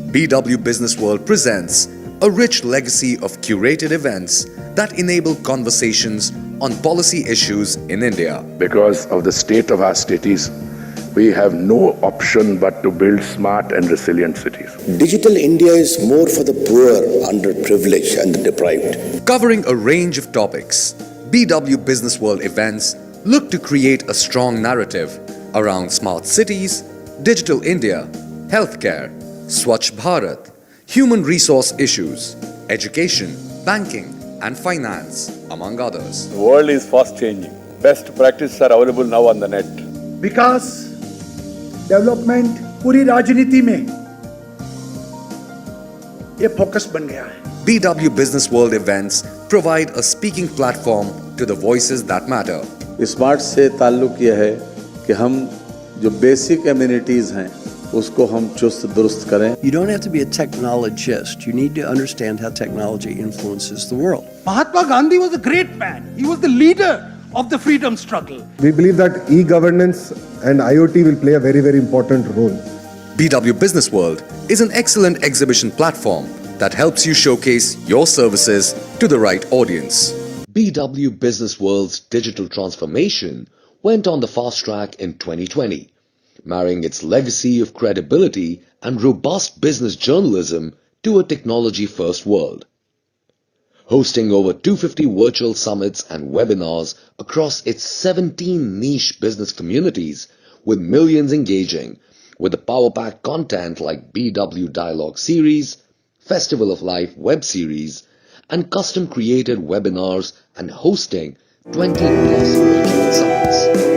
BW Business World presents a rich legacy of curated events that enable conversations on policy issues in India. Because of the state of our cities, we have no option but to build smart and resilient cities. Digital India is more for the poor, underprivileged and the deprived. Covering a range of topics, BW Business World events look to create a strong narrative around smart cities, digital India, healthcare, Swachh Bharat, human resource issues, education, banking and finance, among others. The world is fast changing. Best practices are available now on the net. Vikas development पूरी राजनीति में ये focus बन गया है. BW Business World events provide a speaking platform to the voices that matter. Smart से ताल्लुक यह है कि हम जो बेसिक एमिनिटीज हैं उसको हम चुस्त दुरुस्त करें. You don't have to be a technologist. You need to understand how technology influences the world. Mahatma Gandhi was a great man. He was the leader of the freedom struggle. We believe that e-governance and IoT will play a very, very important role. BW Business World is an excellent exhibition platform that helps you showcase your services to the right audience. BW Business World's digital transformation went on the fast track in 2020, marrying its legacy of credibility and robust business journalism to a technology-first world. Hosting over 250 virtual summits and webinars across its 17 niche business communities, with millions engaging with the power-packed content like BW Dialogue Series, Festival of Life web series, and custom-created webinars and hosting 20 plus virtual summits.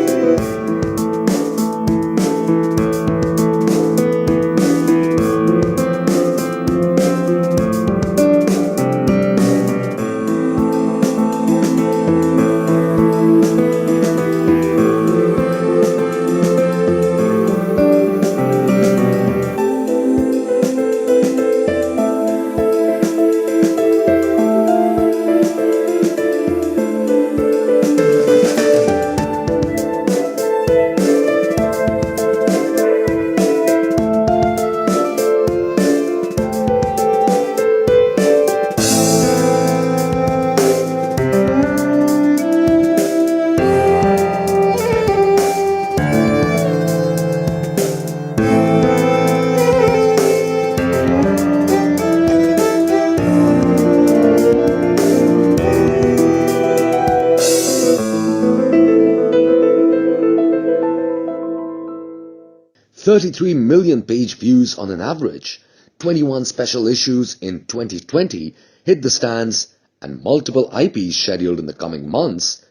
33 million page views on an average, 21 special issues in 2020 hit the stands, and multiple IPs scheduled in the coming months,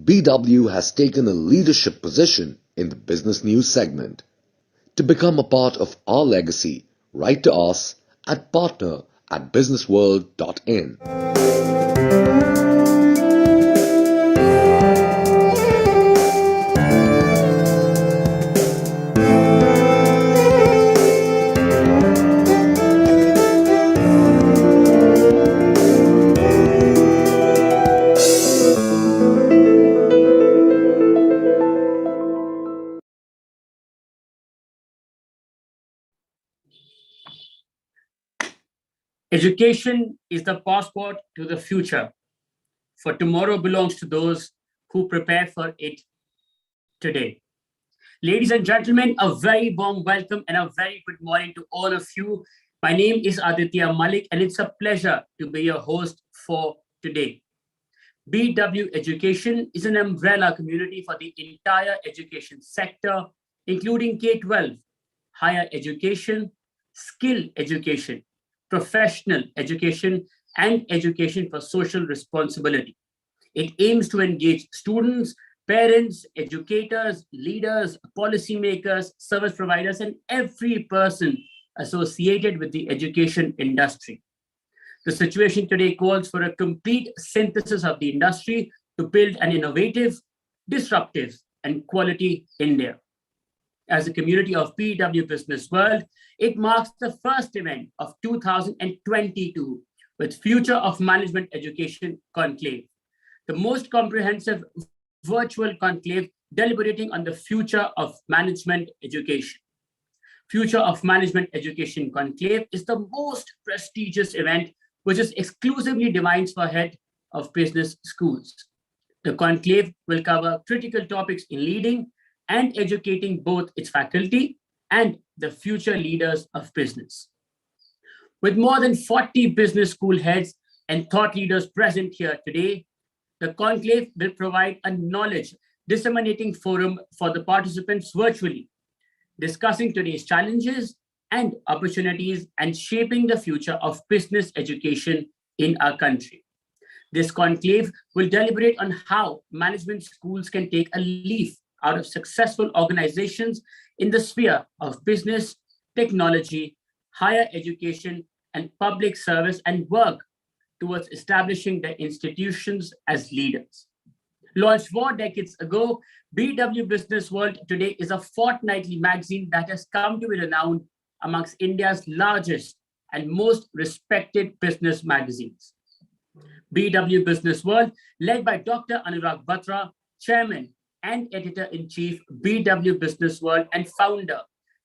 BW has taken a leadership position in the business news segment. To become a part of our legacy, write to us at partner@businessworld.in. Education is the passport to the future, for tomorrow belongs to those who prepare for it today. Ladies and gentlemen, a very warm welcome and a very good morning to all of you. My name is Aditya Malik and it's a pleasure to be your host for today. BW Education is an umbrella community for the entire education sector, including K-12, higher education, skill education, professional education, and education for social responsibility. It aims to engage students, parents, educators, leaders, policymakers, service providers, and every person associated with the education industry. The situation today calls for a complete synthesis of the industry to build an innovative, disruptive, and quality India. As a community of BW Business World, it marks the first event of 2022 with Future of Management Education Conclave, the most comprehensive virtual conclave deliberating on the future of management education. Future of Management Education Conclave is the most prestigious event which is exclusively designed for head of business schools. The conclave will cover critical topics in leading and educating both its faculty and the future leaders of business. With more than 40 business school heads and thought leaders present here today, the conclave will provide a knowledge disseminating forum for the participants virtually, discussing today's challenges and opportunities and shaping the future of business education in our country. This conclave will deliberate on how management schools can take a leaf out of successful organizations in the sphere of business, technology, higher education, and public service and work towards establishing their institutions as leaders. Launched 4 decades ago, BW Business World today is a fortnightly magazine that has come to be renowned amongst India's largest and most respected business magazines. BW Business World, led by Dr. Anurag Batra, Chairman and Editor-in-Chief, BW Business World, and founder,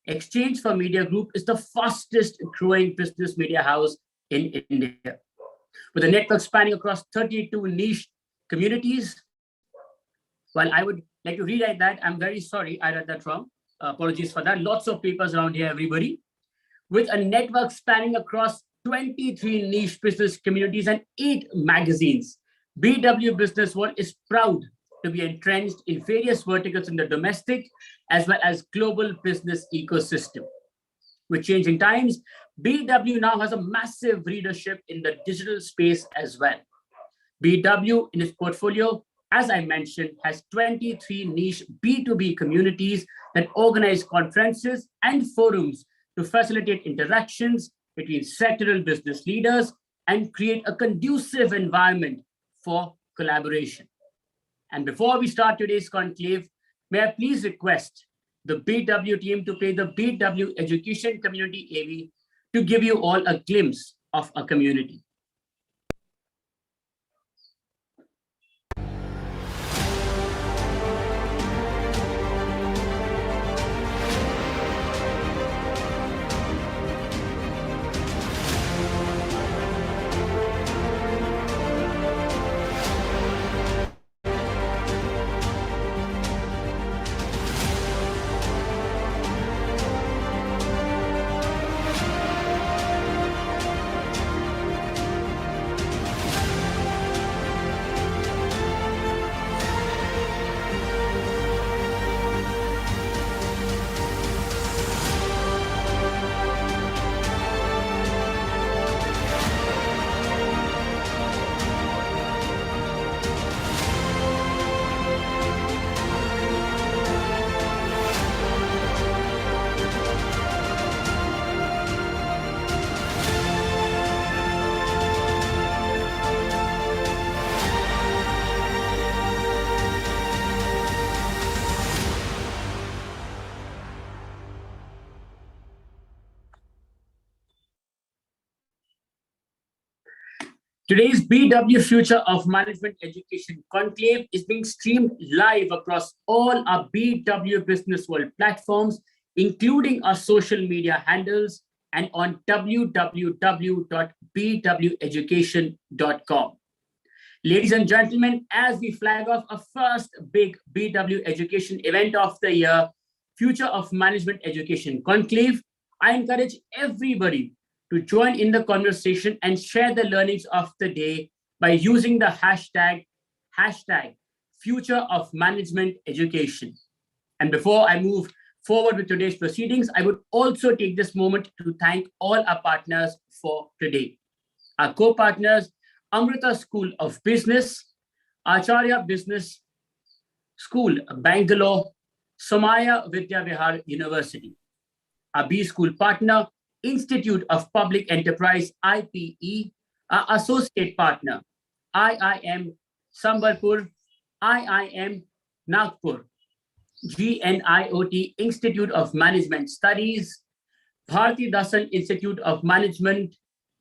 Exchange for Media Group is the fastest growing business media house in India. With a network spanning across 32 niche communities. Well, I would like to rewrite that. I'm very sorry, I read that wrong. Apologies for that. Lots of papers around here, everybody. With a network spanning across 23 niche business communities and 8 magazines, BW Business World is proud to be entrenched in various verticals in the domestic as well as global business ecosystem. With changing times, BW now has a massive readership in the digital space as well. BW in its portfolio, as I mentioned, has 23 niche B2B communities that organize conferences and forums to facilitate interactions between sectoral business leaders and create a conducive environment for collaboration. And before we start today's conclave, may I please request the BW team to play the BW Education Community AV to give you all a glimpse of a community. Today's BW Future of Management Education Conclave is being streamed live across all our BW Business World platforms, including our social media handles and on www.bweducation.com. Ladies and gentlemen, as we flag off our first big BW Education event of the year, Future of Management Education Conclave, I encourage everybody to join in the conversation and share the learnings of the day by using the hashtag Future of Management Education. And before I move forward with today's proceedings, I would also take this moment to thank all our partners for today. Our co-partners, Amrita School of Business, Acharya Business School, Bangalore, Somaya Vidya Vihar University. Our B School partner, Institute of Public Enterprise, IPE, our associate partner, IIM Sambalpur, IIM Nagpur, GNIOT Institute of Management Studies, Bharati Dasan Institute of Management,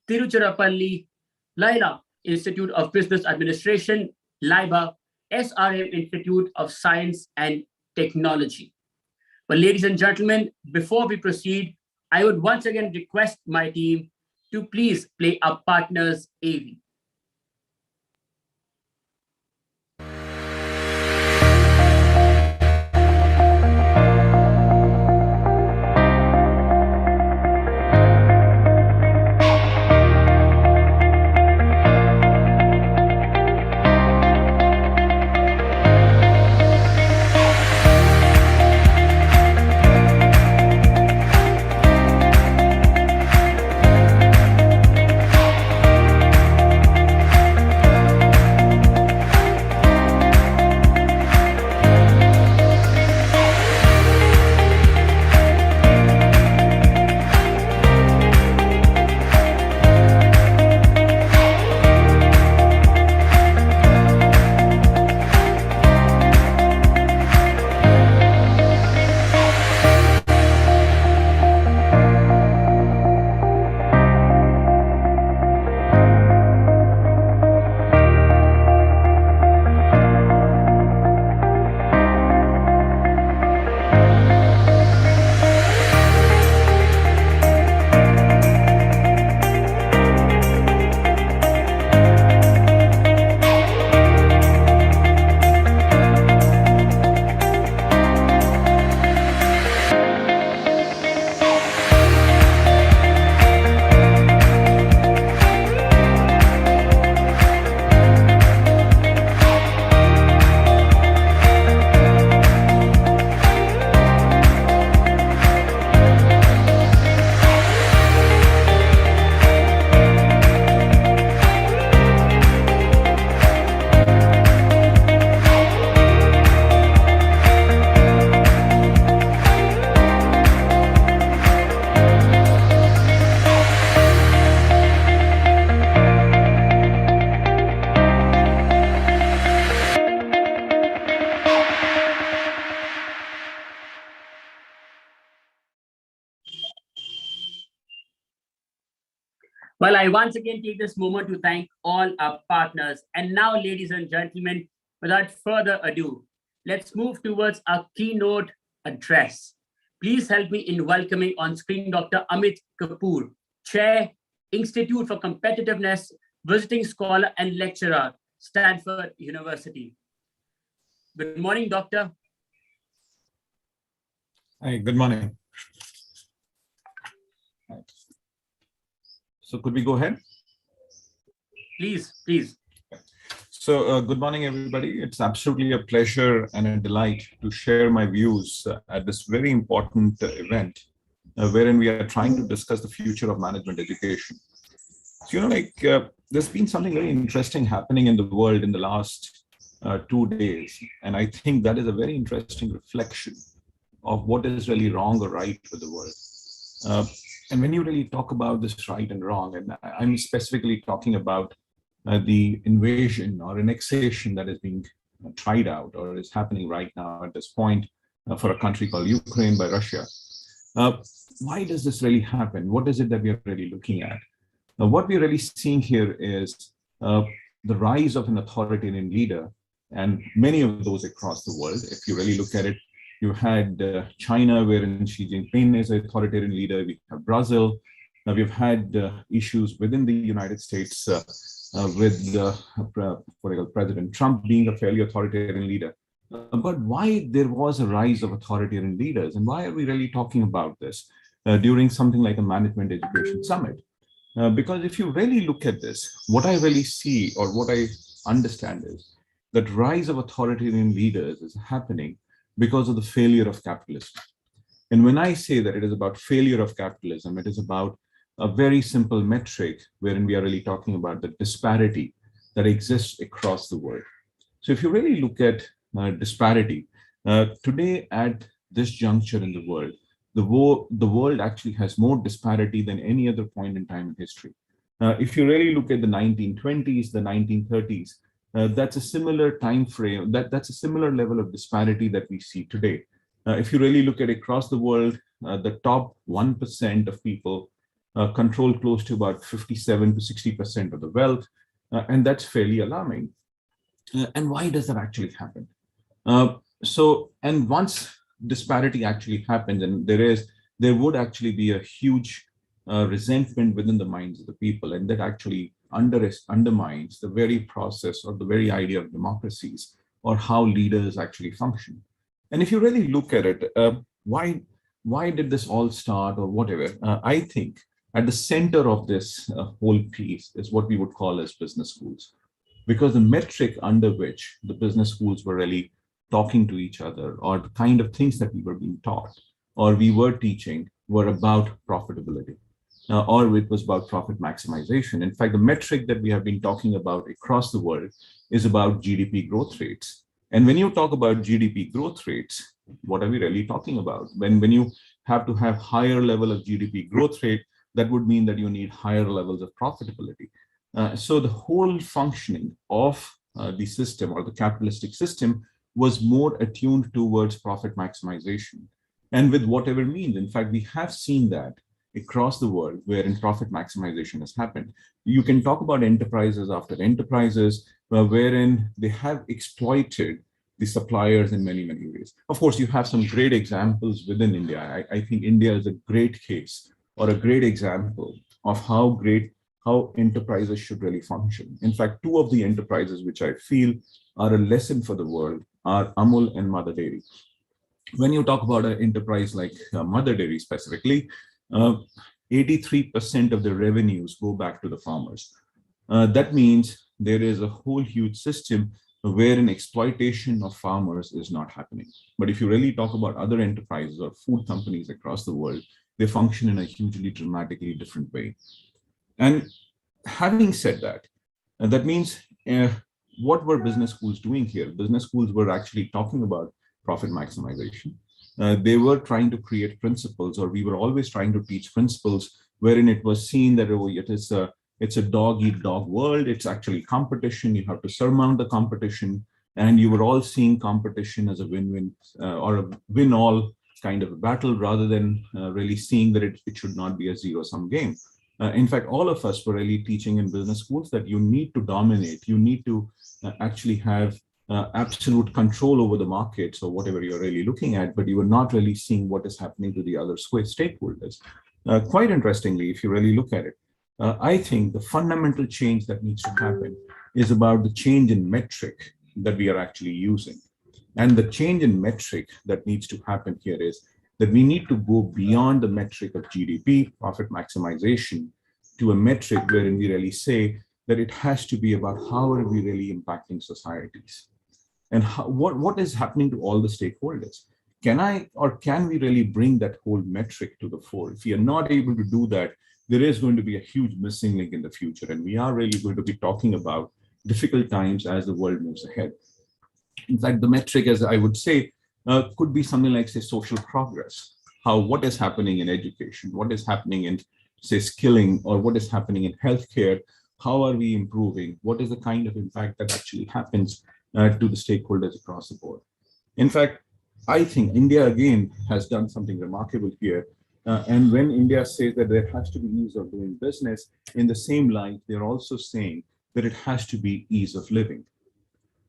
Tiruchirappalli, Laila Institute of Business Administration, LIBA, SRM Institute of Science and Technology. But ladies and gentlemen, before we proceed, I would once again request my team to please play our partners AV. Well, I once again take this moment to thank all our partners. And now, ladies and gentlemen, without further ado, let's move towards our keynote address. Please help me in welcoming on screen Dr. Amit Kapoor, Chair, Institute for Competitiveness, visiting scholar and lecturer, Stanford University. Good morning, Doctor. Hi, good morning. So could we go ahead? Please, please. So good morning, everybody. It's absolutely a pleasure and a delight to share my views at this very important event wherein we are trying to discuss the future of management education. So, there's been something very interesting happening in the world in the last 2 days. And I think that is a very interesting reflection of what is really wrong or right with the world. And when you really talk about this right and wrong, and I'm specifically talking about the invasion or annexation that is being tried out or is happening right now at this point for a country called Ukraine by Russia. Why does this really happen? What is it that we are really looking at? What we're really seeing here is the rise of an authoritarian leader, and many of those across the world. If you really look at it, you had China, wherein Xi Jinping is an authoritarian leader. We have Brazil. Now we've had issues within the United States with President Trump being a fairly authoritarian leader. But why there was a rise of authoritarian leaders, and why are we really talking about this during something like a management education summit? Because if you really look at this, what I really see or what I understand is that rise of authoritarian leaders is happening because of the failure of capitalism. And when I say that it is about failure of capitalism, it is about a very simple metric wherein we are really talking about the disparity that exists across the world. So if you really look at disparity, today at this juncture in the world, the world actually has more disparity than any other point in time in history. If you really look at the 1920s, the 1930s, that's a similar time frame, that's a similar level of disparity that we see today. If you really look at across the world, the top 1% of people control close to about 57 to 60% of the wealth, and that's fairly alarming. And why does that actually happen? And once disparity actually happens, and there would actually be a huge resentment within the minds of the people, and that actually undermines the very process or the very idea of democracies or how leaders actually function. And if you really look at it, why did this all start or whatever? I think at the center of this whole piece is what we would call as business schools, because the metric under which the business schools were really talking to each other, or the kind of things that we were being taught or we were teaching, were about profitability, or it was about profit maximization. In fact, the metric that we have been talking about across the world is about GDP growth rates. And when you talk about GDP growth rates, what are we really talking about? When you have to have higher level of GDP growth rate, that would mean that you need higher levels of profitability. So the whole functioning of the system, or the capitalistic system, was more attuned towards profit maximization. And with whatever means, in fact, we have seen that across the world wherein profit maximization has happened. You can talk about enterprises after enterprises wherein they have exploited the suppliers in many, many ways. Of course, you have some great examples within India. I think India is a great case or a great example of how enterprises should really function. In fact, two of the enterprises which I feel are a lesson for the world are Amul and Mother Dairy. When you talk about an enterprise like Mother Dairy specifically, 83% of the revenues go back to the farmers. That means there is a whole huge system wherein exploitation of farmers is not happening. But if you really talk about other enterprises or food companies across the world, they function in a hugely dramatically different way. And having said that, that means what were business schools doing here? Business schools were actually talking about profit maximization. They were trying to create principles, or we were always trying to teach principles wherein it was seen that it's a dog-eat-dog world. It's actually competition. You have to surmount the competition. And you were all seeing competition as a win-win or a win-all kind of a battle, rather than really seeing that it should not be a zero-sum game. In fact, all of us were really teaching in business schools that you need to dominate. You need to actually have absolute control over the markets or whatever you're really looking at, but you were not really seeing what is happening to the other stakeholders. Quite interestingly, if you really look at it, I think the fundamental change that needs to happen is about the change in metric that we are actually using. And the change in metric that needs to happen here is that we need to go beyond the metric of GDP, profit maximization, to a metric wherein we really say that it has to be about how are we really impacting societies, and what is happening to all the stakeholders. Can we really bring that whole metric to the fore? If we are not able to do that, there is going to be a huge missing link in the future, and we are really going to be talking about difficult times as the world moves ahead. In fact, the metric, as I would say, could be something like, say, social progress. What is happening in education? What is happening in, say, skilling, or what is happening in healthcare? How are we improving? What is the kind of impact that actually happens to the stakeholders across the board? In fact, I think India, again, has done something remarkable here. And when India says that there has to be ease of doing business, in the same light, they're also saying that it has to be ease of living.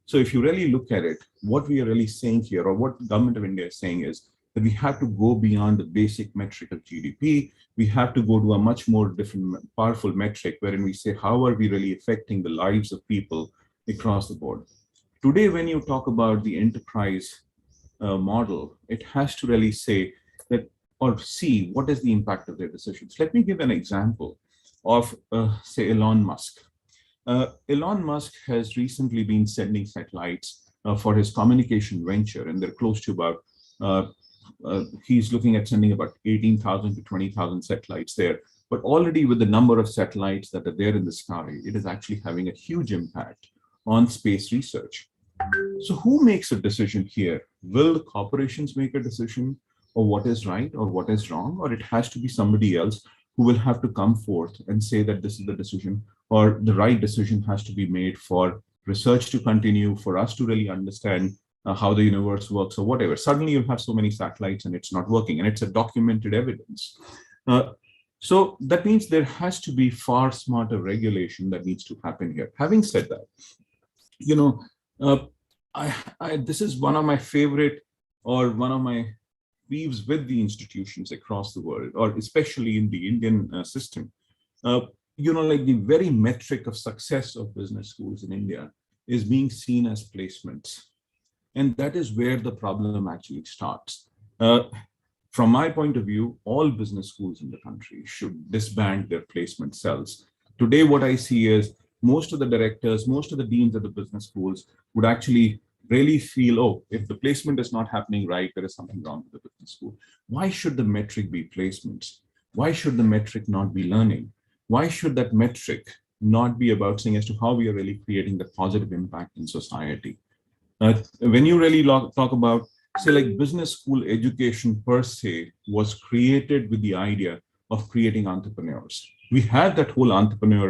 So if you really look at it, what we are really saying here, or what the government of India is saying, is that we have to go beyond the basic metric of GDP. We have to go to a much more different, powerful metric wherein we say, how are we really affecting the lives of people across the board? Today, when you talk about the enterprise model, it has to really say that, or see what is the impact of their decisions. Let me give an example of, say, Elon Musk. Elon Musk has recently been sending satellites for his communication venture, and they're close to about, he's looking at sending about 18,000 to 20,000 satellites there. But already with the number of satellites that are there in the sky, it is actually having a huge impact on space research. So who makes a decision here? Will the corporations make a decision, or what is right or what is wrong? Or it has to be somebody else who will have to come forth and say that this is the decision, or the right decision has to be made for research to continue, for us to really understand how the universe works or whatever. Suddenly you have so many satellites and it's not working, and it's a documented evidence. So that means there has to be far smarter regulation that needs to happen here. Having said that, you know, this is one of my favorite, or one of my weaves with the institutions across the world, or especially in the Indian system. Like the very metric of success of business schools in India is being seen as placements. And that is where the problem actually starts. From my point of view, all business schools in the country should disband their placement cells. Today, what I see is most of the directors, most of the deans of the business schools would actually really feel, oh, if the placement is not happening right, there is something wrong with the business school. Why should the metric be placements? Why should the metric not be learning? Why should that metric not be about saying as to how we are really creating the positive impact in society? When you really talk about, say, like business school education per se was created with the idea of creating entrepreneurs. We have that whole entrepreneur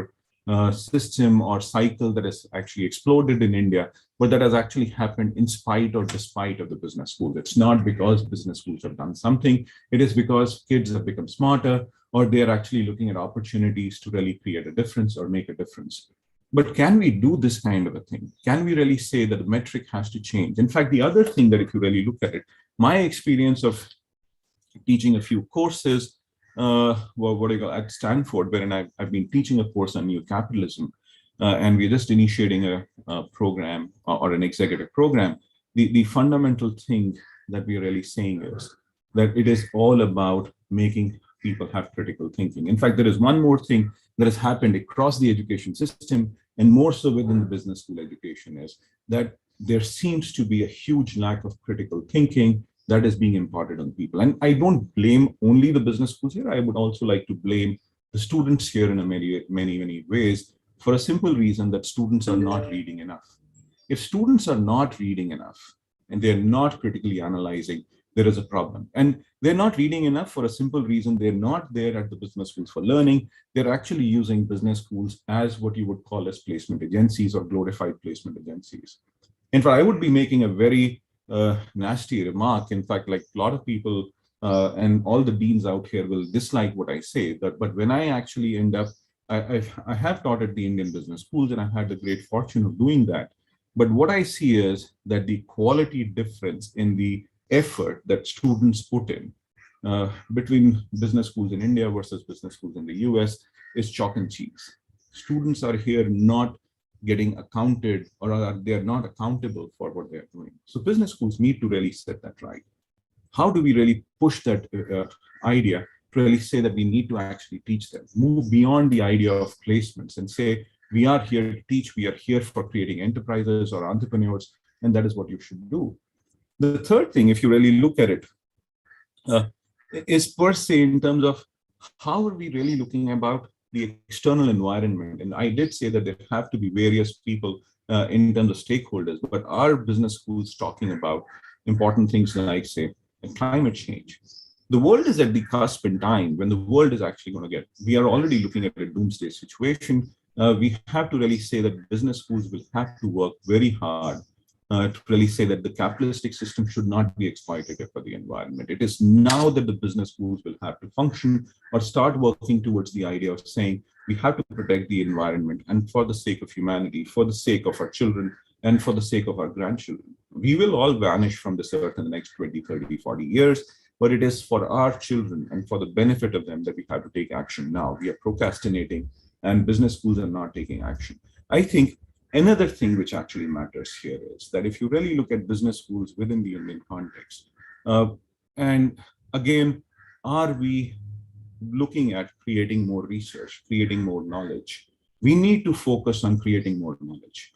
system or cycle that has actually exploded in India, but that has actually happened in spite or despite of the business school. It's not because business schools have done something. It is because kids have become smarter, or they're actually looking at opportunities to really create a difference or make a difference. But can we do this kind of a thing? Can we really say that the metric has to change? In fact, the other thing that if you really look at it, my experience of teaching a few courses, at Stanford, wherein I've been teaching a course on new capitalism, and we're just initiating a program or an executive program. The fundamental thing that we're really saying is that it is all about making people have critical thinking. In fact, there is one more thing that has happened across the education system, and more so within the business school education, is that there seems to be a huge lack of critical thinking that is being imparted on people. And I don't blame only the business schools here. I would also like to blame the students here in many ways, for a simple reason that students are not reading enough. If students are not reading enough and they're not critically analyzing, there is a problem. And they're not reading enough for a simple reason. They're not there at the business schools for learning. They're actually using business schools as what you would call as placement agencies or glorified placement agencies. In fact, I would be making a very nasty remark. In fact, like a lot of people and all the deans out here will dislike what I say, but when I actually end up, I have taught at the Indian business schools, and I've had the great fortune of doing that. But what I see is that the quality difference in the effort that students put in between business schools in India versus business schools in the US is chalk and cheese. Students are here not getting accounted, or they are not accountable for what they are doing. So business schools need to really set that right. How do we really push that idea to really say that we need to actually teach them, move beyond the idea of placements and say, we are here to teach, we are here for creating enterprises or entrepreneurs, and that is what you should do. The third thing, if you really look at it, is per se in terms of how are we really looking about the external environment. And I did say that there have to be various people in terms of stakeholders, but are business schools talking about important things like, say, climate change? The world is at the cusp in time when the world is actually going to get, we are already looking at a doomsday situation. We have to really say that business schools will have to work very hard to really say that the capitalistic system should not be exploitative for the environment. It is now that the business schools will have to function or start working towards the idea of saying we have to protect the environment, and for the sake of humanity, for the sake of our children, and for the sake of our grandchildren. We will all vanish from this earth in the next 20, 30, 40 years, but it is for our children and for the benefit of them that we have to take action now. We are procrastinating, and business schools are not taking action. I think another thing which actually matters here is that if you really look at business schools within the Indian context, and again, are we looking at creating more research, creating more knowledge? We need to focus on creating more knowledge.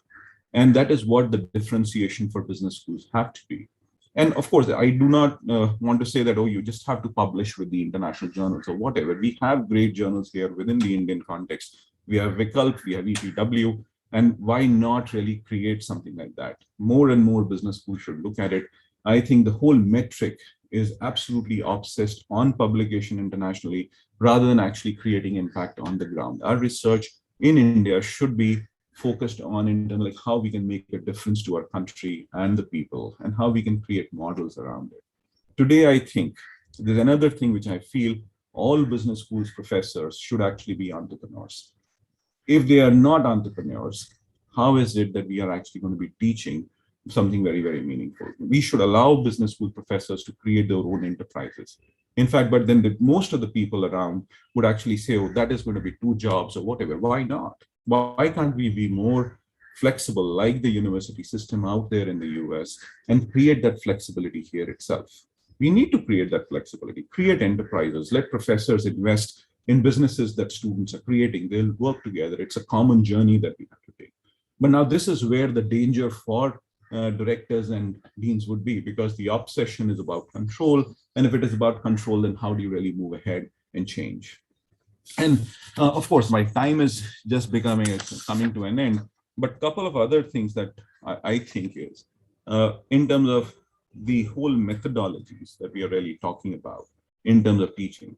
And that is what the differentiation for business schools have to be. And of course, I do not want to say that, oh, you just have to publish with the international journals or whatever. We have great journals here within the Indian context. We have Vikalp, we have EPW, and why not really create something like that? More and more business schools should look at it. I think the whole metric is absolutely obsessed on publication internationally rather than actually creating impact on the ground. Our research in India should be focused on like how we can make a difference to our country and the people, and how we can create models around it. Today, I think there's another thing which I feel all business schools professors should actually be entrepreneurs. If they are not entrepreneurs, how is it that we are actually going to be teaching something very, very meaningful. We should allow business school professors to create their own enterprises. In fact, but then most of the people around would actually say, oh, that is going to be 2 jobs or whatever. Why not? Why can't we be more flexible like the university system out there in the US and create that flexibility here itself? We need to create that flexibility, create enterprises, let professors invest in businesses that students are creating. They'll work together. It's a common journey that we have to take. But now this is where the danger for directors and deans would be, because the obsession is about control. And if it is about control, then how do you really move ahead and change? And of course, my time is just coming to an end. But a couple of other things that I think is in terms of the whole methodologies that we are really talking about in terms of teaching.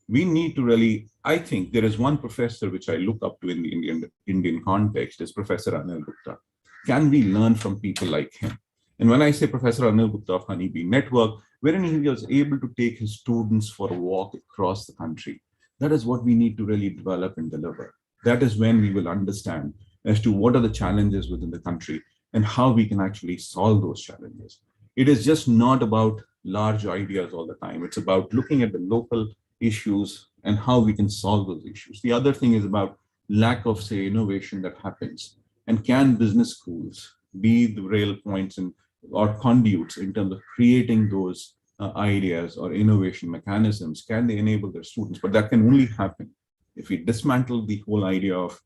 We need to really, I think there is one professor which I look up to in the Indian context, is Professor Anil Gupta. Can we learn from people like him? And when I say Professor Anil Gupta of Honeybee Network, wherein he was able to take his students for a walk across the country, that is what we need to really develop and deliver. That is when we will understand as to what are the challenges within the country and how we can actually solve those challenges. It is just not about large ideas all the time. It's about looking at the local issues and how we can solve those issues. The other thing is about lack of, say, innovation that happens. And can business schools be the rail points or conduits in terms of creating those ideas or innovation mechanisms? Can they enable their students? But that can only happen if we dismantle the whole idea of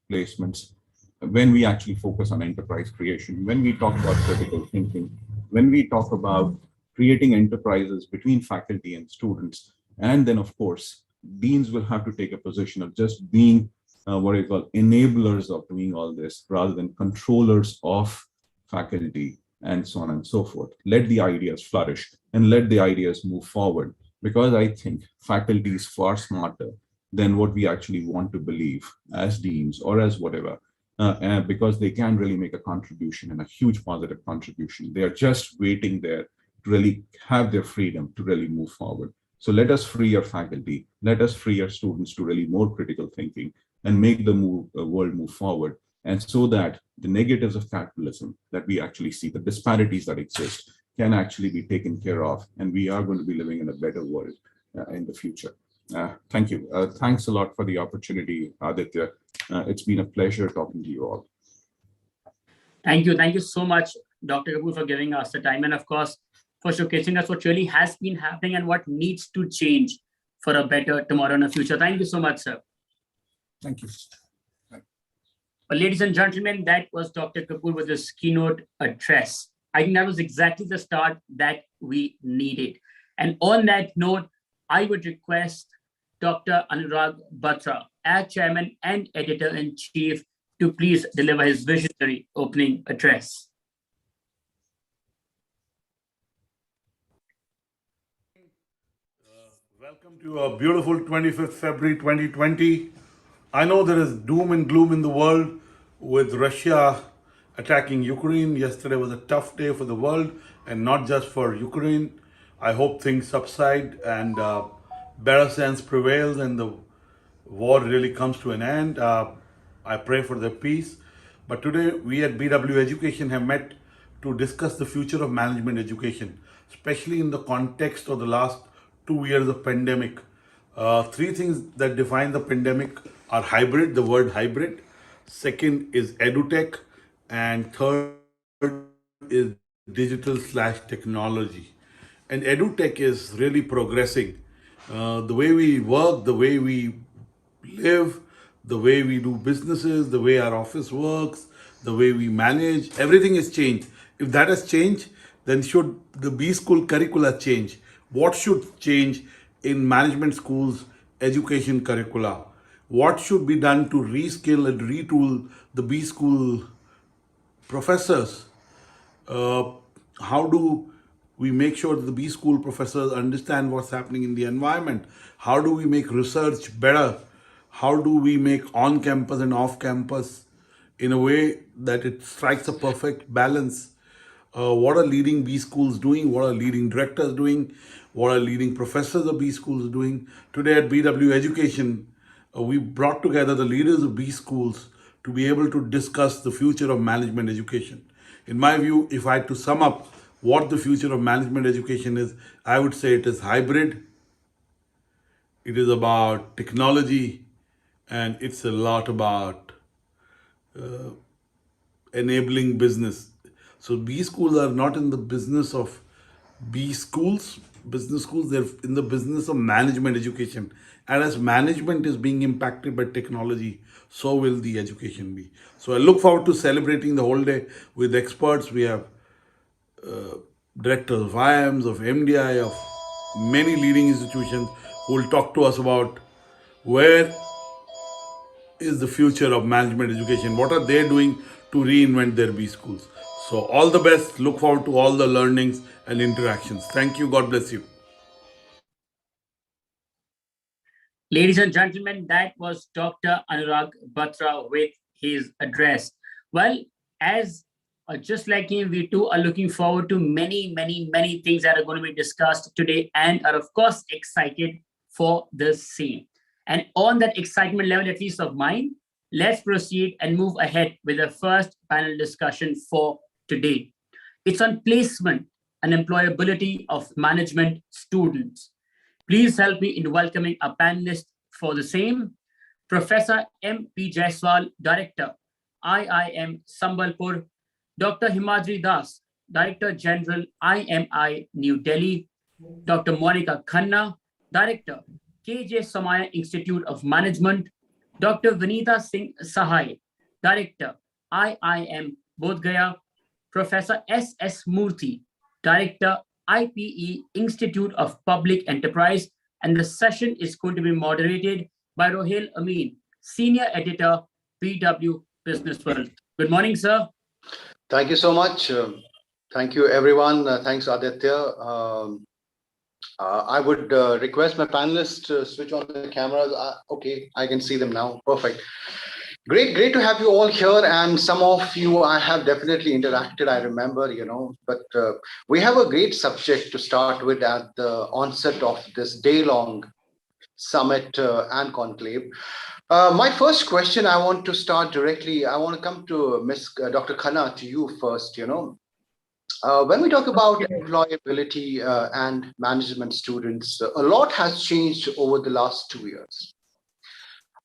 placements, when we actually focus on enterprise creation, when we talk about critical thinking, when we talk about creating enterprises between faculty and students. And then, of course, deans will have to take a position of just being what I call enablers of doing all this, rather than controllers of faculty and so on and so forth. Let the ideas flourish and let the ideas move forward, because I think faculty is far smarter than what we actually want to believe as deans or as whatever, because they can really make a contribution, and a huge positive contribution. They are just waiting there to really have their freedom to really move forward. So let us free our faculty, let us free our students to really more critical thinking and make the world move forward. And so that the negatives of capitalism that we actually see, the disparities that exist, can actually be taken care of. And we are going to be living in a better world in the future. Thank you. Thanks a lot for the opportunity, Aditya. It's been a pleasure talking to you all. Thank you. Thank you so much, Dr. Kapoor, for giving us the time. And of course, for showcasing us what really has been happening and what needs to change for a better tomorrow and a future. Thank you so much, sir. Thank you. Well, ladies and gentlemen, that was Dr. Kapoor with his keynote address. I think that was exactly the start that we needed. And on that note, I would request Dr. Anurag Batra, as chairman and editor-in-chief, to please deliver his visionary opening address. Welcome to a beautiful 25th February 2020. I know there is doom and gloom in the world with Russia attacking Ukraine. Yesterday was a tough day for the world, and not just for Ukraine. I hope things subside and better sense prevails and the war really comes to an end. I pray for their peace. But today we at BW Education have met to discuss the future of management education, especially in the context of the last 2 years of pandemic. Three things that define the pandemic are hybrid, the word hybrid. Second is edutech. And third is digital/technology. And edutech is really progressing. The way we work, the way we live, the way we do businesses, the way our office works, the way we manage, everything has changed. If that has changed, then should the B school curricula change? What should change in management schools' education curricula? What should be done to reskill and retool the B school professors? How do we make sure that the B school professors understand what's happening in the environment? How do we make research better? How do we make on-campus and off-campus in a way that it strikes a perfect balance? What are leading B schools doing? What are leading directors doing? What are leading professors of B schools doing? Today at BW Education, we brought together the leaders of B schools to be able to discuss the future of management education. In my view, if I had to sum up what the future of management education is, I would say it is hybrid, it is about technology, and it's a lot about enabling business. So B schools are not in the business of business schools, they're in the business of management education. And as management is being impacted by technology, so will the education be. So I look forward to celebrating the whole day with experts. We have directors of IIMs, of MDI, of many leading institutions who will talk to us about where is the future of management education, what are they doing to reinvent their B schools. So all the best, look forward to all the learnings and interactions. Thank you, God bless you. Ladies and gentlemen, that was Dr. Anurag Batra with his address. Well, as just like him, we too are looking forward to many things that are going to be discussed today and are, of course, excited for the same. And on that excitement level, at least of mine, let's proceed and move ahead with the first panel discussion for today. It's on placement and employability of management students. Please help me in welcoming a panelist for the same. Professor M.P. Jaiswal, Director, IIM Sambalpur. Dr. Himadri Das, Director General, IMI New Delhi. Dr. Monica Khanna, Director, KJ Somaya Institute of Management. Dr. Vinita Singh Sahai, Director, IIM Bodh Gaya. Professor S.S. Murthy, Director, IPE Institute of Public Enterprise, and the session is going to be moderated by Rohil Amin, Senior Editor, BW Business World. Good morning, sir. Thank you so much. Thank you, everyone. Thanks, Aditya. I would request my panelists to switch on the cameras. Okay, I can see them now. Perfect. Great to have you all here, and some of you I have definitely interacted, I remember, but we have a great subject to start with at the onset of this day-long summit and conclave. My first question, I want to start directly. I want to come to Dr. Khanna, to you first. When we talk about employability and management students, a lot has changed over the last 2 years.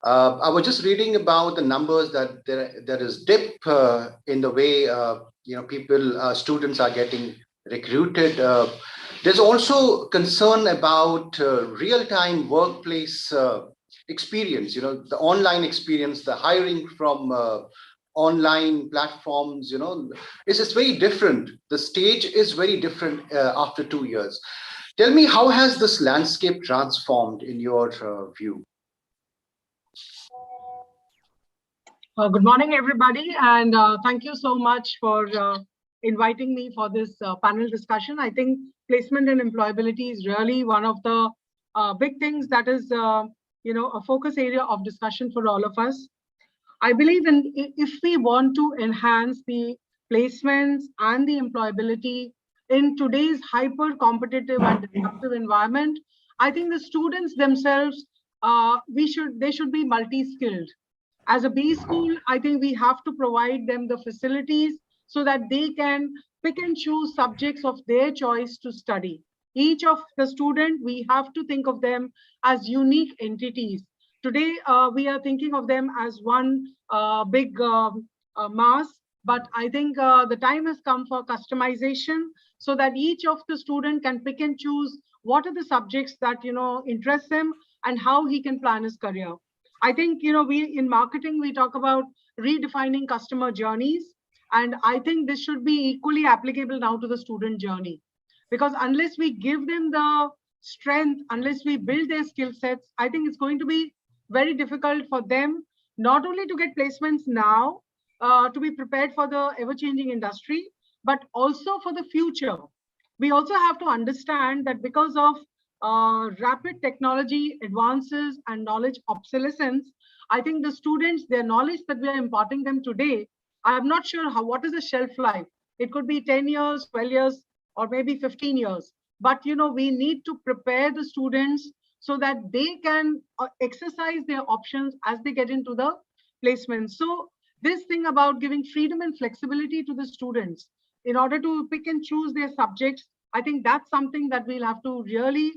I was just reading about the numbers that there is dip in the way students are getting recruited. There's also concern about real-time workplace experience. The online experience, the hiring from online platforms. It's just very different. The stage is very different after 2 years. Tell me, how has this landscape transformed in your view? Good morning, everybody, and thank you so much for inviting me for this panel discussion. I think placement and employability is really one of the big things that is, a focus area of discussion for all of us. I believe if we want to enhance the placements and the employability in today's hyper-competitive and disruptive environment, I think the students themselves, they should be multi-skilled. As a B school, I think we have to provide them the facilities so that they can pick and choose subjects of their choice to study. Each of the student, we have to think of them as unique entities. Today, we are thinking of them as one big mass, but I think the time has come for customization so that each of the student can pick and choose what are the subjects that interest him and how he can plan his career. I think, we in marketing, we talk about redefining customer journeys. And I think this should be equally applicable now to the student journey. Because unless we give them the strength, unless we build their skill sets, I think it's going to be very difficult for them, not only to get placements now, to be prepared for the ever-changing industry, but also for the future. We also have to understand that because of rapid technology advances and knowledge obsolescence, I think the students, their knowledge that we are imparting them today, I'm not sure what is the shelf life. It could be 10 years, 12 years, or maybe 15 years. But, we need to prepare the students so that they can exercise their options as they get into the placement. So this thing about giving freedom and flexibility to the students in order to pick and choose their subjects, I think that's something that we'll have to really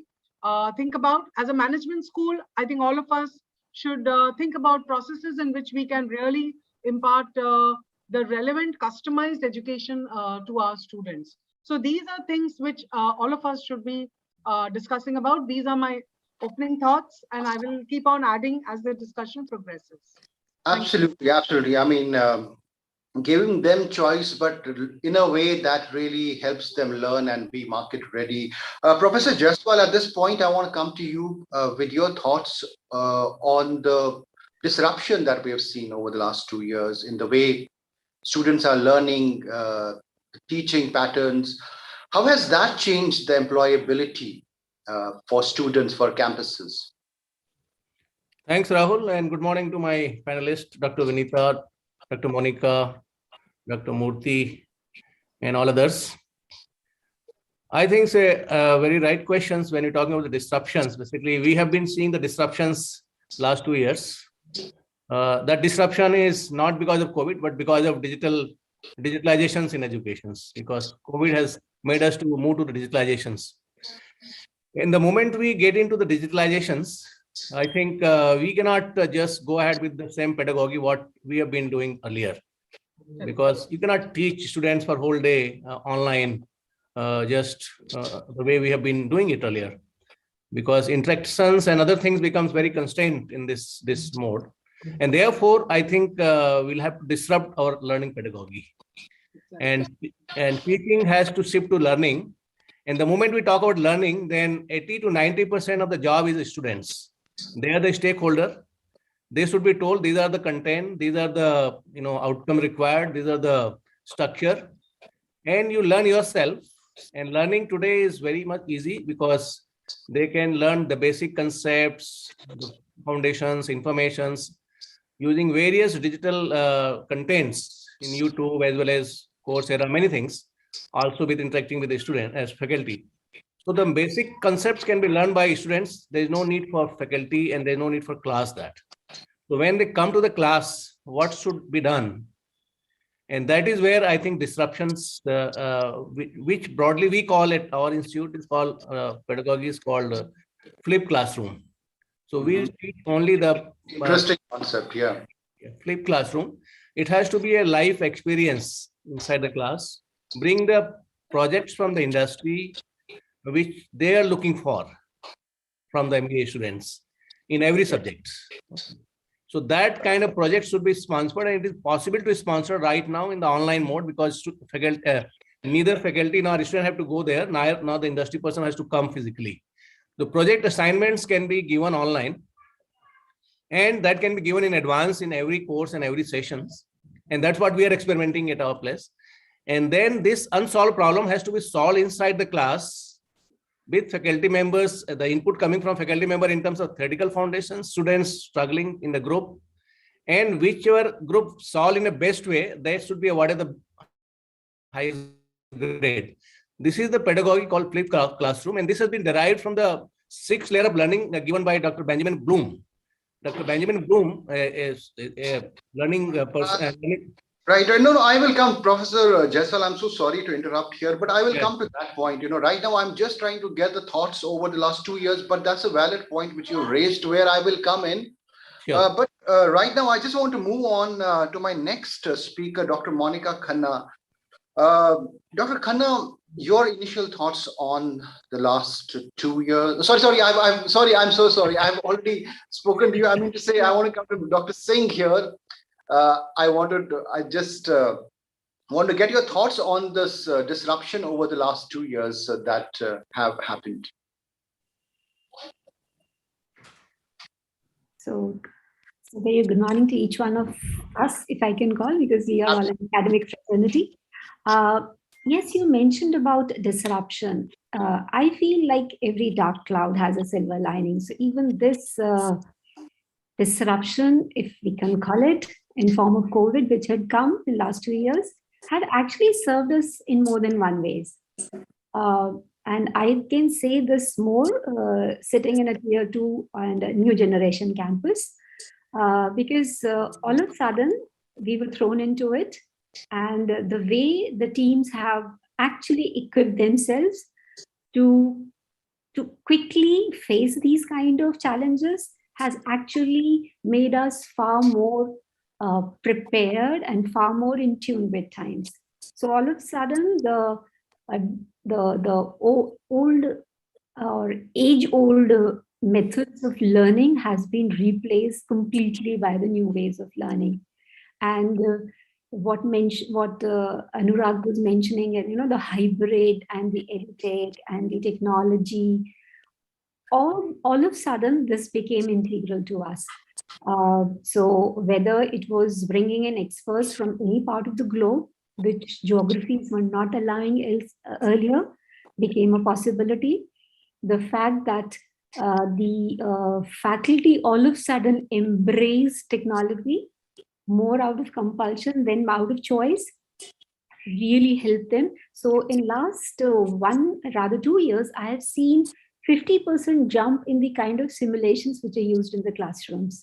think about. As a management school, I think all of us should think about processes in which we can really impart the relevant customized education to our students. So these are things which all of us should be discussing about. These are my opening thoughts, and I will keep on adding as the discussion progresses. Absolutely, absolutely. I mean, giving them choice, but in a way that really helps them learn and be market ready. Professor Jaiswal, at this point, I want to come to you with your thoughts on the disruption that we have seen over the last 2 years in the way students are learning, teaching patterns. How has that changed the employability for students, for campuses? Thanks, Rahul, and good morning to my panelists, Dr. Vinita, Dr. Monica, Dr. Murthy, and all others. I think very right questions when you're talking about the disruptions. Basically, we have been seeing the disruptions last 2 years. That disruption is not because of COVID, but because of digitalizations in educations, because COVID has made us to move to the digitalizations. In the moment we get into the digitalizations, I think we cannot just go ahead with the same pedagogy what we have been doing earlier, because you cannot teach students for whole day online just the way we have been doing it earlier, because interactions and other things becomes very constrained in this mode. And therefore, I think we'll have to disrupt our learning pedagogy. And teaching has to shift to learning. And the moment we talk about learning, then 80 to 90% of the job is the students. They are the stakeholder. They should be told these are the content, these are the outcome required, these are the structure, and you learn yourself. And learning today is very much easy because they can learn the basic concepts, the foundations, informations, using various digital contents in YouTube as well as Coursera, many things, also with interacting with the student as faculty. So the basic concepts can be learned by students. There is no need for faculty and there is no need for class that. So when they come to the class, what should be done? And that is where I think disruptions, which broadly we call it, our institute is called, pedagogy is called flipped classroom. So we teach only the interesting concept, yeah. Flipped classroom. It has to be a life experience inside the class. Bring the projects from the industry, which they are looking for from the MBA students in every subject. So that kind of project should be sponsored, and it is possible to sponsor right now in the online mode because neither faculty nor student have to go there, nor the industry person has to come physically. The project assignments can be given online, and that can be given in advance in every course and every sessions. And that's what we are experimenting at our place. And then this unsolved problem has to be solved inside the class with faculty members, the input coming from faculty member in terms of theoretical foundations, students struggling in the group, and whichever group solve in the best way, that should be awarded the highest grade. This is the pedagogy called flipped classroom, and this has been derived from the 6th layer of learning given by Dr. Benjamin Bloom. Dr. Benjamin Bloom is a learning person. Right. No, I will come, Professor Jaiswal. I'm so sorry to interrupt here, but I will come to that point. Right now I'm just trying to get the thoughts over the last 2 years, but that's a valid point which you raised where I will come in. Sure. But right now I just want to move on to my next speaker, Dr. Monica Khanna. Dr. Khanna, your initial thoughts on the last 2 years. I'm sorry. I'm so sorry. I've already spoken to you. I mean to say, I want to come to Dr. Singh here. I just want to get your thoughts on this disruption over the last 2 years that have happened. So very good morning to each one of us, if I can call, because we are all an academic fraternity. Yes, you mentioned about disruption. I feel like every dark cloud has a silver lining. So even this disruption, if we can call it, in form of COVID, which had come in the last 2 years, had actually served us in more than one ways. And I can say this more sitting in a tier 2 and a new generation campus, because all of a sudden, we were thrown into it, and the way the teams have actually equipped themselves to quickly face these kind of challenges has actually made us far more prepared and far more in tune with times. So all of a sudden, the old or age-old methods of learning has been replaced completely by the new ways of learning. And what Anurag was mentioning, and the hybrid and the edtech and the technology, all of a sudden this became integral to us. So whether it was bringing in experts from any part of the globe, which geographies were not allowing earlier, became a possibility. The fact that the faculty all of a sudden embraced technology more out of compulsion than out of choice really helped them. So in last 2 years, I have seen 50% jump in the kind of simulations which are used in the classrooms,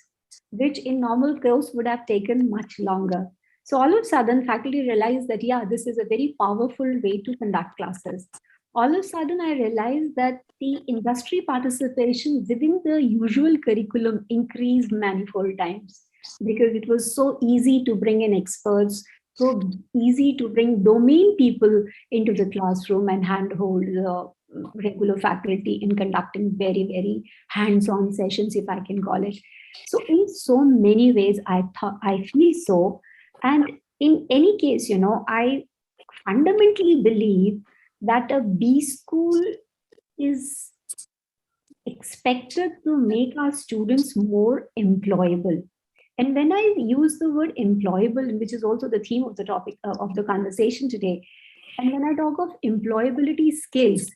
which in normal course would have taken much longer. So all of a sudden, faculty realized that, yeah, this is a very powerful way to conduct classes. All of a sudden, I realized that the industry participation within the usual curriculum increased manifold times, because it was so easy to bring in experts, so easy to bring domain people into the classroom and handhold the regular faculty in conducting very, very hands-on sessions, if I can call it. So in so many ways, I feel so. And in any case, I fundamentally believe that a B school is expected to make our students more employable. And when I use the word employable, which is also the theme of the topic of the conversation today, and when I talk of employability skills,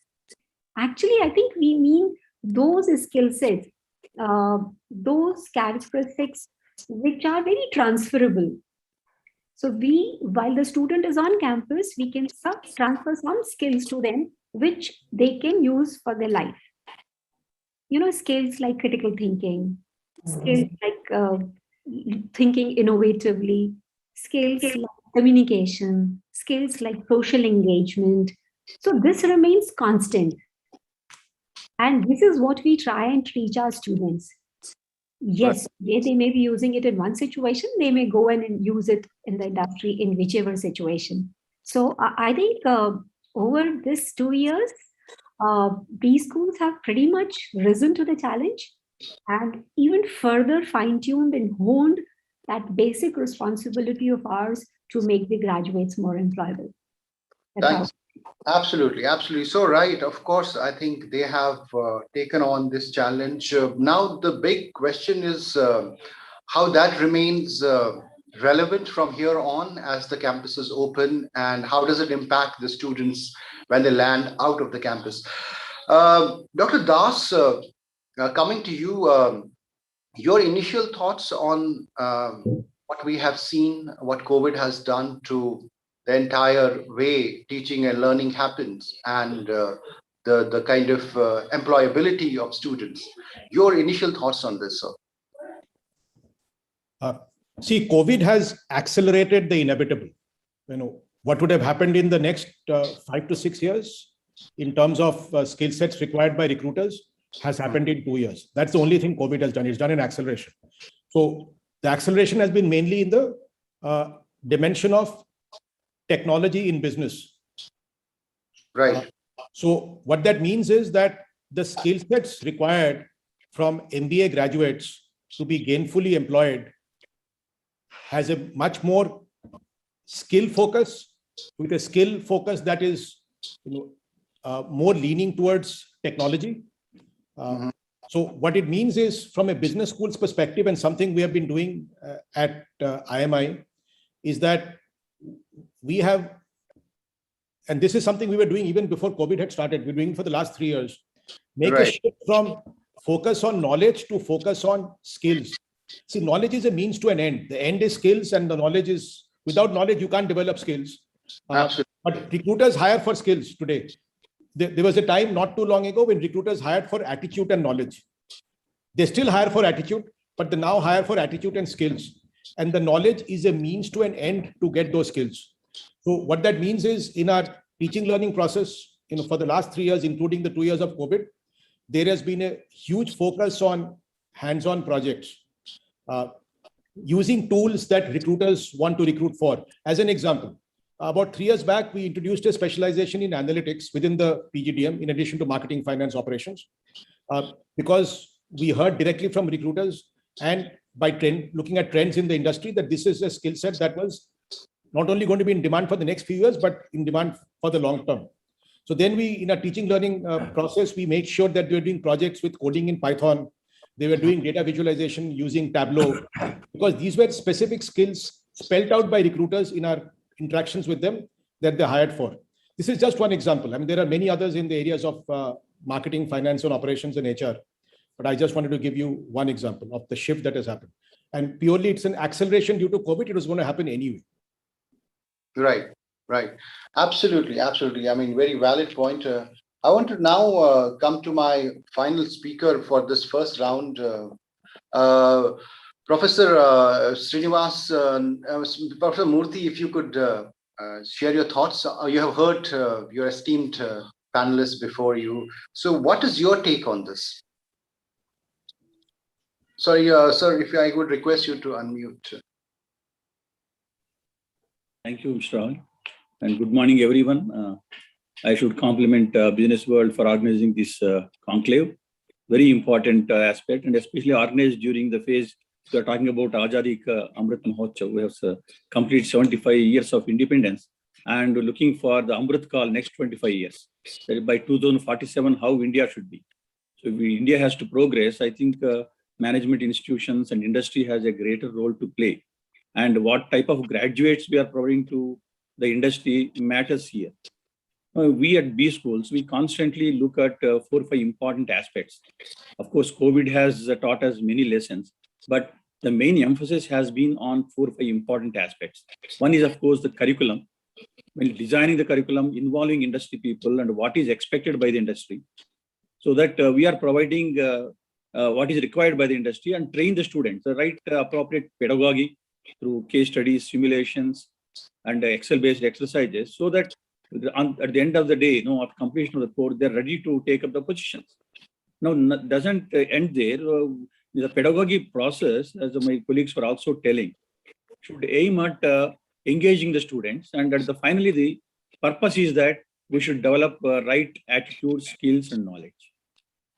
actually, I think we mean those skill sets, those characteristics which are very transferable. So while the student is on campus, we can transfer some skills to them, which they can use for their life. Skills like critical thinking, skills like thinking innovatively, skills like communication, skills like social engagement. So this remains constant. And this is what we try and teach our students. Yes, they may be using it in one situation, they may go and use it in the industry in whichever situation. So I think over this 2 years, B schools have pretty much risen to the challenge and even further fine-tuned and honed that basic responsibility of ours to make the graduates more employable. Thanks. Absolutely, absolutely. So right, of course, I think they have taken on this challenge. Now, the big question is how that remains relevant from here on as the campuses open, and how does it impact the students when they land out of the campus? Dr. Das, coming to you, your initial thoughts on what we have seen, what COVID has done to the entire way teaching and learning happens, and the kind of employability of students. Your initial thoughts on this, sir? See, COVID has accelerated the inevitable. What would have happened in the next 5 to 6 years in terms of skill sets required by recruiters has happened in 2 years. That's the only thing COVID has done. It's done an acceleration. So the acceleration has been mainly in the dimension of technology in business. Right. So what that means is that the skill sets required from MBA graduates to be gainfully employed has a much more skill focus, with a skill focus that is more leaning towards technology. So what it means is, from a business school's perspective, and something we have been doing at IMI, is that we have, and this is something we were doing even before COVID had started, we're doing for the last 3 years, make a shift from focus on knowledge to focus on skills. See, knowledge is a means to an end. The end is skills, and the knowledge is, without knowledge, you can't develop skills. But recruiters hire for skills today. There was a time not too long ago when recruiters hired for attitude and knowledge. They still hire for attitude, but they now hire for attitude and skills. and the knowledge is a means to an end to get those skills. So what that means is, in our teaching learning process, for the last 3 years, including the 2 years of COVID, there has been a huge focus on hands-on projects, using tools that recruiters want to recruit for. As an example, about 3 years back, we introduced a specialization in analytics within the PGDM, in addition to marketing, finance, operations, because we heard directly from recruiters and by looking at trends in the industry, that this is a skill set that was not only going to be in demand for the next few years, but in demand for the long term. So then we, in our teaching learning process, we made sure that we were doing projects with coding in Python. They were doing data visualization using Tableau, because these were specific skills spelled out by recruiters in our interactions with them that they hired for. This is just one example. I mean, there are many others in the areas of marketing, finance, and operations and HR. But I just wanted to give you one example of the shift that has happened. And purely it's an acceleration due to COVID. It was going to happen anyway. Right, right. Absolutely, absolutely. I mean, very valid point. I want to now come to my final speaker for this first round. Professor Srinivas, Professor Murthy, if you could share your thoughts. You have heard your esteemed panelists before you. So what is your take on this? Sorry, sir, if I would request you to unmute. Thank you, Mr. Rahul. And good morning, everyone. I should compliment Business World for organizing this conclave. Very important aspect, and especially organized during the phase we are talking about Azadi Ka Amrit Mahotsav. We have completed 75 years of independence and looking for the Amrit Kal next 25 years. By 2047, how India should be. So if India has to progress, I think management institutions and industry has a greater role to play. And what type of graduates we are providing to the industry matters here. We at B schools, we constantly look at 4 or 5 important aspects. Of course, COVID has taught us many lessons, but the main emphasis has been on 4 or 5 important aspects. One is, of course, the curriculum. When designing the curriculum, involving industry people and what is expected by the industry, so that we are providing what is required by the industry and train the students, the right appropriate pedagogy through case studies, simulations, and Excel-based exercises, so that at the end of the day, after completion of the course, they're ready to take up the positions. Now, doesn't end there. The pedagogy process, as my colleagues were also telling, should aim at engaging the students, and finally the purpose is that we should develop right attitudes, skills, and knowledge.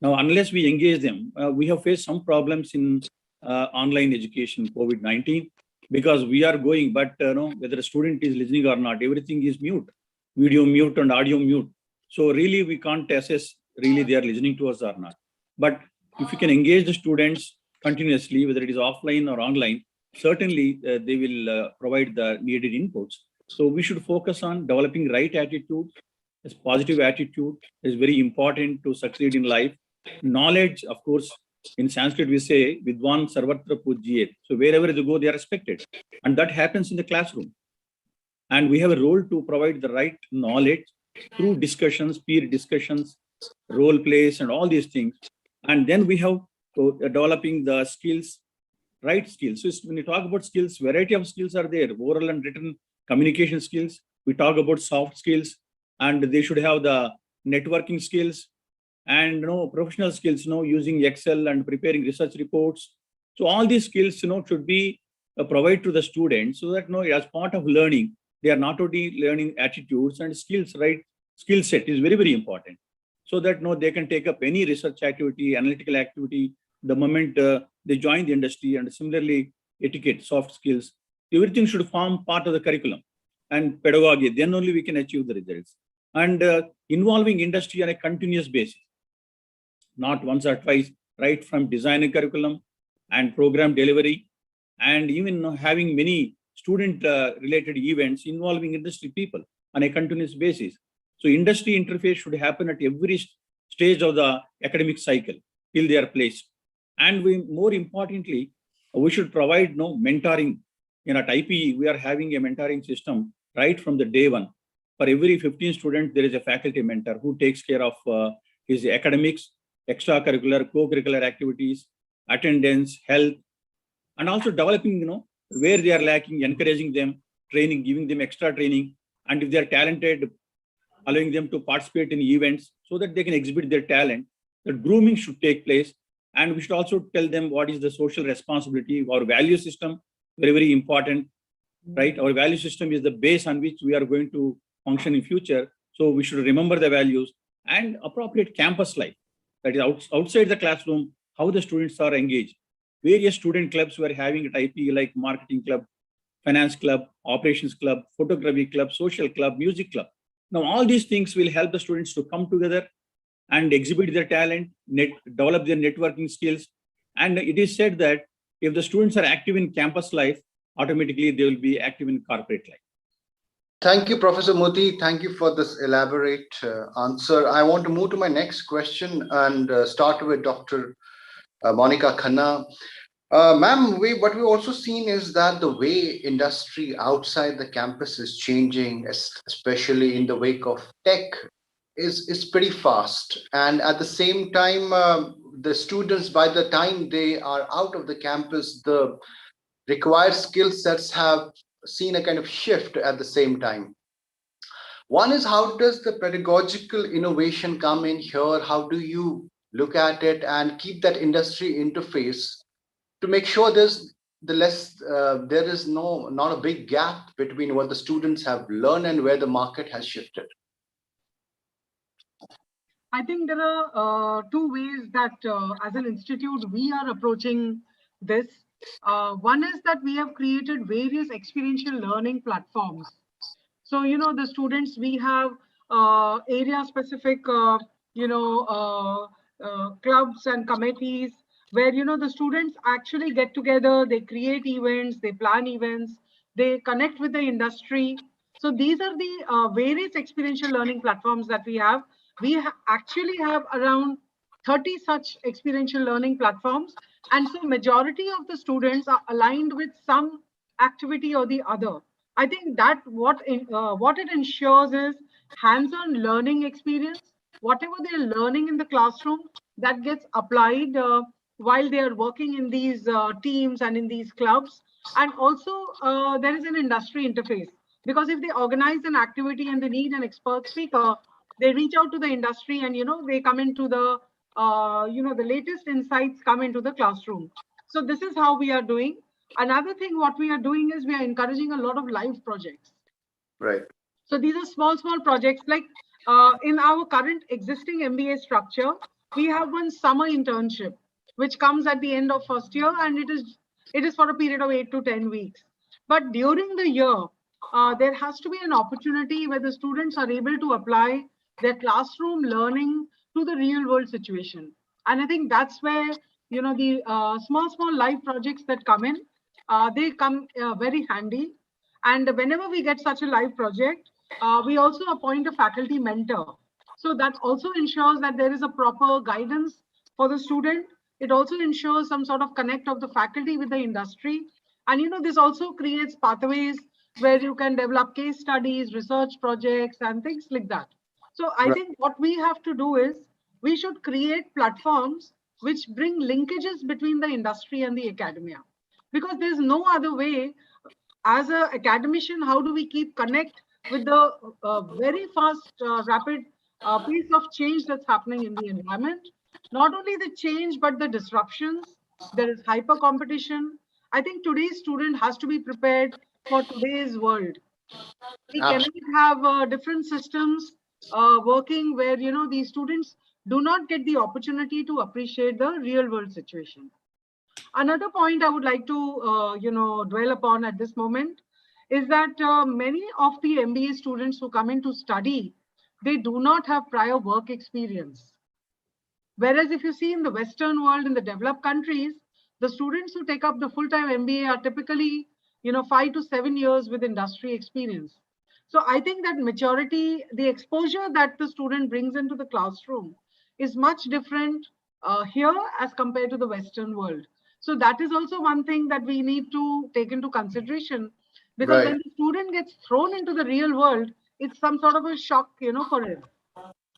Now, unless we engage them, we have faced some problems in online education, COVID-19, because we are going, but whether a student is listening or not, everything is mute, video mute and audio mute. So really, we can't assess really they are listening to us or not. But if you can engage the students continuously, whether it is offline or online, certainly they will provide the needed inputs. So we should focus on developing right attitude. This positive attitude is very important to succeed in life. Knowledge, of course, in Sanskrit we say, Vidwan Sarvatra Pujyet. So wherever they go, they are respected. And that happens in the classroom. And we have a role to provide the right knowledge through discussions, peer discussions, role plays, and all these things. And then we have developing the skills, right skills. So when you talk about skills, variety of skills are there, oral and written communication skills. We talk about soft skills, and they should have the networking skills and professional skills, using Excel and preparing research reports. So all these skills, should be provided to the students, so that as part of learning, they are not only learning attitudes and skills, right? Skill set is very, very important, so that they can take up any research activity, analytical activity, the moment they join the industry. And similarly, etiquette, soft skills, everything should form part of the curriculum and pedagogy. Then only we can achieve the results. And involving industry on a continuous basis, not once or twice, right from designing curriculum and program delivery, and even having many student related events involving industry people on a continuous basis. So industry interface should happen at every stage of the academic cycle till they are placed. And more importantly, we should provide mentoring. At IPE, we are having a mentoring system right from the day one. For every 15 students, there is a faculty mentor who takes care of his academics, extracurricular, co-curricular activities, attendance, health, and also developing, where they are lacking, encouraging them, training, giving them extra training, and if they are talented, allowing them to participate in events so that they can exhibit their talent. That grooming should take place, and we should also tell them what is the social responsibility. Our value system, very, very important, right? Our value system is the base on which we are going to function in future. So we should remember the values and appropriate campus life. That is outside the classroom, how the students are engaged. Various student clubs were having at IP, like marketing club, finance club, operations club, photography club, social club, music club. Now, all these things will help the students to come together and exhibit their talent, develop their networking skills. And it is said that if the students are active in campus life, automatically they will be active in corporate life. Thank you, Professor Murthy. Thank you for this elaborate answer. I want to move to my next question and start with Dr. Monica Khanna. Ma'am, what we've also seen is that the way industry outside the campus is changing, especially in the wake of tech, is pretty fast. And at the same time, the students, by the time they are out of the campus, the required skill sets have seen a kind of shift at the same time. One is, how does the pedagogical innovation come in here? How do you look at it and keep that industry interface to make sure there is not a big gap between what the students have learned and where the market has shifted? I think there are two ways that as an institute we are approaching this. One is that we have created various experiential learning platforms. So, the students, we have area specific, clubs and committees where, the students actually get together, they create events, they plan events, they connect with the industry. So these are the various experiential learning platforms that we have. We actually have around 30 such experiential learning platforms. And so majority of the students are aligned with some activity or the other. I think that what it ensures is hands-on learning experience. Whatever they're learning in the classroom, that gets applied while they are working in these teams and in these clubs. And also there is an industry interface, because if they organize an activity and they need an expert speaker, they reach out to the industry and, they come into the, the latest insights come into the classroom. So this is how we are doing. Another thing, what we are doing is we are encouraging a lot of live projects. Right. So these are small projects, like in our current existing MBA structure, we have one summer internship, which comes at the end of first year, and it is for a period of 8 to 10 weeks. But during the year, there has to be an opportunity where the students are able to apply their classroom learning to the real world situation. And I think that's where, the small live projects that come in, they come very handy. And whenever we get such a live project, we also appoint a faculty mentor. So that also ensures that there is a proper guidance for the student. It also ensures some sort of connect of the faculty with the industry. And, this also creates pathways where you can develop case studies, research projects, and things like that. So I think what we have to do is we should create platforms which bring linkages between the industry and the academia, because there's no other way. As an academician, how do we keep connect with the very fast, rapid pace of change that's happening in the environment? Not only the change, but the disruptions. There is hyper competition. I think today's student has to be prepared for today's world. We cannot have different systems working where, these students do not get the opportunity to appreciate the real world situation. Another point I would like to, dwell upon at this moment is that many of the MBA students who come in to study, they do not have prior work experience. Whereas if you see in the Western world, in the developed countries, the students who take up the full-time MBA are typically, 5 to 7 years with industry experience. So I think that maturity, the exposure that the student brings into the classroom is much different here as compared to the Western world. So that is also one thing that we need to take into consideration, because when the student gets thrown into the real world, it's some sort of a shock, for him.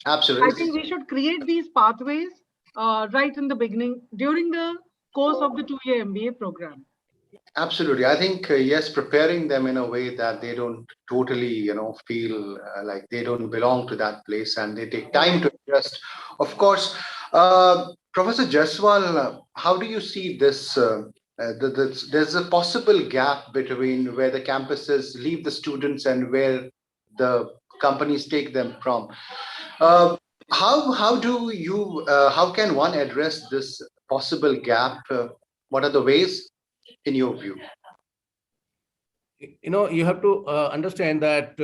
Absolutely. I think we should create these pathways right in the beginning, during the course of the 2-year MBA program. Absolutely. I think, yes, preparing them in a way that they don't totally, feel like they don't belong to that place and they take time to adjust. Of course, Professor Jaswal, how do you see this? There's a possible gap between where the campuses leave the students and where the companies take them from. How can one address this possible gap? What are the ways, in your view? You have to understand that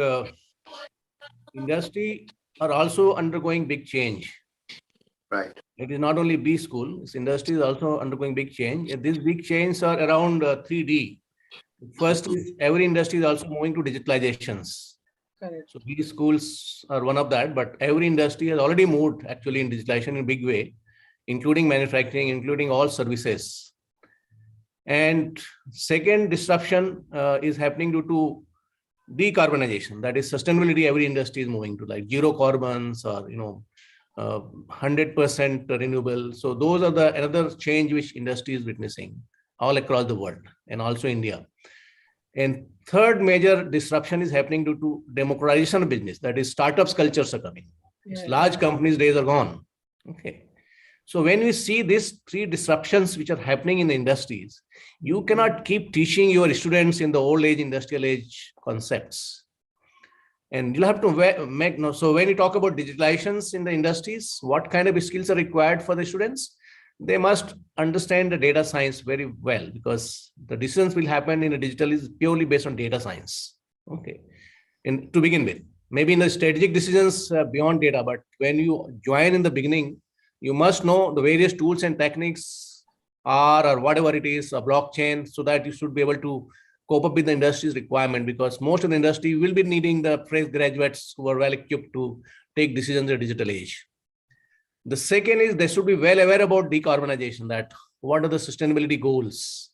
industry are also undergoing big change. Right. It is not only B school, this industry is also undergoing big change. And these big changes are around 3D. First is every industry is also moving to digitalizations. Correct. So B schools are one of that, but every industry has already moved actually in digitalization in a big way, including manufacturing, including all services. And second disruption is happening due to decarbonization. That is sustainability. Every industry is moving to like zero carbons or 100% renewable. So those are the another change which industry is witnessing all across the world and also India. And third major disruption is happening due to democratization of business. That is startups cultures are coming. Yeah. Large companies days are gone. Okay. So when we see these three disruptions which are happening in the industries, you cannot keep teaching your students in the old age, industrial age concepts. And you'll have to make, so when you talk about digitalizations in the industries, what kind of skills are required for the students? They must understand the data science very well, because the decisions will happen in a digital is purely based on data science. Okay. And to begin with, maybe in the strategic decisions beyond data, but when you join in the beginning, you must know the various tools and techniques or whatever it is, a blockchain, so that you should be able to cope up with the industry's requirement, because most of the industry will be needing the fresh graduates who are well equipped to take decisions in the digital age. The second is they should be well aware about decarbonization, that what are the sustainability goals.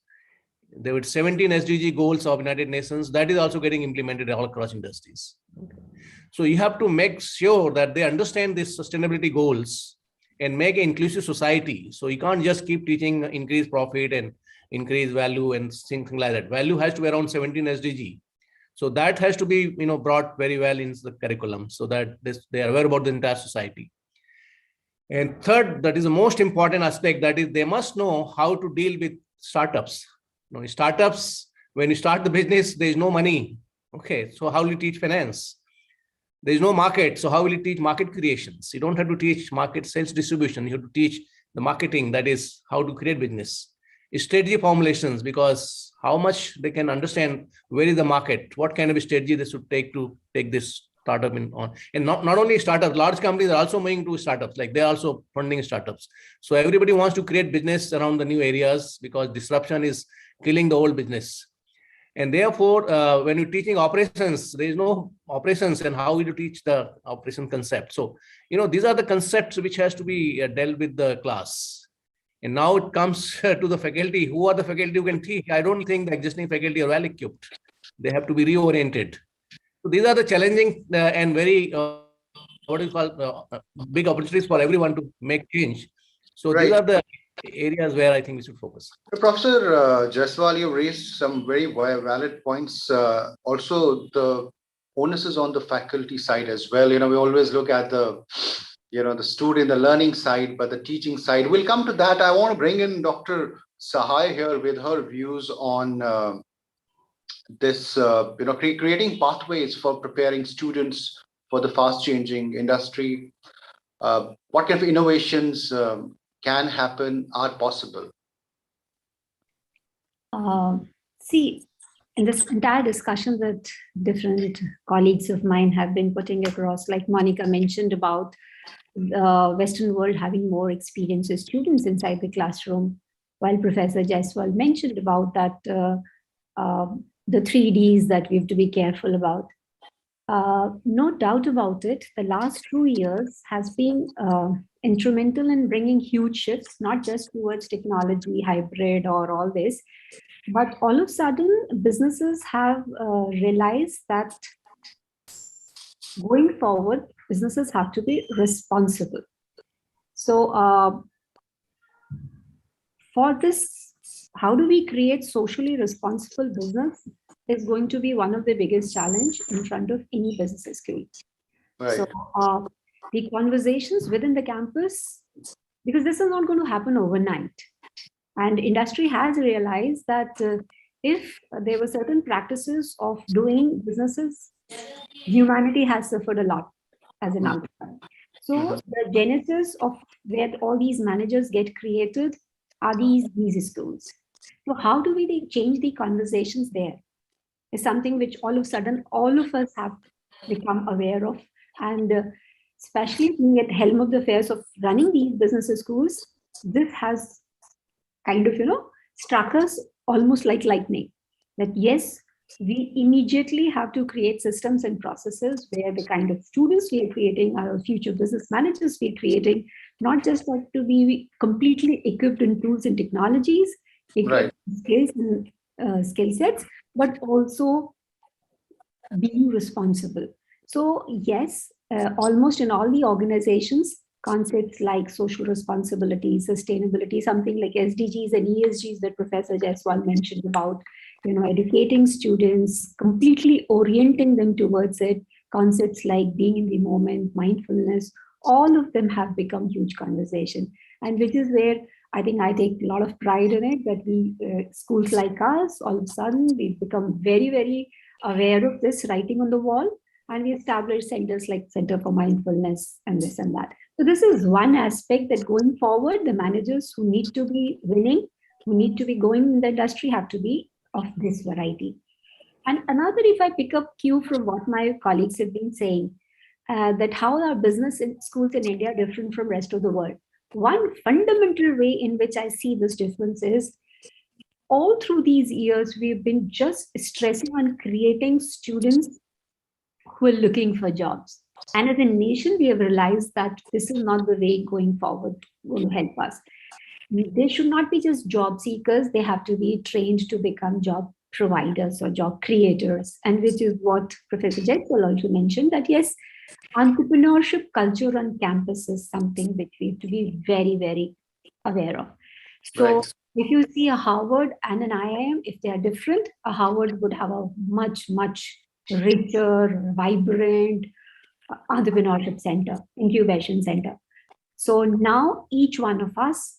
There were 17 SDG goals of United Nations that is also getting implemented all across industries. Okay. So you have to make sure that they understand these sustainability goals and make an inclusive society. So you can't just keep teaching increase profit and increase value and things like that. Value has to be around 17 SDG. So that has to be brought very well into the curriculum, so that they are aware about the entire society. And third, that is the most important aspect, that is they must know how to deal with startups. Startups, when you start the business, there is no money. Okay, so how will you teach finance? There is no market, so how will you teach market creations? You don't have to teach market sales distribution. You have to teach the marketing, that is how to create business. Strategy formulations, because how much they can understand where is the market, what kind of strategy they should take to take this startup on. And not only startups, large companies are also moving to startups, like they're also funding startups. So everybody wants to create business around the new areas, because disruption is killing the old business. And therefore, when you're teaching operations, there is no operations, and how will you teach the operation concept? So, these are the concepts which has to be dealt with the class. And now it comes to the faculty. Who are the faculty who can teach? I don't think the existing faculty are well equipped. They have to be reoriented. So these are the challenging and very big opportunities for everyone to make change. So Right. These are the areas where I think we should focus. Professor Jaswal, you raised some very valid points. Also, the onus is on the faculty side as well. We always look at the student, the learning side, but the teaching side. We'll come to that. I want to bring in Dr. Sahai here with her views on this, creating pathways for preparing students for the fast-changing industry. What kind of innovations can happen, are possible? See, in this entire discussion that different colleagues of mine have been putting across, like Monica mentioned about the Western world having more experience with students inside the classroom, while Professor Jaiswal mentioned about that the 3Ds that we have to be careful about. No doubt about it, the last 2 years has been instrumental in bringing huge shifts, not just towards technology, hybrid or all this, but all of a sudden businesses have realized that going forward, businesses have to be responsible. So for this how do we create socially responsible business is going to be one of the biggest challenge in front of any business school. Right. So the conversations within the campus, because this is not going to happen overnight. And industry has realized that if there were certain practices of doing businesses, humanity has suffered a lot as an outcome. So the genesis of where all these managers get created are these schools. So how do we change the conversations there? Is something which all of a sudden all of us have become aware of, and especially being at the helm of the affairs of running these business schools, this has kind of struck us almost like lightning. That yes, we immediately have to create systems and processes where the kind of students we are creating, our future business managers we are creating, not just have to be completely equipped in tools and technologies, equipped in skills and skill sets, but also being responsible. So yes, almost in all the organizations, concepts like social responsibility, sustainability, something like SDGs and ESGs that Professor Jaiswal mentioned about, educating students, completely orienting them towards it, concepts like being in the moment, mindfulness, all of them have become huge conversation. And which is where I think I take a lot of pride in it, that we, schools like us, all of a sudden, we've become very, very aware of this writing on the wall. And we established centers like Center for Mindfulness and this and that. So this is one aspect that going forward, the managers who need to be winning, who need to be going in the industry have to be of this variety. And another, if I pick up cue from what my colleagues have been saying, that how are business in schools in India different from rest of the world? One fundamental way in which I see this difference is all through these years, we've been just stressing on creating students who are looking for jobs. And as a nation, we have realized that this is not the way going forward will help us. They should not be just job seekers. They have to be trained to become job providers or job creators. And which is what Professor Jaiswal also mentioned, that yes, entrepreneurship culture on campus is something which we have to be very, very aware of. So if you see a Harvard and an IIM, if they are different, a Harvard would have a much, much richer, vibrant entrepreneurship center, incubation center. So now each one of us,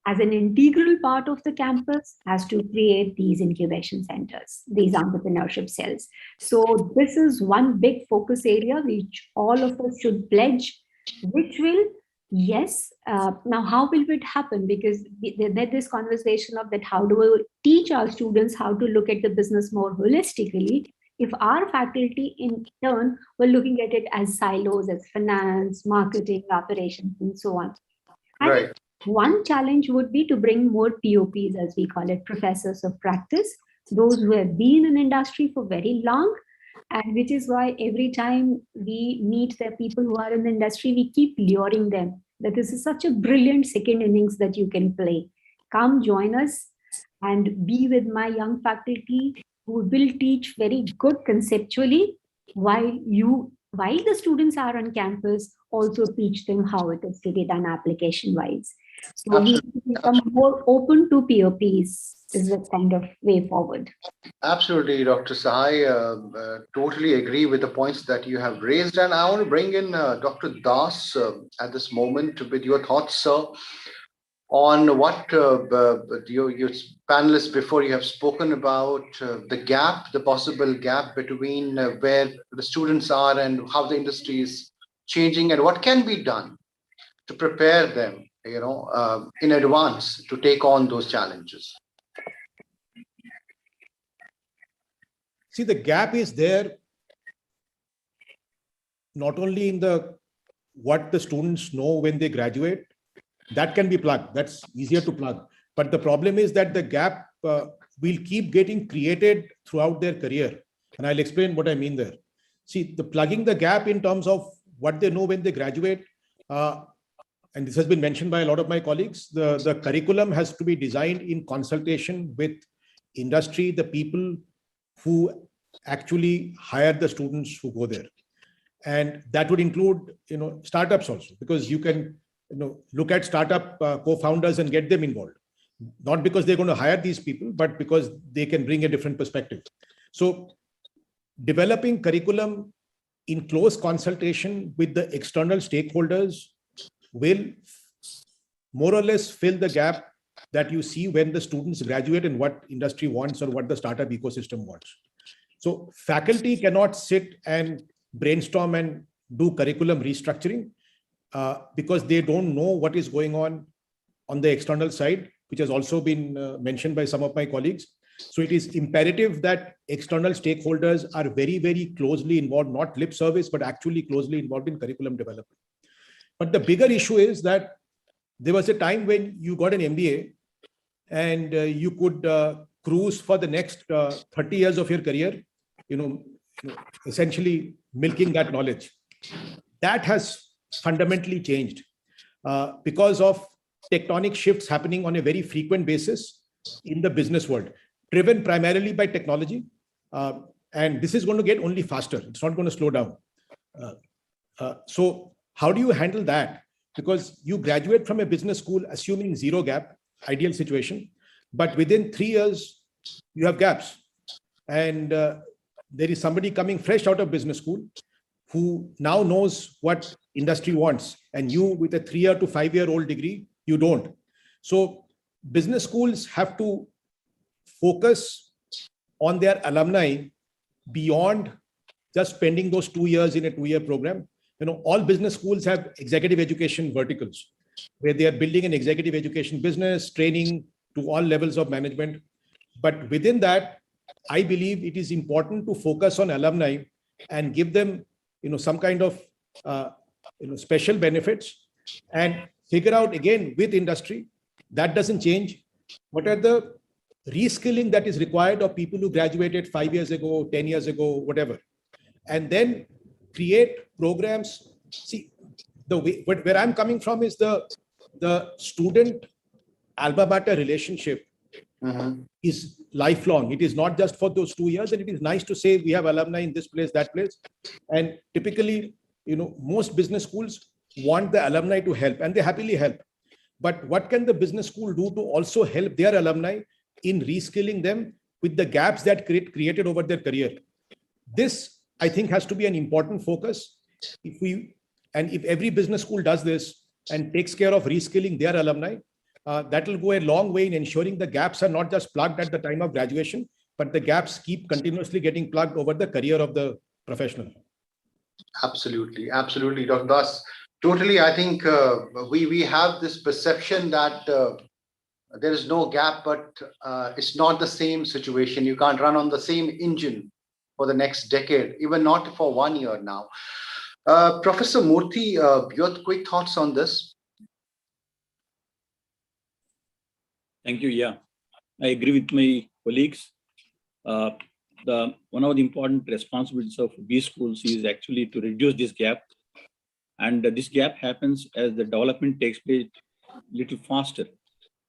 as an integral part of the campus, has to create these incubation centers, these entrepreneurship cells. So this is one big focus area which all of us should pledge, which will, yes, now how will it happen? Because there's this conversation of that, how do we teach our students how to look at the business more holistically, if our faculty in turn were looking at it as silos, as finance, marketing, operations, and so on. I think one challenge would be to bring more POPs, as we call it, professors of practice, those who have been in industry for very long, and which is why every time we meet the people who are in the industry, we keep luring them that this is such a brilliant second innings that you can play. Come join us and be with my young faculty who will teach very good conceptually, while the students are on campus, also teach them how it is to be done application-wise. So we become more open to POPs is the kind of way forward. Absolutely, Dr. Sahai. Totally agree with the points that you have raised. And I want to bring in Dr. Das at this moment with your thoughts, sir, on what your panelists before you have spoken about the gap, the possible gap between where the students are and how the industry is changing, and what can be done to prepare them, in advance to take on those challenges. See, the gap is there not only in what the students know when they graduate. That can be plugged. That's easier to plug. But the problem is that the gap will keep getting created throughout their career. And I'll explain what I mean there. See, the plugging the gap in terms of what they know when they graduate, and this has been mentioned by a lot of my colleagues, the curriculum has to be designed in consultation with industry, the people who actually hire the students who go there. And that would include, startups also, because you can look at startup co-founders and get them involved. not because they're going to hire these people, but because they can bring a different perspective. So developing curriculum in close consultation with the external stakeholders will more or less fill the gap that you see when the students graduate and what industry wants or what the startup ecosystem wants. So faculty cannot sit and brainstorm and do curriculum restructuring because they don't know what is going on the external side, which has also been mentioned by some of my colleagues. So it is imperative that external stakeholders are very, very closely involved, not lip service, but actually closely involved in curriculum development. But the bigger issue is that there was a time when you got an MBA and you could cruise for the next 30 years of your career, essentially milking that knowledge. That has fundamentally changed because of tectonic shifts happening on a very frequent basis in the business world, driven primarily by technology. And this is going to get only faster. It's not going to slow down. So how do you handle that? Because you graduate from a business school assuming zero gap, ideal situation, but within 3 years, you have gaps. And there is somebody coming fresh out of business school who now knows what industry wants. And you with a 3-year to 5-year-old degree, you don't. So business schools have to focus on their alumni beyond just spending those 2 years in a 2-year program. All business schools have executive education verticals where they are building an executive education business, training to all levels of management. But within that, I believe it is important to focus on alumni and give them, some kind of, special benefits and figure out again with industry. That doesn't change. What are the reskilling that is required of people who graduated 5 years ago, 10 years ago, whatever, and then create programs. See, the way where I'm coming from is the student alma mater relationship is lifelong. It is not just for those 2 years, and it is nice to say we have alumni in this place, that place. And typically, most business schools want the alumni to help, and they happily help. But what can the business school do to also help their alumni in reskilling them with the gaps that created over their career? This, I think, has to be an important focus. If every business school does this and takes care of reskilling their alumni, that will go a long way in ensuring the gaps are not just plugged at the time of graduation, but the gaps keep continuously getting plugged over the career of the professional. Absolutely, absolutely, Dr. Das. Totally, I think we have this perception that there is no gap, but it's not the same situation. You can't run on the same engine for the next decade, even not for 1 year now. Professor Murthy, your quick thoughts on this? Thank you. Yeah, I agree with my colleagues. One of the important responsibilities of B schools is actually to reduce this gap. And this gap happens as the development takes place a little faster.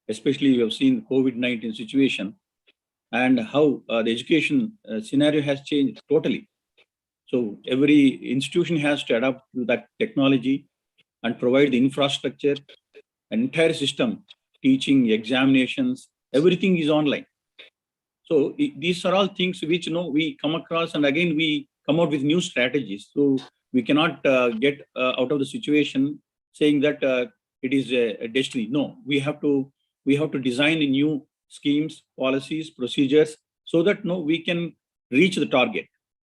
Especially we have seen the COVID-19 situation and how the education scenario has changed totally. So every institution has to adapt to that technology and provide the infrastructure, an entire system, teaching, examinations, everything is online. So these are all things which we come across, and again we come out with new strategies. So we cannot get out of the situation saying that it is a destiny. No, we have to design new schemes, policies, procedures, so that we can reach the target,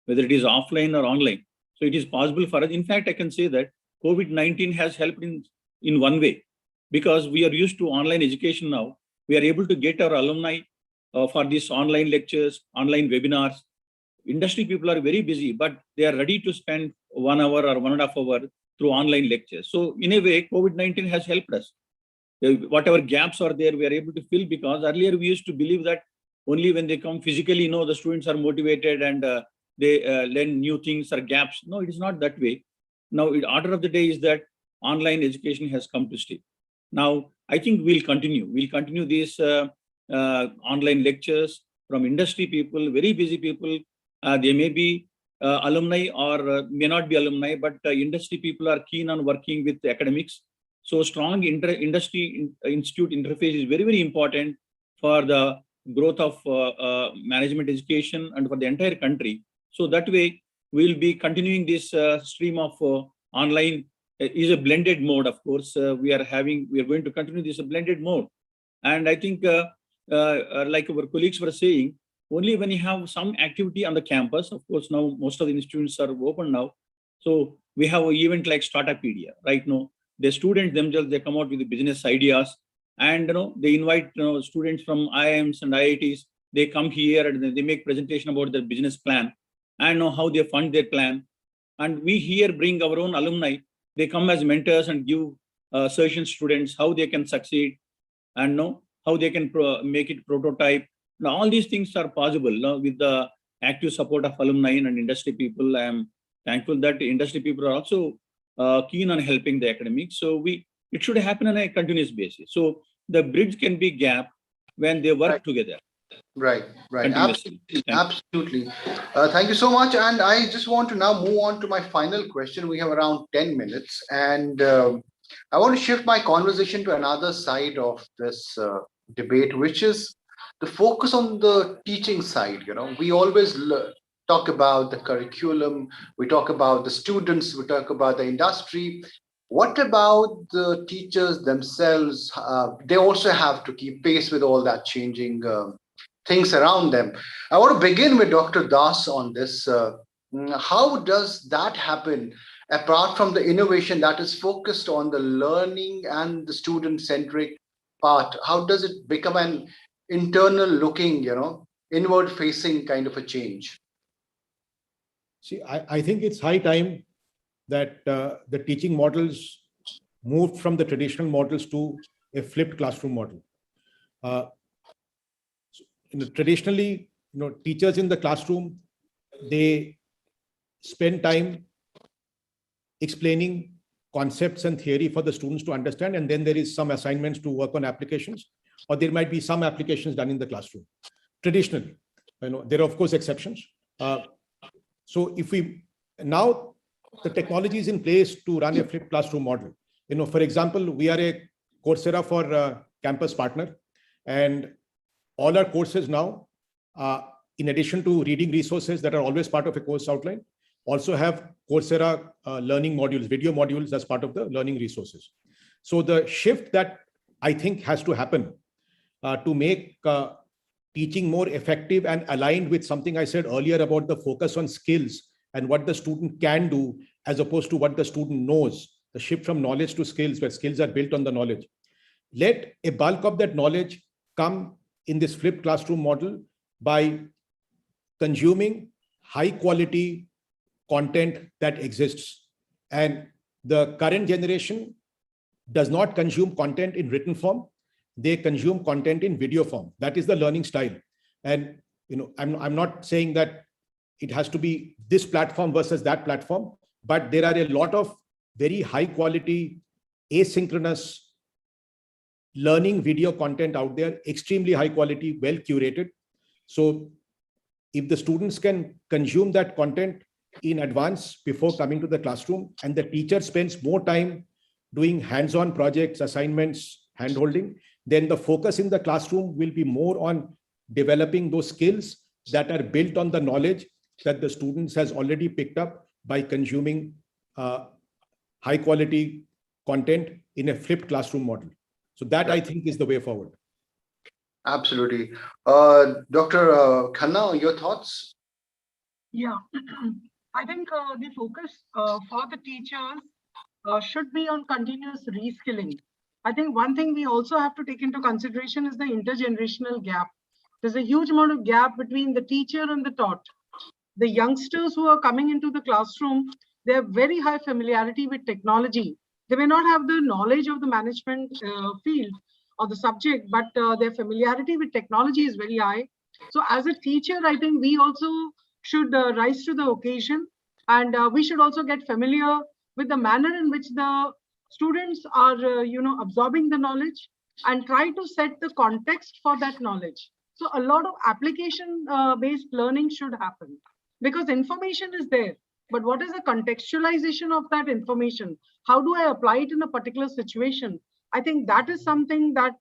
whether it is offline or online. So it is possible for us. In fact, I can say that COVID-19 has helped in one way, because we are used to online education now. We are able to get our alumni for these online lectures, online webinars. Industry people are very busy, but they are ready to spend 1 hour or 1.5 hours through online lectures. So in a way, COVID-19 has helped us. Whatever gaps are there, we are able to fill, because earlier we used to believe that only when they come physically, the students are motivated and they learn new things or gaps. No, it is not that way. Now, the order of the day is that online education has come to stay. Now, I think we'll continue. We'll continue these online lectures from industry people, very busy people. They may be alumni or may not be alumni, but industry people are keen on working with academics. So strong industry institute interface is very, very important for the growth of management education and for the entire country. So that way, we'll be continuing this stream of online. Is a blended mode, of course. We are going to continue this blended mode. And I think, like our colleagues were saying, only when you have some activity on the campus, of course, now most of the institutions are open now. So we have an event like Startupedia right now. The students themselves, they come out with the business ideas, and they invite students from IIMs and IITs. They come here and they make presentation about their business plan and how they fund their plan. And we here bring our own alumni. They come as mentors and give suggestions to students how they can succeed and how they can make it prototype. Now, all these things are possible with the active support of alumni and industry people. I am thankful that industry people are also keen on helping the academics. So it should happen on a continuous basis. So the bridge can be gap when they work together. Right. Absolutely. Thank you so much. And I just want to now move on to my final question. We have around 10 minutes, and I want to shift my conversation to another side of this debate, which is the focus on the teaching side. We always talk about the curriculum, we talk about the students, we talk about the industry. What about the teachers themselves? They also have to keep pace with all that changing things around them. I want to begin with Dr. Das on this. How does that happen, apart from the innovation that is focused on the learning and the student-centric part? How does it become an internal looking, inward-facing kind of a change? See, I think it's high time that the teaching models moved from the traditional models to a flipped classroom model. Traditionally, teachers in the classroom, they spend time explaining concepts and theory for the students to understand, and then there is some assignments to work on applications, or there might be some applications done in the classroom. Traditionally, there are of course exceptions. So if now the technology is in place to run a flipped classroom model. For example, we are a Coursera for campus partner, and all our courses now, in addition to reading resources that are always part of a course outline, also have Coursera learning modules, video modules as part of the learning resources. So the shift that I think has to happen to make teaching more effective and aligned with something I said earlier about the focus on skills and what the student can do as opposed to what the student knows, the shift from knowledge to skills, where skills are built on the knowledge. Let a bulk of that knowledge come in this flipped classroom model by consuming high quality content that exists. And the current generation does not consume content in written form. They consume content in video form. That is the learning style. And I'm not saying that it has to be this platform versus that platform, but there are a lot of very high quality asynchronous learning video content out there, extremely high quality, well curated. So if the students can consume that content in advance before coming to the classroom, and the teacher spends more time doing hands-on projects, assignments, handholding, then the focus in the classroom will be more on developing those skills that are built on the knowledge that the students has already picked up by consuming high quality content in a flipped classroom model. So that I think is the way forward. Absolutely. Dr. Khanna, your thoughts? Yeah, I think the focus for the teachers should be on continuous reskilling. I think one thing we also have to take into consideration is the intergenerational gap. There's a huge amount of gap between the teacher and the taught. The youngsters who are coming into the classroom, they have very high familiarity with technology. They may not have the knowledge of the management field or the subject, but their familiarity with technology is very high. So as a teacher, I think we also should rise to the occasion, and we should also get familiar with the manner in which the students are absorbing the knowledge, and try to set the context for that knowledge. So a lot of application based learning should happen, because information is there. but what is the contextualization of that information? How do I apply it in a particular situation? I think that is something that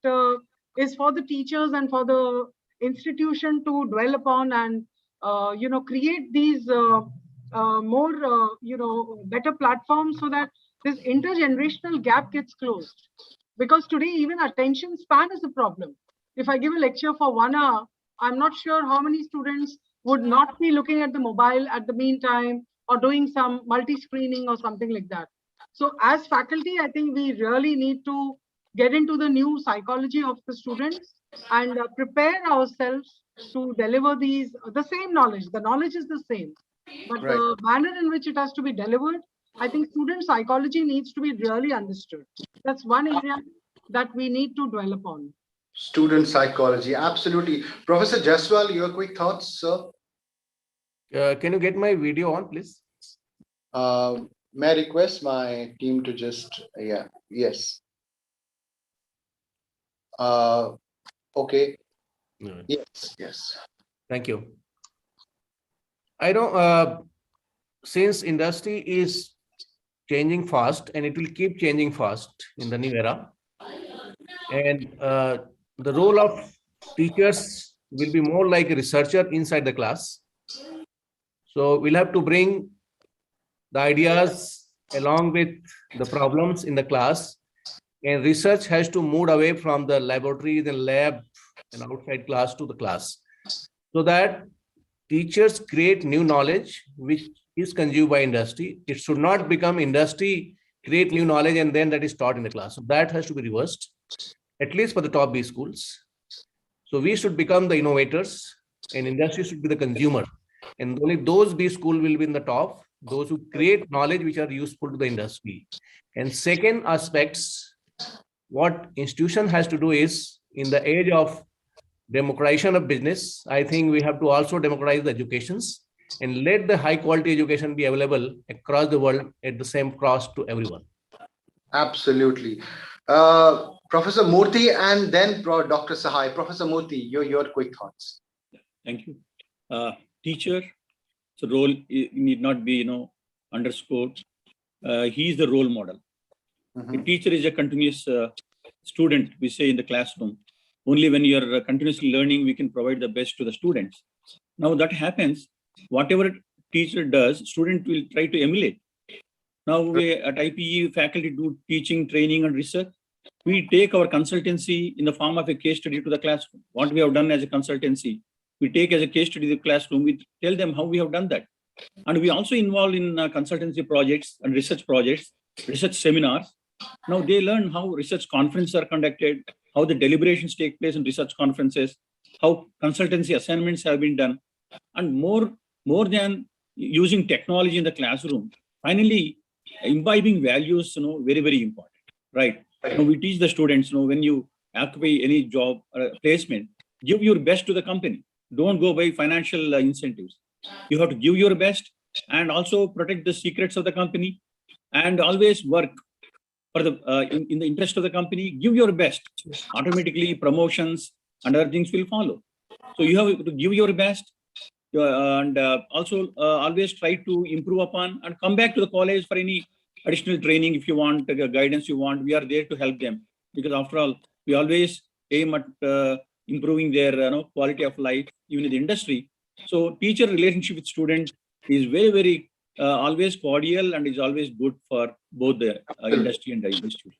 is for the teachers and for the institution to dwell upon and create these more better platforms so that this intergenerational gap gets closed. Because today even attention span is a problem. If I give a lecture for 1 hour, I'm not sure how many students would not be looking at the mobile at the meantime or doing some multi-screening or something like that. So as faculty, I think we really need to get into the new psychology of the students and prepare ourselves to deliver the same knowledge. The knowledge is the same, but the manner in which it has to be delivered, I think student psychology needs to be really understood. That's one area that we need to dwell upon. Student psychology, absolutely. Professor Jaswal, your quick thoughts, sir? Can you get my video on, please? May I request my team to just, yes. Okay. Yes. Thank you. I know since industry is changing fast and it will keep changing fast in the new era, and the role of teachers will be more like a researcher inside the class. So we'll have to bring the ideas along with the problems in the class, and research has to move away from the laboratory, the lab and outside class to the class, so that teachers create new knowledge which is consumed by industry. It should not become industry create new knowledge and then that is taught in the class. So that has to be reversed, at least for the top B schools. So we should become the innovators and industry should be the consumer. And only those B school will be in the top, those who create knowledge which are useful to the industry. And second aspects, what institution has to do is, in the age of democratization of business, I think we have to also democratize the educations and let the high quality education be available across the world at the same cost to everyone. Absolutely. Professor Murthy and then Dr. Sahai. Professor Murthy, your quick thoughts. Thank you. Teacher, so role need not be, underscored. He is the role model. A teacher is a continuous student, we say in the classroom. Only when you are continuously learning, we can provide the best to the students. Now that happens, whatever teacher does, student will try to emulate. Now we at IPE faculty do teaching, training and research. We take our consultancy in the form of a case study to the classroom. What we have done as a consultancy, we take as a case study to the classroom, we tell them how we have done that. And we also involve in consultancy projects and research projects, research seminars. Now they learn how research conferences are conducted, how the deliberations take place in research conferences, how consultancy assignments have been done, and more than using technology in the classroom, finally imbibing values, very, very important, right? Now we teach the students, when you occupy any job or placement, give your best to the company. Don't go by financial incentives. You have to give your best and also protect the secrets of the company and always work for the in the interest of the company. Give your best. Automatically promotions and other things will follow. So you have to give your best and also always try to improve upon and come back to the college for any additional training if you want, guidance you want. We are there to help them, because after all, we always aim at improving their quality of life, even in the industry. So teacher relationship with student is very, very always cordial and is always good for both the industry and the institute.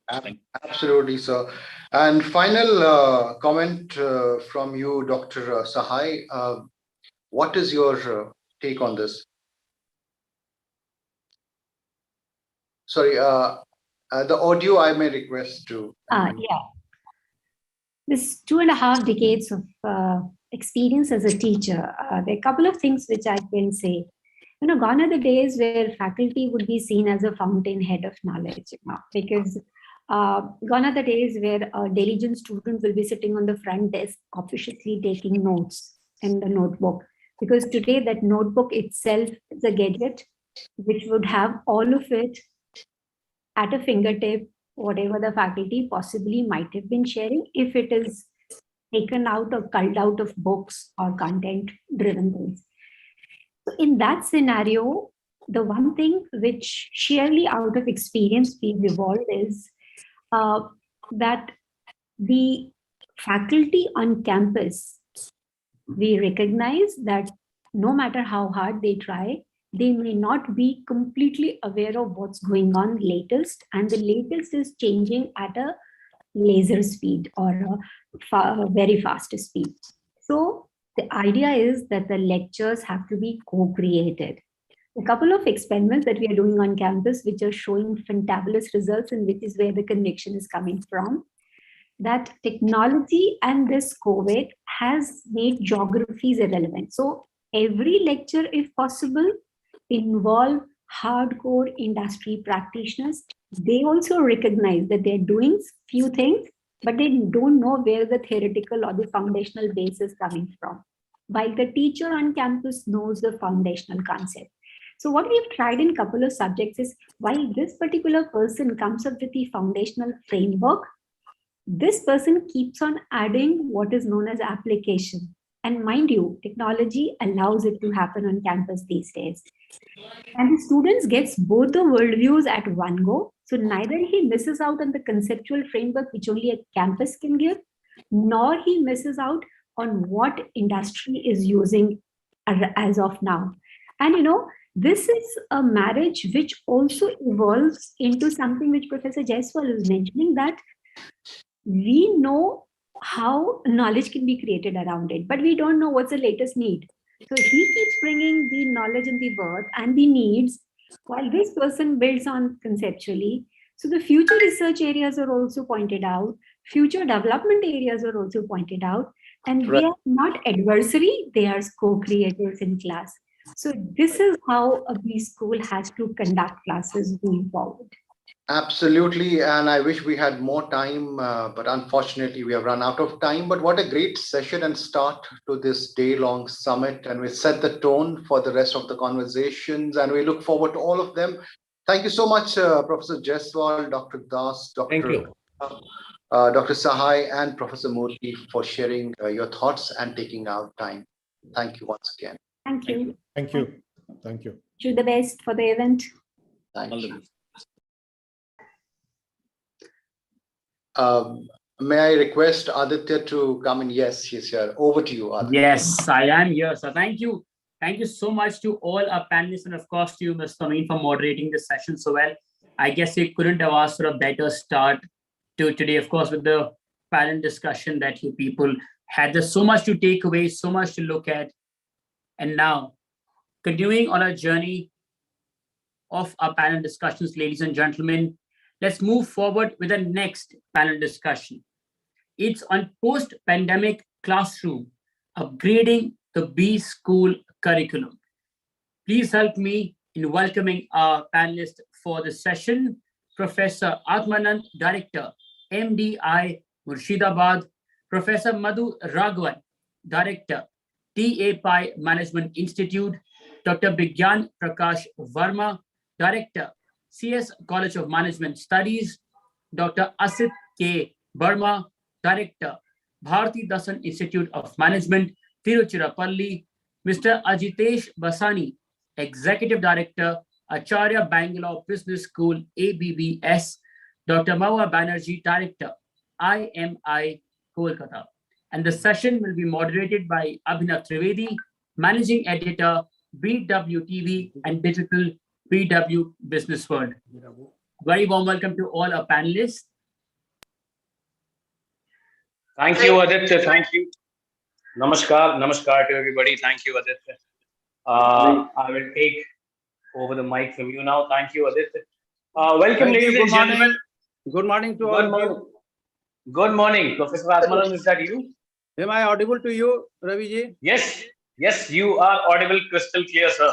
Absolutely, sir. And final comment from you, Dr. Sahai. What is your take on this? Sorry, the audio I may request to. Yeah. This 2.5 decades of experience as a teacher, there are a couple of things which I can say. Gone are the days where faculty would be seen as a fountainhead of knowledge, because gone are the days where a diligent student will be sitting on the front desk officiously taking notes in the notebook, because today that notebook itself is a gadget which would have all of it at a fingertip, whatever the faculty possibly might have been sharing, if it is taken out or culled out of books or content driven things. So in that scenario, the one thing which sheerly out of experience we've evolved is that the faculty on campus, we recognize that no matter how hard they try, they may not be completely aware of what's going on latest, and the latest is changing at a laser speed or a very fast speed. So the idea is that the lectures have to be co-created. A couple of experiments that we are doing on campus, which are showing fantabulous results, and which is where the conviction is coming from, that technology and this COVID has made geographies irrelevant. So every lecture, if possible, involve hardcore industry practitioners. They also recognize that they're doing few things, but they don't know where the theoretical or the foundational base is coming from, while the teacher on campus knows the foundational concept. So what we've tried in a couple of subjects is, while this particular person comes up with the foundational framework, this person keeps on adding what is known as application. And mind you, technology allows it to happen on campus these days. And the students gets both the worldviews at one go. So neither he misses out on the conceptual framework which only a campus can give, nor he misses out on what industry is using as of now. And this is a marriage which also evolves into something which Professor Jaiswal was mentioning, that we know how knowledge can be created around it, but we don't know what's the latest need. So he keeps bringing the knowledge and the worth and the needs, while this person builds on conceptually. So the future research areas are also pointed out, future development areas are also pointed out, and they are not adversary, they are co-creators in class. So this is how a B school has to conduct classes going forward. Absolutely, and I wish we had more time, but unfortunately we have run out of time. But what a great session and start to this day-long summit, and we set the tone for the rest of the conversations, and we look forward to all of them. Thank you so much, Professor Jaiswal, Dr. Das, Dr. Sahai, and Professor Murthy for sharing your thoughts and taking out time. Thank you once again. Thank you. Thank you. Thank you. Do the best for the event. Thank you. May I request Aditya to come in? Yes, he's here. Over to you, Aditya. Yes, I am here. So thank you. Thank you so much to all our panelists, and of course to you, Ms. Tameen, for moderating this session so well. I guess we couldn't have asked for a better start to today, of course, with the panel discussion that you people had. There's so much to take away, so much to look at. And now, continuing on our journey of our panel discussions, ladies and gentlemen, let's move forward with the next panel discussion. It's on post-pandemic classroom, upgrading the B school curriculum. Please help me in welcoming our panelists for the session. Professor Atmanand, Director, MDI, Murshidabad. Professor Madhu Raghavan, Director, TAPI Management Institute. Dr. Bigyan Prakash Verma, Director, CS College of Management Studies. Dr. Asit K. Burma, Director, Bharati Dasan Institute of Management, Tiruchirappalli. Mr. Ajitesh Basani, Executive Director, Acharya Bangalore Business School, ABBS. Dr. Mawa Banerjee, Director, IMI, Kolkata. And the session will be moderated by Abhinav Trivedi, Managing Editor, BW TV and Digital BW Business World. Very warm welcome to all our panelists. Thank you, Aditya. Thank you. Namaskar to everybody. Thank you, Aditya. I will take over the mic from you now. Thank you, Aditya. Welcome, ladies and gentlemen. Good morning to all of you. Good morning, Professor Atmanand. Is that you? Am I audible to you, Ravi ji? Yes. Yes, you are audible crystal clear, sir.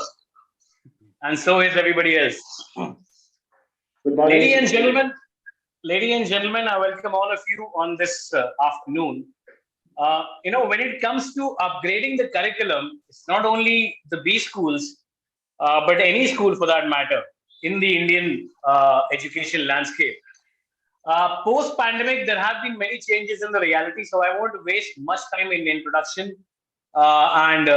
And so is everybody else. Good morning. Ladies and gentlemen, I welcome all of you on this afternoon. When it comes to upgrading the curriculum, it's not only the B schools, but any school for that matter in the Indian education landscape. Post-pandemic, there have been many changes in the reality, so I won't waste much time in the introduction and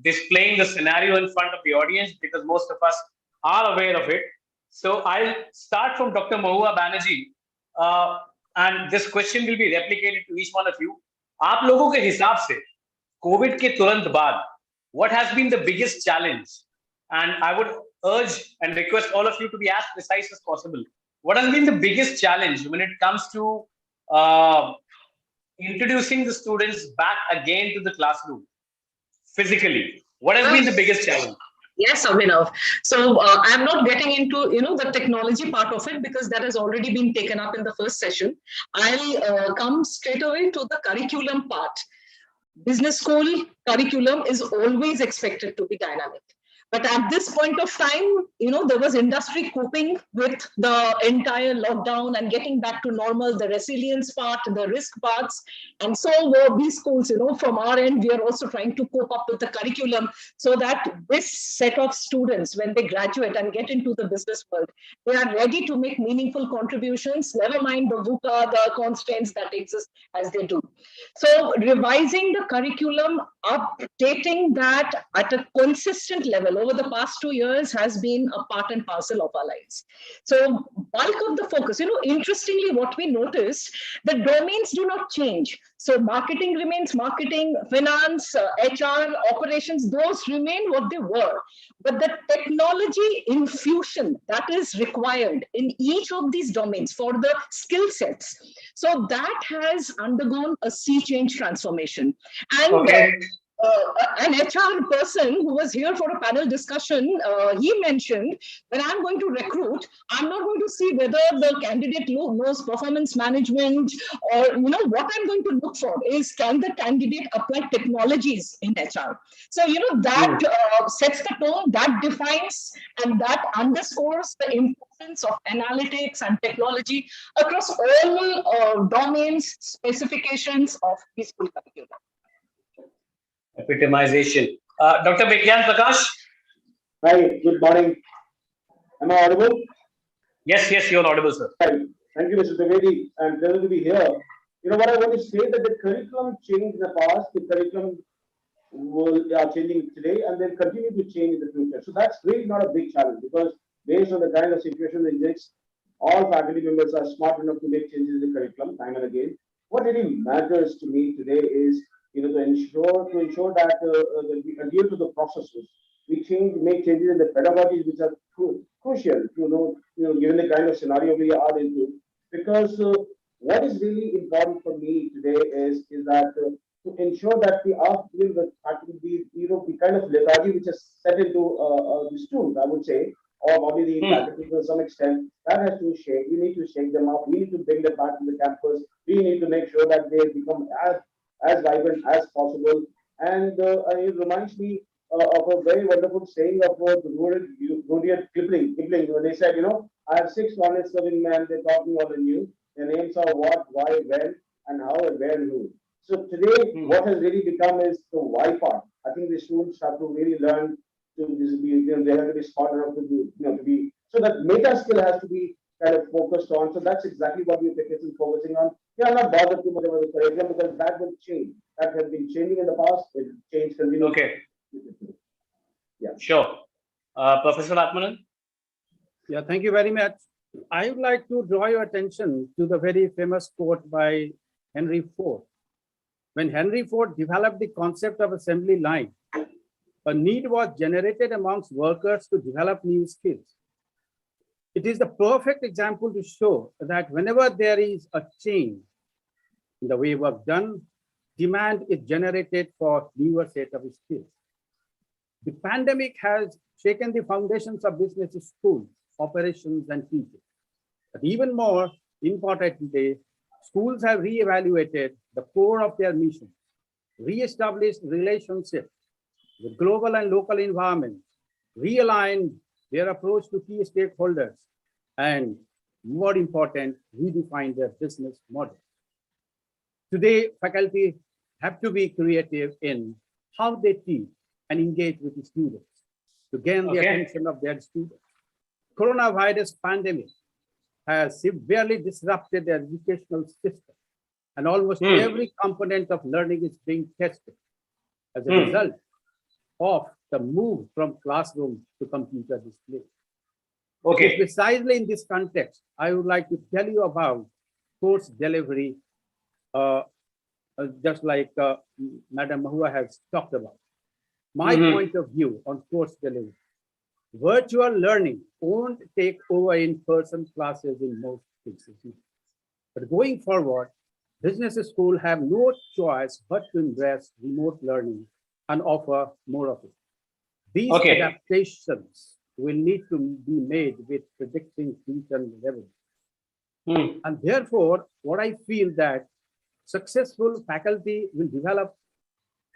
displaying the scenario in front of the audience, because most of us are aware of it. So I'll start from Dr. Mahua Banerjee, and this question will be replicated to each one of you. आप लोगों के हिसाब से Covid के तुरंत बाद what has been the biggest challenge? And I would urge and request all of you to be as precise as possible. What has been the biggest challenge when it comes to introducing the students back again to the classroom physically? What has been the biggest challenge? Yes, Abhinav. So I'm not getting into the technology part of it because that has already been taken up in the first session. I'll come straight away to the curriculum part. Business school curriculum is always expected to be dynamic. But at this point of time, there was industry coping with the entire lockdown and getting back to normal, the resilience part, the risk parts. And so were these schools, from our end, we are also trying to cope up with the curriculum so that this set of students, when they graduate and get into the business world, they are ready to make meaningful contributions, never mind the VUCA, the constraints that exist as they do. So revising the curriculum, updating that at a consistent level over the past 2 years has been a part and parcel of our lives. So bulk of the focus, interestingly, what we noticed, the domains do not change. So marketing remains marketing, finance, HR, operations, those remain what they were. But the technology infusion that is required in each of these domains for the skill sets, so that has undergone a sea change transformation. And an HR person who was here for a panel discussion, he mentioned, when I'm going to recruit, I'm not going to see whether the candidate knows performance management or, what I'm going to look for is, can the candidate apply technologies in HR? So, that sets the tone, that defines, and that underscores the importance of analytics and technology across all domains, specifications of the school curriculum. Epitomization. Dr. Vigyan Prakash. Hi, good morning. Am I audible? Yes, you're audible, sir. Hi. Thank you, Mr. Trivedi. I'm glad to be here. What I want to say that the curriculum changed in the past, the curriculum are changing today, and they'll continue to change in the future. So that's really not a big challenge because based on the kind of situation that exists, all faculty members are smart enough to make changes in the curriculum time and again. What really matters to me today is to ensure that we adhere to the processes. We make changes in the pedagogies which are crucial to given the kind of scenario we are into. Because what is really important for me today is that to ensure that we are the kind of lethargy which is set into the students, I would say, or maybe the faculty to some extent, that has to shake. We need to shake them up. We need to bring them back to the campus. We need to make sure that they become as vibrant as possible. And it reminds me of a very wonderful saying of Rudyard Kipling, when they said, I have 6 honest serving men, they taught me all anew. Their names are what, why, when, and how, and where, and who. So today, what has really become is the why part. I think the students have to really learn to be, they have to be smart enough to be, so that meta skill has to be kind of focused on. So that's exactly what we're focusing on. Yeah, I'm not bothered too much about the curriculum because that will change. That has been changing in the past. It changed continuously. Okay. Yeah. Sure. Professor Atmanan? Yeah, thank you very much. I would like to draw your attention to the very famous quote by Henry Ford. When Henry Ford developed the concept of assembly line, a need was generated amongst workers to develop new skills. It is the perfect example to show that whenever there is a change in the way work done, demand is generated for newer set of skills. The pandemic has shaken the foundations of business schools, operations, and teaching. But even more importantly, schools have reevaluated the core of their mission, re-established relationships with global and local environments, realigned their approach to key stakeholders, and more important, redefine their business model. Today, faculty have to be creative in how they teach and engage with the students to gain the attention of their students. Coronavirus pandemic has severely disrupted the educational system, and almost every component of learning is being tested as a result of the move from classroom to computer display. It is precisely in this context, I would like to tell you about course delivery, just like Madam Mahua has talked about. My point of view on course delivery. Virtual learning won't take over in-person classes in most cases. But going forward, business schools have no choice but to embrace remote learning and offer more of it. These adaptations will need to be made with predicting future revenue. And therefore, what I feel that successful faculty will develop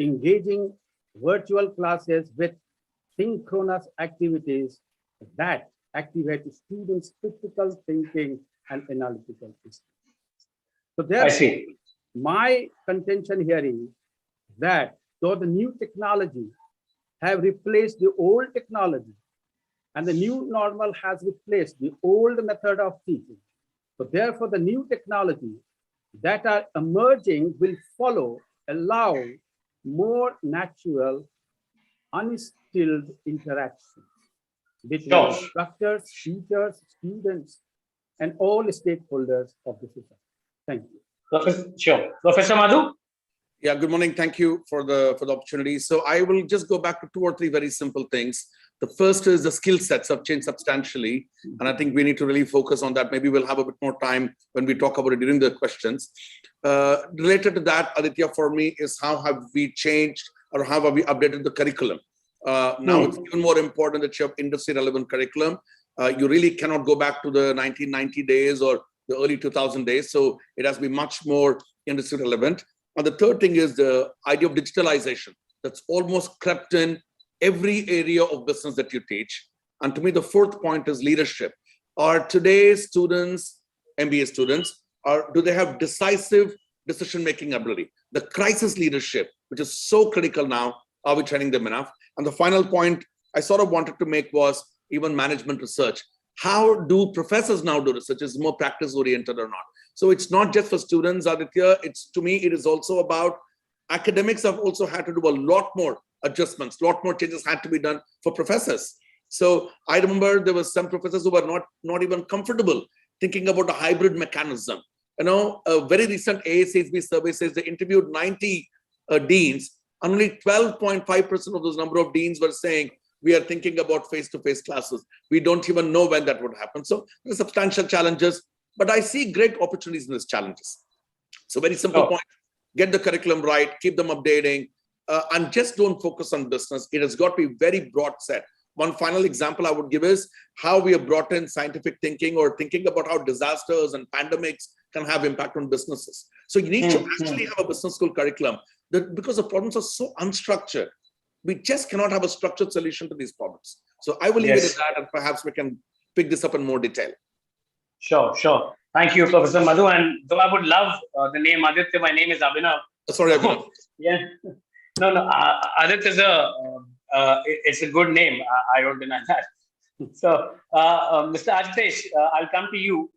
engaging virtual classes with synchronous activities that activate students' critical thinking and analytical skills. So therefore, my contention here is that though the new technology have replaced the old technology and the new normal has replaced the old method of teaching, so therefore the new technology that are emerging will allow more natural, unstilled interactions between instructors, teachers, students, and all stakeholders of the society. Thank you. Sure. Professor Madhu? Yeah, good morning. Thank you for the opportunity. So I will just go back to 2 or 3 very simple things. The first is the skill sets have changed substantially. And I think we need to really focus on that. Maybe we'll have a bit more time when we talk about it during the questions. Related to that, Aditya, for me, is how have we changed or how have we updated the curriculum? Now it's even more important that you have industry relevant curriculum. You really cannot go back to the 1990 days or the early 2000 days. So it has to be much more industry relevant. And the third thing is the idea of digitalization that's almost crept in every area of business that you teach. And to me, the fourth point is leadership. Are today's students, MBA students, do they have decisive decision-making ability? The crisis leadership, which is so critical now, are we training them enough? And the final point I sort of wanted to make was even management research. How do professors now do research? Is more practice-oriented or not? So it's not just for students, Aditya. To me, it is also about academics have also had to do a lot more adjustments, a lot more changes had to be done for professors. So I remember there were some professors who were not even comfortable thinking about a hybrid mechanism. You know, a very recent ASHB survey says they interviewed 90 deans, and only 12.5% of those number of deans were saying, we are thinking about face-to-face classes. We don't even know when that would happen. So there are substantial challenges, but I see great opportunities in these challenges. So very simple point, get the curriculum right, keep them updating, and just don't focus on business. It has got to be very broad set. One final example I would give is how we have brought in scientific thinking or thinking about how disasters and pandemics can have impact on businesses. So you need to actually have a business school curriculum because the problems are so unstructured. We just cannot have a structured solution to these problems. So I will leave it at that, and perhaps we can pick this up in more detail. Sure. Thank you, Professor Madhu. And though I would love the name Aditya, my name is Abhinav. Sorry, Abhinav. Yeah. No. Aditya is it's a good name. I don't deny that. So, Mr. Ajitesh, I'll come to you.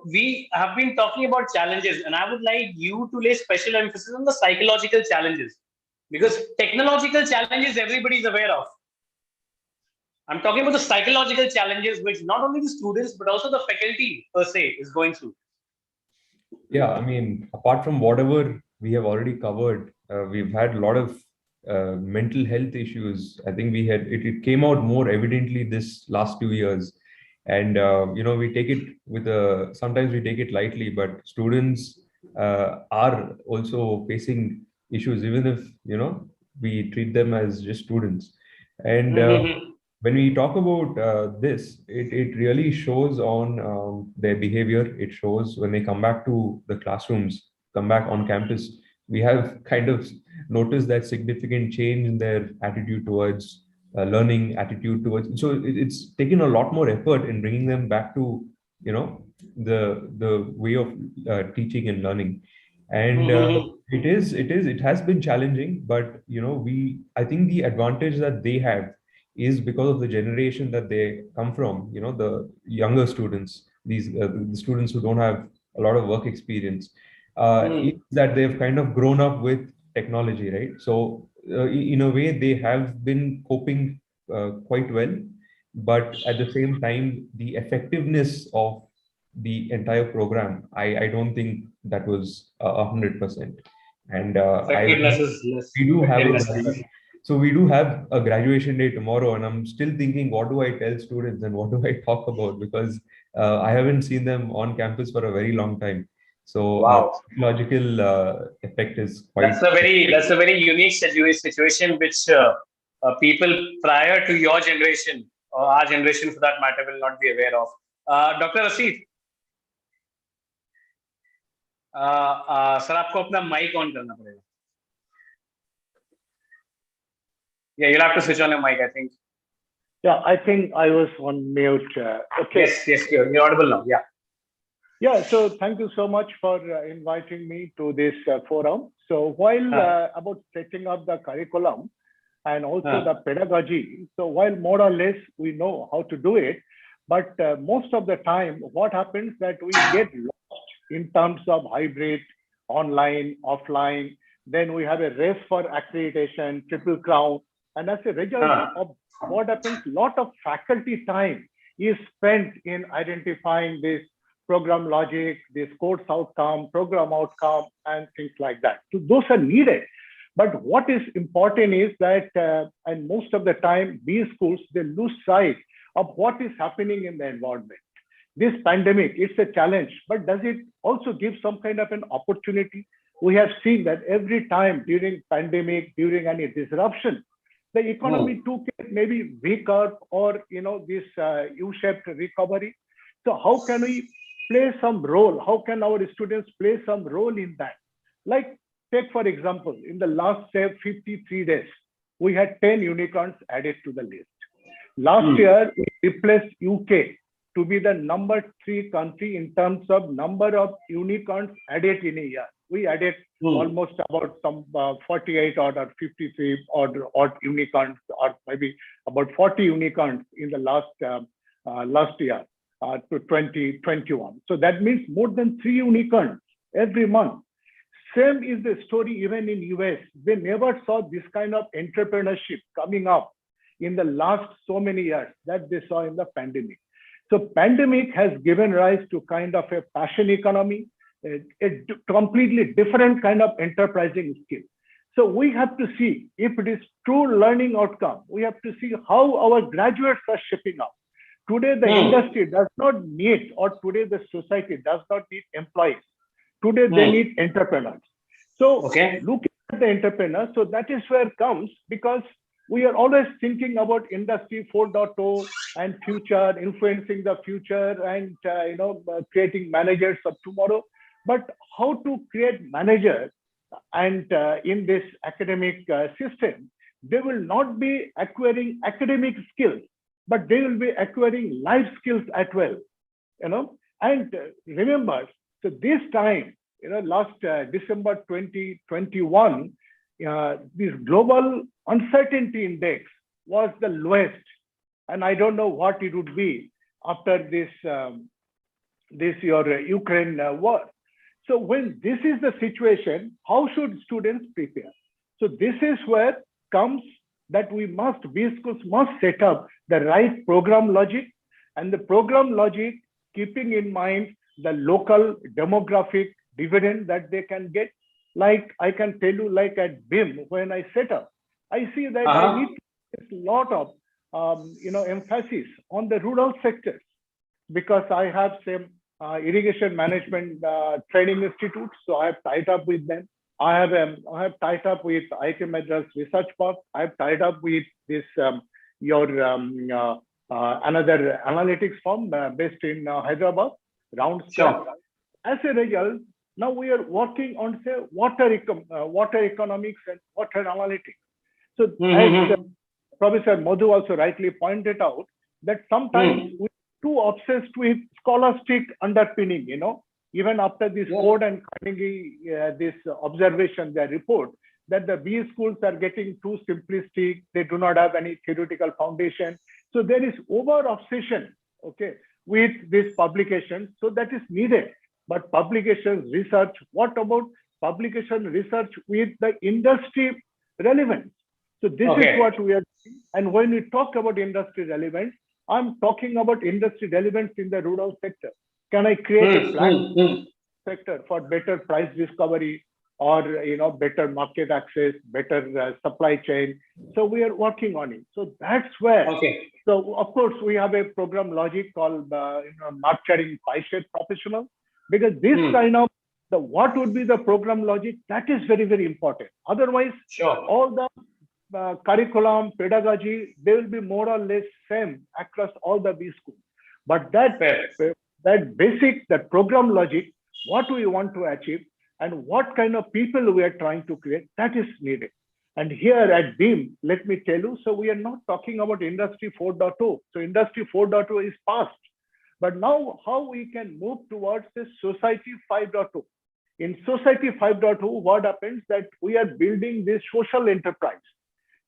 We have been talking about challenges, and I would like you to lay special emphasis on the psychological challenges, because technological challenges everybody is aware of. I'm talking about the psychological challenges which not only the students but also the faculty per se is going through. Yeah, I mean, apart from whatever we have already covered, we've had a lot of mental health issues. I think it came out more evidently this last 2 years. And, we take it sometimes we take it lightly, but students are also facing issues, even if, we treat them as just students. And when we talk about this, it really shows on their behavior. It shows when they come back to the classrooms, come back on campus. We have kind of noticed that significant change in their attitude towards learning, attitude towards. So it's taken a lot more effort in bringing them back to, the way of teaching and learning. And it has been challenging, but I think the advantage that they have is because of the generation that they come from, the younger students, these the students who don't have a lot of work experience, is that they've kind of grown up with technology, right? So in a way, they have been coping quite well. but at the same time, the effectiveness of the entire program, I don't think that was 100%. And Effectiveness is less. we do have Effectiveness is less. so we do have a graduation day tomorrow, and I'm still thinking, what do I tell students and what do I talk about? Because I haven't seen them on campus for a very long time. So Wow. psychological effect is quite. That's a very unique situation which people prior to your generation or our generation for that matter will not be aware of. Dr. Rasid, sir आपको अपना mic on करना पड़ेगा. Yeah, you'll have to switch on your mic, I think. Yeah, I think I was on mute. Okay. Yes, you're audible now. Yeah. Yeah, so thank you so much for inviting me to this forum. So while about setting up the curriculum and also the pedagogy, so while more or less we know how to do it, but most of the time what happens that we get lost in terms of hybrid, online, offline, then we have a race for accreditation, triple crown, and as a result of what happens, lot of faculty time is spent in identifying this program logic, this course outcome, program outcome, and things like that. So those are needed. But what is important is that, and most of the time, these schools, they lose sight of what is happening in the environment. This pandemic, it's a challenge, but does it also give some kind of an opportunity? We have seen that every time during pandemic, during any disruption, the economy took it maybe weaker or, this U-shaped recovery. So how can we play some role? How can our students play some role in that? Like, take for example, in the last, say, 53 days, we had 10 unicorns added to the list. Last year, we replaced UK to be the number 3 country in terms of number of unicorns added in a year. We added almost about some 48 or 53 odd unicorns, or maybe about 40 unicorns in the last year to 2021. So that means more than 3 unicorns every month. Same is the story even in US. They never saw this kind of entrepreneurship coming up in the last so many years that they saw in the pandemic. So pandemic has given rise to kind of a passion economy, a completely different kind of enterprising skill. So we have to see if it is true learning outcome. We have to see how our graduates are shaping up. Today, the industry does not need, or today the society does not need employees. Today, they need entrepreneurs. So looking at the entrepreneurs, so that is where it comes, because we are always thinking about industry 4.0 and future, influencing the future, and creating managers of tomorrow. But how to create managers, and in this academic system, they will not be acquiring academic skills, but they will be acquiring life skills as well. And remember, so this time, last December 2021, this global uncertainty index was the lowest, and I don't know what it would be after this Ukraine war. So when this is the situation, how should students prepare? So this is where comes that B schools must set up the right program logic, and the program logic keeping in mind the local demographic dividend that they can get. Like I can tell you, like at BIM, when I set up, I see that I need to put a lot of emphasis on the rural sectors, because I have some irrigation management training institutes, so I have tied up with them. I have tied up with IIT Madras Research Park. I have tied up with this another analytics firm based in Hyderabad, Roundstar. As a result, now we are working on, say, water economics and water analytics. So as Professor Madhu also rightly pointed out, that sometimes we're too obsessed with scholastic underpinning, even after this Ford and Carnegie, this observation, their report, that the B schools are getting too simplistic. They do not have any theoretical foundation. So there is over obsession, with this publication. So that is needed. But publications, research, what about publication research with the industry relevance? So this is what we are doing. And when we talk about industry relevance, I'm talking about industry relevance in the rural sector. Can I create a plan sector for better price discovery or better market access, better supply chain? So we are working on it. So that's where. Okay. So of course we have a program logic called nurturing five-state professional, because this kind of what would be the program logic, that is very, very important. Otherwise, all the curriculum, pedagogy, they will be more or less same across all the B schools. But that basic, that program logic, what we want to achieve and what kind of people we are trying to create, that is needed. And here at BEAM, let me tell you, so we are not talking about Industry 4.0. So Industry 4.0 is past. But now how we can move towards this Society 5.0. In Society 5.0, what happens that we are building this social enterprise.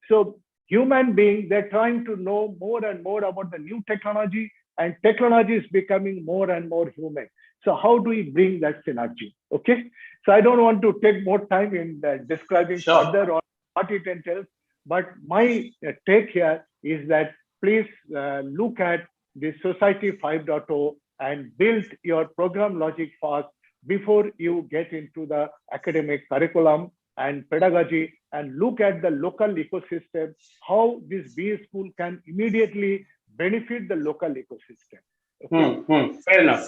So human beings, they're trying to know more and more about the new technology, and technology is becoming more and more human. So how do we bring that synergy? Okay. So I don't want to take more time in describing further or what it entails, but my take here is that please look at the Society 5.0 and build your program logic fast before you get into the academic curriculum and pedagogy, and look at the local ecosystem, how this B school can immediately benefit the local ecosystem. Okay? Fair enough,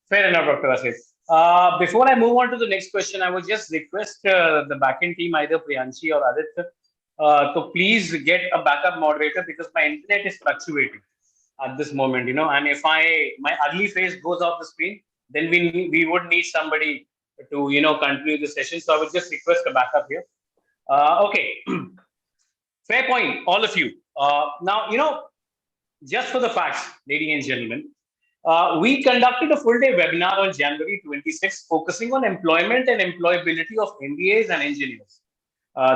Dr. Asit. Before I move on to the next question, I would just request the backend team, either Priyanshi or Aditya, to please get a backup moderator, because my internet is fluctuating at this moment, and if my ugly face goes off the screen, then we would need somebody to continue the session. So I would just request a backup here. Okay, fair point, all of you. Now, just for the facts, ladies and gentlemen, we conducted a full-day webinar on January 26th, focusing on employment and employability of MBAs and engineers.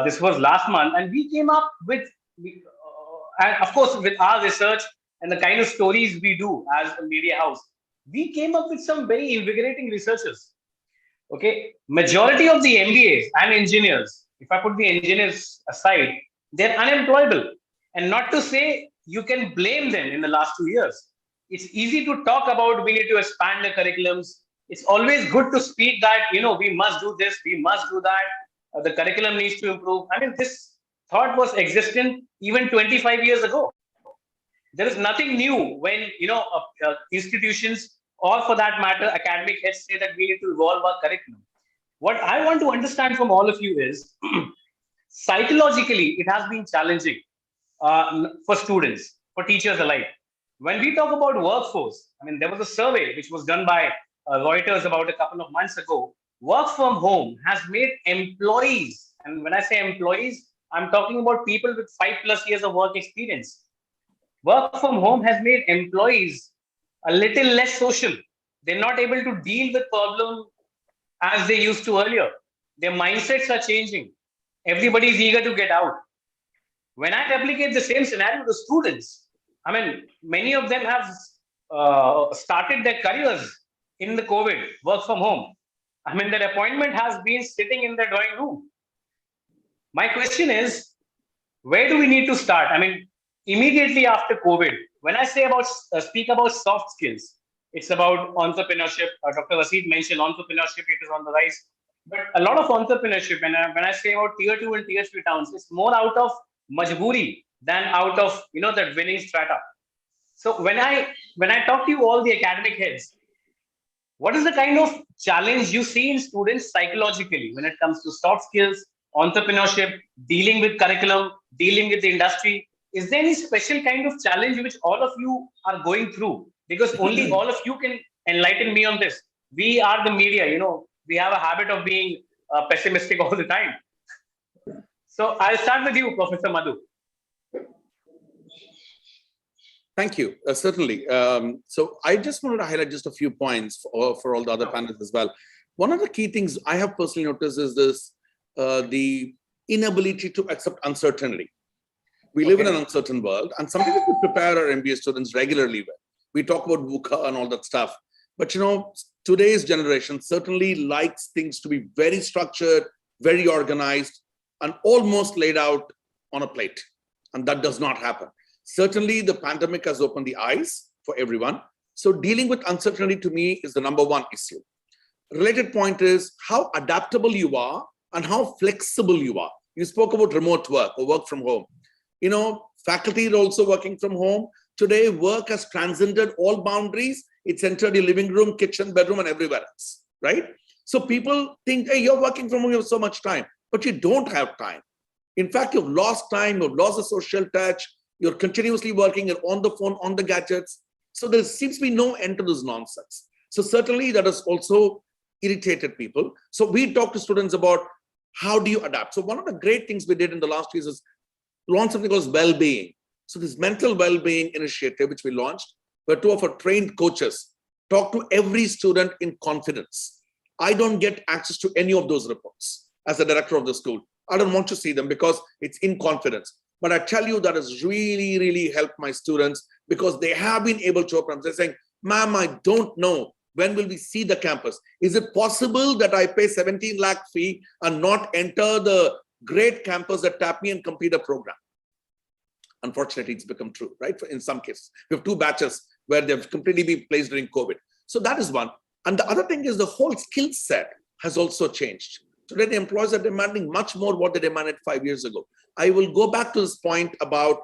This was last month, and we came up with, and of course, with our research and the kind of stories we do as a media house, we came up with some very invigorating researchers. Okay, majority of the MBAs and engineers, if I put the engineers aside, they're unemployable. And not to say you can blame them in the last 2 years. It's easy to talk about we need to expand the curriculums. It's always good to speak that, we must do this, we must do that. The curriculum needs to improve. I mean, this thought was existent even 25 years ago. There is nothing new when, institutions, or for that matter, academic heads say that we need to evolve our curriculum. What I want to understand from all of you is, psychologically, it has been challenging for students, for teachers alike. When we talk about workforce, I mean, there was a survey which was done by Reuters about a couple of months ago. Work from home has made employees, and when I say employees, I'm talking about people with 5+ years of work experience. Work from home has made employees a little less social. They're not able to deal with problems as they used to earlier. Their mindsets are changing. Everybody is eager to get out. When I replicate the same scenario to students, I mean, many of them have started their careers in the COVID, work from home. I mean, their appointment has been sitting in their drawing room. My question is, where do we need to start? I mean, immediately after COVID, when I say speak about soft skills, it's about entrepreneurship. Dr. Asit mentioned entrepreneurship, it is on the rise. But a lot of entrepreneurship, and when I say about tier 2 and tier 3 towns, it's more out of majburi than out of that winning strata. So when I talk to you all the academic heads, what is the kind of challenge you see in students psychologically when it comes to soft skills, entrepreneurship, dealing with curriculum, dealing with the industry? Is there any special kind of challenge which all of you are going through? Because only all of you can enlighten me on this. We are the media, we have a habit of being pessimistic all the time. So I'll start with you, Professor Madhu. Thank you. Certainly. So I just wanted to highlight just a few points for all the other panelists as well. One of the key things I have personally noticed is this, the inability to accept uncertainty. We live in an uncertain world, and something that we prepare our MBA students regularly with. We talk about VUCA and all that stuff. But today's generation certainly likes things to be very structured, very organized, and almost laid out on a plate. And that does not happen. Certainly, the pandemic has opened the eyes for everyone. So dealing with uncertainty to me is the number one issue. Related point is how adaptable you are and how flexible you are. You spoke about remote work or work from home. You know, faculty are also working from home. Today, work has transcended all boundaries. It's entered your living room, kitchen, bedroom, and everywhere else, right? So people think, hey, you're working from home, you have so much time, but you don't have time. In fact, you've lost time, you've lost the social touch, you're continuously working, you're on the phone, on the gadgets. So there seems to be no end to this nonsense. So certainly that has also irritated people. So we talk to students about how do you adapt. So one of the great things we did in the last years is launch something called well-being. So this mental well-being initiative, which we launched, where two of our trained coaches talk to every student in confidence. I don't get access to any of those reports as the director of the school. I don't want to see them because it's in confidence. But I tell you that has really, really helped my students because they have been able to open up. They're saying, ma'am, I don't know. When will we see the campus? Is it possible that I pay 17 lakh fee and not enter the great campus that tap me and complete a program? Unfortunately, it's become true, right? In some cases, we have 2 batches where they've completely been placed during COVID. So that is one. And the other thing is the whole skill set has also changed. Today, the employers are demanding much more what they demanded 5 years ago. I will go back to this point about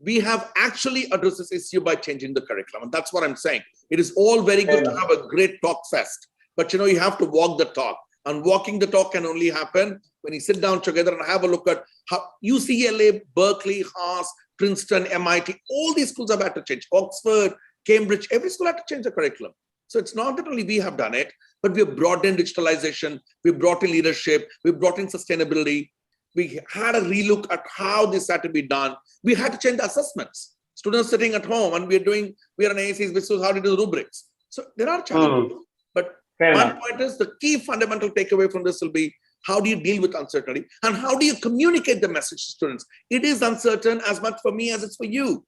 we have actually addressed this issue by changing the curriculum. And that's what I'm saying. It is all very good to have a great talk fest, but you know, you have to walk the talk. And walking the talk can only happen when you sit down together and have a look at how UCLA, Berkeley, Haas, Princeton, MIT, all these schools have had to change. Oxford, Cambridge, every school had to change the curriculum. So it's not that only we have done it, but we have brought in digitalization, we've brought in leadership, we've brought in sustainability. We had a relook at how this had to be done. We had to change the assessments. Students sitting at home and we are an AACs, which is how to do rubrics. So there are challenges. But one point is the key fundamental takeaway from this will be how do you deal with uncertainty and how do you communicate the message to students? It is uncertain as much for me as it's for you,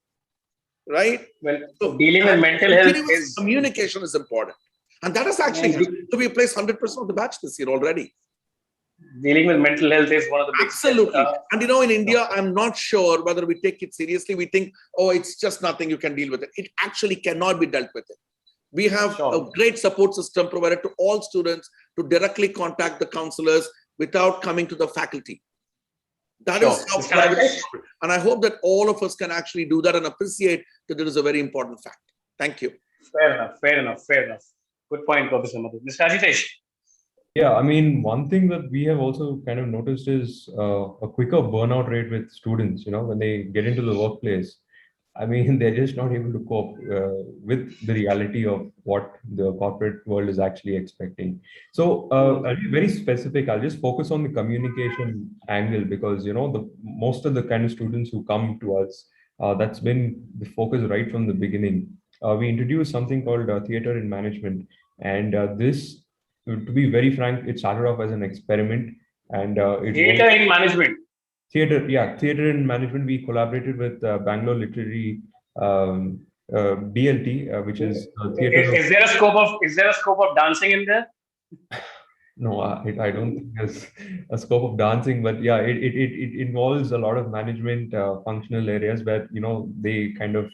right? Well, so dealing with mental health is communication is important, and that is actually so we placed 100% of the batch this year already. Dealing with mental health is one of the big absolutely. And you know, in India, I'm not sure whether we take it seriously. We think, oh, it's just nothing, you can deal with it. It actually cannot be dealt with it. We have a great support system provided to all students to directly contact the counselors without coming to the faculty. That is how, and I hope that all of us can actually do that and appreciate that it is a very important fact. Thank you. Fair enough, fair enough, fair enough. Good point, Professor Madhu. Mr. Ajitesh. Yeah, I mean, one thing that we have also kind of noticed is a quicker burnout rate with students, you know, when they get into the workplace. I mean, they're just not able to cope with the reality of what the corporate world is actually expecting. So I'll be very specific. I'll just focus on the communication angle because, you know, most of the kind of students who come to us, that's been the focus right from the beginning. We introduced something called theater in management. And this, to be very frank, it started off as an experiment. And theater in management. Theater in management. We collaborated with Bangalore Literary BLT, which is theater. Is there a scope of dancing in there? No, I don't think there's a scope of dancing, but yeah, it involves a lot of management functional areas where, you know, they kind of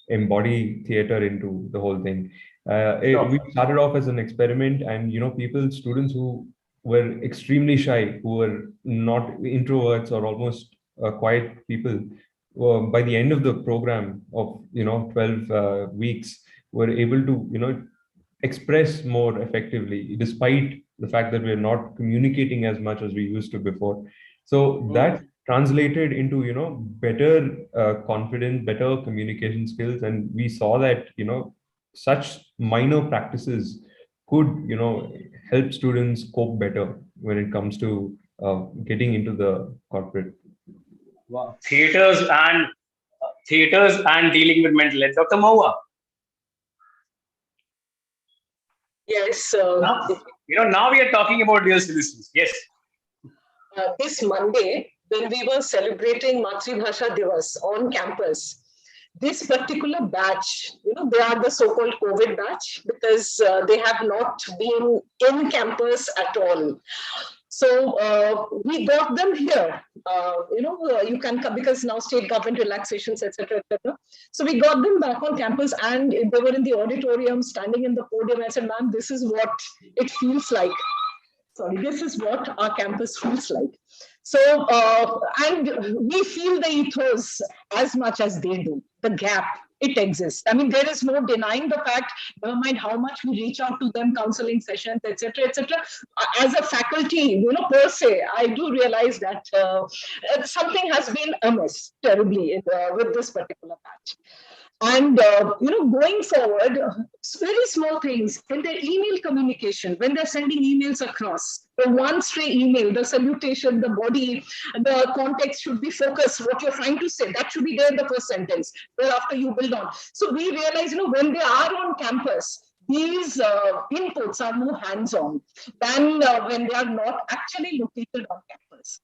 embody theater into the whole thing. We started off as an experiment, and you know, students who were extremely shy, who were not introverts or almost quiet people, by the end of the program of 12 weeks, were able to express more effectively, despite the fact that we're not communicating as much as we used to before. So that translated into better confidence, better communication skills, and we saw that such minor practices could help students cope better when it comes to getting into the corporate. Wow. Theaters and dealing with mental health. Dr. Mahua. Yes. Now we are talking about real solutions. Yes. This Monday, when we were celebrating Matribhasha Divas on campus, this particular batch, they are the so-called COVID batch because they have not been in campus at all. So we got them here. You can come because now state government relaxations, etc., etc. So we got them back on campus, and they were in the auditorium, standing in the podium. I said, "Ma'am, this is what it feels like. Sorry, this is what our campus feels like." So, and we feel the ethos as much as they do. The gap, it exists. I mean, there is no denying the fact, never mind how much we reach out to them, counseling sessions, etc., etc. As a faculty, per se, I do realize that something has been amiss terribly with this particular batch. And going forward, very small things in their email communication, when they're sending emails across, the one stray email, the salutation, the body, the context should be focused, what you're trying to say, that should be there in the first sentence, thereafter you build on. So we realize, when they are on campus, these inputs are more hands-on than when they are not actually located on campus.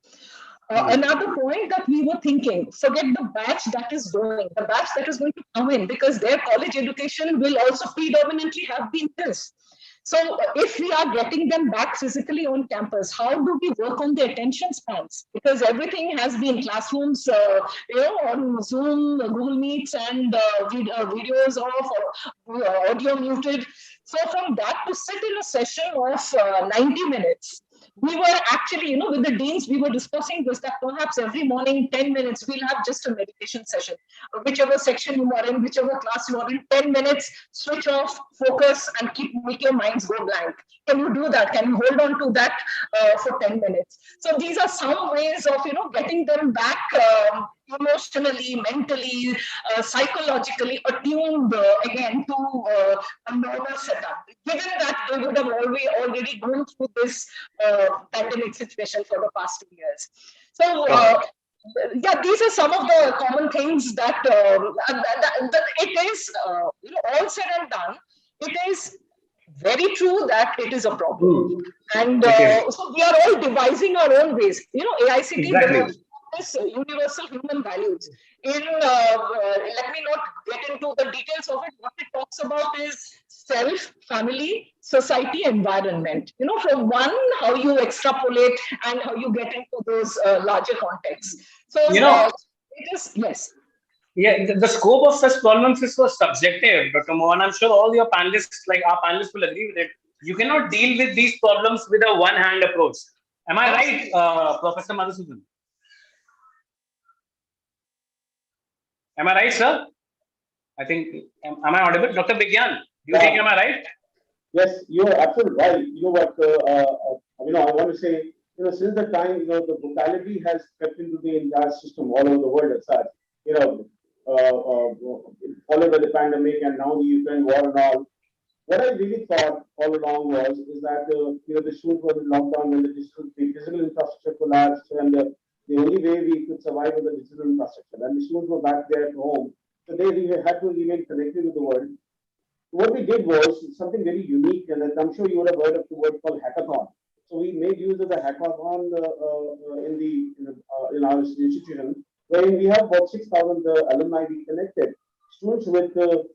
Another point that we were thinking, forget the batch that is going, the batch that is going to come in, because their college education will also predominantly have been this. So if we are getting them back physically on campus, how do we work on the attention spans? Because everything has been classrooms, on Zoom, Google Meets, and videos off, or audio muted. So from that to sit in a session of 90 minutes, we were actually, with the deans, we were discussing this, that perhaps every morning, 10 minutes, we'll have just a meditation session. Whichever section you are in, whichever class you are in, 10 minutes, switch off, focus, and make your minds go blank. Can you do that? Can you hold on to that for 10 minutes? So these are some ways of, getting them back emotionally, mentally, psychologically attuned again to a normal setup. Given that they would have already gone through this pandemic situation for the past 2 years. So yeah, these are some of the common things that it is, all said and done, it is very true that it is a problem. And so we are all devising our own ways. AICT Exactly. this universal human values. Let me not get into the details of it. What it talks about is self, family, society, environment. From one, how you extrapolate and how you get into those larger contexts. So it is, yes. Yeah, the scope of such problems is so subjective, Dr. Mohan. I'm sure all your panelists, like our panelists, will agree with it. You cannot deal with these problems with a one-hand approach. Am I right, Professor Madhusudan? Am I right, sir? I think, am I audible? Dr. Bigyan, do you think am I right? Yes, you are absolutely right. You know what, I want to say, since the time, the brutality has crept into the entire system all over the world as such, followed by the pandemic and now the Ukraine war and all. What I really thought all along is that, the students were in lockdown when the physical infrastructure collapsed, and the only way we could survive was the digital infrastructure. And the students were back there at home. So they had to remain connected with the world. What we did was something very unique, and I'm sure you would have heard of the word called hackathon. So we made use of the hackathon in our institution, wherein we have about 6,000 alumni we connected, students with the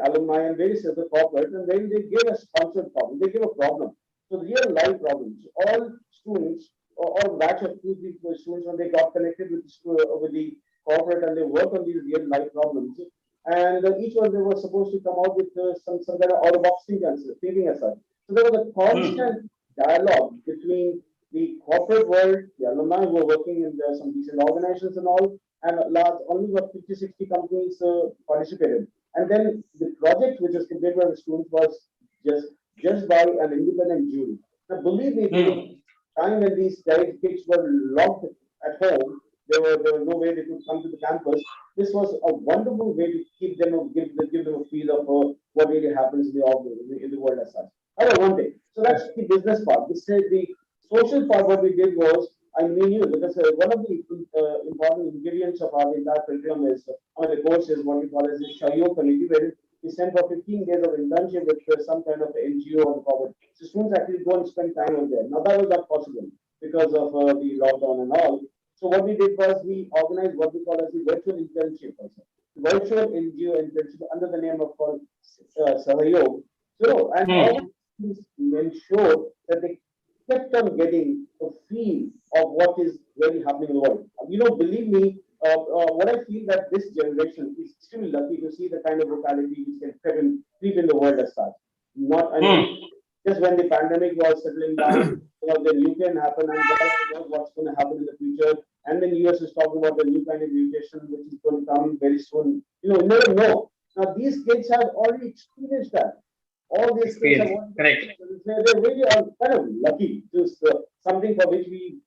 alumni and various other corporates, and then they gave a sponsored problem. They gave a problem. So real life problems. All students or batch of 2-3 students, when they got connected with the corporate and they worked on these real life problems, and each one they were supposed to come out with some kind of out of box thinking as such. So there was a constant dialogue between the corporate world, the alumni who were working in some decent organizations and all, and only about 50-60 companies participated. And then the project which was completed by the students was just by an independent jury. Now, believe me, the time when these kids were locked at home, there was no way they could come to the campus. This was a wonderful way to give them a feel of what really happens in the world as such. However, one day, so that's the business part. The social part. What we did was, I mean, because one of the important ingredients of our entire curriculum is, the course is what we call as the Shayo committee, where we send for 15 days of internship with some kind of NGO or corporate. So students actually go and spend time over there. Now that was not possible because of the lockdown and all. So what we did was we organized what we call as the virtual internship also. Virtual NGO internship under the name of called Sahayog. So, and all these ensure that they kept on getting a feel of what is really happening in the world. Believe me, what I feel that this generation is extremely lucky to see the kind of brutality which can creep in the world as such. Not, I mean, just when the pandemic was settling down, the Ukraine happened, and God knows what's going to happen in the future. And then US is talking about a new kind of mutation which is going to come very soon. You never know. Now these kids have already experienced that. All these kids have already, they're really kind of lucky. Just something for which we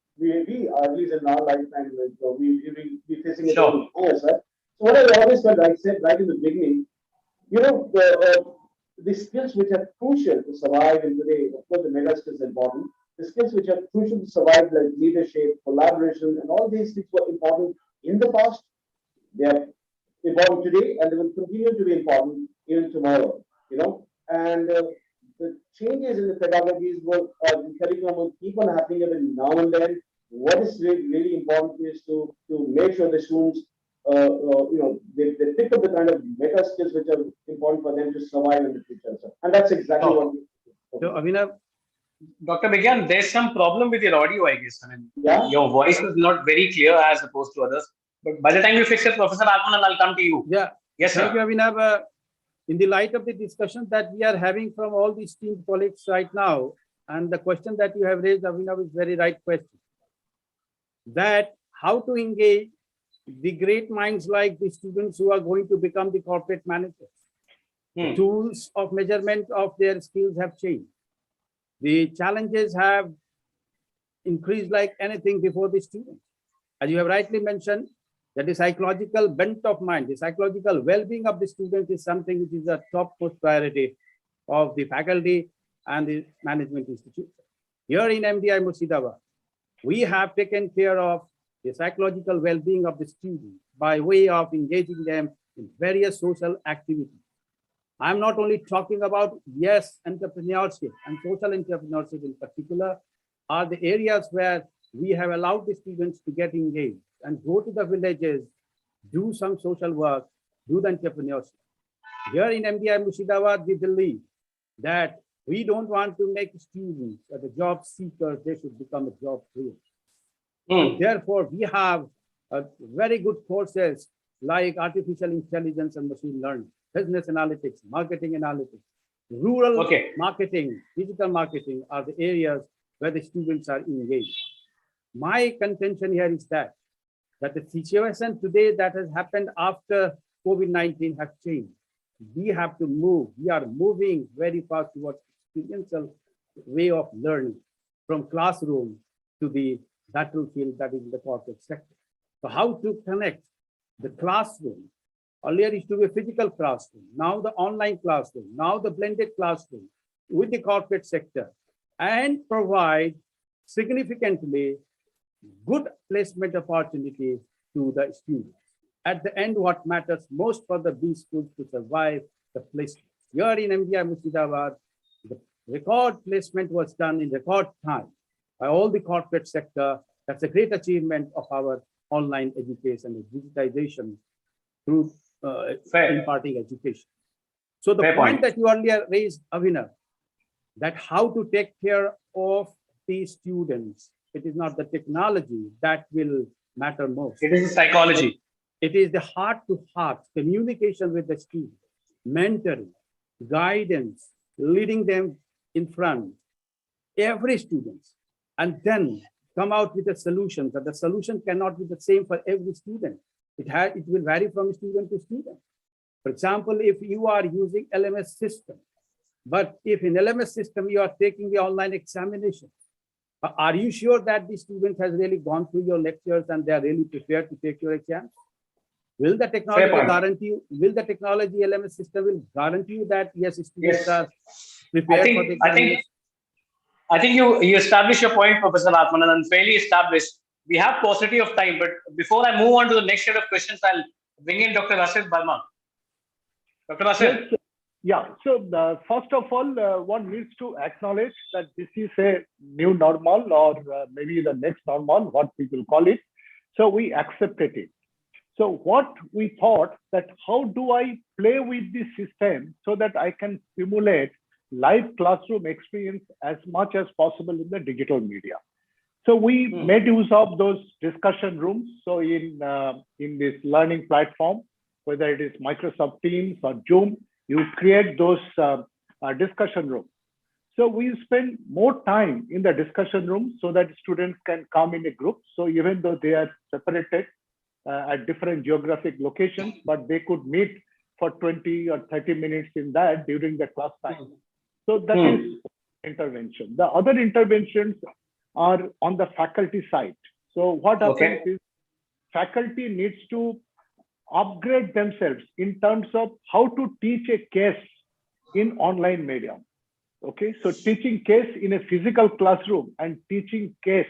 at least in our lifetime, we facing it all the time, right? So what I always felt, I said right in the beginning, the skills which are crucial to survive in today, of course, the meta skills are important. The skills which are crucial to survive, like leadership, collaboration, and all these things were important in the past. They are important today, and they will continue to be important even tomorrow. And the changes in the pedagogies the curriculum will keep on happening every now and then. What is really important is to make sure the students they pick up the kind of meta skills which are important for them to survive in the future. And that's exactly what we So, Abhinav, Dr. Vigyan, there's some problem with your audio, I guess. I mean, your voice is not very clear as opposed to others. But by the time you fix it, Professor Atmanan, I'll come to you. Yeah. Yes, Thank sir. you, Abhinav. In the light of the discussion that we are having from all these esteemed colleagues right now, and the question that you have raised, Abhinav, is very right question. That how to engage the great minds like the students who are going to become the corporate managers. The tools of measurement of their skills have changed. The challenges have increased like anything before the students. As you have rightly mentioned, that the psychological bent of mind, the psychological well-being of the student is something which is a topmost priority of the faculty and the management institution. Here in MDI Murshidabad, we have taken care of the psychological well-being of the students by way of engaging them in various social activities. I'm not only talking about, yes, entrepreneurship and social entrepreneurship in particular are the areas where we have allowed the students to get engaged and go to the villages, do some social work, do the entrepreneurship. Here in MDI Murshidabad, we believe that we don't want to make students as a job seekers, they should become a job creators. Therefore, we have very good courses like artificial intelligence and machine learning, business analytics, marketing analytics, rural marketing, digital marketing are the areas where the students are engaged. My contention here is that the situation today that has happened after COVID-19 has changed. We have to move. We are moving very fast towards experiential way of learning from classroom to the battlefield that is in the corporate sector. So how to connect the classroom? Earlier it used to be a physical classroom, now the online classroom, now the blended classroom with the corporate sector, and provide significantly good placement opportunity to the students. At the end, what matters most for the B schools to survive the placement. Here in MDI Murshidabad, the record placement was done in record time by all the corporate sector. That's a great achievement of our online education and digitization through imparting education. So the point that you earlier raised, Abhinav, that how to take care of the students, it is not the technology that will matter most. It is the psychology. It is the heart-to-heart communication with the student, mentoring, guidance, leading them in front, every student, and then come out with a solution. But the solution cannot be the same for every student. It will vary from student to student. For example, if you are using LMS system, but if in LMS system you are taking the online examination, are you sure that the student has really gone through your lectures and they are really prepared to take your exams? Will the technology guarantee you, will the technology LMS system will guarantee you that yes, students are prepared for the examination? I think you established your point, Professor Atmanan, and fairly established. We have paucity of time, but before I move on to the next set of questions, I'll bring in Dr. Rasid Barma. Dr. Rasid. Yes, yeah, so first of all, one needs to acknowledge that this is a new normal, or maybe the next normal, what people call it. So we accepted it. So what we thought that how do I play with this system so that I can simulate live classroom experience as much as possible in the digital media. So we made use of those discussion rooms. So in this learning platform, whether it is Microsoft Teams or Zoom, you create those discussion rooms. So we spend more time in the discussion room so that students can come in a group. So even though they are separated at different geographic locations, but they could meet for 20 or 30 minutes in that during the class time. So that is intervention. The other interventions are on the faculty side. So what happens is faculty needs to upgrade themselves in terms of how to teach a case in online medium. Okay, so teaching case in a physical classroom and teaching case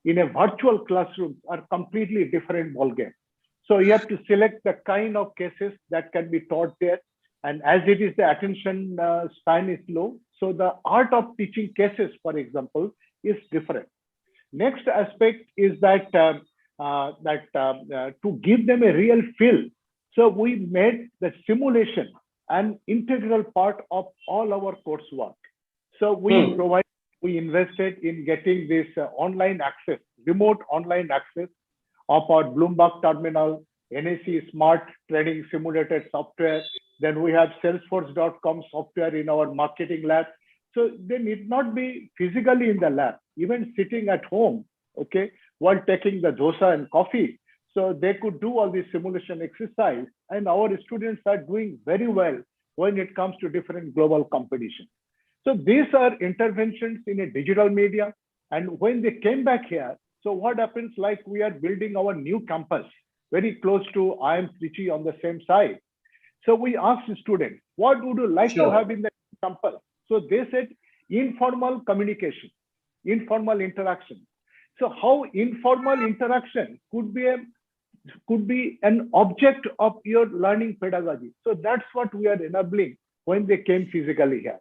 in a virtual classroom are completely different ballgame. So you have to select the kind of cases that can be taught there. And as it is, the attention span is low. So the art of teaching cases, for example, is different. Next aspect is that to give them a real feel. So we made the simulation an integral part of all our coursework. So we invested in getting this online access, remote online access of our Bloomberg terminal, NAC Smart Trading Simulated software. Then we have Salesforce.com software in our marketing lab. So they need not be physically in the lab, even sitting at home, okay, while taking the dosa and coffee. So they could do all this simulation exercise, and our students are doing very well when it comes to different global competition. So these are interventions in a digital media. And when they came back here, so what happens, like we are building our new campus very close to IIM Trichy on the same side. So we asked the students, what would you like to have in the campus? So they said informal communication, informal interaction. So how informal interaction could be an object of your learning pedagogy. So that's what we are enabling when they came physically here.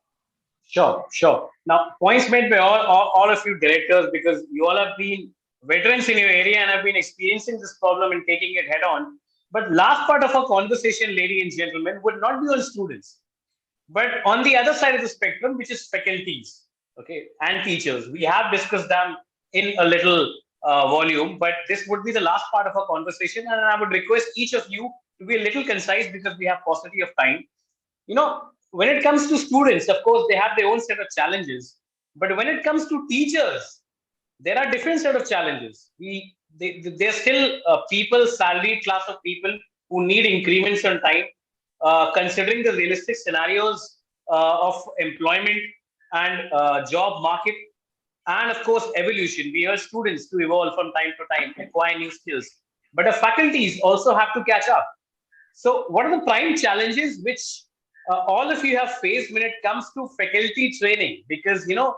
Sure, sure. Now, points made by all of you directors, because you all have been veterans in your area and have been experiencing this problem and taking it head on. But last part of our conversation, ladies and gentlemen, would not be on students, but on the other side of the spectrum, which is faculties, okay, and teachers. We have discussed them in a little volume, but this would be the last part of our conversation. And I would request each of you to be a little concise because we have paucity of time. You know, when it comes to students, of course, they have their own set of challenges. But when it comes to teachers, there are different set of challenges. There's still people, salaried class of people who need increments on time, considering the realistic scenarios of employment and job market, and of course, evolution. We urge students to evolve from time to time, acquire new skills. But the faculties also have to catch up. So what are the prime challenges which all of you have faced when it comes to faculty training? Because, you know,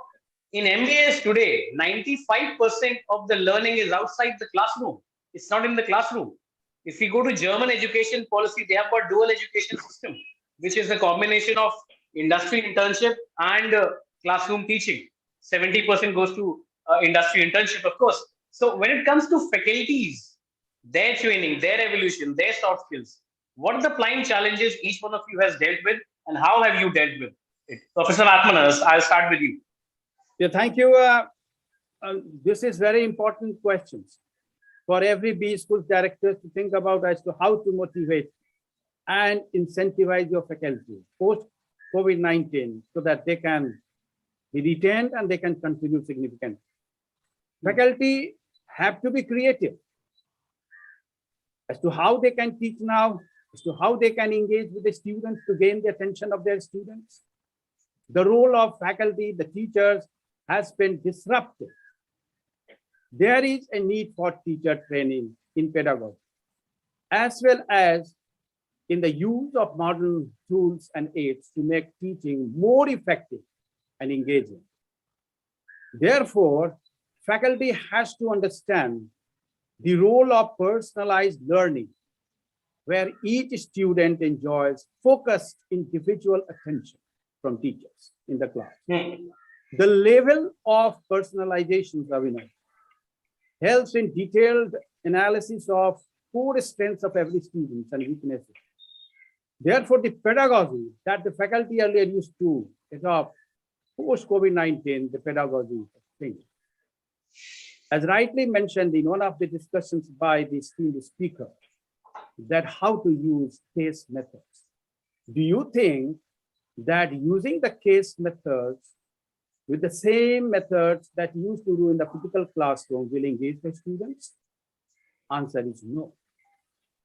in MBAs today, 95% of the learning is outside the classroom. It's not in the classroom. If you go to German education policy, they have got dual education system, which is a combination of industry internship and classroom teaching. 70% goes to industry internship, of course. So when it comes to faculties, their training, their evolution, their soft skills, what are the prime challenges each one of you has dealt with, and how have you dealt with it? Professor Atmanas, I'll start with you. Yeah, thank you. This is very important questions for every B school director to think about as to how to motivate and incentivize your faculty post COVID-19 so that they can be retained and they can contribute significantly. Faculty have to be creative as to how they can teach now, as to how they can engage with the students to gain the attention of their students. The role of faculty, the teachers, has been disrupted. There is a need for teacher training in pedagogy, as well as in the use of modern tools and aids to make teaching more effective and engaging. Therefore, faculty has to understand the role of personalized learning, where each student enjoys focused individual attention from teachers in the class. The level of personalization, Ravina, helps in detailed analysis of core strengths of every student and weaknesses. Therefore, the pedagogy that the faculty earlier used to adopt post-COVID-19, the pedagogy thing. As rightly mentioned in one of the discussions by the esteemed speaker, that how to use case methods. Do you think that using the case methods with the same methods that you used to do in the physical classroom will engage the students? Answer is no,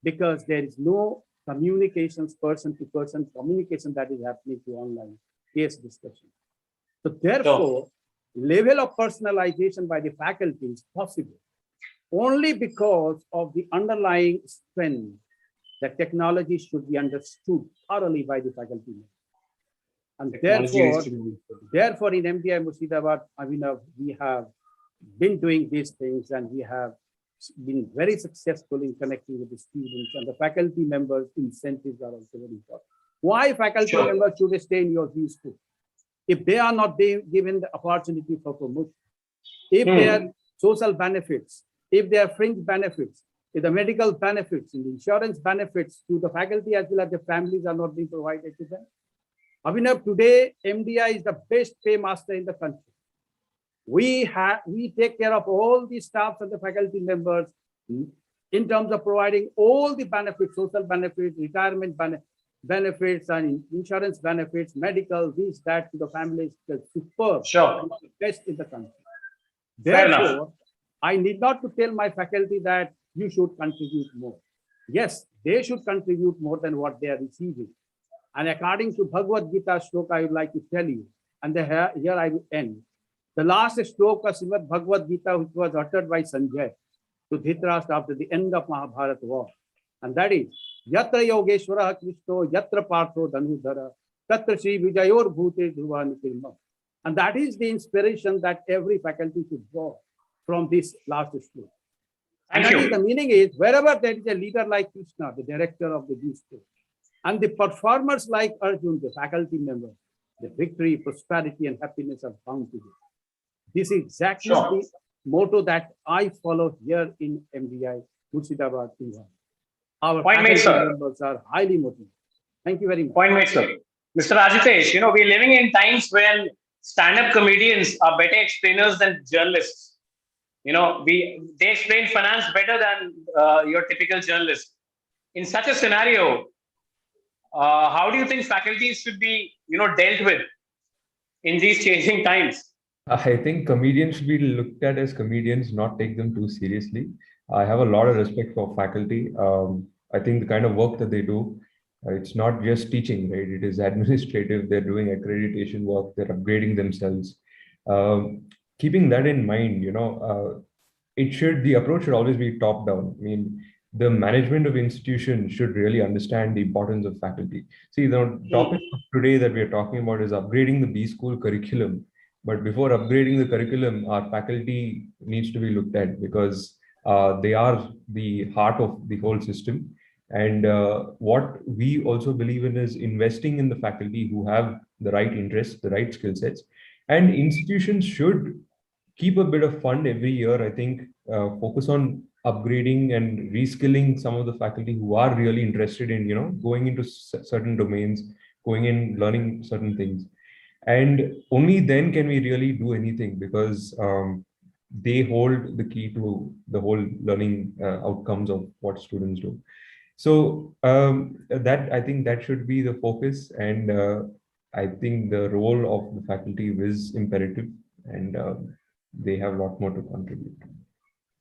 because there is no communications, person-to-person communication that is happening to online case discussion. So therefore, level of personalization by the faculty is possible only because of the underlying strength that technology should be understood thoroughly by the faculty. And therefore, in MDI Murshidabad, we have been doing these things, and we have been very successful in connecting with the students, and the faculty members' incentives are also very important. Why faculty members should stay in your school? If they are not being given the opportunity for promotion, if their social benefits, if their fringe benefits, if the medical benefits and insurance benefits to the faculty as well as the families are not being provided to them. Abhinav, today MDI is the best paymaster in the country. We take care of all the staffs and the faculty members in terms of providing all the benefits, social benefits, retirement benefits, and insurance benefits, medical, this, that, to the families. Superb. The best in the country. Therefore, I need not to tell my faculty that you should contribute more. Yes, they should contribute more than what they are receiving. And according to Bhagavad Gita shloka, I would like to tell you, and here I will end. The last shloka of Srimad Bhagavad Gita, which was uttered by Sanjay to Dhritarashtra after the end of Mahabharata war. And that is, Yatra Yogeshwara Krishno, Yatra Partho Dhanudhara, Tatra Shri Vijayor Bhute Dhruva Nikirma. And that is the inspiration that every faculty should draw from this last school. And the meaning is, wherever there is a leader like Krishna, the director of the school, and the performers like Arjun, the faculty member, the victory, prosperity, and happiness are bound to be. This is exactly the motto that I follow here in MDI, Murshidabad. Our faculty members are highly motivated. Thank you very much. Point made, sir. Mr. Ajitesh, we're living in times when stand-up comedians are better explainers than journalists. They explain finance better than your typical journalist. In such a scenario, how do you think faculties should be, dealt with in these changing times? I think comedians should be looked at as comedians, not take them too seriously. I have a lot of respect for faculty. I think the kind of work that they do, it's not just teaching, right? It is administrative. They're doing accreditation work. They're upgrading themselves. Keeping that in mind, the approach should always be top down. I mean, the management of institutions should really understand the importance of faculty. See, the topic of today that we are talking about is upgrading the B school curriculum. But before upgrading the curriculum, our faculty needs to be looked at, because they are the heart of the whole system. And what we also believe in is investing in the faculty who have the right interests, the right skill sets. And institutions should keep a bit of fund every year, I think, focus on upgrading and reskilling some of the faculty who are really interested in, going into certain domains, going in, learning certain things. And only then can we really do anything, because they hold the key to the whole learning outcomes of what students do. So I think that should be the focus. And I think the role of the faculty is imperative, and they have a lot more to contribute.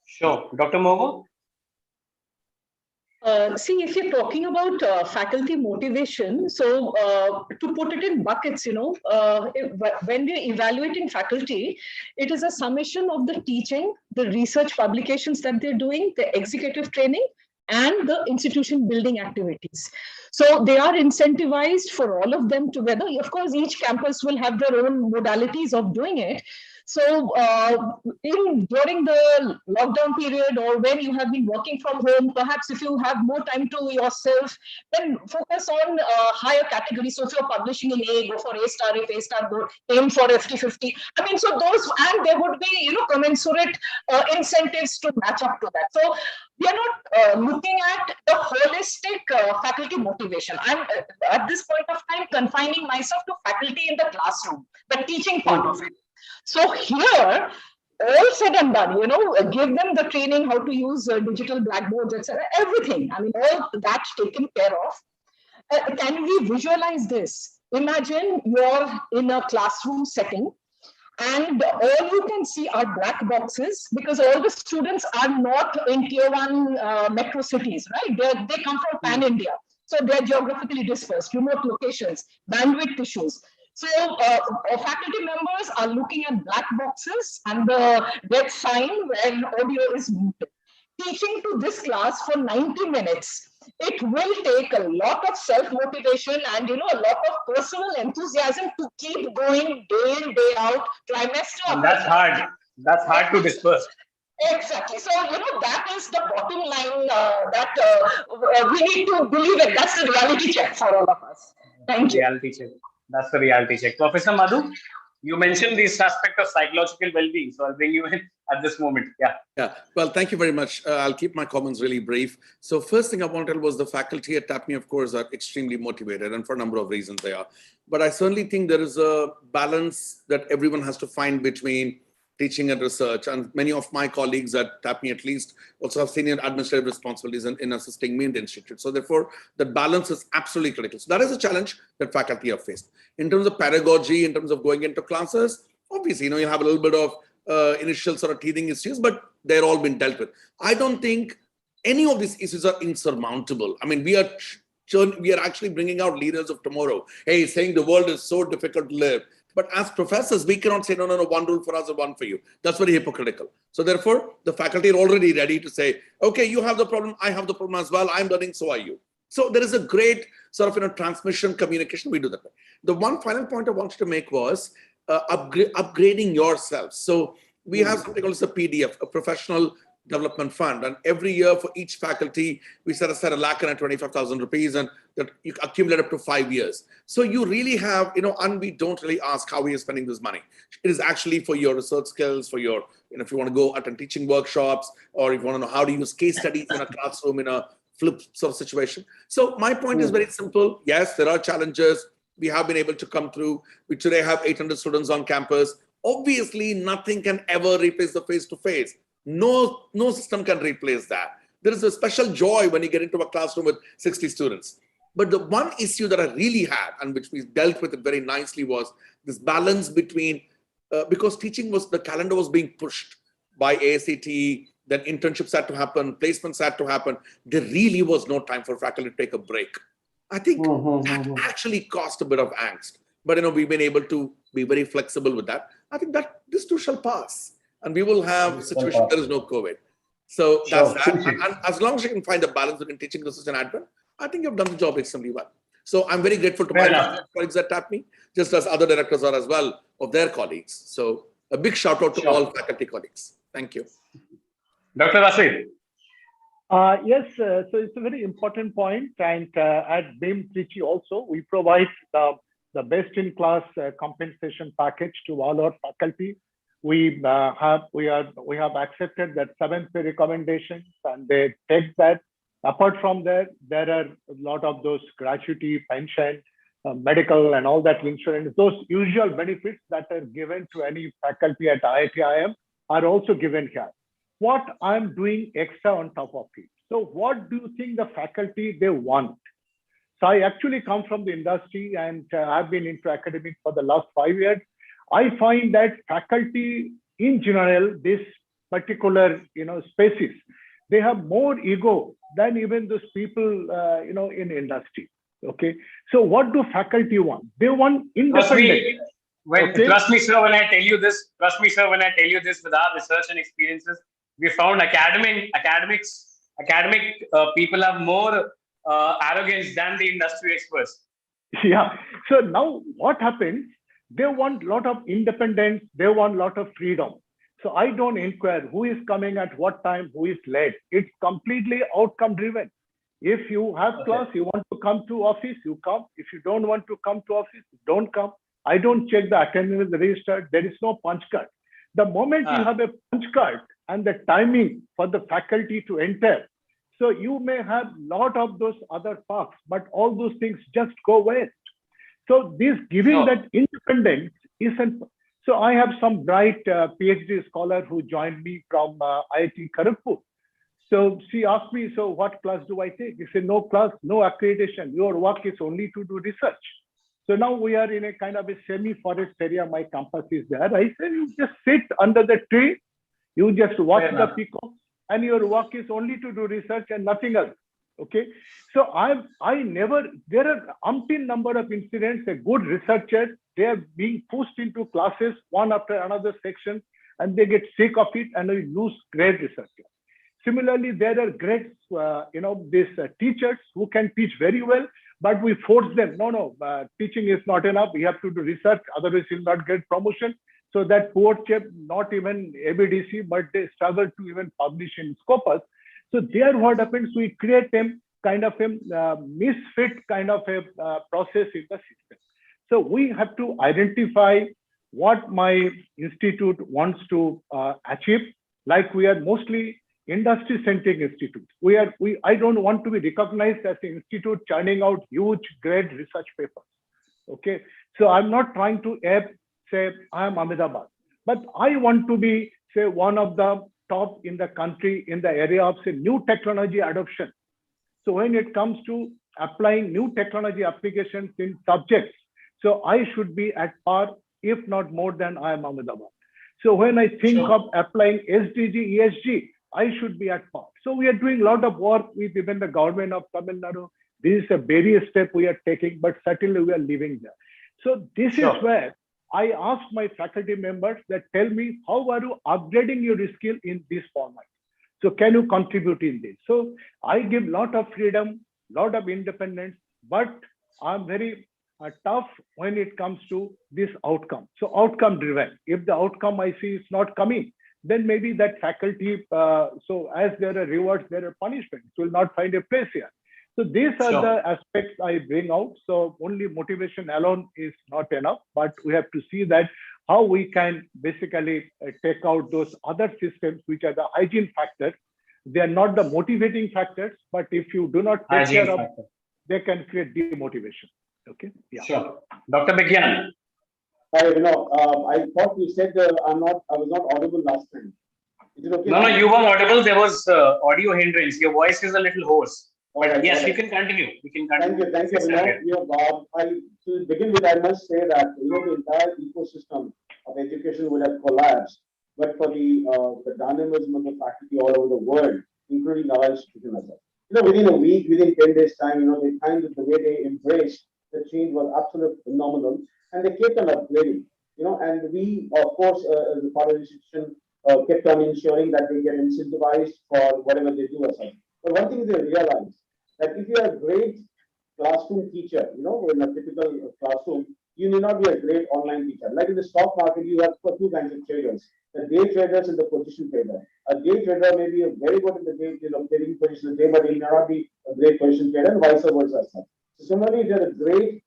Sure. Dr. Mogo? See, if you're talking about faculty motivation, so to put it in buckets, when we're evaluating faculty, it is a summation of the teaching, the research publications that they're doing, the executive training, and the institution building activities. So they are incentivized for all of them together. Of course, each campus will have their own modalities of doing it. So during the lockdown period, or when you have been working from home, perhaps if you have more time to yourself, then focus on higher categories. So if you're publishing in A, go for A star. If A star, go aim for FT50. I mean, so those, and there would be, commensurate incentives to match up to that. So we are not looking at the holistic faculty motivation. I'm at this point of time confining myself to faculty in the classroom, the teaching part of it. So here, all said and done, give them the training, how to use digital blackboards, etc. Everything. I mean, all that taken care of. Can we visualize this? Imagine you're in a classroom setting, and all you can see are black boxes, because all the students are not in tier 1 metro cities, right? They come from pan-India. So they're geographically dispersed, remote locations, bandwidth issues. So faculty members are looking at black boxes and the red sign when audio is muted. Teaching to this class for 90 minutes, it will take a lot of self-motivation and, a lot of personal enthusiasm to keep going day in, day out, trimester. And that's hard. That's hard to disperse. Exactly. So, that is the bottom line that we need to believe in. That's the reality check for all of us. Thank you. Reality check. That's the reality check. Professor Madhu, you mentioned this aspect of psychological well-being, so I'll bring you in at this moment. Yeah. Well, thank you very much. I'll keep my comments really brief. So first thing I wanted was the faculty at TAPME, of course, are extremely motivated, and for a number of reasons they are. But I certainly think there is a balance that everyone has to find between teaching and research. And many of my colleagues at TAPME, at least, also have senior administrative responsibilities in assisting me in the institute. So therefore, the balance is absolutely critical. So that is a challenge that faculty have faced. In terms of pedagogy, in terms of going into classes, obviously, you have a little bit of initial sort of teething issues, but they're all been dealt with. I don't think any of these issues are insurmountable. I mean, we are actually bringing out leaders of tomorrow. Hey, saying the world is so difficult to live. But as professors, we cannot say, no, one rule for us or one for you. That's very hypocritical. So therefore, the faculty are already ready to say, okay, you have the problem, I have the problem as well, I'm learning, so are you. So there is a great sort of transmission, communication, we do that. The one final point I wanted to make was upgrading yourself. So we have something called a PDF, a professional development fund, and every year for each faculty we set aside ₹1,25,000, and that you accumulate up to 5 years. So you really have, and we don't really ask how we are spending this money. It is actually for your research skills, for your, if you want to go attend teaching workshops, or if you want to know how to use case studies in a classroom in a flip sort of situation. So my point is very simple. Yes, there are challenges. We have been able to come through. We today have 800 students on campus. Obviously, nothing can ever replace the face-to-face. No system can replace that. There is a special joy when you get into a classroom with 60 students. But the one issue that I really had, and which we dealt with it very nicely, was this balance between, because teaching the calendar was being pushed by ASCT, then internships had to happen, placements had to happen. There really was no time for faculty to take a break. I think that actually caused a bit of angst. But we've been able to be very flexible with that. I think that this too shall pass. And we will have a situation where there is no COVID. So that's that. And as long as you can find a balance between teaching, research, and admin, I think you've done the job extremely well. So I'm very grateful to my colleagues at TAPME, just as other directors are as well, of their colleagues. So a big shout out to all faculty colleagues. Thank you. Dr. Rasid. Yes, so it's a very important point. And at BIM Trichy also, we provide the best-in-class compensation package to all our faculty. We have accepted that 7th pay recommendations, and they take that. Apart from that, there are a lot of those gratuity, pension, medical, and all that insurance. Those usual benefits that are given to any faculty at IIT-IIM are also given here. What I'm doing extra on top of it. So what do you think the faculty they want? So I actually come from the industry, and I've been into academics for the last 5 years. I find that faculty in general, this particular spaces, they have more ego than even those people in industry. Okay, so what do faculty want? They want independence. Trust me, sir, when I tell you this, with our research and experiences, we found academic people have more arrogance than the industry experts. Yeah. So now what happens? They want a lot of independence. They want a lot of freedom. So I don't inquire who is coming at what time, who is late. It's completely outcome driven. If you have class, you want to come to office, you come. If you don't want to come to office, don't come. I don't check the attendance register. There is no punch card. The moment you have a punch card and the timing for the faculty to enter, so you may have a lot of those other perks, but all those things just go waste. So this giving that independence isn't. So I have some bright PhD scholar who joined me from IIT Kharagpur. So she asked me, so what class do I take? He said, no class, no accreditation. Your work is only to do research. So now we are in a kind of a semi-forest area. My campus is there. I said, you just sit under the tree. You just watch the peacocks, and your work is only to do research and nothing else. Okay. So there are umpteen number of incidents, a good researcher, they are being pushed into classes, one after another section, and they get sick of it and we lose great researchers. Similarly, there are great, these teachers who can teach very well, but we force them. No, teaching is not enough. We have to do research, otherwise you'll not get promotion. So that poor chap, not even ABDC, but they struggle to even publish in Scopus. So there, what happens? We create them kind of a misfit kind of a process in the system. So we have to identify what my institute wants to achieve. Like we are mostly industry-centric institute. I don't want to be recognized as an institute churning out huge, great research papers. Okay, so I'm not trying to say I am Ahmedabad, but I want to be, say, one of the top in the country in the area of, say, new technology adoption. So when it comes to applying new technology applications in subjects, so I should be at par, if not more than I am Ahmedabad. So when I think of applying SDG, ESG, I should be at par. So we are doing a lot of work with even the government of Tamil Nadu. This is a various step we are taking, but certainly we are living there. So this is where I ask my faculty members that tell me, how are you upgrading your skill in this format? So can you contribute in this? So I give a lot of freedom, lot of independence, but I'm very tough when it comes to this outcome. So outcome driven. If the outcome I see is not coming, then maybe that faculty, so as there are rewards, there are punishments, will not find a place here. So these are the aspects I bring out. So only motivation alone is not enough, but we have to see that how we can basically take out those other systems, which are the hygiene factors. They are not the motivating factors, but if you do not take care of, they can create demotivation. Okay. Yeah. Sure. Dr. Begyan. I thought you said I was not audible last time. Is it okay? No, you were audible. There was audio hindrance. Your voice is a little hoarse. But yes, you can continue. Thank you. To begin with, I must say that the entire ecosystem of education would have collapsed, but for the dynamism of the faculty all over the world, including our institution as well. Within a week, within 10 days' time, the way they embraced the change was absolutely phenomenal, and they kept on upgrading. And we, of course, as a part of the institution, kept on ensuring that they get incentivized for whatever they do as such. But one thing they realized that if you are a great classroom teacher, in a typical classroom, you may not be a great online teacher. Like in the stock market, you have two kinds of traders: the day traders and the position trader. A day trader may be very good in the day, trading position today, but he may not be a great position trader, and vice versa. So similarly, if you're a great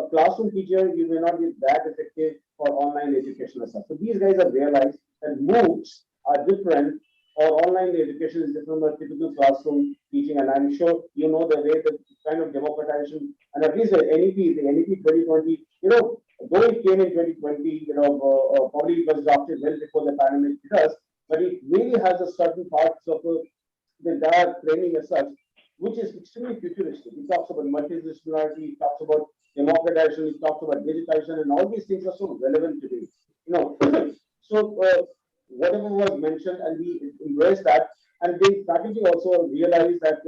classroom teacher, you may not be that effective for online education as such. So these guys have realized that MOOCs are different, or online education is different from a typical classroom teaching. And I'm sure the way the kind of democratization, and at least the NEP 2020, though it came in 2020, probably it was adopted well before the pandemic hit us, but it really has a certain parts of the entire training as such, which is extremely futuristic. It talks about multidisciplinarity, it talks about democratization, it talks about digitization, and all these things are so relevant today. So whatever was mentioned, and we embrace that, and the faculty also realize that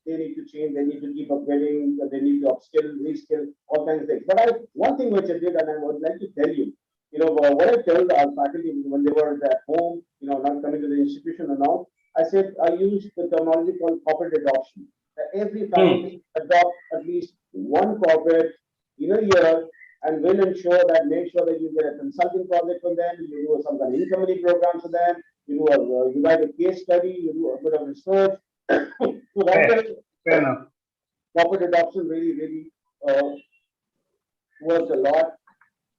they need to change, they need to keep upgrading, they need to upskill, reskill, all kinds of things. But one thing which I did, and I would like to tell you, what I tell our faculty when they were at home, not coming to the institution and all, I said I used the terminology called corporate adoption. That every faculty adopt at least one corporate in a year, and will ensure that, make sure that you get a consulting project from them, you do some kind of income programs for them, you write a case study, you do a bit of research. So that fair enough. Corporate adoption really works a lot.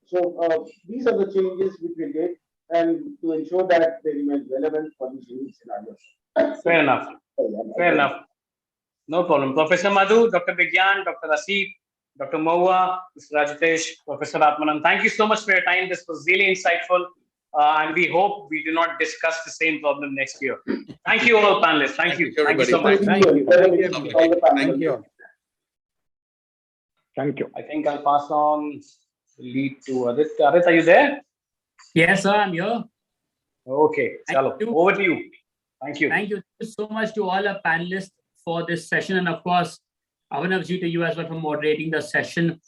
So these are the changes which we did, and to ensure that they remain relevant for these unique scenarios. Fair enough. Fair enough. No problem. Professor Madhu, Dr. Vigyan, Dr. Asif, Dr. Mahua, Mr. Rajatesh, Professor Atmanan, thank you so much for your time. This was really insightful. And we hope we do not discuss the same problem next year. Thank you all panelists. Thank you. Thank you so much. Thank you. Thank you. Thank you. I think I'll pass on the lead to Adit. Adit, are you there? Yes, sir, I'm here. Okay, chalo. Over to you. Thank you. Thank you so much to all our panelists for this session. And of course, Abhinavji to you as well for moderating the session.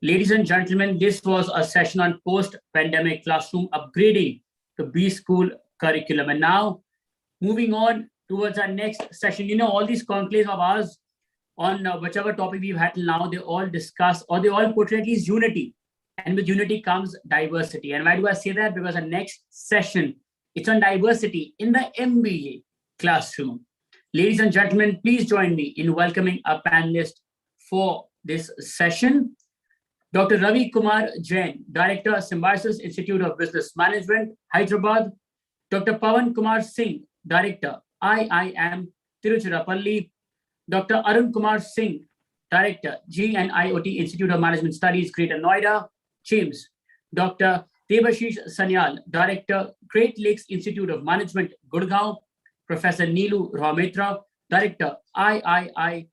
Ladies and gentlemen, this was a session on post-pandemic classroom upgrading the B school curriculum. And now moving on towards our next session, you know, all these conclaves of ours on whichever topic we've had till now, they all discuss or they all portray at least unity. And with unity comes diversity. And why do I say that? Because the next session, it's on diversity in the MBA classroom. Ladies and gentlemen, please join me in welcoming our panelist for this session. Dr. Ravi Kumar Jain, Director, Symbiosis Institute of Business Management, Hyderabad. Dr. Pawan Kumar Singh, Director, IIM, Tiruchirappalli. Dr. Arun Kumar Singh, Director, G&IoT Institute of Management Studies, Greater Noida, James. Dr. Debashish Sanyal, Director, Great Lakes Institute of Management, Gurgaon. Professor Neelu Rametra, Director, IIM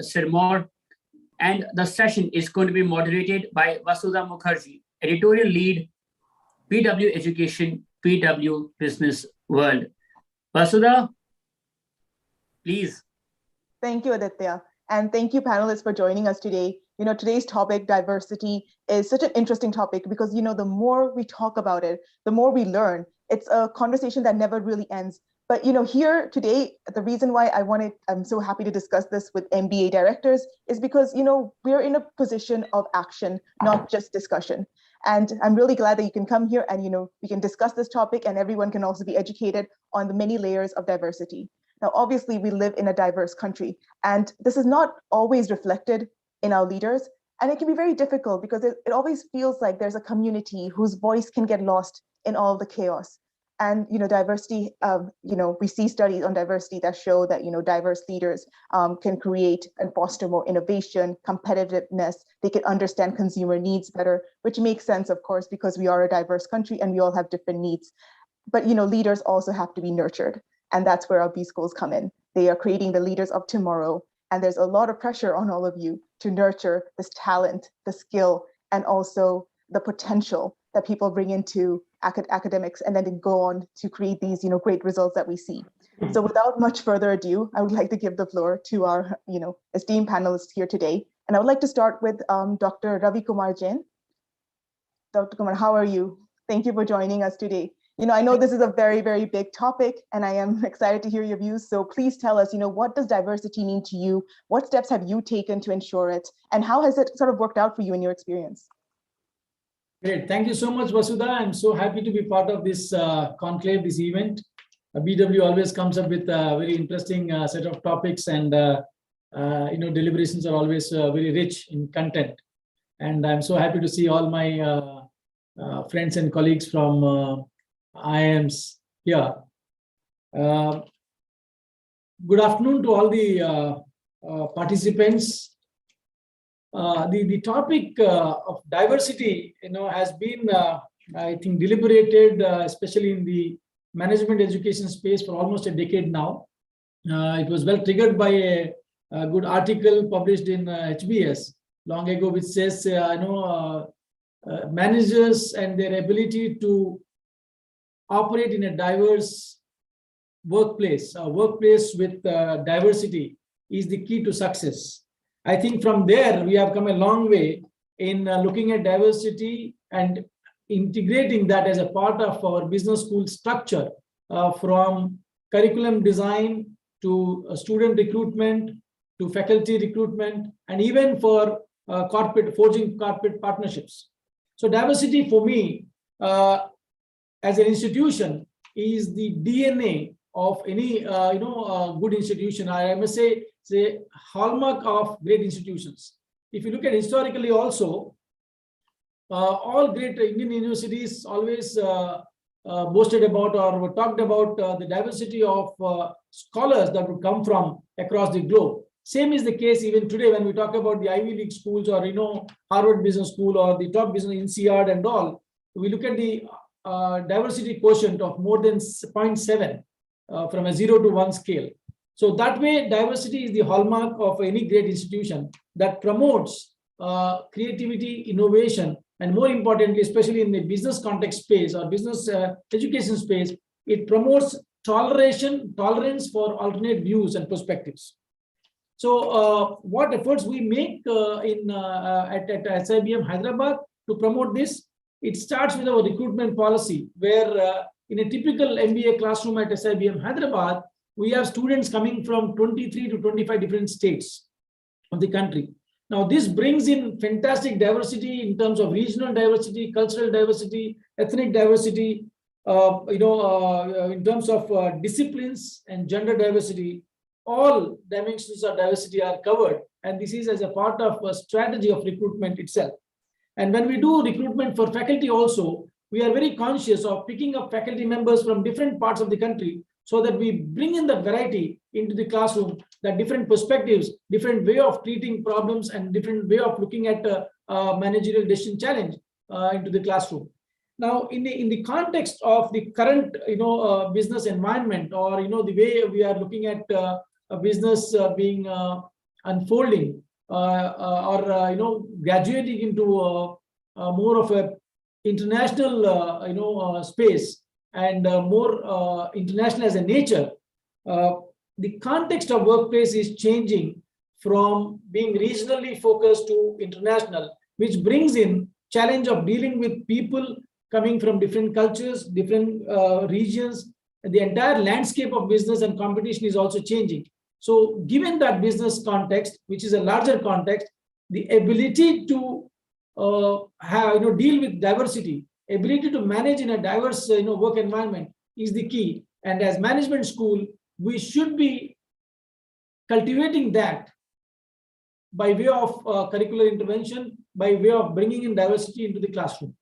Sirmaur. And the session is going to be moderated by Vasudha Mukherjee, Editorial Lead, BW Education, BW Business World. Vasudha, please. Thank you, Aditya. And thank you, panelists, for joining us today. You know, today's topic, diversity, is such an interesting topic because, you know, the more we talk about it, the more we learn. It's a conversation that never really ends. But, you know, here today, the reason why I'm so happy to discuss this with MBA directors is because, you know, we're in a position of action, not just discussion. And I'm really glad that you can come here and, you know, we can discuss this topic and everyone can also be educated on the many layers of diversity. Now, obviously, we live in a diverse country, and this is not always reflected in our leaders. And it can be very difficult because it always feels like there's a community whose voice can get lost in all the chaos. And, you know, diversity, you know, we see studies on diversity that show that, you know, diverse leaders can create and foster more innovation, competitiveness. They can understand consumer needs better, which makes sense, of course, because we are a diverse country and we all have different needs. But, you know, leaders also have to be nurtured. And that's where our B schools come in. They are creating the leaders of tomorrow. And there's a lot of pressure on all of you to nurture this talent, the skill, and also the potential that people bring into academics and then go on to create these, you know, great results that we see. So without much further ado, I would like to give the floor to our, you know, esteemed panelists here today. And I would like to start with Dr. Ravi Kumar Jain. Dr. Kumar, how are you? Thank you for joining us today. You know, I know this is a very, very big topic, and I am excited to hear your views. So please tell us, you know, what does diversity mean to you? What steps have you taken to ensure it? And how has it sort of worked out for you in your experience? Great. Thank you so much, Vasudha. I'm so happy to be part of this conclave, this event. BW always comes up with a very interesting set of topics, and you know, deliberations are always very rich in content. And I'm so happy to see all my friends and colleagues from IIMs here. Good afternoon to all the participants. The topic of diversity, you know, has been, I think, deliberated, especially in the management education space for almost a decade now. It was well triggered by a good article published in HBS long ago, which says, you know, managers and their ability to operate in a diverse workplace, a workplace with diversity is the key to success. I think from there, we have come a long way in looking at diversity and integrating that as a part of our business school structure, from curriculum design to student recruitment, to faculty recruitment, and even for forging corporate partnerships. So diversity for me, as an institution, is the DNA of any good institution. I must say, it's a hallmark of great institutions. If you look at historically also, all great Indian universities always boasted about or talked about the diversity of scholars that would come from across the globe. Same is the case even today when we talk about the Ivy League schools or Harvard Business School or the top business INSEAD and all. We look at the diversity quotient of more than 0.7 from a 0 to 1 scale. So that way, diversity is the hallmark of any great institution that promotes creativity, innovation, and more importantly, especially in the business context space or business education space, it promotes tolerance for alternate views and perspectives. So what efforts we make at SIBM Hyderabad to promote this? It starts with our recruitment policy, where in a typical MBA classroom at SIBM Hyderabad, we have students coming from 23 to 25 different states of the country. Now, this brings in fantastic diversity in terms of regional diversity, cultural diversity, ethnic diversity, in terms of disciplines and gender diversity. All dimensions of diversity are covered, and this is as a part of a strategy of recruitment itself. And when we do recruitment for faculty also, we are very conscious of picking up faculty members from different parts of the country so that we bring in the variety into the classroom, that different perspectives, different way of treating problems, and different way of looking at managerial decision challenge into the classroom. Now, in the context of the current business environment, or the way we are looking at a business being unfolding or graduating into more of a international space and more international as a nature, the context of workplace is changing from being regionally focused to international, which brings in challenge of dealing with people coming from different cultures, different regions. The entire landscape of business and competition is also changing. So given that business context, which is a larger context, the ability to deal with diversity, ability to manage in a diverse work environment is the key. And as management school, we should be cultivating that by way of curricular intervention, by way of bringing in diversity into the classroom.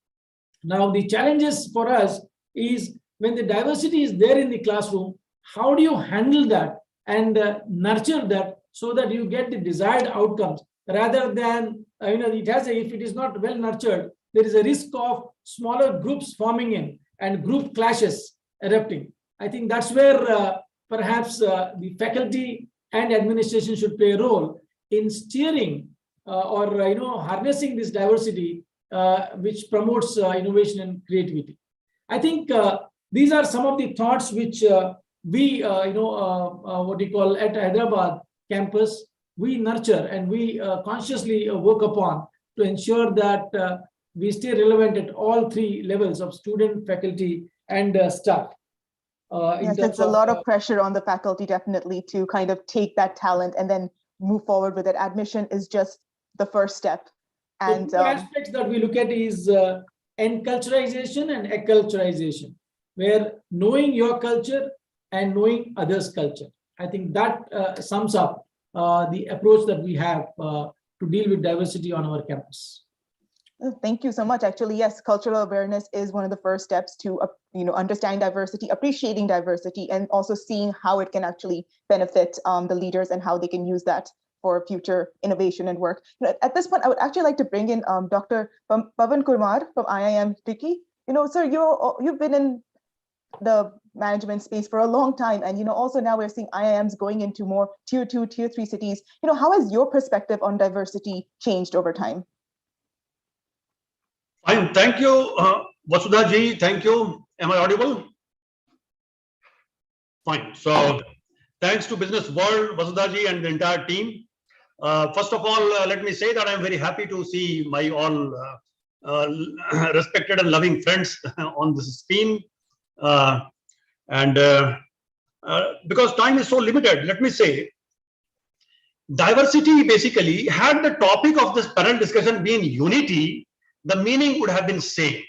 Now, the challenges for us is when the diversity is there in the classroom, how do you handle that and nurture that so that you get the desired outcomes, rather than if it is not well nurtured, there is a risk of smaller groups forming in and group clashes erupting. I think that's where perhaps the faculty and administration should play a role in steering or harnessing this diversity, which promotes innovation and creativity. I think these are some of the thoughts which we at Hyderabad campus we nurture and we consciously work upon to ensure that we stay relevant at all three levels of student, faculty, and staff. Yes, it's a lot of pressure on the faculty, definitely, to kind of take that talent and then move forward with it. Admission is just the first step. And the two aspects that we look at is enculturization and acculturization, where knowing your culture and knowing others' culture. I think that sums up the approach that we have to deal with diversity on our campus. Thank you so much. Actually, yes, cultural awareness is one of the first steps to understand diversity, appreciating diversity, and also seeing how it can actually benefit the leaders and how they can use that for future innovation and work. At this point, I would actually like to bring in Dr. Pavan Kumar from IIM Tricky. Sir, you've been in the management space for a long time, and also now we're seeing IIMs going into more tier 2, tier 3 cities. How has your perspective on diversity changed over time? Fine, thank you, Vasudha ji. Thank you. Am I audible? Fine. So, thanks to Business World, Vasudha ji, and the entire team. First of all, let me say that I'm very happy to see my all respected and loving friends on this screen. Because time is so limited, let me say diversity basically, had the topic of this panel discussion been unity, the meaning would have been same,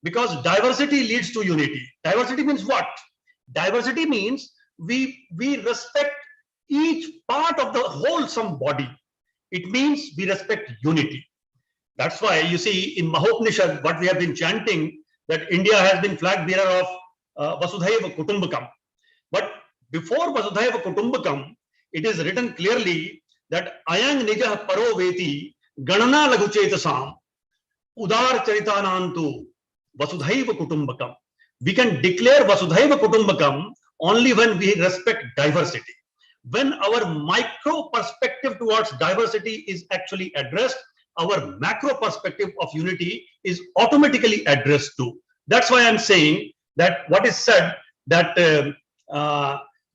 because diversity leads to unity. Diversity means what? Diversity means we respect each part of the wholesome body. It means we respect unity. That's why you see in Mahopanishad, what we have been chanting, that India has been flag bearer of Vasudhaiva Kutumbakam. But before Vasudhaiva Kutumbakam, it is written clearly that Ayang Nijah Paro Veti Ganana Laguchetasam Udar Charitanantu Vasudhaiva Kutumbakam. We can declare Vasudhaiva Kutumbakam only when we respect diversity. When our micro perspective towards diversity is actually addressed, our macro perspective of unity is automatically addressed too. That's why I'm saying that what is said, that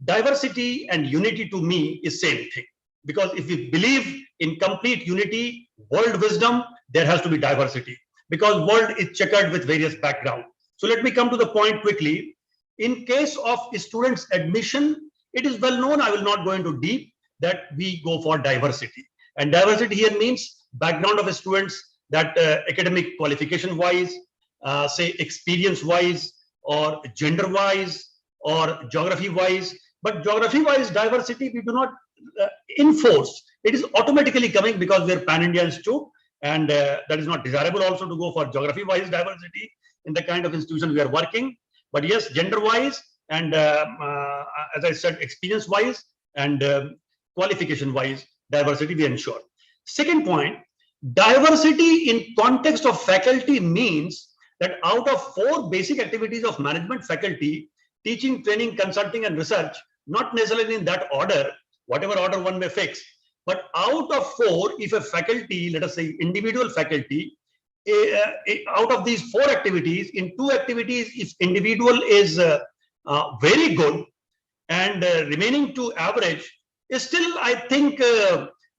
diversity and unity to me is same thing. Because if we believe in complete unity, world wisdom, there has to be diversity. Because world is checkered with various backgrounds. So let me come to the point quickly. In case of students' admission, it is well known, I will not go into deep, that we go for diversity. And diversity here means background of students, that academic qualification wise, say experience wise, or gender wise, or geography wise. But geography wise diversity we do not enforce. It is automatically coming because we are pan-India institute, and that is not desirable also to go for geography wise diversity in the kind of institution we are working. But yes, gender wise, and as I said, experience wise and qualification wise diversity we ensure. Second point, diversity in context of faculty means that out of 4 basic activities of management faculty, teaching, training, consulting, and research, not necessarily in that order, whatever order one may fix, but out of 4, if a faculty, let us say individual faculty, out of these 4 activities, in 2 activities, if individual is very good and remaining 2 average, still I think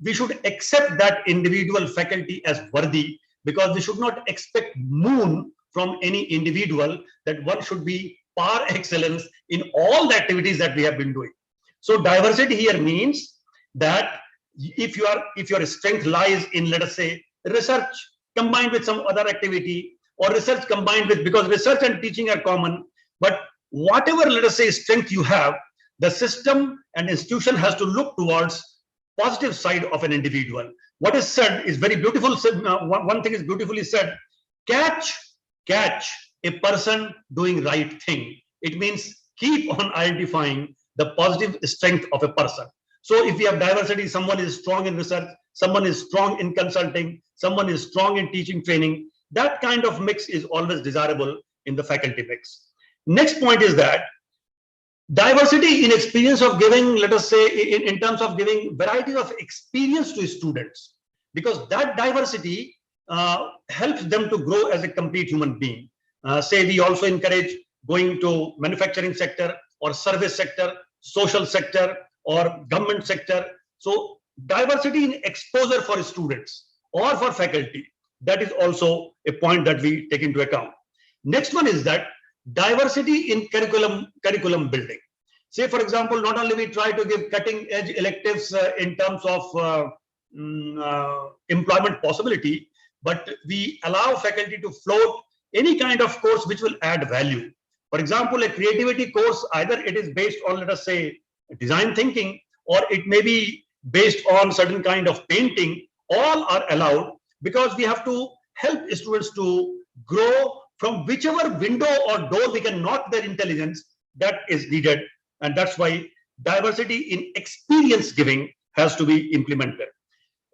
we should accept that individual faculty as worthy, because we should not expect moon from any individual, that one should be par excellence in all the activities that we have been doing. So diversity here means that if your strength lies in, let us say, research combined with some other activity, or research combined with, because research and teaching are common, but whatever, let us say, strength you have, the system and institution has to look towards positive side of an individual. What is said is very beautiful. One thing is beautifully said: catch a person doing right thing. It means keep on identifying the positive strength of a person. So if we have diversity, someone is strong in research, someone is strong in consulting, someone is strong in teaching, training, that kind of mix is always desirable in the faculty mix. Next point is that diversity in experience of giving, let us say, in terms of giving variety of experience to students, because that diversity helps them to grow as a complete human being. Say we also encourage going to manufacturing sector or service sector, social sector or government sector. So diversity in exposure for students or for faculty, that is also a point that we take into account. Next one is that diversity in curriculum building. Say, for example, not only we try to give cutting edge electives in terms of employment possibility, but we allow faculty to float any kind of course which will add value. For example, a creativity course, either it is based on, let us say, design thinking, or it may be based on certain kind of painting. All are allowed, because we have to help students to grow from whichever window or door we can knock their intelligence, that is needed. And that's why diversity in experience giving has to be implemented.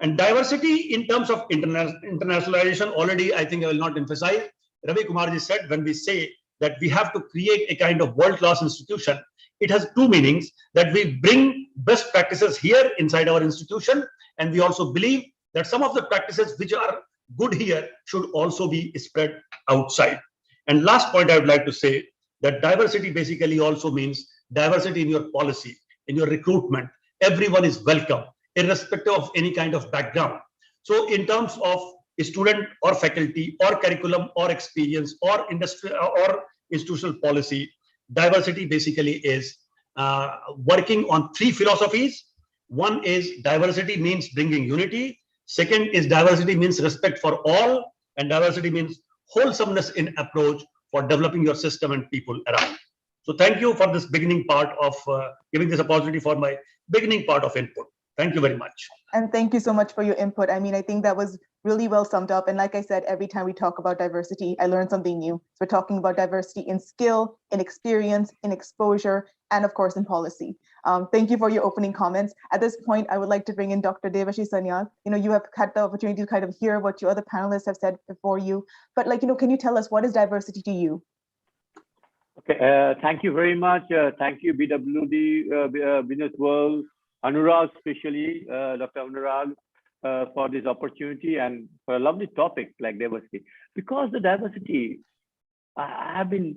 And diversity in terms of internationalization, already I think I will not emphasize. Ravi Kumarji said, when we say that we have to create a kind of world-class institution, it has 2 meanings: that we bring best practices here inside our institution, and we also believe that some of the practices which are good here should also be spread outside. And last point I would like to say, that diversity basically also means diversity in your policy, in your recruitment. Everyone is welcome, irrespective of any kind of background. So in terms of student or faculty or curriculum or experience or industry or institutional policy, diversity basically is working on 3 philosophies: One is diversity means bringing unity. Second is diversity means respect for all. And diversity means wholesomeness in approach for developing your system and people around. So thank you for this beginning part of giving this opportunity for my beginning part of input. Thank you very much. And thank you so much for your input. I mean, I think that was really well summed up. And like I said, every time we talk about diversity, I learn something new. So we're talking about diversity in skill, in experience, in exposure, and of course, in policy. Thank you for your opening comments. At this point, I would like to bring in Dr. Devashi Sanyal. You have had the opportunity to kind of hear what your other panelists have said before you. But can you tell us what is diversity to you? Okay, thank you very much. Thank you, BWD, Business World, Anurag, especially Dr. Anurag, for this opportunity and for a lovely topic like diversity. Because the diversity, I have been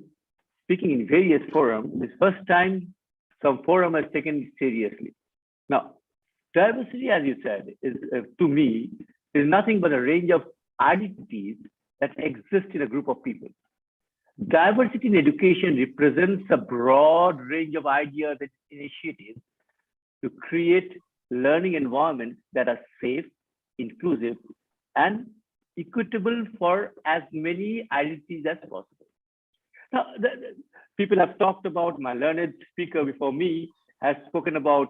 speaking in various forums. This first time some forum has taken it seriously. Now, diversity, as you said, is to me, is nothing but a range of identities that exist in a group of people. Diversity in education represents a broad range of ideas and initiatives to create learning environments that are safe, inclusive, and equitable for as many identities as possible. Now, people have talked about, my learned speaker before me has spoken about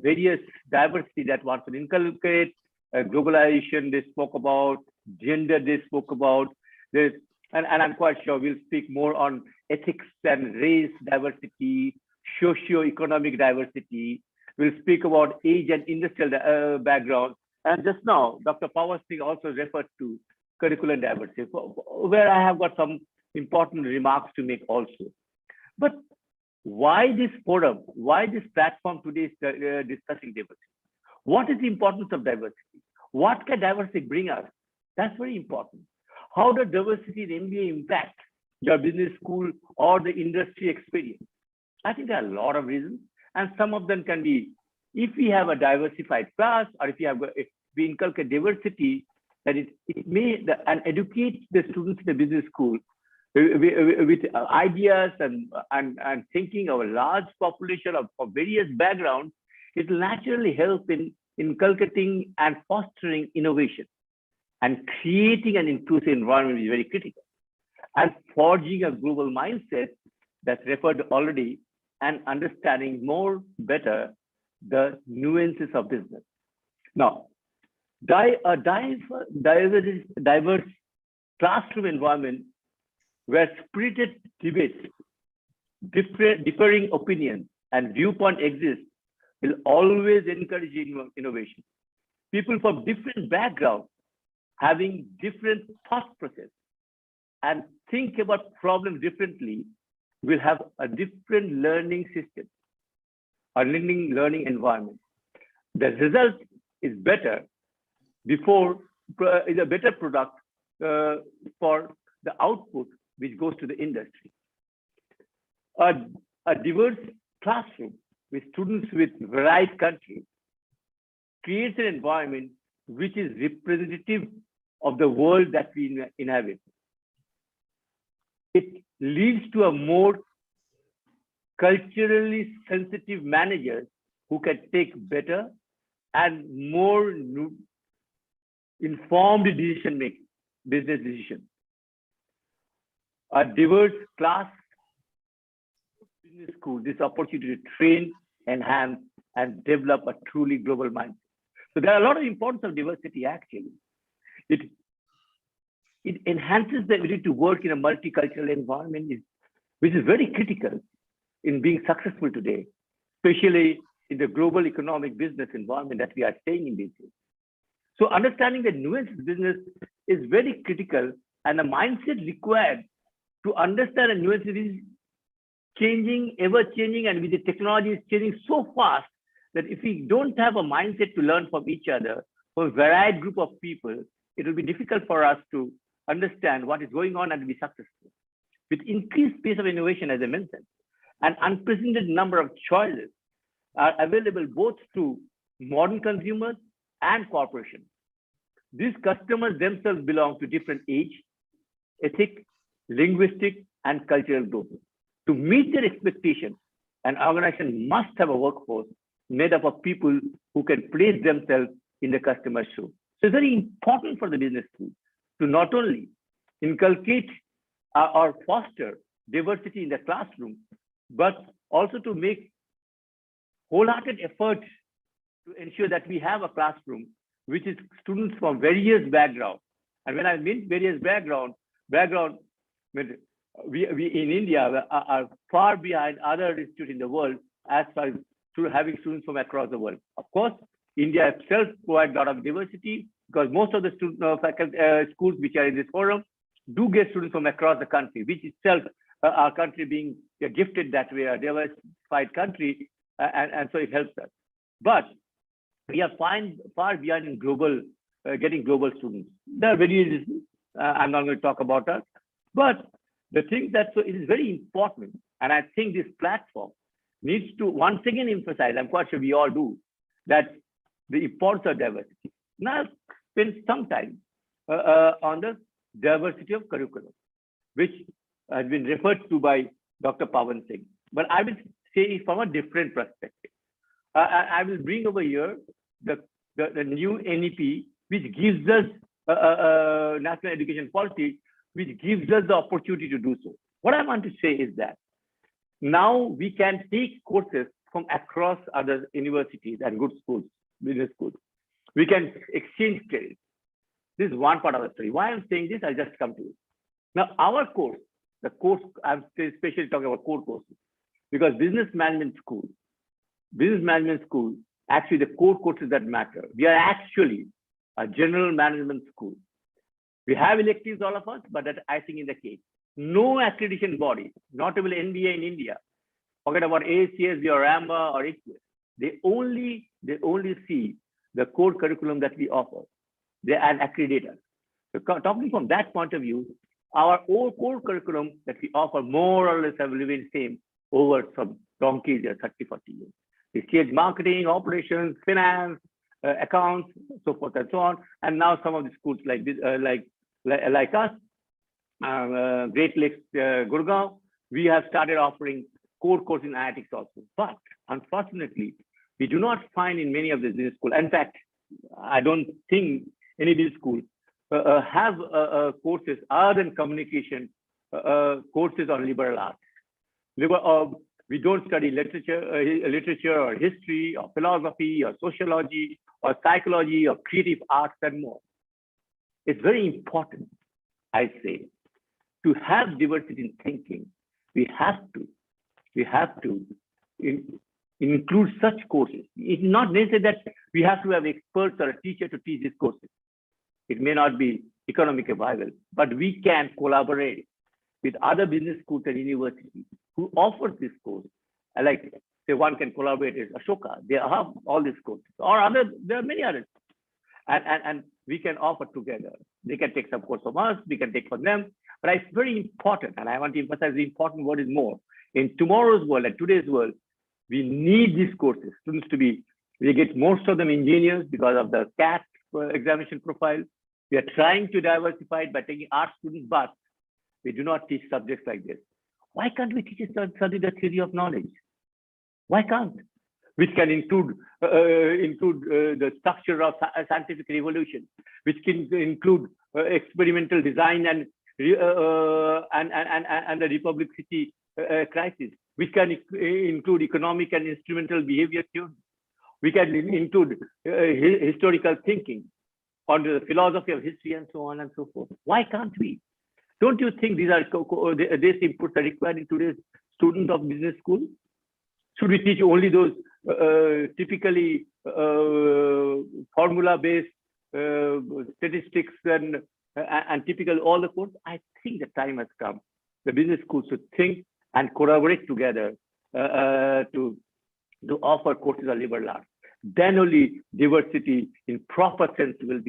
various diversity that one should inculcate, globalization they spoke about, gender they spoke about, and I'm quite sure we'll speak more on ethics and race diversity, socio-economic diversity. We'll speak about age and industrial background. And just now, Dr. Pawar Singh also referred to curriculum diversity, where I have got some important remarks to make also. But why this forum? Why this platform today is discussing diversity? What is the importance of diversity? What can diversity bring us? That's very important. How does diversity in MBA impact your business school or the industry experience? I think there are a lot of reasons, and some of them can be, if we have a diversified class, or if we inculcate diversity, that it may and educate the students in the business school with ideas and thinking of a large population of various backgrounds, it will naturally help in inculcating and fostering innovation. And creating an inclusive environment is very critical. And forging a global mindset that's referred already, and understanding more better the nuances of business. Now, a diverse classroom environment where spirited debates, differing opinions, and viewpoint exist will always encourage innovation. People from different backgrounds having different thought process and think about problems differently will have a different learning system, a learning environment. The result is better is a better product for the output which goes to the industry. A diverse classroom with students with varied countries creates an environment which is representative of the world that we inhabit. It leads to a more culturally sensitive managers who can take better and more informed business decisions. A diverse class business school, this opportunity to train, enhance, and develop a truly global mindset. So there are a lot of importance of diversity actually. It enhances the ability to work in a multicultural environment, which is very critical in being successful today, especially in the global economic business environment that we are staying in these days. So understanding the nuances of business is very critical, and the mindset required to understand the nuances is changing, ever changing, and with the technology is changing so fast that if we don't have a mindset to learn from each other, from a varied group of people, it will be difficult for us to understand what is going on and be successful. With increased pace of innovation, as I mentioned, an unprecedented number of choices are available both to modern consumers and corporations. These customers themselves belong to different age, ethic, linguistic, and cultural groups. To meet their expectations, an organization must have a workforce made up of people who can place themselves in the customer's shoe. So it's very important for the business school to not only inculcate or foster diversity in the classroom, but also to make wholehearted effort to ensure that we have a classroom which is students from various backgrounds. And when I mean various background, we in India are far behind other institutes in the world as far as having students from across the world. Of course, India itself provides a lot of diversity because most of the schools which are in this forum do get students from across the country, which itself, our country being gifted that way, a diversified country, and so it helps us. But we are far behind in getting global students. There are various reasons. I'm not going to talk about that. But the thing that it is very important, and I think this platform needs to once again emphasize, I'm quite sure we all do, that the importance of diversity. Now, spend some time on the diversity of curriculum, which has been referred to by Dr. Pawan Singh. But I will say it from a different perspective. I will bring over here the new NEP, which gives us National Education Policy, which gives us the opportunity to do so. What I want to say is that now we can take courses from across other universities and good schools, business schools. We can exchange credits. This is one part of the story. Why I'm saying this, I'll just come to it. Now, our course, I'm especially talking about core courses, because business management school, actually the core courses that matter. We are actually a general management school. We have electives, all of us, but that I think in the case. No accreditation body, not even NBA in India, forget about ACS or RAMBA or ICWIS. They only see the core curriculum that we offer. They are an accreditor. So talking from that point of view, our core curriculum that we offer more or less have remained same over some donkeys, 30, 40 years. We see marketing, operations, finance, accounts, so forth and so on. And now some of the schools like this, like us, Great Lakes, Gurgaon, we have started offering core course in analytics also. But unfortunately, we do not find in many of the business schools. In fact, I don't think any business school have courses other than communication, courses on liberal arts. We don't study literature or history or philosophy or sociology or psychology or creative arts and more. It's very important, I say, to have diversity in thinking. We have to include such courses. It's not necessary that we have to have experts or a teacher to teach these courses. It may not be economically viable, but we can collaborate with other business schools and universities who offer this course. Like, say, one can collaborate with Ashoka. They have all these courses, or there are many others. And we can offer together. They can take some course from us, we can take from them. But it's very important, and I want to emphasize the important word is more. In tomorrow's world and today's world, we need these courses. Students we get most of them engineers because of the CAT examination profile. We are trying to diversify it by taking art students, but we do not teach subjects like this. Why can't we teach a subject the theory of knowledge? Why can't? Which can include the structure of scientific revolution, which can include experimental design and the Republic City crisis, which can include economic and instrumental behavior theory. We can include historical thinking on the philosophy of history and so on and so forth. Why can't we? Don't you think these inputs are required in today's student of business school? Should we teach only those typically formula-based statistics and typical all the courses? I think the time has come. The business schools should think and collaborate together to offer courses of liberal arts. Then only diversity in proper sense will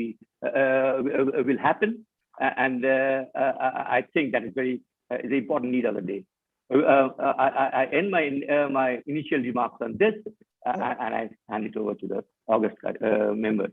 happen, and I think that is very the important need of the day. I end my initial remarks on this, and I hand it over to the August members.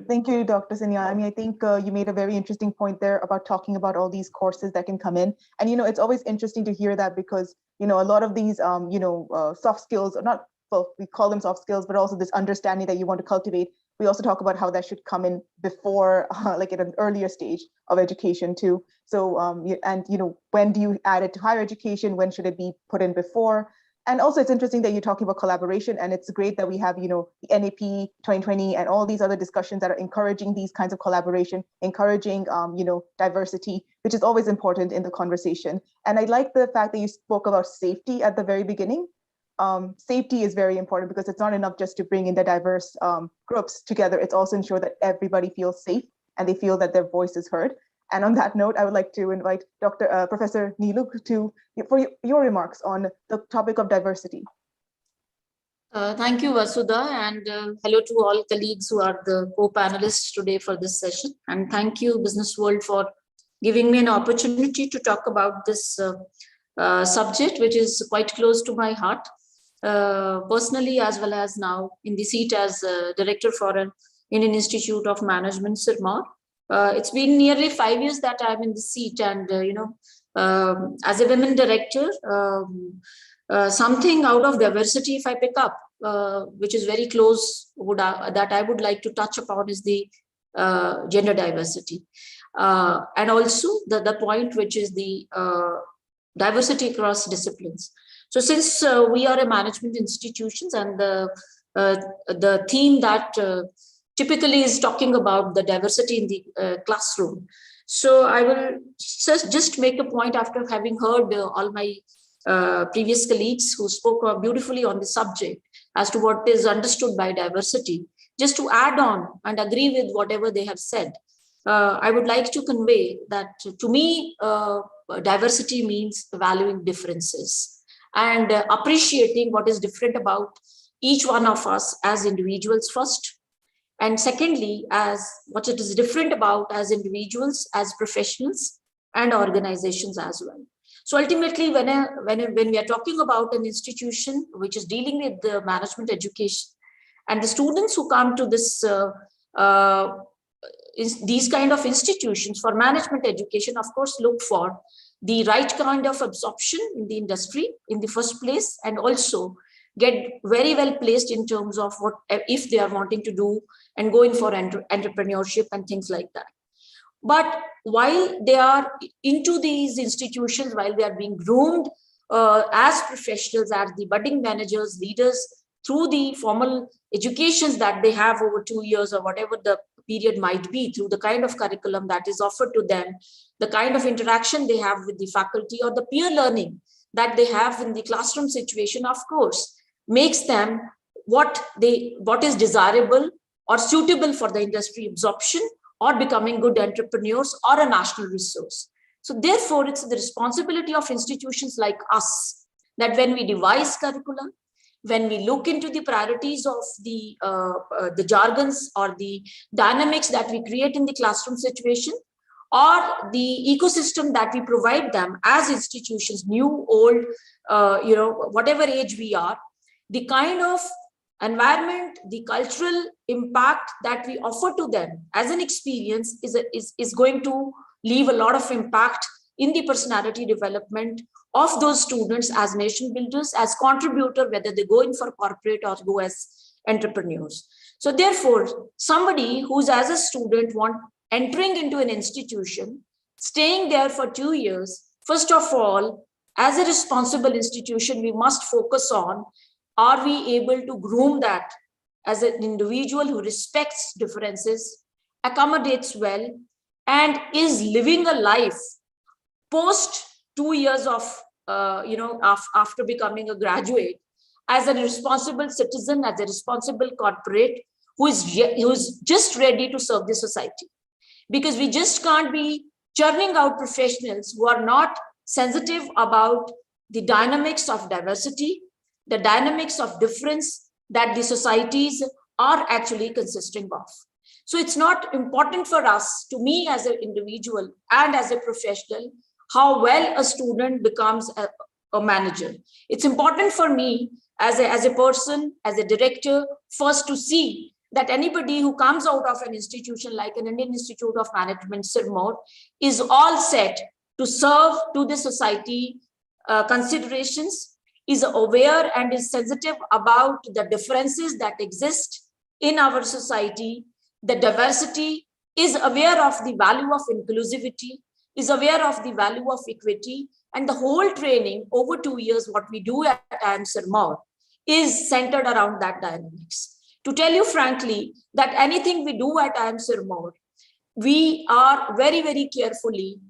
Thank you, Dr. Sanya. I mean, I think you made a very interesting point there about talking about all these courses that can come in. And, it's always interesting to hear that because, a lot of these, soft skills, or not well, we call them soft skills, but also this understanding that you want to cultivate. We also talk about how that should come in before, like at an earlier stage of education too. So, and when do you add it to higher education? When should it be put in before? And also, it's interesting that you're talking about collaboration, and it's great that we have, the NAP 2020 and all these other discussions that are encouraging these kinds of collaboration, encouraging, diversity, which is always important in the conversation. And I like the fact that you spoke about safety at the very beginning. Safety is very important because it's not enough just to bring in the diverse groups together. It's also ensure that everybody feels safe and they feel that their voice is heard. And on that note, I would like to invite Professor Neelu for your remarks on the topic of diversity. Thank you, Vasudha, and hello to all colleagues who are the co-panelists today for this session. And thank you, Business World, for giving me an opportunity to talk about this subject, which is quite close to my heart, personally, as well as now in the seat as Director for an Indian Institute of Management, Sirmaur. It's been nearly 5 years that I'm in the seat, and as a women director, something out of diversity, if I pick up, which is very close, that I would like to touch upon is the gender diversity, and also the point which is the diversity across disciplines. So since we are a management institutions, and the theme that typically is talking about the diversity in the classroom. So I will just make a point after having heard all my previous colleagues who spoke beautifully on the subject as to what is understood by diversity. Just to add on and agree with whatever they have said, I would like to convey that to me, diversity means valuing differences and appreciating what is different about each one of us as individuals first. And secondly, as what it is different about as individuals, as professionals and organizations as well. So ultimately, when we are talking about an institution which is dealing with the management education, and the students who come to this these kind of institutions for management education, of course, look for the right kind of absorption in the industry in the first place, and also get very well placed in terms of what if they are wanting to do and go in for entrepreneurship and things like that. But while they are into these institutions, while they are being groomed as professionals, as the budding managers, leaders, through the formal educations that they have over 2 years or whatever the period might be, through the kind of curriculum that is offered to them, the kind of interaction they have with the faculty, or the peer learning that they have in the classroom situation, of course, makes them what is desirable or suitable for the industry absorption or becoming good entrepreneurs or a national resource. So therefore, it's the responsibility of institutions like us that when we devise curriculum, when we look into the priorities of the jargons or the dynamics that we create in the classroom situation, or the ecosystem that we provide them as institutions, new, old, whatever age we are, the kind of environment, the cultural impact that we offer to them as an experience is going to leave a lot of impact in the personality development of those students as nation builders, as contributor, whether they go in for corporate or go as entrepreneurs. So therefore, somebody who's as a student entering into an institution, staying there for 2 years, first of all, as a responsible institution, we must focus on, are we able to groom that as an individual who respects differences, accommodates well, and is living a life post 2 years of, after becoming a graduate, as a responsible citizen, as a responsible corporate who is just ready to serve the society. Because we just can't be churning out professionals who are not sensitive about the dynamics of diversity, the dynamics of difference that the societies are actually consisting of. So it's not important for us, to me as an individual and as a professional, how well a student becomes a manager. It's important for me as a person, as a director, first to see that anybody who comes out of an institution like an Indian Institute of Management, Sirmaur, is all set to serve to the society considerations is aware and is sensitive about the differences that exist in our society, the diversity, is aware of the value of inclusivity, is aware of the value of equity, and the whole training over 2 years, what we do at IIM Sirmaur, is centered around that dynamics. To tell you frankly, that anything we do at IIM Sirmaur, we are very, very carefully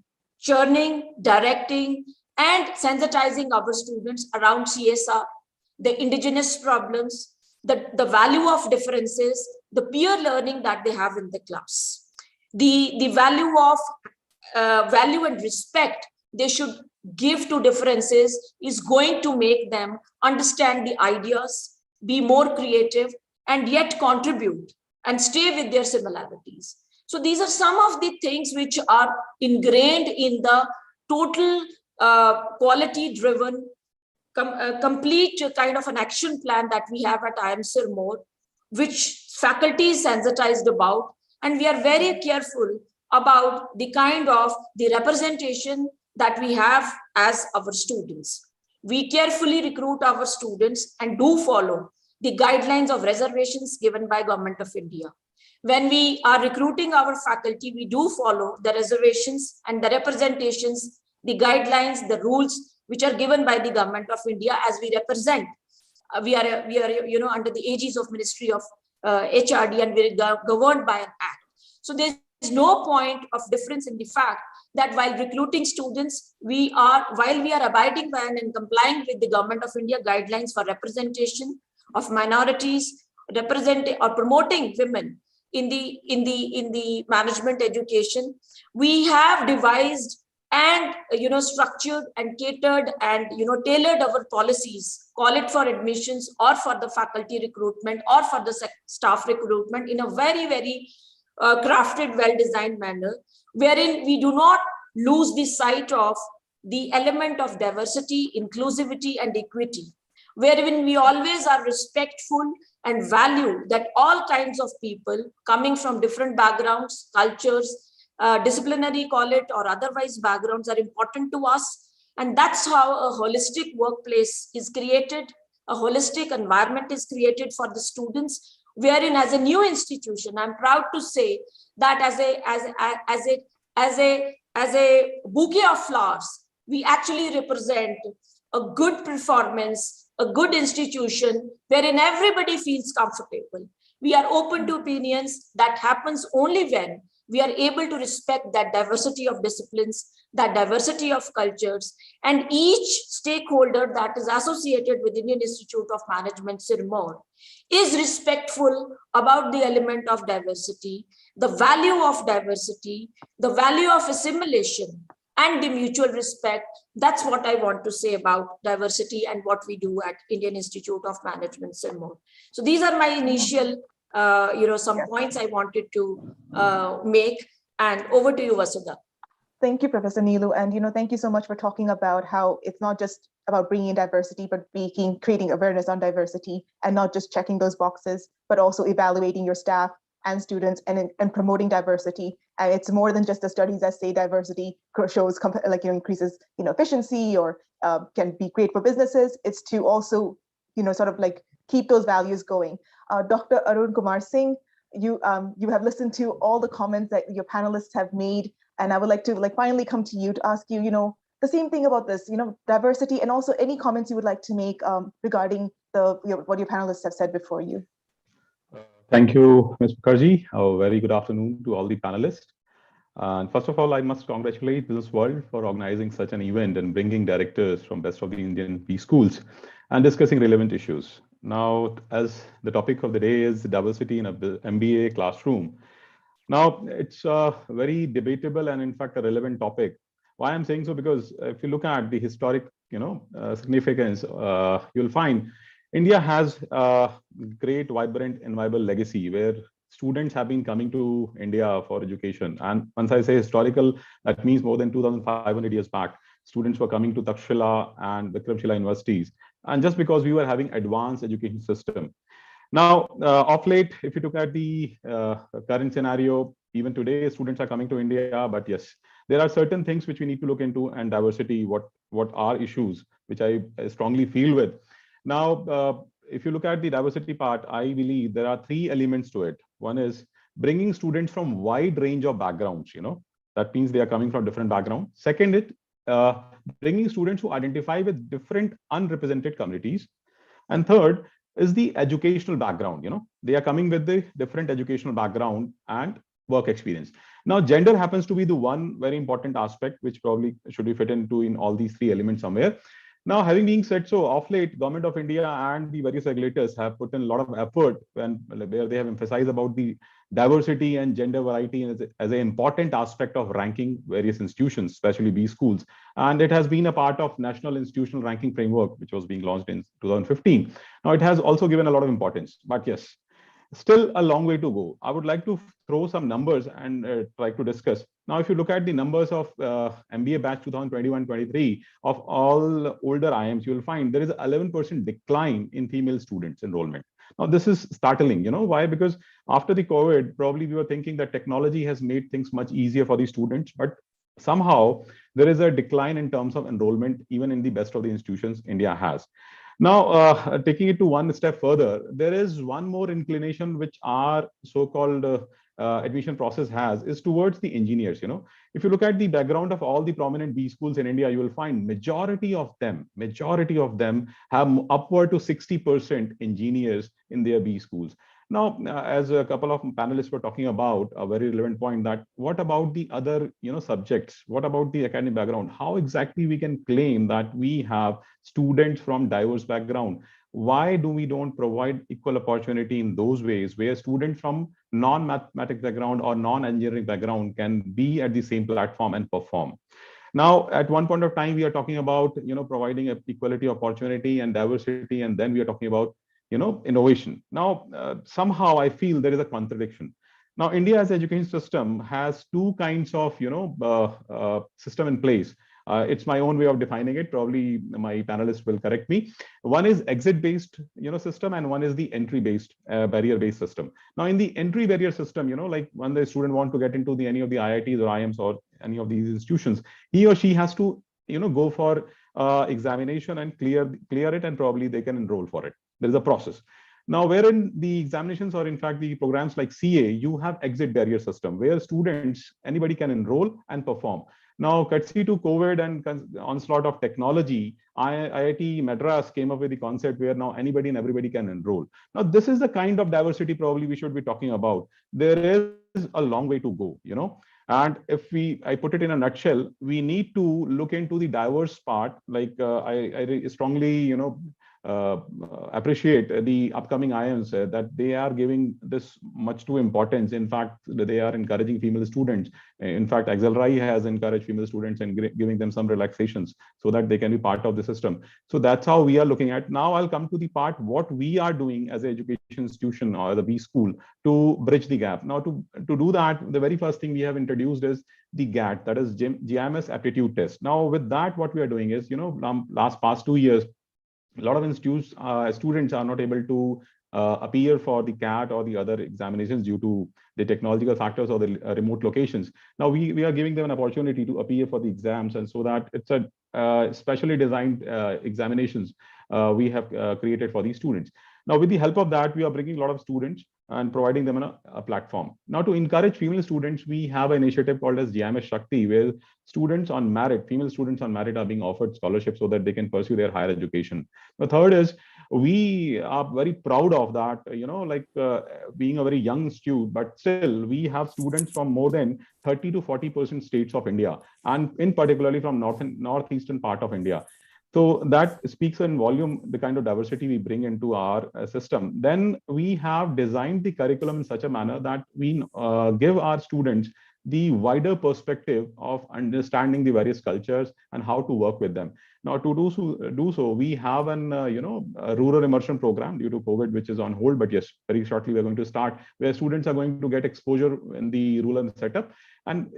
churning, directing, and sensitizing our students around CSR, the indigenous problems, the value of differences, the peer learning that they have in the class, the value of value and respect they should give to differences is going to make them understand the ideas, be more creative, and yet contribute and stay with their similarities. So these are some of the things which are ingrained in the total quality-driven, complete kind of an action plan that we have at IIM Sirmaur, which faculty is sensitized about, and we are very careful about the kind of the representation that we have as our students. We carefully recruit our students and do follow the guidelines of reservations given by Government of India. When we are recruiting our faculty, we do follow the reservations and the representations, the guidelines, the rules which are given by the Government of India as we represent. We are under the aegis of Ministry of HRD, and we are governed by an act. So there's no point of difference in the fact that while recruiting students, while we are abiding by and complying with the Government of India guidelines for representation of minorities, representing or promoting women in the management education, we have devised and structured and catered and tailored our policies, call it for admissions or for the faculty recruitment or for the staff recruitment, in a very, very crafted, well-designed manner, wherein we do not lose the sight of the element of diversity, inclusivity, and equity, wherein we always are respectful and value that all kinds of people coming from different backgrounds, cultures, disciplinary, call it, or otherwise backgrounds are important to us. And that's how a holistic workplace is created, a holistic environment is created for the students, wherein as a new institution, I'm proud to say that as a bouquet of flowers, we actually represent a good performance, a good institution wherein everybody feels comfortable. We are open to opinions. That happens only when we are able to respect that diversity of disciplines, that diversity of cultures, and each stakeholder that is associated with Indian Institute of Management, Sirmaur, is respectful about the element of diversity, the value of diversity, the value of assimilation, and the mutual respect. That's what I want to say about diversity and what we do at Indian Institute of Management, Sirmaur. So these are my initial, some points I wanted to make. And over to you, Vasudha. Thank you, Professor Neelu. And thank you so much for talking about how it's not just about bringing in diversity, but creating awareness on diversity, and not just checking those boxes, but also evaluating your staff and students and promoting diversity. And it's more than just the studies that say diversity shows increases efficiency or can be great for businesses. It's to also keep those values going. Dr. Arun Kumar Singh, you have listened to all the comments that your panelists have made, and I would like to finally come to you to ask you, the same thing about this, diversity, and also any comments you would like to make regarding what your panelists have said before you. Thank you, Ms. Mukherjee. A very good afternoon to all the panelists. And first of all, I must congratulate Business World for organizing such an event and bringing directors from best of the Indian B schools and discussing relevant issues. Now, as the topic of the day is diversity in an MBA classroom. Now, it's a very debatable and in fact a relevant topic. Why I'm saying so, because if you look at the historic, significance, you'll find India has a great, vibrant, and viable legacy where students have been coming to India for education. And once I say historical, that means more than 2,500 years back, students were coming to Takshila and Vikramshila universities. And just because we were having advanced education system. Now, of late, if you look at the current scenario, even today, students are coming to India, but yes, there are certain things which we need to look into, and diversity, what are issues which I strongly feel with. Now, if you look at the diversity part, I believe there are three elements to it. One is bringing students from wide range of backgrounds, that means they are coming from different backgrounds. Second, bringing students who identify with different unrepresented communities. And third is the educational background. They are coming with the different educational background and work experience. Now, gender happens to be the one very important aspect, which probably should be fit into in all these three elements somewhere. Now, having been said so, of late, Government of India and the various regulators have put in a lot of effort where they have emphasized about the diversity and gender variety as an important aspect of ranking various institutions, especially B schools. And it has been a part of National Institutional Ranking Framework, which was being launched in 2015. Now, it has also given a lot of importance, but yes, still a long way to go. I would like to throw some numbers and try to discuss. Now, if you look at the numbers of MBA batch 2021-23 of all older IIMs, you will find there is 11% decline in female students enrollment. Now, this is startling. Why? Because after the COVID, probably we were thinking that technology has made things much easier for the students, but somehow there is a decline in terms of enrollment, even in the best of the institutions India has. Now, taking it to one step further, there is one more inclination which our so-called admission process has is towards the engineers. If you look at the background of all the prominent B schools in India, you will find majority of them have upward to 60% engineers in their B schools. Now, as a couple of panelists were talking about, a very relevant point, that what about the other subjects? What about the academic background? How exactly we can claim that we have students from diverse background? Why do we don't provide equal opportunity in those ways where students from non-mathematics background or non-engineering background can be at the same platform and perform? Now, at one point of time, we are talking about providing equality, opportunity, and diversity, and then we are talking about innovation. Now, somehow I feel there is a contradiction. Now, India's education system has two kinds of system in place. It's my own way of defining it. Probably my panelists will correct me. One is exit-based, system, and one is the entry-based, barrier-based system. Now, in the entry barrier system, like when the student want to get into any of the IITs or IIMs or any of these institutions, he or she has to, go for examination and clear it, and probably they can enroll for it. There is a process. Now, wherein the examinations or in fact the programs like CA, you have exit barrier system where students, anybody can enroll and perform. Now, courtesy to COVID and onslaught of technology, IIT Madras came up with the concept where now anybody and everybody can enroll. Now, this is the kind of diversity probably we should be talking about. There is a long way to go, And if I put it in a nutshell, we need to look into the diverse part. Like I strongly, appreciate the upcoming IIMs that they are giving this much too importance. In fact, they are encouraging female students. In fact, Accelerate has encouraged female students and giving them some relaxations so that they can be part of the system. So that's how we are looking at. Now I'll come to the part what we are doing as an education institution or the B school to bridge the gap. Now to do that, the very first thing we have introduced is the GAT, that is GIMS aptitude test. Now with that, what we are doing is, past 2 years, a lot of institutes, students are not able to appear for the CAT or the other examinations due to the technological factors or the remote locations. Now we are giving them an opportunity to appear for the exams, and so that it's a specially designed examinations we have created for these students. Now, with the help of that, we are bringing a lot of students and providing them a platform. Now, to encourage female students, we have an initiative called as GIMS Shakti, where students on merit, female students on merit, are being offered scholarships so that they can pursue their higher education. The third is we are very proud of that, being a very young institute, but still we have students from more than 30 to 40% states of India, and in particularly from northeastern part of India. So that speaks in volume, the kind of diversity we bring into our system. Then we have designed the curriculum in such a manner that we give our students the wider perspective of understanding the various cultures and how to work with them. Now, to do so, we have an a rural immersion program due to COVID, which is on hold. But yes, very shortly we're going to start, where students are going to get exposure in the rural setup. And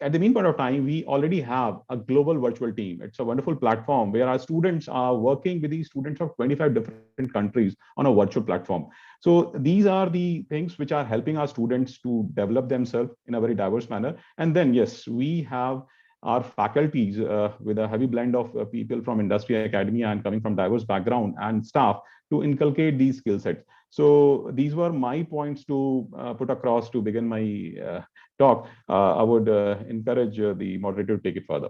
at the mean point of time, we already have a global virtual team. It's a wonderful platform where our students are working with these students of 25 different countries on a virtual platform. So these are the things which are helping our students to develop themselves in a very diverse manner. And then, yes, we have our faculties with a heavy blend of people from industry, academia, and coming from diverse background and staff to inculcate these skill sets. So these were my points to put across to begin my talk. I would encourage the moderator to take it further.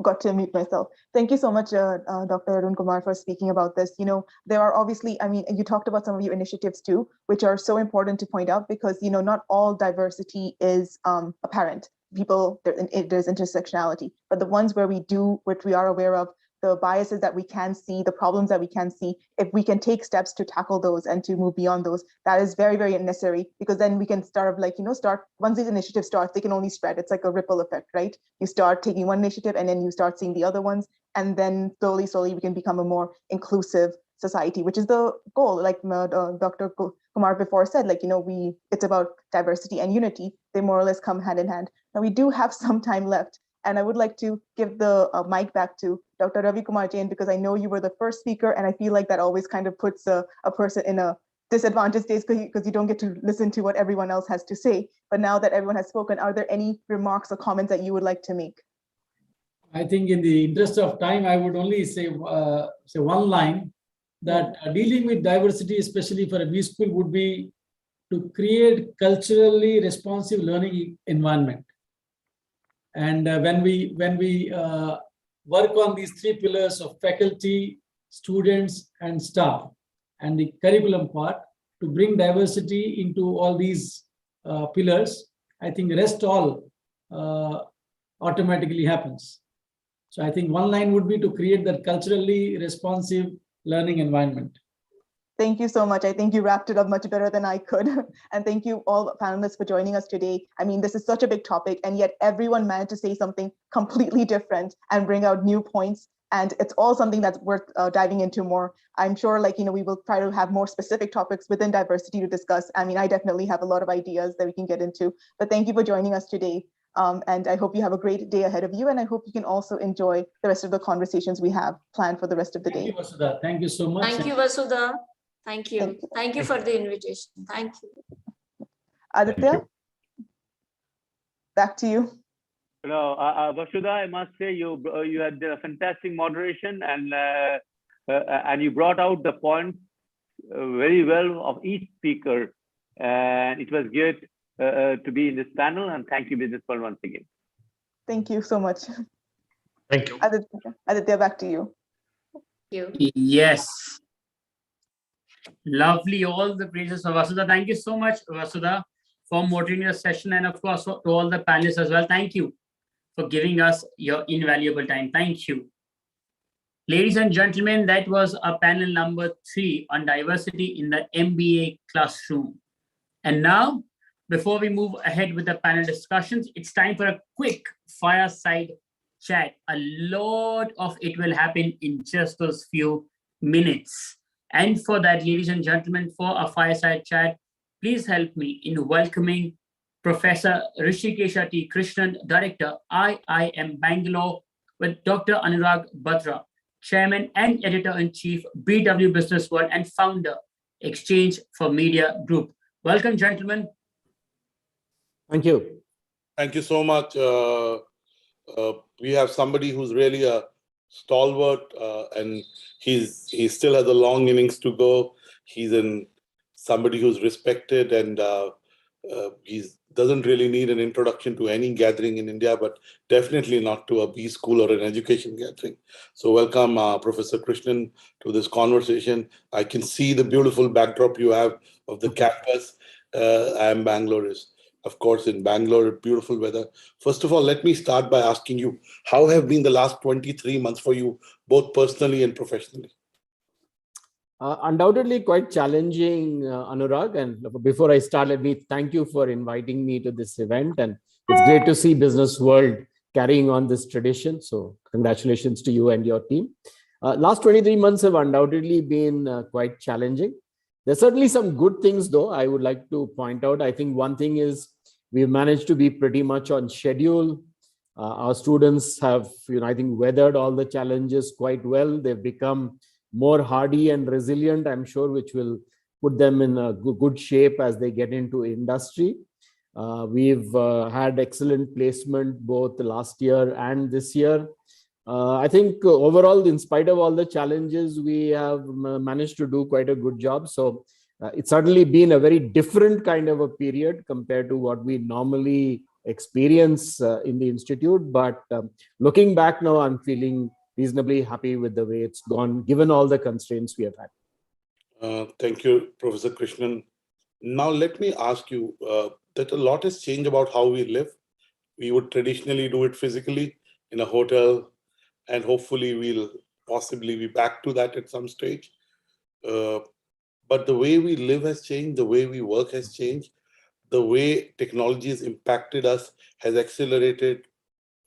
Got to mute myself. Thank you so much, Dr. Arun Kumar, for speaking about this. You know, there are obviously, I mean, you talked about some of your initiatives too, which are so important to point out because, you know, not all diversity is apparent. There's intersectionality, but the ones where we do, what we are aware of, the biases that we can see, the problems that we can see, if we can take steps to tackle those and to move beyond those, that is very, very necessary, because then we can start like, you know, once these initiatives start, they can only spread. It's like a ripple effect, right? You start taking one initiative and then you start seeing the other ones. And then slowly, we can become a more inclusive society, which is the goal. Like Dr. Kumar before said, like, you know, it's about diversity and unity. They more or less come hand in hand. Now we do have some time left. And I would like to give the mic back to Dr. Ravi Kumar Jain, because I know you were the first speaker, and I feel like that always kind of puts a person in a disadvantaged state because you don't get to listen to what everyone else has to say. But now that everyone has spoken, are there any remarks or comments that you would like to make? I think in the interest of time, I would only say one line, that dealing with diversity, especially for a B school, would be to create culturally responsive learning environment. And when we work on these three pillars of faculty, students, and staff, and the curriculum part, to bring diversity into all these pillars, I think the rest all automatically happens. So I think one line would be to create that culturally responsive learning environment. Thank you so much. I think you wrapped it up much better than I could. And thank you all panelists for joining us today. I mean, this is such a big topic, and yet everyone managed to say something completely different and bring out new points. And it's all something that's worth diving into more. I'm sure, like, you know, we will try to have more specific topics within diversity to discuss. I mean, I definitely have a lot of ideas that we can get into, but thank you for joining us today. And I hope you have a great day ahead of you. And I hope you can also enjoy the rest of the conversations we have planned for the rest of the day. Thank you, Vasudha. Thank you so much. Thank you, Vasudha. Thank you. Thank you for the invitation. Thank you. Aditya, back to you. Vasudha, I must say you had a fantastic moderation, and you brought out the points very well of each speaker, and it was great to be in this panel. And thank you, Business World, once again. Thank you so much. Thank you. Aditya, back to you. Thank you. Yes. Lovely, all the praises for Vasudha. Thank you so much, Vasudha, for moderating your session, and of course to all the panelists as well. Thank you for giving us your invaluable time. Thank you. Ladies and gentlemen, that was our panel number 3 on diversity in the MBA classroom. And now, before we move ahead with the panel discussions, it's time for a quick fireside chat. A lot of it will happen in just those few minutes. And for that, ladies and gentlemen, for a fireside chat, please help me in welcoming Professor Hrishikesha T. Krishnan, Director, IIM Bangalore, with Dr. Anurag Batra, Chairman and Editor-in-Chief, BW Business World, and Founder, Exchange for Media Group. Welcome, gentlemen. Thank you. Thank you so much. We have somebody who's really a stalwart, and he still has a long innings to go. He's somebody who's respected, and he doesn't really need an introduction to any gathering in India, but definitely not to a B school or an education gathering. So welcome, Professor Krishnan, to this conversation. I can see the beautiful backdrop you have of the campus. IIM Bangalore is, of course, in Bangalore, beautiful weather. First of all, let me start by asking you, how have been the last 23 months for you, both personally and professionally? Undoubtedly quite challenging, Anurag. And before I start, let me thank you for inviting me to this event. And it's great to see Business World carrying on this tradition. So congratulations to you and your team. Last 23 months have undoubtedly been quite challenging. There's certainly some good things, though, I would like to point out. I think one thing is we've managed to be pretty much on schedule. Our students have, I think, weathered all the challenges quite well. They've become more hardy and resilient, I'm sure, which will put them in a good shape as they get into industry. We've had excellent placement both last year and this year. I think overall, in spite of all the challenges, we have managed to do quite a good job. So it's certainly been a very different kind of a period compared to what we normally experience in the institute. But looking back now, I'm feeling reasonably happy with the way it's gone, given all the constraints we have had. Thank you, Professor Krishnan. Now, let me ask you that a lot has changed about how we live. We would traditionally do it physically in a hotel, and hopefully we'll possibly be back to that at some stage. But the way we live has changed, the way we work has changed, the way technology has impacted us has accelerated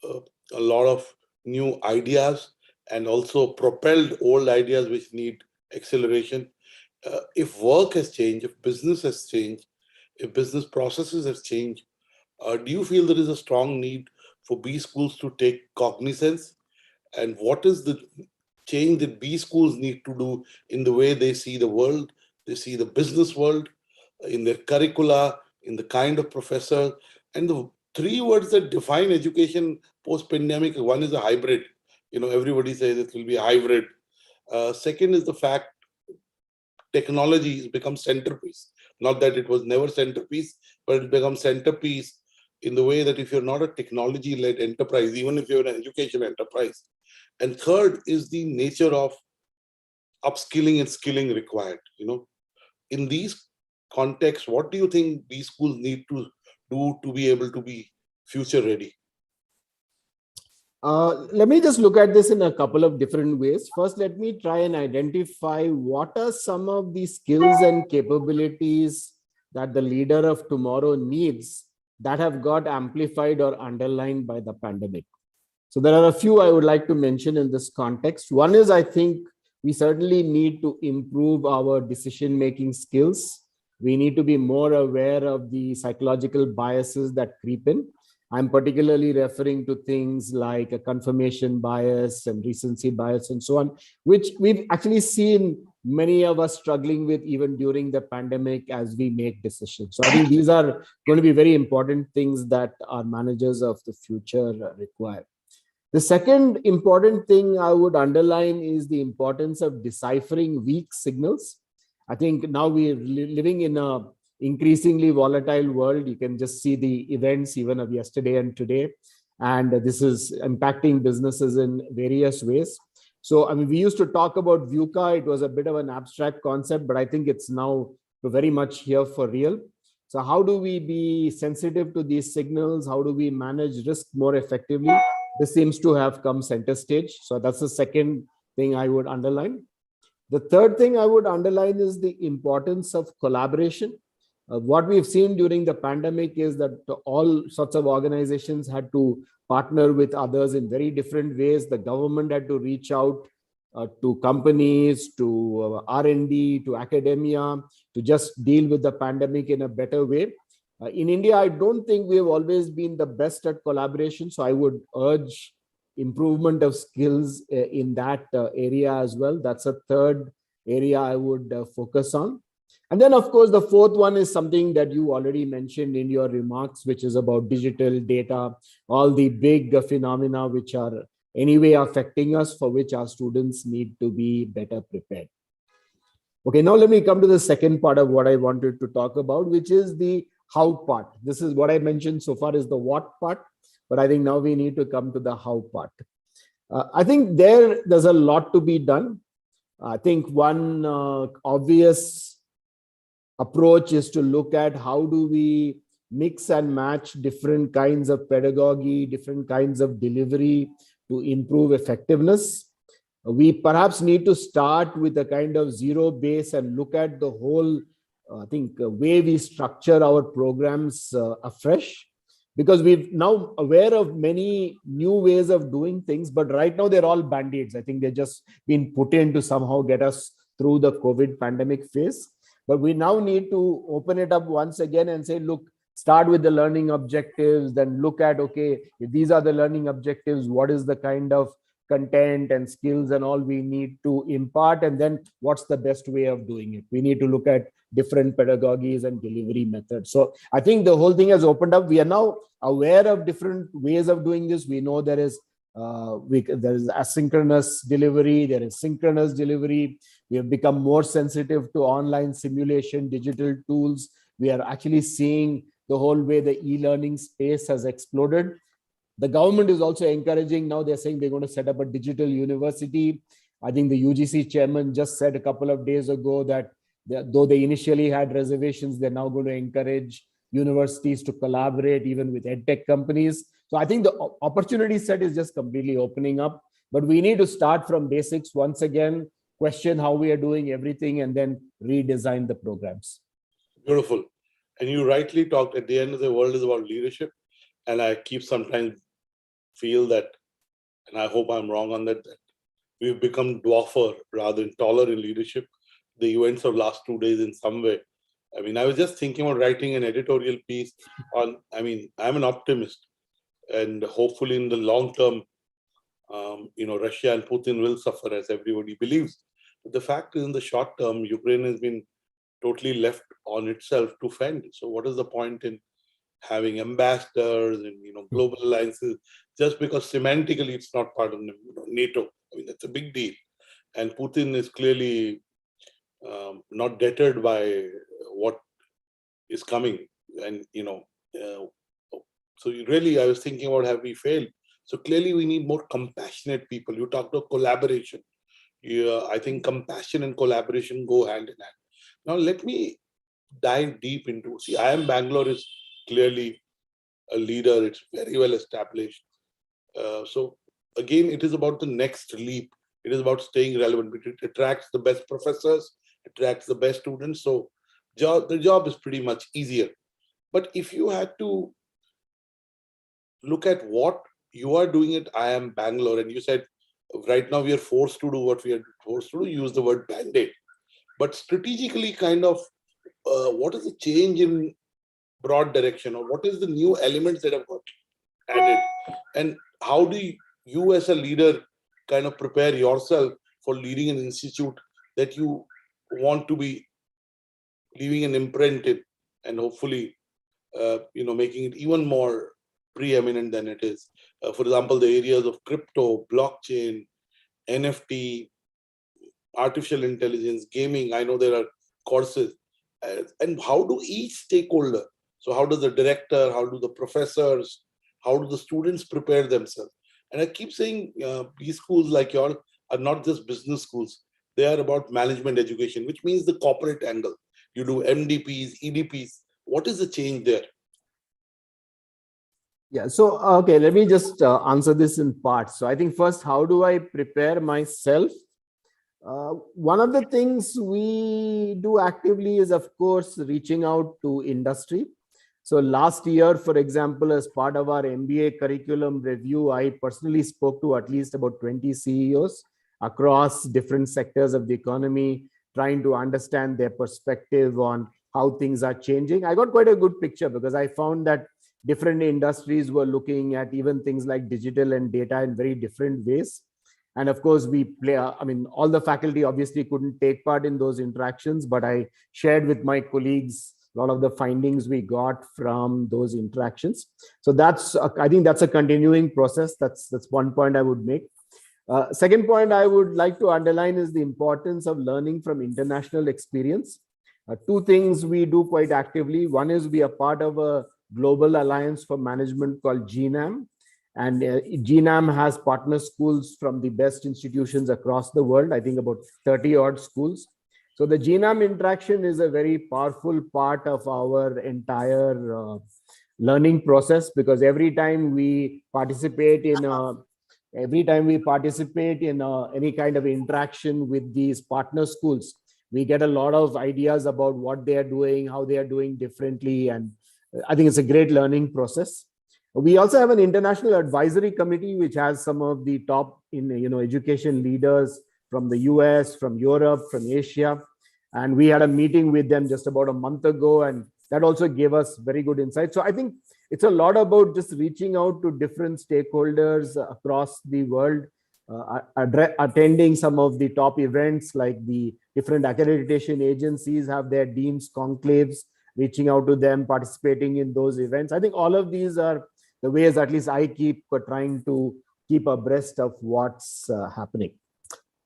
a lot of new ideas and also propelled old ideas which need acceleration. If work has changed, if business has changed, if business processes have changed, do you feel there is a strong need for B schools to take cognizance? And what is the change that B schools need to do in the way they see the world, they see the business world, in their curricula, in the kind of professor? And the three words that define education post-pandemic, one is a hybrid. Everybody says it will be a hybrid. Second is the fact technology has become centerpiece. Not that it was never centerpiece, but it becomes centerpiece in the way that if you're not a technology-led enterprise, even if you're an education enterprise. And third is the nature of upskilling and skilling required. In these contexts, what do you think these schools need to do to be able to be future ready? Let me just look at this in a couple of different ways. First, let me try and identify what are some of the skills and capabilities that the leader of tomorrow needs that have got amplified or underlined by the pandemic. So there are a few I would like to mention in this context. One is, I think we certainly need to improve our decision-making skills. We need to be more aware of the psychological biases that creep in. I'm particularly referring to things like a confirmation bias and recency bias and so on, which we've actually seen many of us struggling with even during the pandemic as we make decisions. So I think these are going to be very important things that our managers of the future require. The second important thing I would underline is the importance of deciphering weak signals. I think now we're living in a increasingly volatile world. You can just see the events even of yesterday and today, and this is impacting businesses in various ways. So, I mean, we used to talk about VUCA. It was a bit of an abstract concept, but I think it's now very much here for real. So how do we be sensitive to these signals? How do we manage risk more effectively? This seems to have come center stage. So that's the second thing I would underline. The third thing I would underline is the importance of collaboration. What we've seen during the pandemic is that all sorts of organizations had to partner with others in very different ways. The government had to reach out to companies, to R&D, to academia, to just deal with the pandemic in a better way. In India, I don't think we've always been the best at collaboration. So I would urge improvement of skills in that area as well. That's a third area I would focus on. And then, of course, the fourth one is something that you already mentioned in your remarks, which is about digital data, all the big phenomena which are anyway affecting us, for which our students need to be better prepared. Okay, now let me come to the second part of what I wanted to talk about, which is the how part. This is what I mentioned so far is the what part, but I think now we need to come to the how part. I think there's a lot to be done. I think one obvious approach is to look at how do we mix and match different kinds of pedagogy, different kinds of delivery to improve effectiveness. We perhaps need to start with a kind of zero base and look at the whole, I think, way we structure our programs afresh, because we're now aware of many new ways of doing things, but right now they're all band-aids. I think they're just been put in to somehow get us through the COVID pandemic phase. But we now need to open it up once again and say, look, start with the learning objectives, then look at, okay, if these are the learning objectives, what is the kind of content and skills and all we need to impart, and then what's the best way of doing it. We need to look at different pedagogies and delivery methods. So I think the whole thing has opened up. We are now aware of different ways of doing this. We know there is asynchronous delivery, there is synchronous delivery. We have become more sensitive to online simulation, digital tools. We are actually seeing the whole way the e-learning space has exploded. The government is also encouraging, now they're saying they're going to set up a digital university. I think the UGC chairman just said a couple of days ago that though they initially had reservations, they're now going to encourage universities to collaborate even with edtech companies. So I think the opportunity set is just completely opening up, but we need to start from basics once again, question how we are doing everything, and then redesign the programs. Beautiful. And you rightly talked, at the end of the world is about leadership. And I keep sometimes feel that, and I hope I'm wrong on that, that we've become dwarfer rather than taller in leadership. The events of last 2 days in some way. I mean, I was just thinking about writing an editorial piece on, I mean, I'm an optimist, and hopefully in the long term, Russia and Putin will suffer as everybody believes. But the fact is, in the short term, Ukraine has been totally left on itself to fend. So what is the point in having ambassadors and global alliances just because semantically it's not part of NATO? I mean, that's a big deal. And Putin is clearly not deterred by what is coming. And, so really, I was thinking about have we failed? So clearly we need more compassionate people. You talked about collaboration. I think compassion and collaboration go hand in hand. Now, let me dive deep into, see, IIM Bangalore is clearly a leader. It's very well established. So again, it is about the next leap. It is about staying relevant. It attracts the best professors, attracts the best students. So the job is pretty much easier. But if you had to look at what you are doing at IIM Bangalore, and you said right now we are forced to do what we are forced to do, use the word band-aid. But strategically, kind of, what is the change in broad direction, or what is the new elements that have got added? And how do you as a leader kind of prepare yourself for leading an institute that you want to be leaving an imprint in, and hopefully, making it even more preeminent than it is? For example, the areas of crypto, blockchain, NFT, artificial intelligence, gaming. I know there are courses. And how do each stakeholder, so how does the director, how do the professors, how do the students prepare themselves? And I keep saying these schools like yours are not just business schools. They are about management education, which means the corporate angle. You do MDPs, EDPs. What is the change there? Yeah, so, okay, let me just answer this in parts. So I think first, how do I prepare myself? One of the things we do actively is, of course, reaching out to industry. So last year, for example, as part of our MBA curriculum review, I personally spoke to at least about 20 CEOs across different sectors of the economy, trying to understand their perspective on how things are changing. I got quite a good picture because I found that different industries were looking at even things like digital and data in very different ways. And of course, all the faculty obviously couldn't take part in those interactions, but I shared with my colleagues a lot of the findings we got from those interactions. So I think that's a continuing process. That's one point I would make. Second point I would like to underline is the importance of learning from international experience. Two things we do quite actively. One is we are part of a global alliance for management called GNAM. And GNAM has partner schools from the best institutions across the world, I think about 30 odd schools. So the GNAM interaction is a very powerful part of our entire learning process, because every time we participate in any kind of interaction with these partner schools, we get a lot of ideas about what they are doing, how they are doing differently. And I think it's a great learning process. We also have an international advisory committee, which has some of the top education leaders from the US, from Europe, from Asia. And we had a meeting with them just about a month ago, and that also gave us very good insight. So I think it's a lot about just reaching out to different stakeholders across the world, attending some of the top events, like the different accreditation agencies have their deans conclaves, reaching out to them, participating in those events. I think all of these are the ways at least I keep trying to keep abreast of what's happening.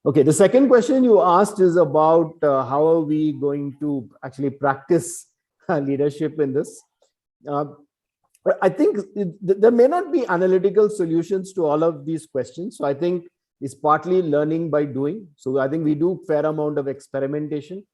Okay, the second question you asked is about how are we going to actually practice leadership in this. I think there may not be analytical solutions to all of these questions. So I think it's partly learning by doing. So I think we do a fair amount of experimentation.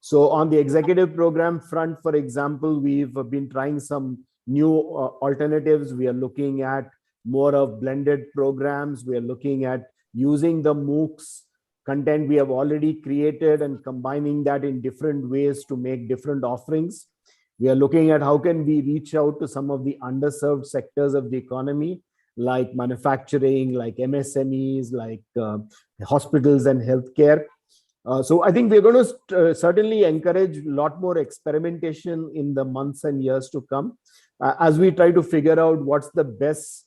So on the executive program front, for example, we've been trying some new alternatives. We are looking at more of blended programs. We are looking at using the MOOCs content we have already created and combining that in different ways to make different offerings. We are looking at how can we reach out to some of the underserved sectors of the economy, like manufacturing, like MSMEs, like hospitals and healthcare. So I think we're going to certainly encourage a lot more experimentation in the months and years to come as we try to figure out what's the best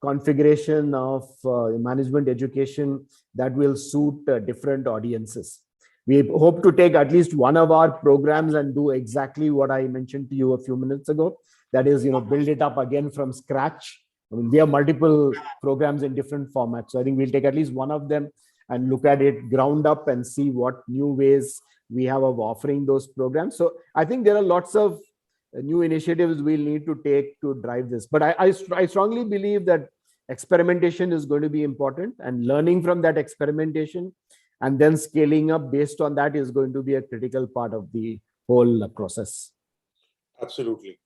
configuration of management education that will suit different audiences. We hope to take at least one of our programs and do exactly what I mentioned to you a few minutes ago. That is, build it up again from scratch. I mean, we have multiple programs in different formats. So I think we'll take at least one of them and look at it ground up and see what new ways we have of offering those programs. So I think there are lots of new initiatives we'll need to take to drive this. But I strongly believe that experimentation is going to be important, and learning from that experimentation and then scaling up based on that is going to be a critical part of the whole process. Absolutely.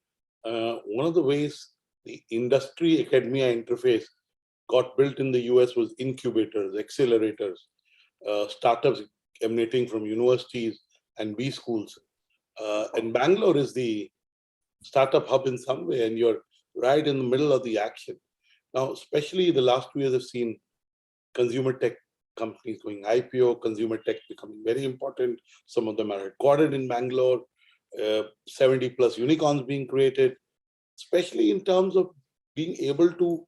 One of the ways the industry academia interface got built in the US was incubators, accelerators, startups emanating from universities and B schools. And Bangalore is the startup hub in some way, and you're right in the middle of the action. Now, especially the last 2 years, I've seen consumer tech companies going IPO, consumer tech becoming very important. Some of them are headquartered in Bangalore, 70 plus unicorns being created, especially in terms of being able to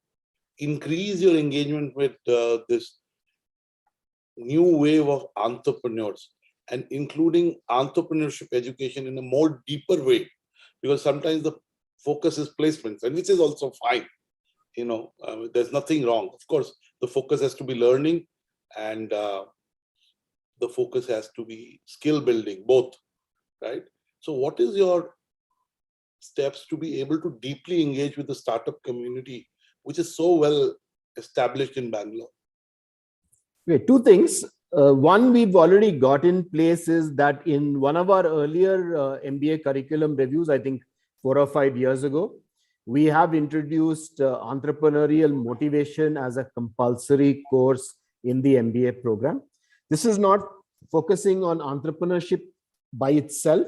increase your engagement with this new wave of entrepreneurs and including entrepreneurship education in a more deeper way, because sometimes the focus is placements, and which is also fine. There's nothing wrong. Of course, the focus has to be learning, and the focus has to be skill building, both, right? So what is your steps to be able to deeply engage with the startup community, which is so well established in Bangalore? Okay, two things. One we've already got in place is that in one of our earlier MBA curriculum reviews, I think 4 or 5 years ago, we have introduced entrepreneurial motivation as a compulsory course in the MBA program. This is not focusing on entrepreneurship by itself,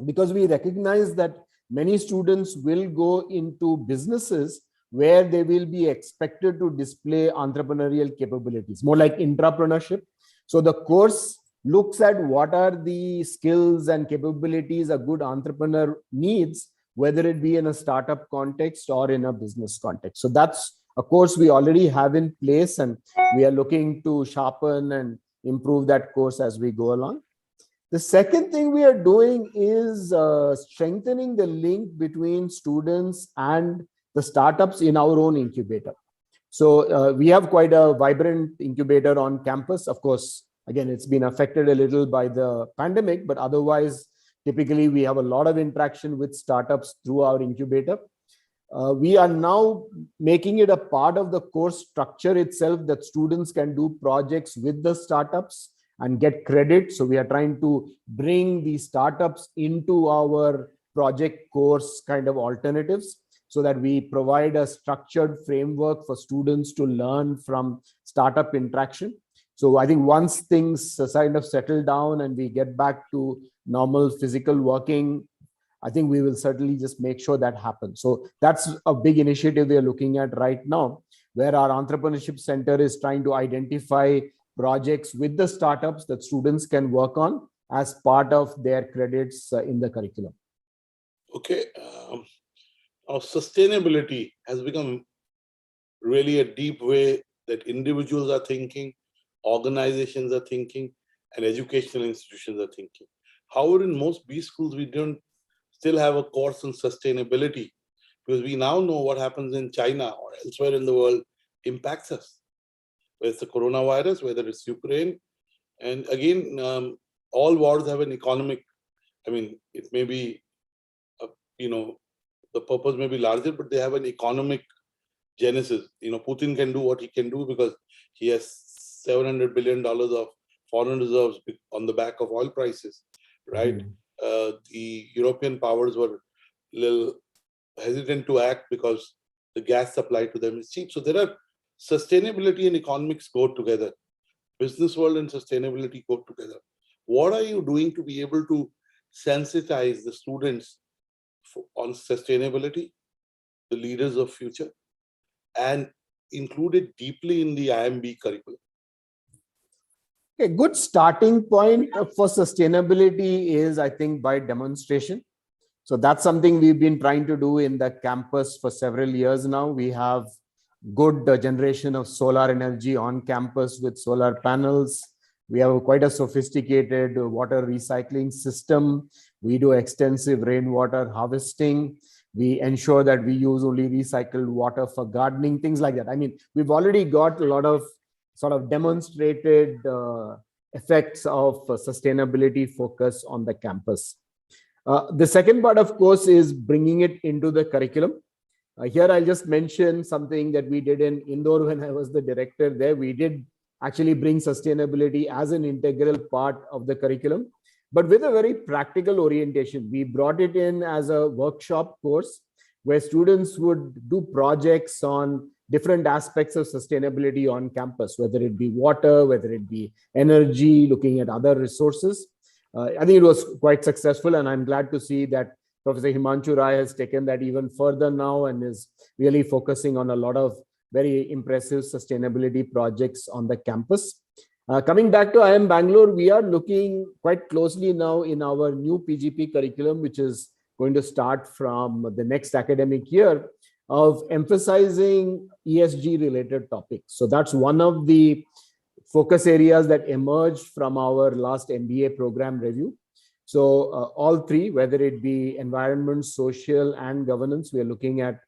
because we recognize that many students will go into businesses where they will be expected to display entrepreneurial capabilities, more like intrapreneurship. So the course looks at what are the skills and capabilities a good entrepreneur needs, whether it be in a startup context or in a business context. So that's a course we already have in place, and we are looking to sharpen and improve that course as we go along. The second thing we are doing is strengthening the link between students and the startups in our own incubator. So we have quite a vibrant incubator on campus. Of course, again, it's been affected a little by the pandemic, but otherwise, typically we have a lot of interaction with startups through our incubator. We are now making it a part of the course structure itself that students can do projects with the startups and get credit. So we are trying to bring the startups into our project course kind of alternatives, so that we provide a structured framework for students to learn from startup interaction. So I think once things kind of settle down and we get back to normal physical working, I think we will certainly just make sure that happens. So that's a big initiative we are looking at right now, where our entrepreneurship center is trying to identify projects with the startups that students can work on as part of their credits in the curriculum. Okay. Our sustainability has become really a deep way that individuals are thinking, organizations are thinking, and educational institutions are thinking. However, in most B schools, we don't still have a course on sustainability, because we now know what happens in China or elsewhere in the world impacts us. Whether it's the coronavirus, whether it's Ukraine. And again, all wars have an economic, I mean, it may be, the purpose may be larger, but they have an economic genesis. Putin can do what he can do because he has $700 billion of foreign reserves on the back of oil prices, right? The European powers were a little hesitant to act because the gas supply to them is cheap. So there are sustainability and economics go together. Business world and sustainability go together. What are you doing to be able to sensitize the students on sustainability, the leaders of future, and include it deeply in the IMB curriculum? A good starting point for sustainability is, I think, by demonstration. So that's something we've been trying to do in the campus for several years now. We have good generation of solar energy on campus with solar panels. We have quite a sophisticated water recycling system. We do extensive rainwater harvesting. We ensure that we use only recycled water for gardening, things like that. I mean, we've already got a lot of sort of demonstrated effects of sustainability focus on the campus. The second part, of course, is bringing it into the curriculum. Here, I'll just mention something that we did in Indore when I was the director there. We did actually bring sustainability as an integral part of the curriculum, but with a very practical orientation. We brought it in as a workshop course where students would do projects on different aspects of sustainability on campus, whether it be water, whether it be energy, looking at other resources. I think it was quite successful, and I'm glad to see that Professor Himanshu Rai has taken that even further now and is really focusing on a lot of very impressive sustainability projects on the campus. Coming back to IIM Bangalore, we are looking quite closely now in our new PGP curriculum, which is going to start from the next academic year, of emphasizing ESG related topics. So that's one of the focus areas that emerged from our last MBA program review. So all three, whether it be environment, social, and governance, we are looking at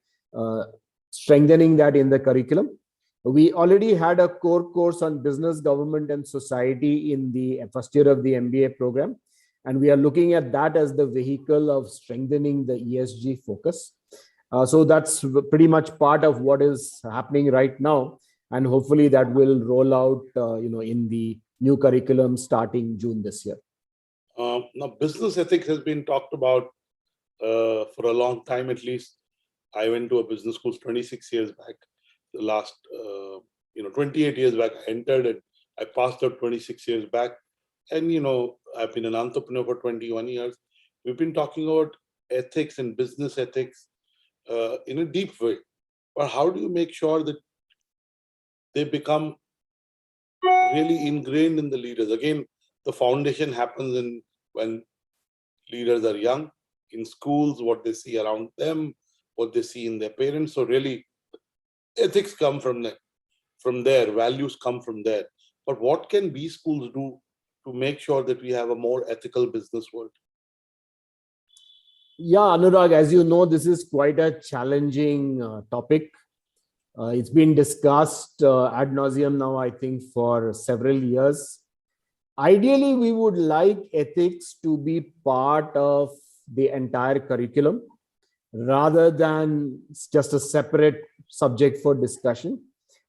strengthening that in the curriculum. We already had a core course on business, government, and society in the first year of the MBA program. And we are looking at that as the vehicle of strengthening the ESG focus. So that's pretty much part of what is happening right now. And hopefully that will roll out in the new curriculum starting June this year. Now, business ethics has been talked about for a long time, at least. I went to a business school 26 years back. The last, 28 years back, I entered and I passed out 26 years back. And, I've been an entrepreneur for 21 years. We've been talking about ethics and business ethics in a deep way. But how do you make sure that they become really ingrained in the leaders? Again, the foundation happens when leaders are young, in schools, what they see around them, what they see in their parents. So really, ethics come from there, values come from there. But what can B schools do to make sure that we have a more ethical business world? Yeah, Anurag, as you know, this is quite a challenging topic. It's been discussed ad nauseum now, I think, for several years. Ideally, we would like ethics to be part of the entire curriculum rather than just a separate subject for discussion.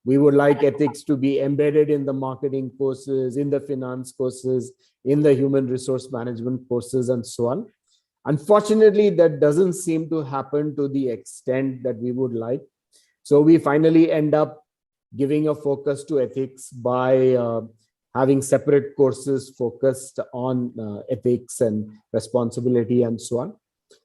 We would like ethics to be embedded in the marketing courses, in the finance courses, in the human resource management courses, and so on. Unfortunately, that doesn't seem to happen to the extent that we would like. So we finally end up giving a focus to ethics by having separate courses focused on ethics and responsibility and so on.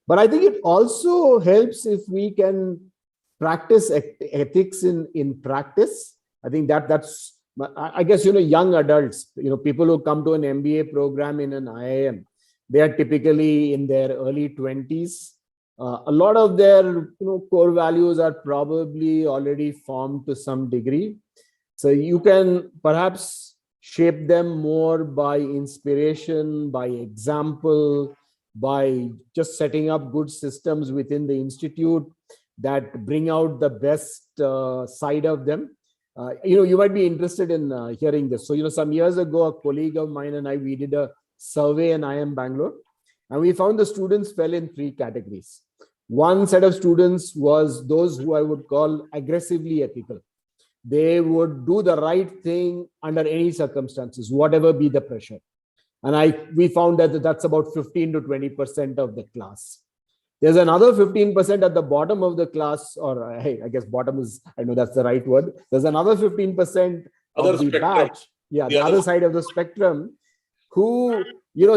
But I think it also helps if we can practice ethics in practice. I think that's, I guess, young adults, people who come to an MBA program in an IIM, they are typically in their early 20s. A lot of their core values are probably already formed to some degree. So you can perhaps shape them more by inspiration, by example, by just setting up good systems within the institute that bring out the best side of them. You might be interested in hearing this. So, some years ago, a colleague of mine and I, we did a survey in IIM Bangalore, and we found the students fell in 3 categories. One set of students was those who I would call aggressively ethical. They would do the right thing under any circumstances, whatever be the pressure. And we found that that's about 15 to 20% of the class. There's another 15% at the bottom of the class, or hey, I guess bottom is, I know that's the right word. There's another 15% of the batch, the other side of the spectrum, who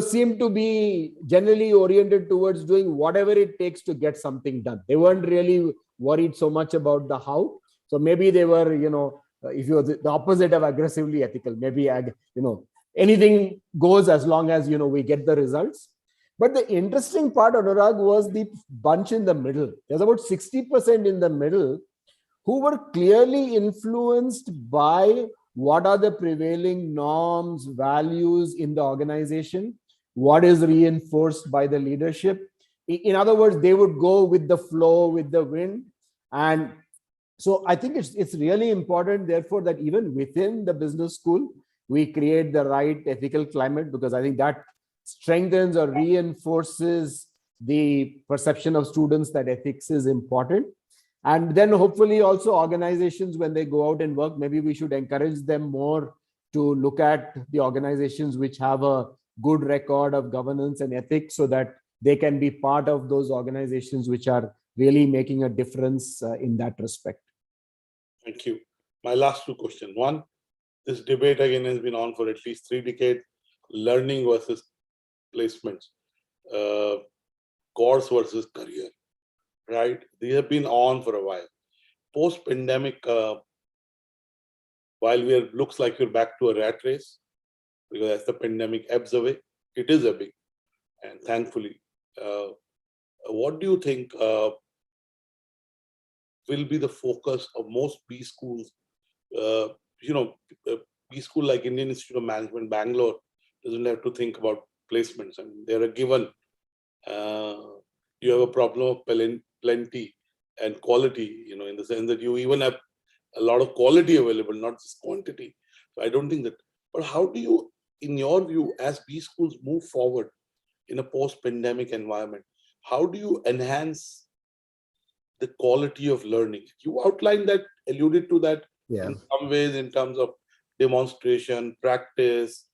seem to be generally oriented towards doing whatever it takes to get something done. They weren't really worried so much about the how. So maybe they were, if you're the opposite of aggressively ethical, maybe anything goes as long as we get the results. But the interesting part, Anurag, was the bunch in the middle. There's about 60% in the middle who were clearly influenced by what are the prevailing norms, values in the organization, what is reinforced by the leadership. In other words, they would go with the flow, with the wind. And so I think it's really important, therefore, that even within the business school, we create the right ethical climate, because I think that strengthens or reinforces the perception of students that ethics is important. And then hopefully also organizations, when they go out and work, maybe we should encourage them more to look at the organizations which have a good record of governance and ethics, so that they can be part of those organizations which are really making a difference in that respect. Thank you. My last 2 questions. One, this debate again has been on for at least 3 decades, learning versus placements, course versus career, right? These have been on for a while. Post-pandemic, while looks like we're back to a rat race, because as the pandemic ebbs away, it is ebbing, and thankfully, what do you think will be the focus of most B schools? B school like Indian Institute of Management, Bangalore, doesn't have to think about placements. I mean, they're a given. You have a problem of plenty and quality, in the sense that you even have a lot of quality available, not just quantity. So I don't think that. But how do you, in your view, as B schools move forward in a post-pandemic environment, how do you enhance the quality of learning? You outlined that, alluded to that in some ways in terms of demonstration, practice,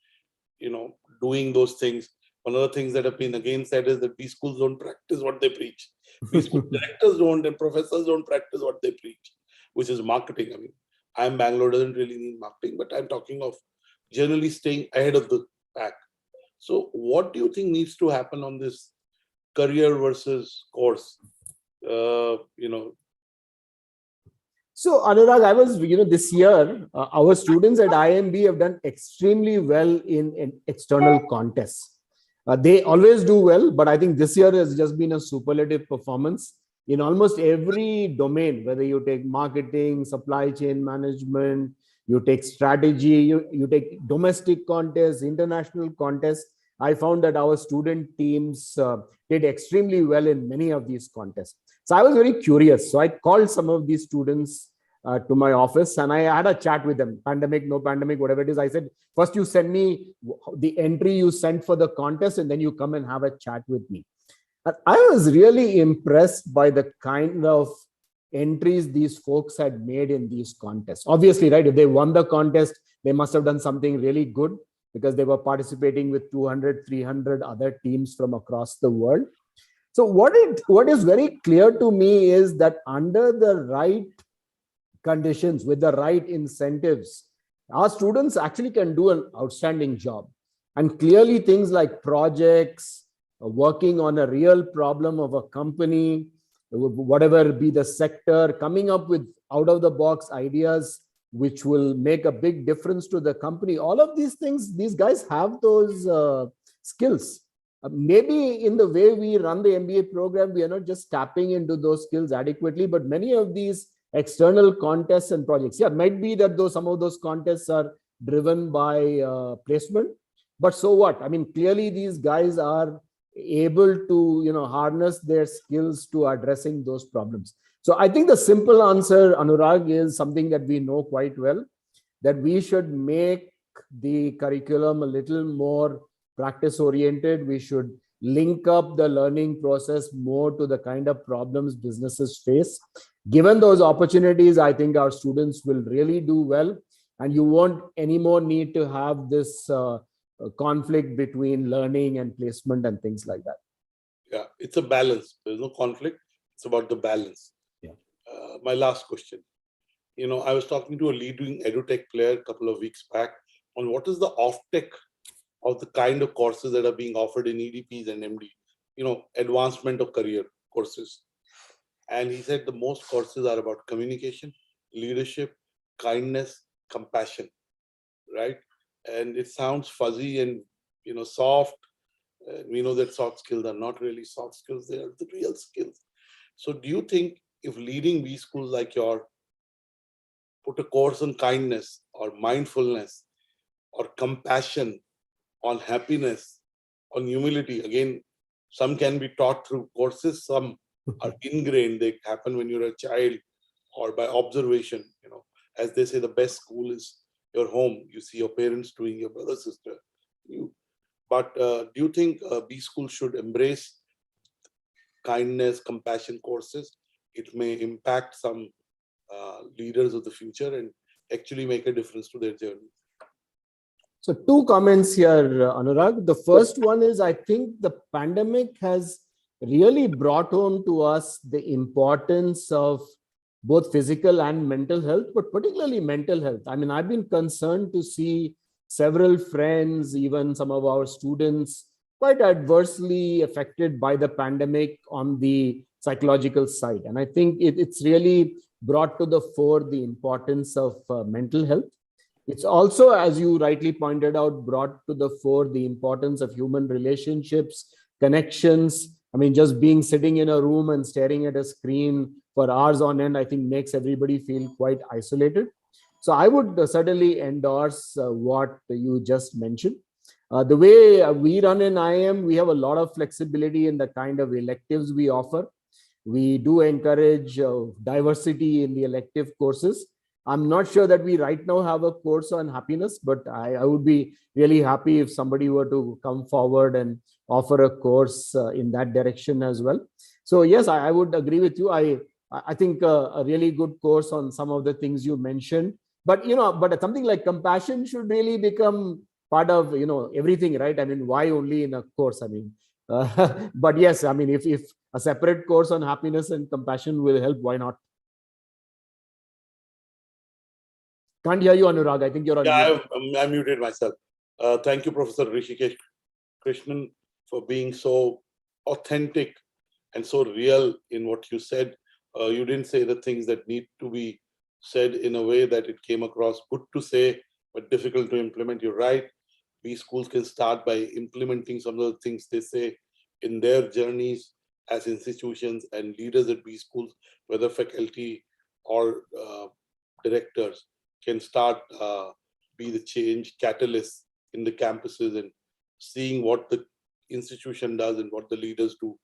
doing those things. One of the things that have been again said is that B schools don't practice what they preach. B school directors don't, and professors don't practice what they preach, which is marketing. I mean, IIM Bangalore doesn't really need marketing, but I'm talking of generally staying ahead of the pack. So what do you think needs to happen on this career versus course? So Anurag, I was, this year, our students at IMB have done extremely well in external contests. They always do well, but I think this year has just been a superlative performance in almost every domain, whether you take marketing, supply chain management, you take strategy, you take domestic contests, international contests. I found that our student teams did extremely well in many of these contests. So I was very curious. So I called some of these students to my office, and I had a chat with them. Pandemic, no pandemic, whatever it is. I said, first you send me the entry you sent for the contest, and then you come and have a chat with me. And I was really impressed by the kind of entries these folks had made in these contests. Obviously, right, if they won the contest, they must have done something really good, because they were participating with 200, 300 other teams from across the world. So what is very clear to me is that under the right conditions, with the right incentives, our students actually can do an outstanding job. And clearly things like projects, working on a real problem of a company, whatever be the sector, coming up with out-of-the-box ideas which will make a big difference to the company. All of these things, these guys have those skills. Maybe in the way we run the MBA program, we are not just tapping into those skills adequately, but many of these external contests and projects. Yeah, might be that some of those contests are driven by placement, but so what? I mean, clearly these guys are able to harness their skills to addressing those problems. So I think the simple answer, Anurag, is something that we know quite well, that we should make the curriculum a little more practice oriented. We should link up the learning process more to the kind of problems businesses face. Given those opportunities, I think our students will really do well, and you won't anymore need to have this conflict between learning and placement and things like that. Yeah, it's a balance. There's no conflict. It's about the balance. Yeah. My last question. I was talking to a leading edutech player a couple of weeks back on what is the offtake of the kind of courses that are being offered in EDPs and MD, advancement of career courses. And he said the most courses are about communication, leadership, kindness, compassion, right? And it sounds fuzzy and, soft. We know that soft skills are not really soft skills. They are the real skills. So do you think if leading B schools like your put a course on kindness or mindfulness or compassion, on happiness, on humility, again, some can be taught through courses, some are ingrained, they happen when you're a child or by observation. As they say, the best school is your home. You see your parents doing, your brother, sister. But do you think B school should embrace kindness, compassion courses? It may impact some leaders of the future and actually make a difference to their journey. So 2 comments here, Anurag. The first one is, I think the pandemic has really brought home to us the importance of both physical and mental health, but particularly mental health. I mean, I've been concerned to see several friends, even some of our students, quite adversely affected by the pandemic on the psychological side. And I think it's really brought to the fore the importance of mental health. It's also, as you rightly pointed out, brought to the fore the importance of human relationships, connections. I mean, just sitting in a room and staring at a screen for hours on end, I think makes everybody feel quite isolated. So I would certainly endorse what you just mentioned. The way we run in IIM, we have a lot of flexibility in the kind of electives we offer. We do encourage diversity in the elective courses. I'm not sure that we right now have a course on happiness, but I would be really happy if somebody were to come forward and offer a course in that direction as well. So yes, I would agree with you. I think a really good course on some of the things you mentioned, but but something like compassion should really become part of everything, right? I mean, why only in a course? I mean, but yes, I mean, if a separate course on happiness and compassion will help, why not? Can't hear you, Anurag. I think you're on mute. I muted myself. Thank you, Professor Rishikesh Krishnan, for being so authentic and so real in what you said. You didn't say the things that need to be said in a way that it came across good to say, but difficult to implement. You're right. B schools can start by implementing some of the things they say in their journeys as institutions, and leaders at B schools, whether faculty or directors, can start be the change catalyst in the campuses and seeing what the institution does and what the leaders do.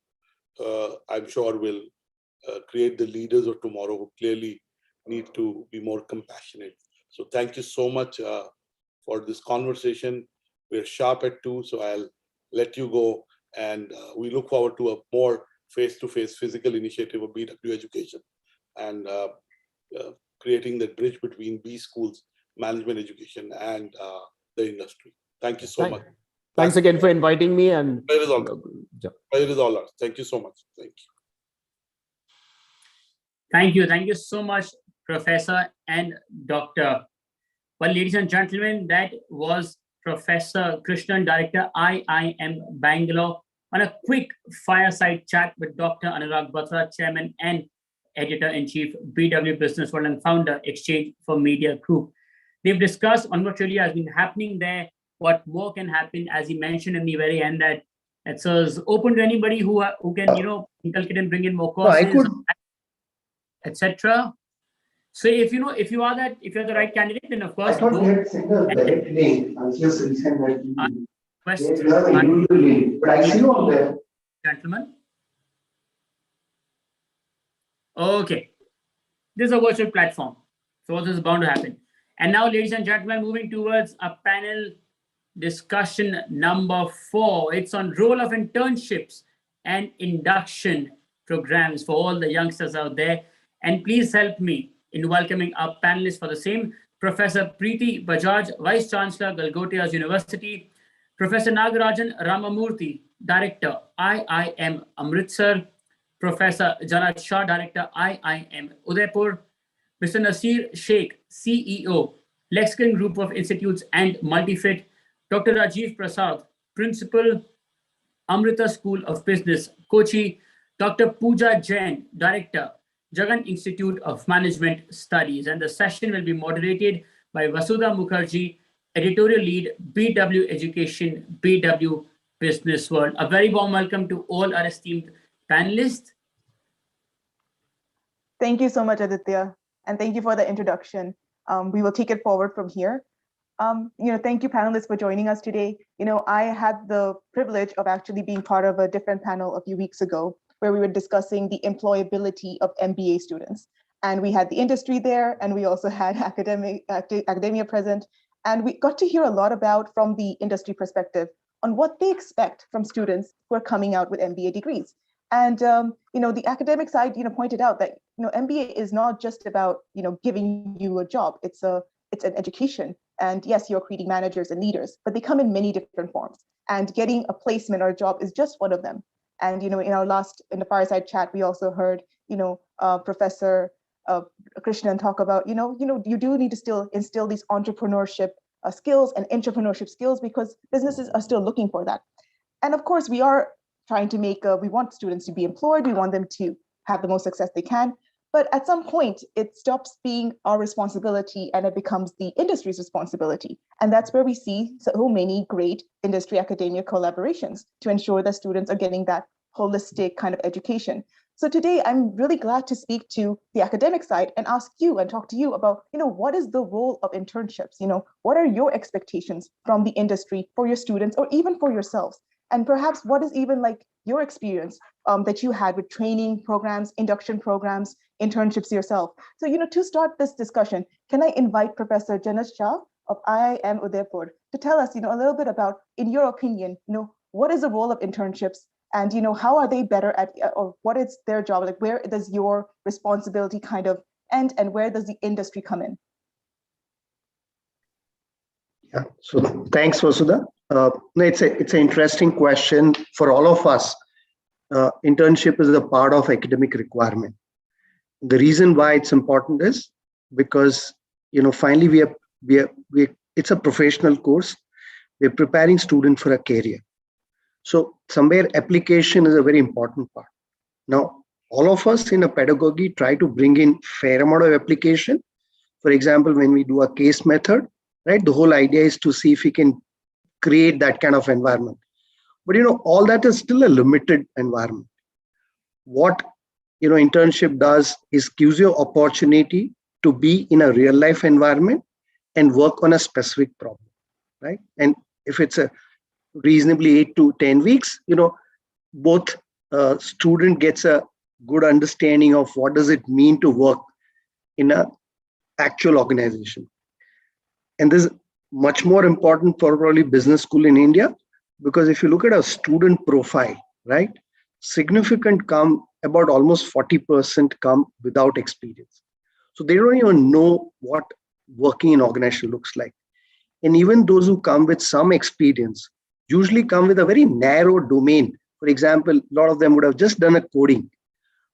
I'm sure will create the leaders of tomorrow who clearly need to be more compassionate. So thank you so much for this conversation. We're sharp at 2, so I'll let you go. And we look forward to a more face-to-face physical initiative of BW Education and creating that bridge between B schools, management education, and the industry. Thank you so much. Thanks again for inviting me. And pleasure is all ours. Thank you so much. Thank you. Thank you. Thank you so much, Professor and Dr. Well, ladies and gentlemen, that was Professor Krishnan, Director, IIM Bangalore, on a quick fireside chat with Dr. Anurag Batra, Chairman and Editor-in-Chief, BW Business World, and founder, Exchange for Media Group. They've discussed on what really has been happening there, what more can happen, as he mentioned in the very end, that it's open to anybody who can, inculcate and bring in more courses, etc. So if you are the right candidate, then of course I thought go. we had sent a direct link. I just resent that. Request, You have a individual link, but I see you on there. Gentlemen. Okay. This is a virtual platform. So this is bound to happen. And now, ladies and gentlemen, moving towards a panel discussion number 4. It's on role of internships and induction programs for all the youngsters out there. And please help me in welcoming our panelists for the same. Professor Preeti Bajaj, Vice Chancellor, Galgotias University. Professor Nagarajan Ramamurthy, Director, IIM Amritsar. Professor Janat Shah, Director, IIM Udaipur. Mr. Nasir Sheikh, CEO, Lexicon Group of Institutes and Multifit. Dr. Rajiv Prasad, Principal, Amrita School of Business, Kochi. Dr. Pooja Jain, Director, Jagan Institute of Management Studies. And the session will be moderated by Vasudha Mukherjee, Editorial Lead, BW Education, BW Business World. A very warm welcome to all our esteemed panelists. Thank you so much, Aditya. And thank you for the introduction. We will take it forward from here. Thank you, panelists, for joining us today. I had the privilege of actually being part of a different panel a few weeks ago, where we were discussing the employability of MBA students. And we had the industry there, and we also had academia present. And we got to hear a lot from the industry perspective on what they expect from students who are coming out with MBA degrees. And the academic side, pointed out that MBA is not just about giving you a job. It's an education. And yes, you're creating managers and leaders, but they come in many different forms. And getting a placement or a job is just one of them. And in the fireside chat, we also heard Professor Krishnan talk about you do need to still instill these entrepreneurship skills and entrepreneurship skills, because businesses are still looking for that. And of course, we are trying to we want students to be employed. We want them to have the most success they can. But at some point, it stops being our responsibility and it becomes the industry's responsibility. And that's where we see so many great industry academia collaborations to ensure that students are getting that holistic kind of education. So today, I'm really glad to speak to the academic side and ask you and talk to you about, what is the role of internships? What are your expectations from the industry for your students or even for yourselves? And perhaps what is even like your experience that you had with training programs, induction programs, internships yourself? So, to start this discussion, can I invite Professor Janat Shah of IIM Udaipur to tell us, a little bit about, in your opinion, what is the role of internships and, how are they better at, or what is their job? Like, where does your responsibility kind of end and where does the industry come in? Yeah, so thanks, Vasudha. It's an interesting question for all of us. Internship is a part of academic requirement. The reason why it's important is because finally it's a professional course. We're preparing students for a career. So somewhere application is a very important part. Now, all of us in a pedagogy try to bring in fair amount of application. For example, when we do a case method, right? The whole idea is to see if we can create that kind of environment. But all that is still a limited environment. What internship does is gives you opportunity to be in a real life environment and work on a specific problem, right? And if it's a reasonably 8 to 10 weeks, both student gets a good understanding of what does it mean to work in a actual organization. And this is much more important for probably business school in India, because if you look at a student profile, right, significant come about almost 40% come without experience. So they don't even know what working in organization looks like. And even those who come with some experience usually come with a very narrow domain. For example, a lot of them would have just done a coding.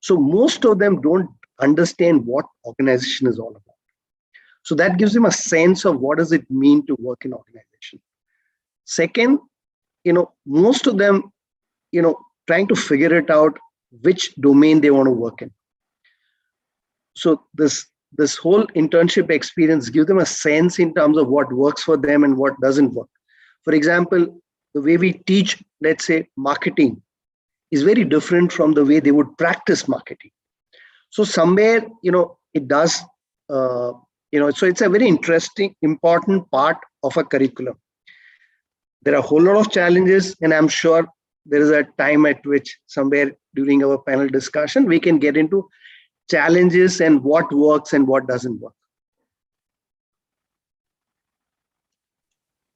So most of them don't understand what organization is all about. So that gives them a sense of what does it mean to work in organization. Second, most of them, trying to figure it out which domain they want to work in. So this whole internship experience gives them a sense in terms of what works for them and what doesn't work. For example, the way we teach, let's say, marketing is very different from the way they would practice marketing. So somewhere, it does So it's a very interesting, important part of a curriculum. There are a whole lot of challenges, and I'm sure there is a time at which somewhere during our panel discussion, we can get into challenges and what works and what doesn't work.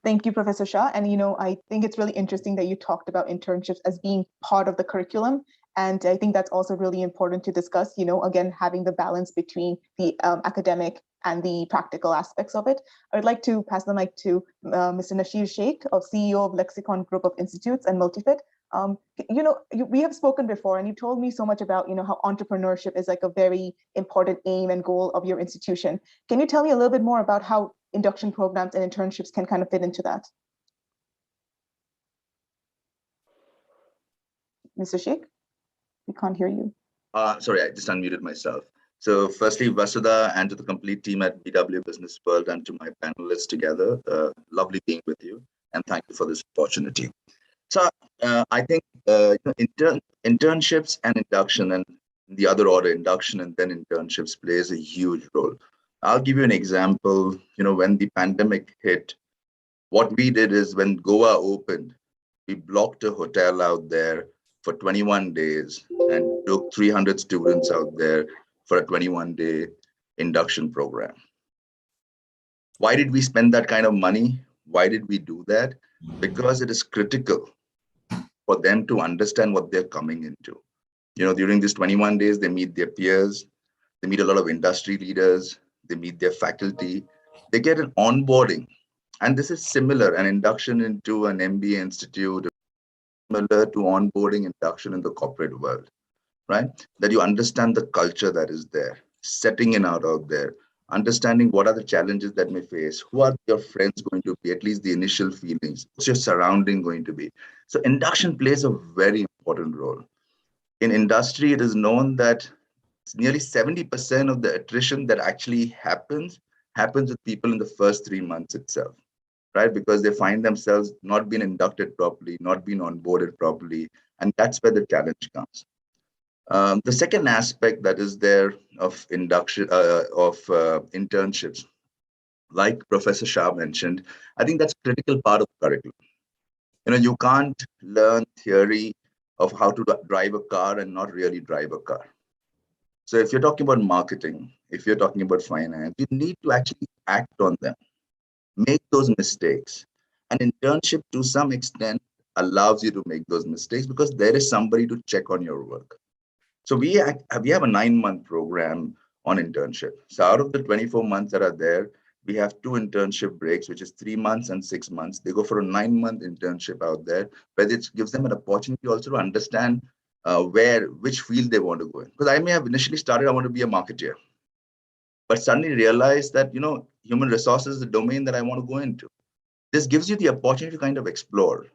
Thank you, Professor Shah. And, I think it's really interesting that you talked about internships as being part of the curriculum. And I think that's also really important to discuss, again, having the balance between the academic and the practical aspects of it. I would like to pass the mic to Mr. Nasheer Sheikh, CEO of Lexicon Group of Institutes and Multifit. We have spoken before, and you told me so much about, how entrepreneurship is like a very important aim and goal of your institution. Can you tell me a little bit more about how induction programs and internships can kind of fit into that? Mr. Sheikh, we can't hear you. Sorry, I just unmuted myself. So firstly, Vasudha, and to the complete team at BW Business World, and to my panelists together, lovely being with you, and thank you for this opportunity. So I think internships and induction, and the other order, induction and then internships, plays a huge role. I'll give you an example. When the pandemic hit, what we did is when Goa opened, we blocked a hotel out there for 21 days and took 300 students out there for a 21-day induction program. Why did we spend that kind of money? Why did we do that? Because it is critical for them to understand what they're coming into. During these 21 days, they meet their peers, they meet a lot of industry leaders, they meet their faculty, they get an onboarding. And this is similar, an induction into an MBA institute, similar to onboarding induction in the corporate world, right? That you understand the culture that is there, setting in out there, understanding what are the challenges that may face, who are your friends going to be, at least the initial feelings, what's your surrounding going to be. So induction plays a very important role. In industry, it is known that nearly 70% of the attrition that actually happens with people in the first 3 months itself, right? Because they find themselves not being inducted properly, not being onboarded properly, and that's where the challenge comes. The second aspect that is there of induction, internships, like Professor Shah mentioned, I think that's a critical part of the curriculum. You can't learn theory of how to drive a car and not really drive a car. So if you're talking about marketing, if you're talking about finance, you need to actually act on them, make those mistakes. An internship to some extent allows you to make those mistakes because there is somebody to check on your work. So we have a 9-month program on internship. So out of the 24 months that are there, we have 2 internship breaks, which is 3 months and 6 months. They go for a 9-month internship out there, where it gives them an opportunity also to understand which field they want to go in. Because I may have initially started, I want to be a marketeer, but suddenly realized that, human resources is the domain that I want to go into. This gives you the opportunity to kind of explore,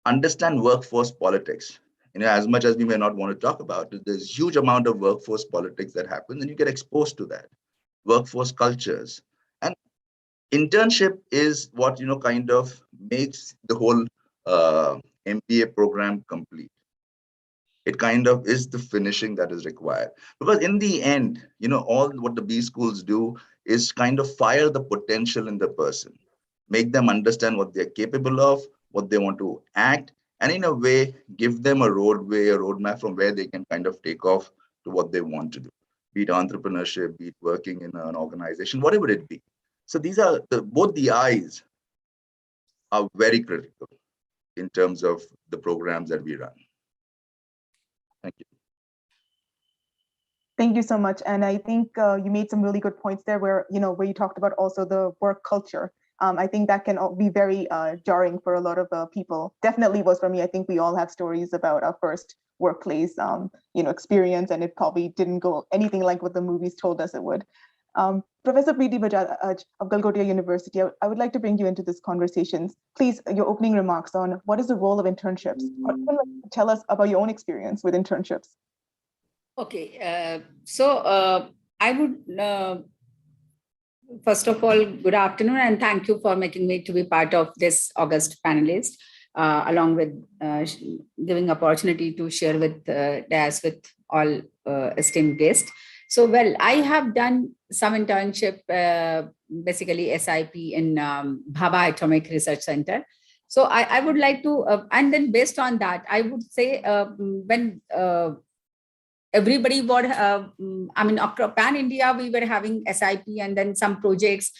understand workforce politics. As much as we may not want to talk about it, there's huge amount of workforce politics that happens, and you get exposed to that. Workforce cultures. And internship is what, kind of makes the whole MBA program complete. It kind of is the finishing that is required. Because in the end, all what the B schools do is kind of fire the potential in the person, make them understand what they're capable of, what they want to act, and in a way, give them a roadmap from where they can kind of take off to what they want to do, be it entrepreneurship, be it working in an organization, whatever it be. So these are both the I's are very critical in terms of the programs that we run. Thank you. Thank you so much. And I think you made some really good points there where you talked about also the work culture. I think that can be very jarring for a lot of people. Definitely was for me. I think we all have stories about our first workplace, experience, and it probably didn't go anything like what the movies told us it would. Professor Preeti Bajaj of Galgotia University, I would like to bring you into this conversation. Please, your opening remarks on what is the role of internships? Or even tell us about your own experience with internships. Okay, so I would, first of all, good afternoon, and thank you for making me to be part of this August panelist, along with giving opportunity to share with DAS with all esteemed guests. So, well, I have done some internship, basically SIP in Bhabha Atomic Research Center. So I would like to, and then based on that, I would say when everybody would, I mean, pan India, we were having SIP and then some projects.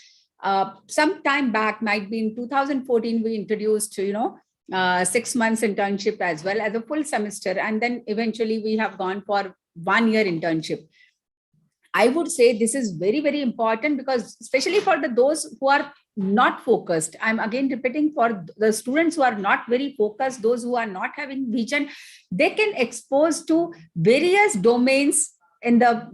Some time back, might be in 2014, we introduced, 6 months internship as well as a full semester. And then eventually we have gone for 1 year internship. I would say this is very, very important because especially for those who are not focused, I'm again repeating, for the students who are not very focused, those who are not having vision, they can expose to various domains in the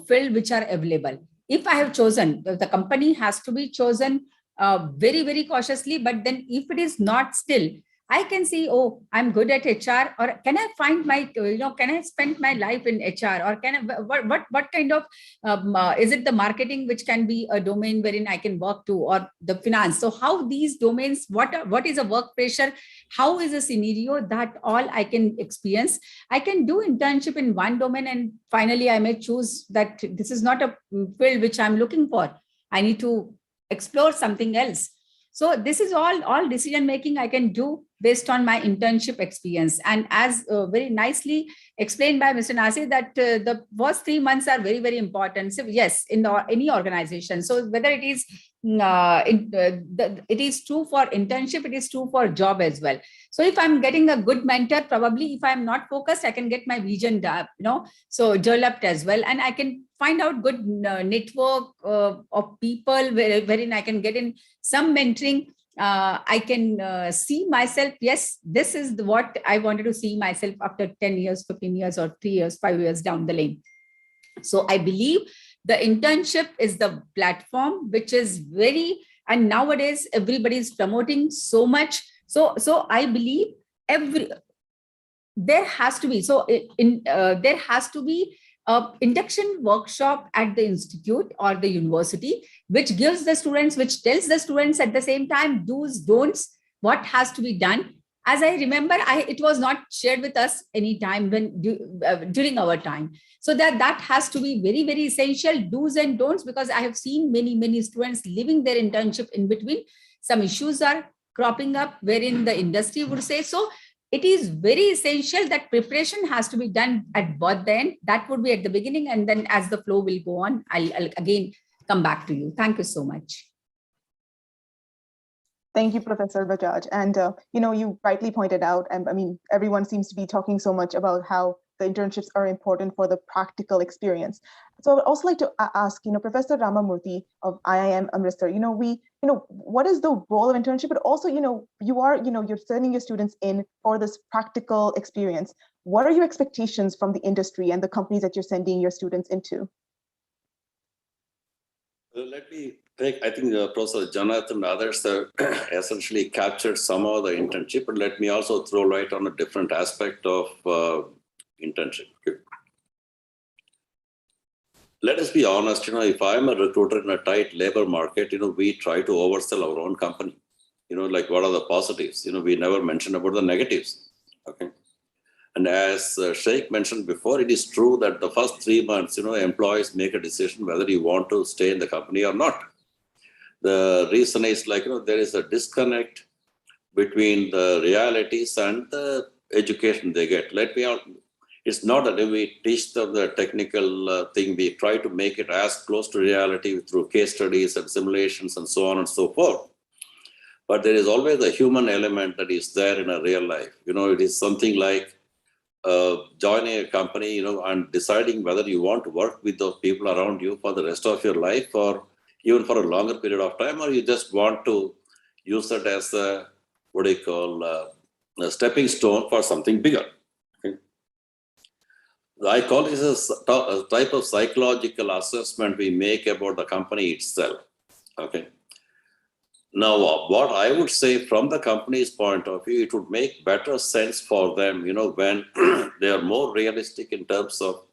field which are available. If I have chosen, the company has to be chosen very, very cautiously, but then if it is not still, I can see, oh, I'm good at HR, or can I find my, can I spend my life in HR, or can I, what kind of, is it the marketing, which can be a domain wherein I can work to, or the finance? So how these domains, what is a work pressure? How is a scenario that all I can experience? I can do internship in one domain and finally I may choose that this is not a field which I'm looking for. I need to explore something else. So this is all decision making I can do based on my internship experience. And as very nicely explained by Mr. Nasir, that the first 3 months are very, very important. So yes, in any organization. So whether it is it is true for internship, it is true for job as well. So if I'm getting a good mentor, probably if I'm not focused, I can get my vision, so developed as well. And I can find out good network of people wherein I can get in some mentoring. I can see myself, yes, this is what I wanted to see myself after 10 years, 15 years, or 3 years, 5 years down the lane. So I believe the internship is the platform which is very, and nowadays everybody is promoting so much. So I believe there has to be, there has to be a induction workshop at the institute or the university, which gives the students, which tells the students at the same time, do's, don'ts, what has to be done. As I remember, it was not shared with us any time during our time. So that has to be very, very essential, do's and don'ts, because I have seen many students leaving their internship in between. Some issues are cropping up wherein the industry would say so. It is very essential that preparation has to be done at both the end. That would be at the beginning, and then as the flow will go on, I'll again come back to you. Thank you so much. Thank you, Professor Bajaj. And, you rightly pointed out, and I mean, everyone seems to be talking so much about how the internships are important for the practical experience. So I would also like to ask, Professor Ramamurthy of IIM Amritsar, what is the role of internship? But also, you're sending your students in for this practical experience. What are your expectations from the industry and the companies that you're sending your students into? Let me take, I think Professor Jonathan and others have essentially captured some of the internship, but let me also throw light on a different aspect of internship. Okay. Let us be honest, if I'm a recruiter in a tight labor market, we try to oversell our own company. Like what are the positives? We never mention about the negatives. Okay. And as Sheikh mentioned before, it is true that the first 3 months, employees make a decision whether you want to stay in the company or not. The reason is there is a disconnect between the realities and the education they get. It's not that we teach them the technical thing, we try to make it as close to reality through case studies and simulations and so on and so forth. But there is always a human element that is there in a real life. It is something like joining a company, and deciding whether you want to work with those people around you for the rest of your life, or even for a longer period of time, or you just want to use it as a, a stepping stone for something bigger. Okay. I call this a type of psychological assessment we make about the company itself. Okay. Now, what I would say from the company's point of view, it would make better sense for them, when they are more realistic in terms of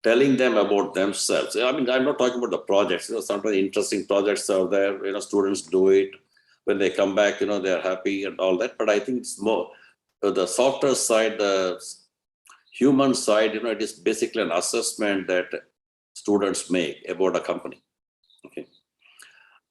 telling them about themselves. I mean, I'm not talking about the projects. Sometimes interesting projects are there, students do it. When they come back, they're happy and all that. But I think it's more the softer side, the human side, it is basically an assessment that students make about a company. Okay.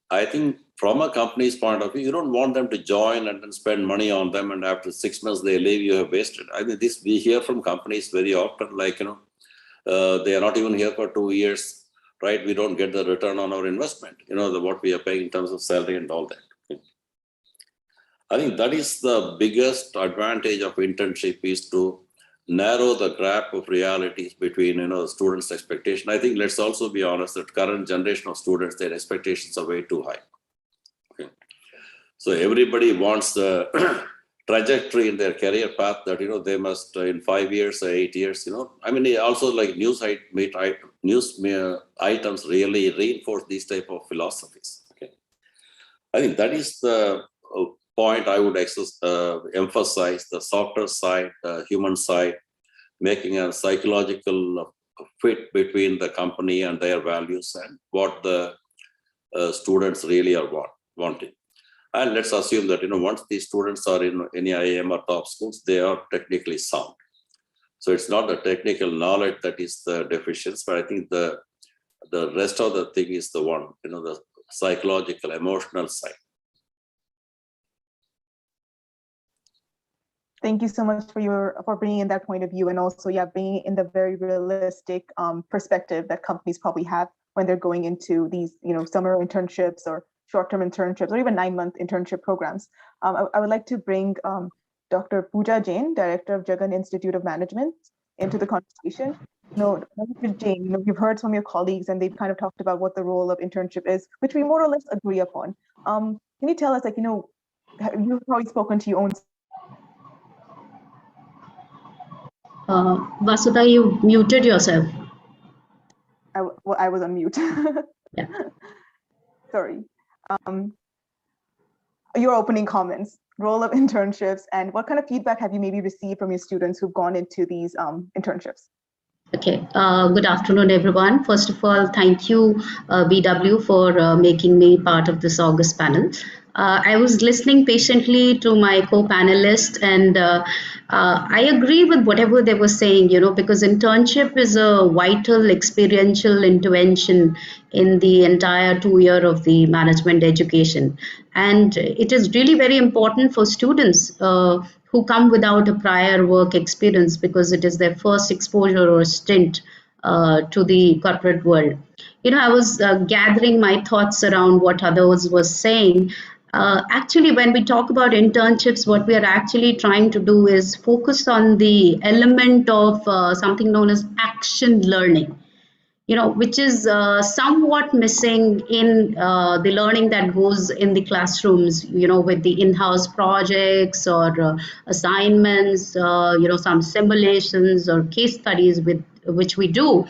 I think from a company's point of view, you don't want them to join and then spend money on them, and after 6 months they leave, you have wasted. I mean, this we hear from companies very often, like, they are not even here for 2 years, right? We don't get the return on our investment, what we are paying in terms of salary and all that. Okay. I think that is the biggest advantage of internship, is to narrow the gap of realities between, the students' expectation. I think let's also be honest that current generation of students, their expectations are way too high. Okay. So everybody wants the trajectory in their career path that, they must in 5 years or 8 years, I mean, also like news items really reinforce these type of philosophies. Okay. I think that is the point I would emphasize, the softer side, the human side, making a psychological fit between the company and their values and what the students really are wanting. And let's assume that, once these students are in any IIM or top schools, they are technically sound. So it's not the technical knowledge that is the deficiency, but I think the rest of the thing is the one, the psychological, emotional side. Thank you so much for bringing in that point of view, and also bringing in the very realistic perspective that companies probably have when they're going into these summer internships or short-term internships or even 9-month internship programs. I would like to bring Dr. Pooja Jain, Director of Jagan Institute of Management, into the conversation. Dr. Jain, you've heard from your colleagues and they've kind of talked about what the role of internship is, which we more or less agree upon. Can you tell us, you've probably spoken to your own. Vasudha, you muted yourself. I was on mute. Yeah. Sorry. Your opening comments, role of internships, and what kind of feedback have you maybe received from your students who've gone into these internships? Okay. Good afternoon, everyone. First of all, thank you, BW, for making me part of this August panel. I was listening patiently to my co-panelists, and I agree with whatever they were saying, because internship is a vital experiential intervention in the entire 2 year of the management education. And it is really very important for students who come without a prior work experience, because it is their first exposure or stint to the corporate world. I was gathering my thoughts around what others were saying. Actually, when we talk about internships, what we are actually trying to do is focus on the element of something known as action learning, which is somewhat missing in the learning that goes in the classrooms, with the in-house projects or assignments, some simulations or case studies which we do.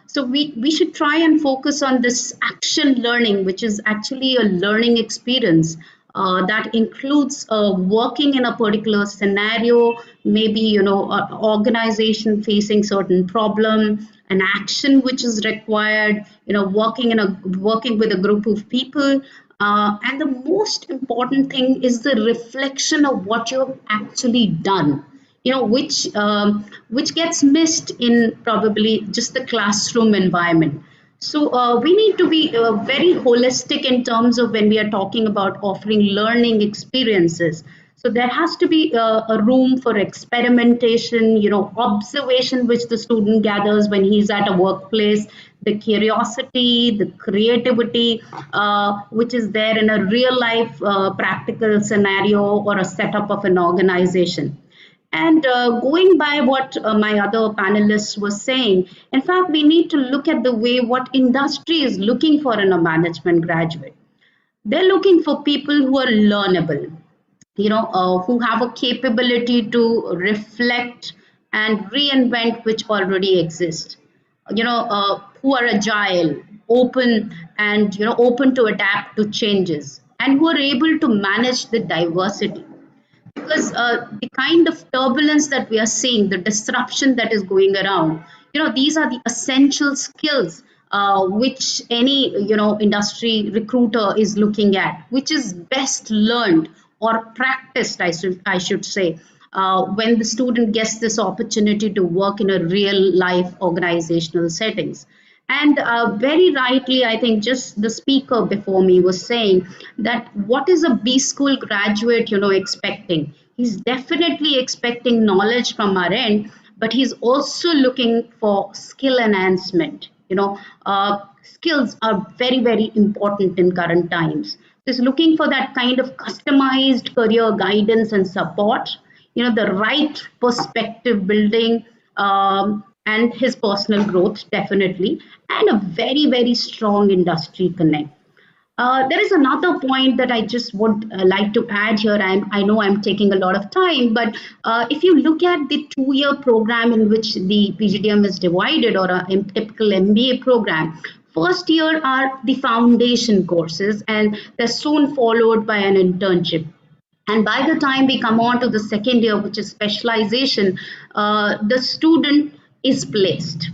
So we should try and focus on this action learning, which is actually a learning experience that includes working in a particular scenario, maybe, an organization facing certain problem, an action which is required, working with a group of people. And the most important thing is the reflection of what you've actually done, which gets missed in probably just the classroom environment. So we need to be very holistic in terms of when we are talking about offering learning experiences. So there has to be a room for experimentation, observation which the student gathers when he's at a workplace, the curiosity, the creativity, which is there in a real life practical scenario or a setup of an organization. And going by what my other panelists were saying, in fact, we need to look at the way what industry is looking for in a management graduate. They're looking for people who are learnable, who have a capability to reflect and reinvent which already exist, who are agile, open, and open to adapt to changes, and who are able to manage the diversity. Because the kind of turbulence that we are seeing, the disruption that is going around, these are the essential skills which any industry recruiter is looking at, which is best learned or practiced, I should say, when the student gets this opportunity to work in a real life organizational settings. And very rightly, I think just the speaker before me was saying that what is a B school graduate, expecting? He's definitely expecting knowledge from our end, but he's also looking for skill enhancement. Skills are very, very important in current times. He's looking for that kind of customized career guidance and support, the right perspective building, and his personal growth, definitely, and a very, very strong industry connect. There is another point that I just would like to add here. I know I'm taking a lot of time, but if you look at the 2-year program in which the PGDM is divided, or a typical MBA program, first year are the foundation courses, and they're soon followed by an internship. And by the time we come on to the second year, which is specialization, the student is placed.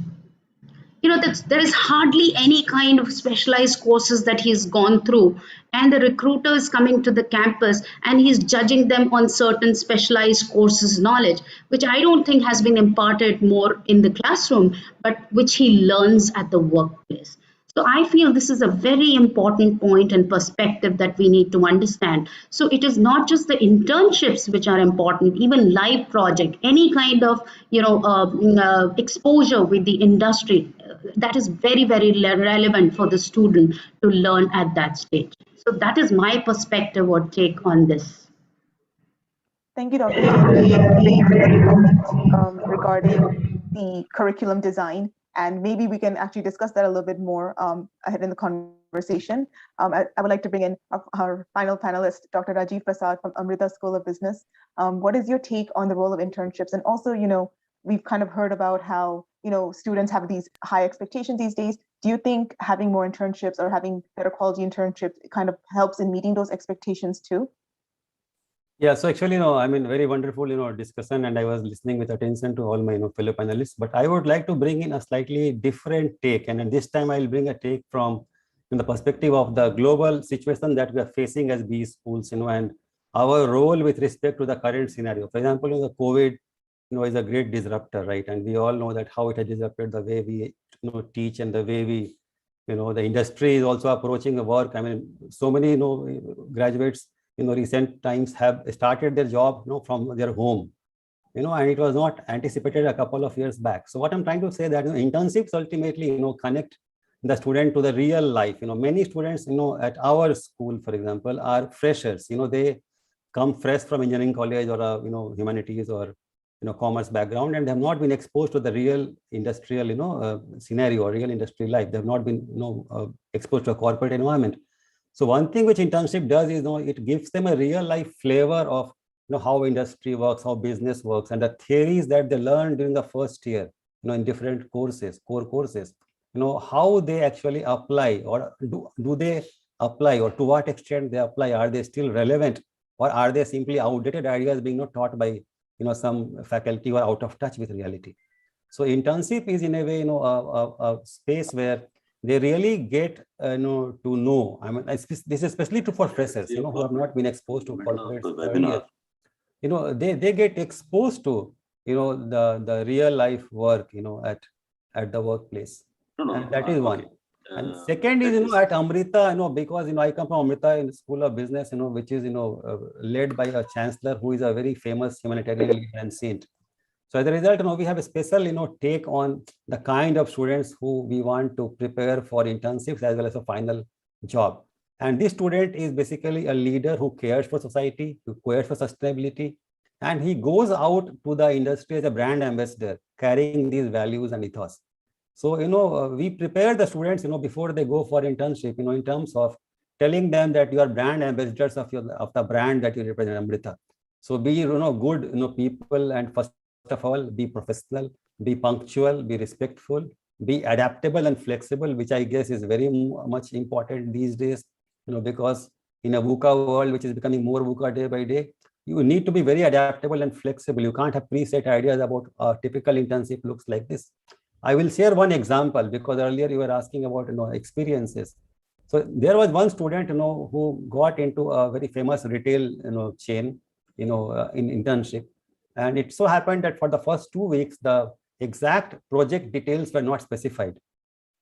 There is hardly any kind of specialized courses that he's gone through, and the recruiter is coming to the campus and he's judging them on certain specialized courses knowledge, which I don't think has been imparted more in the classroom, but which he learns at the workplace. So I feel this is a very important point and perspective that we need to understand. So it is not just the internships which are important, even live project, any kind of exposure with the industry, that is very, very relevant for the student to learn at that stage. So that is my perspective or take on this. Thank you, Dr. Jain, regarding the curriculum design. And maybe we can actually discuss that a little bit more ahead in the conversation. I would like to bring in our final panelist, Dr. Rajiv Prasad from Amrita School of Business. What is your take on the role of internships? And also, we've kind of heard about how, students have these high expectations these days. Do you think having more internships or having better quality internships kind of helps in meeting those expectations too? Yeah, so actually, very wonderful, discussion, and I was listening with attention to all my, fellow panelists. But I would like to bring in a slightly different take, and this time I'll bring a take from the perspective of the global situation that we are facing as B schools, and our role with respect to the current scenario. For example, the COVID, is a great disruptor, right? And we all know that how it has disrupted the way we, teach, and the way we, the industry is also approaching the work. I mean, so many, graduates, recent times have started their job from their home, and it was not anticipated a couple of years back. So what I'm trying to say that internships ultimately connect the student to the real life. Many students at our school, for example, are freshers. They come fresh from engineering college or a humanities or commerce background, and they have not been exposed to the real industrial scenario or real industry life. They have not been exposed to a corporate environment. So one thing which internship does is, it gives them a real life flavor of how industry works, how business works, and the theories that they learn during the first year, in different courses, core courses, how they actually apply, or do they apply, or to what extent they apply? Are they still relevant, or are they simply outdated ideas being not taught by some faculty or out of touch with reality? So internship is in a way a space where they really get to know. I mean, this is especially true for freshers, who have not been exposed to corporate earlier. They get exposed to the real life work at the workplace. And that is one. And second is at Amrita, because I come from Amrita in School of Business, which is led by a chancellor who is a very famous humanitarian leader and saint. So as a result, we have a special take on the kind of students who we want to prepare for internships as well as a final job. And this student is basically a leader who cares for society, who cares for sustainability, and he goes out to the industry as a brand ambassador, carrying these values and ethos. So, we prepare the students, before they go for internship, in terms of telling them that you are brand ambassadors of the brand that you represent, Amrita. So be, good, people, and first of all, be professional, be punctual, be respectful, be adaptable and flexible, which I guess is very much important these days, because in a VUCA world, which is becoming more VUCA day by day, you need to be very adaptable and flexible. You can't have preset ideas about a typical internship looks like this. I will share one example, because earlier you were asking about experiences. So there was one student who got into a very famous retail chain in internship, And it so happened that for the first 2 weeks, the exact project details were not specified.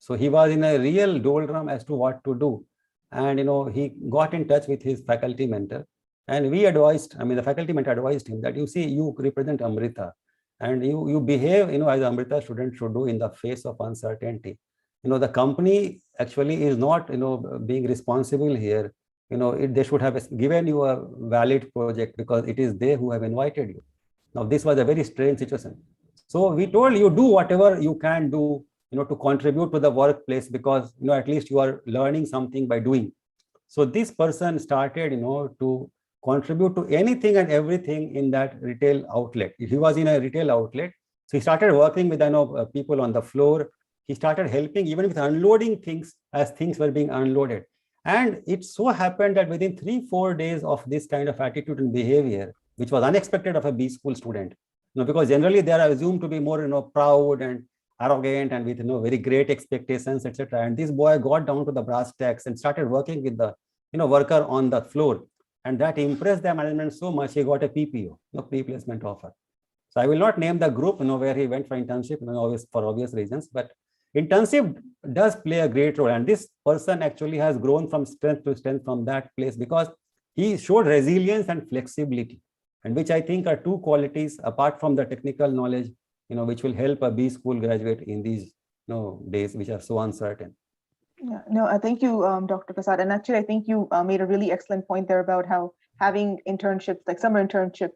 So he was in a real doldrum as to what to do. And he got in touch with his faculty mentor. And we advised, the faculty mentor advised him that, you see, you represent Amrita. And you behave, as Amrita student should do in the face of uncertainty. The company actually is not, being responsible here. They should have given you a valid project because it is they who have invited you. Now, this was a very strange situation. So we told you do whatever you can do, to contribute to the workplace because, at least you are learning something by doing. So this person started, to contribute to anything and everything in that retail outlet. He was in a retail outlet. So he started working with, people on the floor. He started helping even with unloading things as things were being unloaded. And it so happened that within 3-4 days of this kind of attitude and behavior, which was unexpected of a B school student, because generally they are assumed to be more, proud and arrogant and with, very great expectations, etc. And this boy got down to the brass tacks and started working with the, worker on the floor. And that impressed the management so much, he got a PPO, pre-placement offer. So I will not name the group, where he went for internship, for obvious reasons, but internship does play a great role. And this person actually has grown from strength to strength from that place because he showed resilience and flexibility, and which I think are two qualities apart from the technical knowledge, which will help a B school graduate in these days which are so uncertain. Yeah, no, thank you, Dr. Prasad. And actually, I think you made a really excellent point there about how having internships, like summer internship,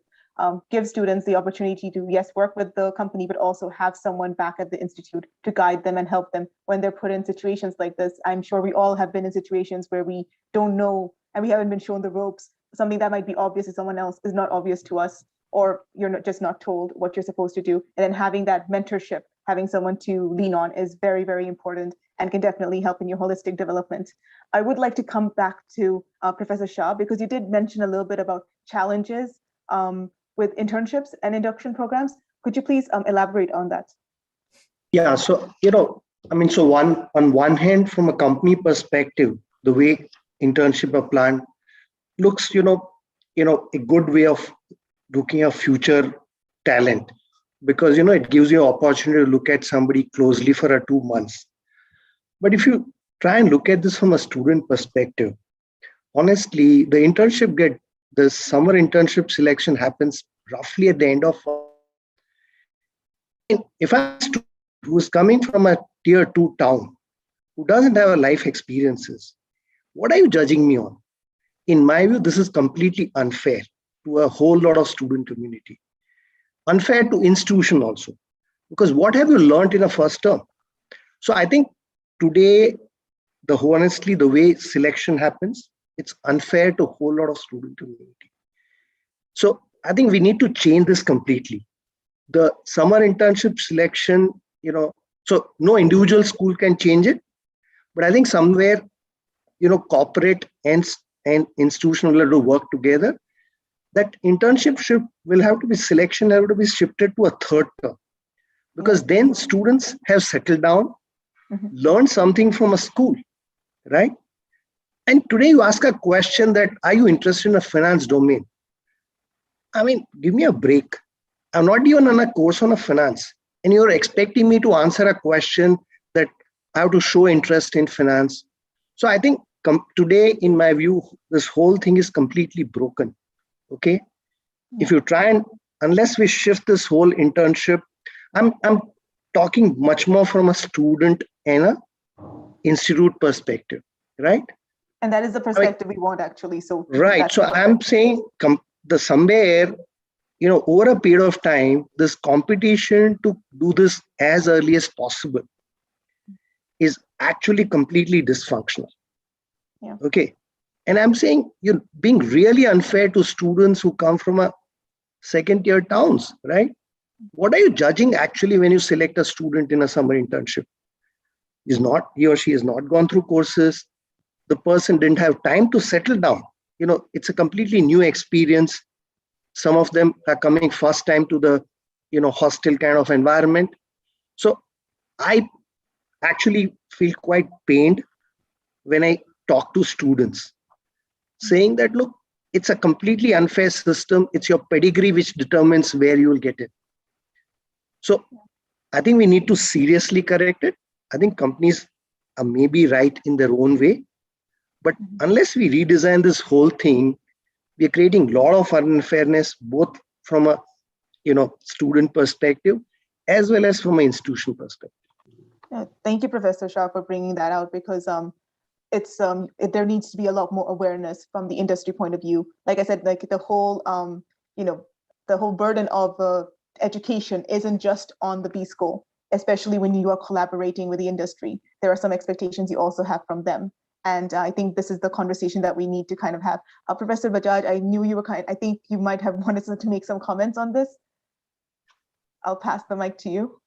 gives students the opportunity to, yes, work with the company, but also have someone back at the institute to guide them and help them when they're put in situations like this. I'm sure we all have been in situations where we don't know and we haven't been shown the ropes. Something that might be obvious to someone else is not obvious to us, or you're just not told what you're supposed to do. And then having that mentorship, having someone to lean on is very, very important and can definitely help in your holistic development. I would like to come back to Professor Shah, because you did mention a little bit about challenges with internships and induction programs. Could you please elaborate on that? Yeah, so, so on one hand, from a company perspective, the way internship are planned looks, a good way of looking at future talent, because, it gives you an opportunity to look at somebody closely for 2 months. But if you try and look at this from a student perspective, honestly, the summer internship selection happens roughly at the end of. If I'm a student who is coming from a tier 2 town, who doesn't have a life experiences, what are you judging me on? In my view, this is completely unfair to a whole lot of student community. Unfair to institution also, because what have you learned in a first term? So I think today, honestly, the way selection happens, it's unfair to a whole lot of student community. So I think we need to change this completely. The summer internship selection, so no individual school can change it, but I think somewhere, corporate and institutional will have to work together. That internship selection have to be shifted to a third term, because then students have settled down, learned something from a school, right? And today you ask a question that, are you interested in a finance domain? Give me a break. I'm not even on a course on a finance, and you're expecting me to answer a question that I have to show interest in finance. So I think today, in my view, this whole thing is completely broken. Okay, if you try and, unless we shift this whole internship, I'm talking much more from a student and a institute perspective, right? And that is the perspective we want, actually. So right. So I'm saying somewhere, over a period of time, this competition to do this as early as possible is actually completely dysfunctional. Yeah. Okay. And I'm saying you're being really unfair to students who come from a second-tier towns, right? What are you judging actually when you select a student in a summer internship? He or she has not gone through courses. The person didn't have time to settle down. It's a completely new experience. Some of them are coming first time to the, hostel kind of environment. So I actually feel quite pained when I talk to students, saying that, look, it's a completely unfair system. It's your pedigree which determines where you will get it. So I think we need to seriously correct it. I think companies are maybe right in their own way, but unless we redesign this whole thing, we are creating a lot of unfairness, both from a student perspective as well as from an institution perspective. Yeah, thank you, Professor Shah, for bringing that out, because there needs to be a lot more awareness from the industry point of view. Like I said, like the whole burden of education isn't just on the B School, especially when you are collaborating with the industry. There are some expectations you also have from them. And I think this is the conversation that we need to kind of have. Professor Bajaj, I knew you were I think you might have wanted to make some comments on this. I'll pass the mic to you.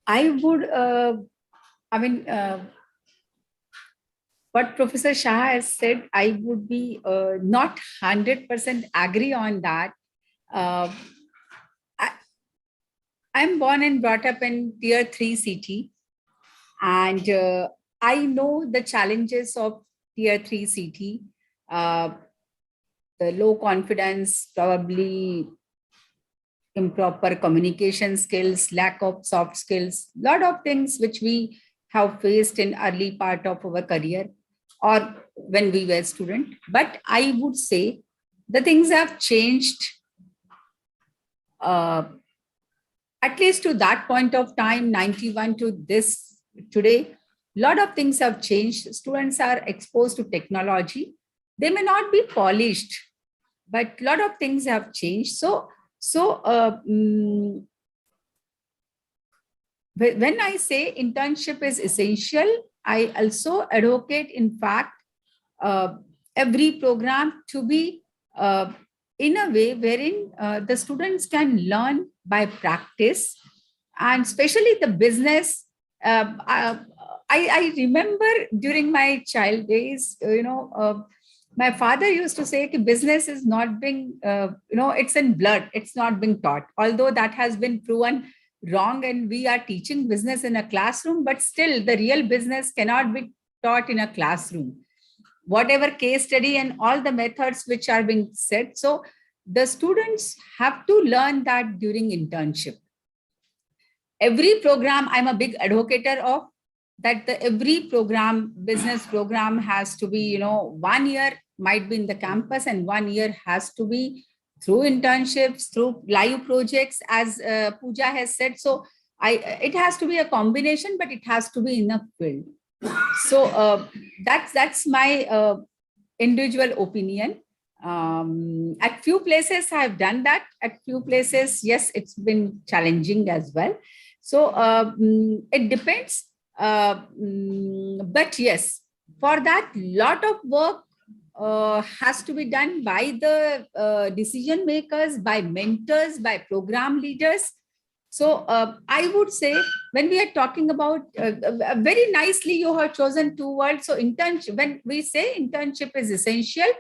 I would, what Professor Shah has said, I would be not 100% agree on that. I'm born and brought up in Tier 3 city, and I know the challenges of Tier 3 city, the low confidence, probably improper communication skills, lack of soft skills, lot of things which we have faced in early part of our career or when we were student. But I would say the things have changed, at least to that point of time, 91 to this today. A lot of things have changed. Students are exposed to technology. They may not be polished, but a lot of things have changed. So when I say internship is essential, I also advocate, in fact, every program to be in a way wherein the students can learn by practice, and especially the business. I remember during my child days, my father used to say that business is not being, it's in blood, it's not being taught. Although that has been proven wrong and we are teaching business in a classroom, but still the real business cannot be taught in a classroom. Whatever case study and all the methods which are being said. So the students have to learn that during internship. Every program, I'm a big advocate of that every program, business program has to be, 1 year might be in the campus and 1 year has to be through internships, through live projects, as Pooja has said. So it has to be a combination, but it has to be in a field. So that's my individual opinion. At few places I've done that. At few places, yes, it's been challenging as well. So it depends. But yes, for that, lot of work has to be done by the decision makers, by mentors, by program leaders. So I would say, when we are talking about, very nicely you have chosen two words. So internship, when we say internship is essential,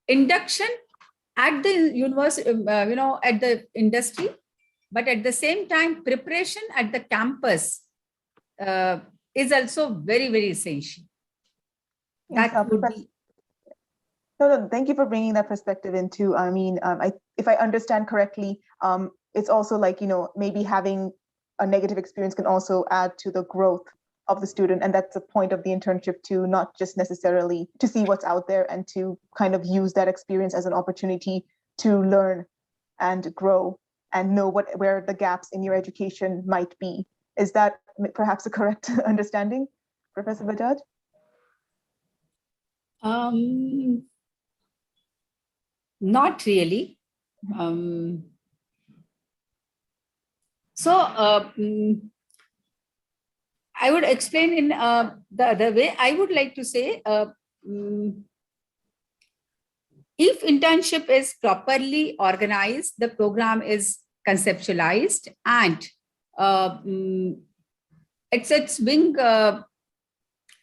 induction at the university, at the industry, but at the same time, preparation at the campus is also very, very essential. Yes, that would be. No, thank you for bringing that perspective into. I mean, if I understand correctly, it's also like, maybe having a negative experience can also add to the growth of the student. And that's the point of the internship too, not just necessarily to see what's out there and to kind of use that experience as an opportunity to learn and grow and know where the gaps in your education might be. Is that perhaps a correct understanding, Professor Bajaj? Not really. I would explain in the other way. I would like to say, if internship is properly organized, the program is conceptualized, and it's being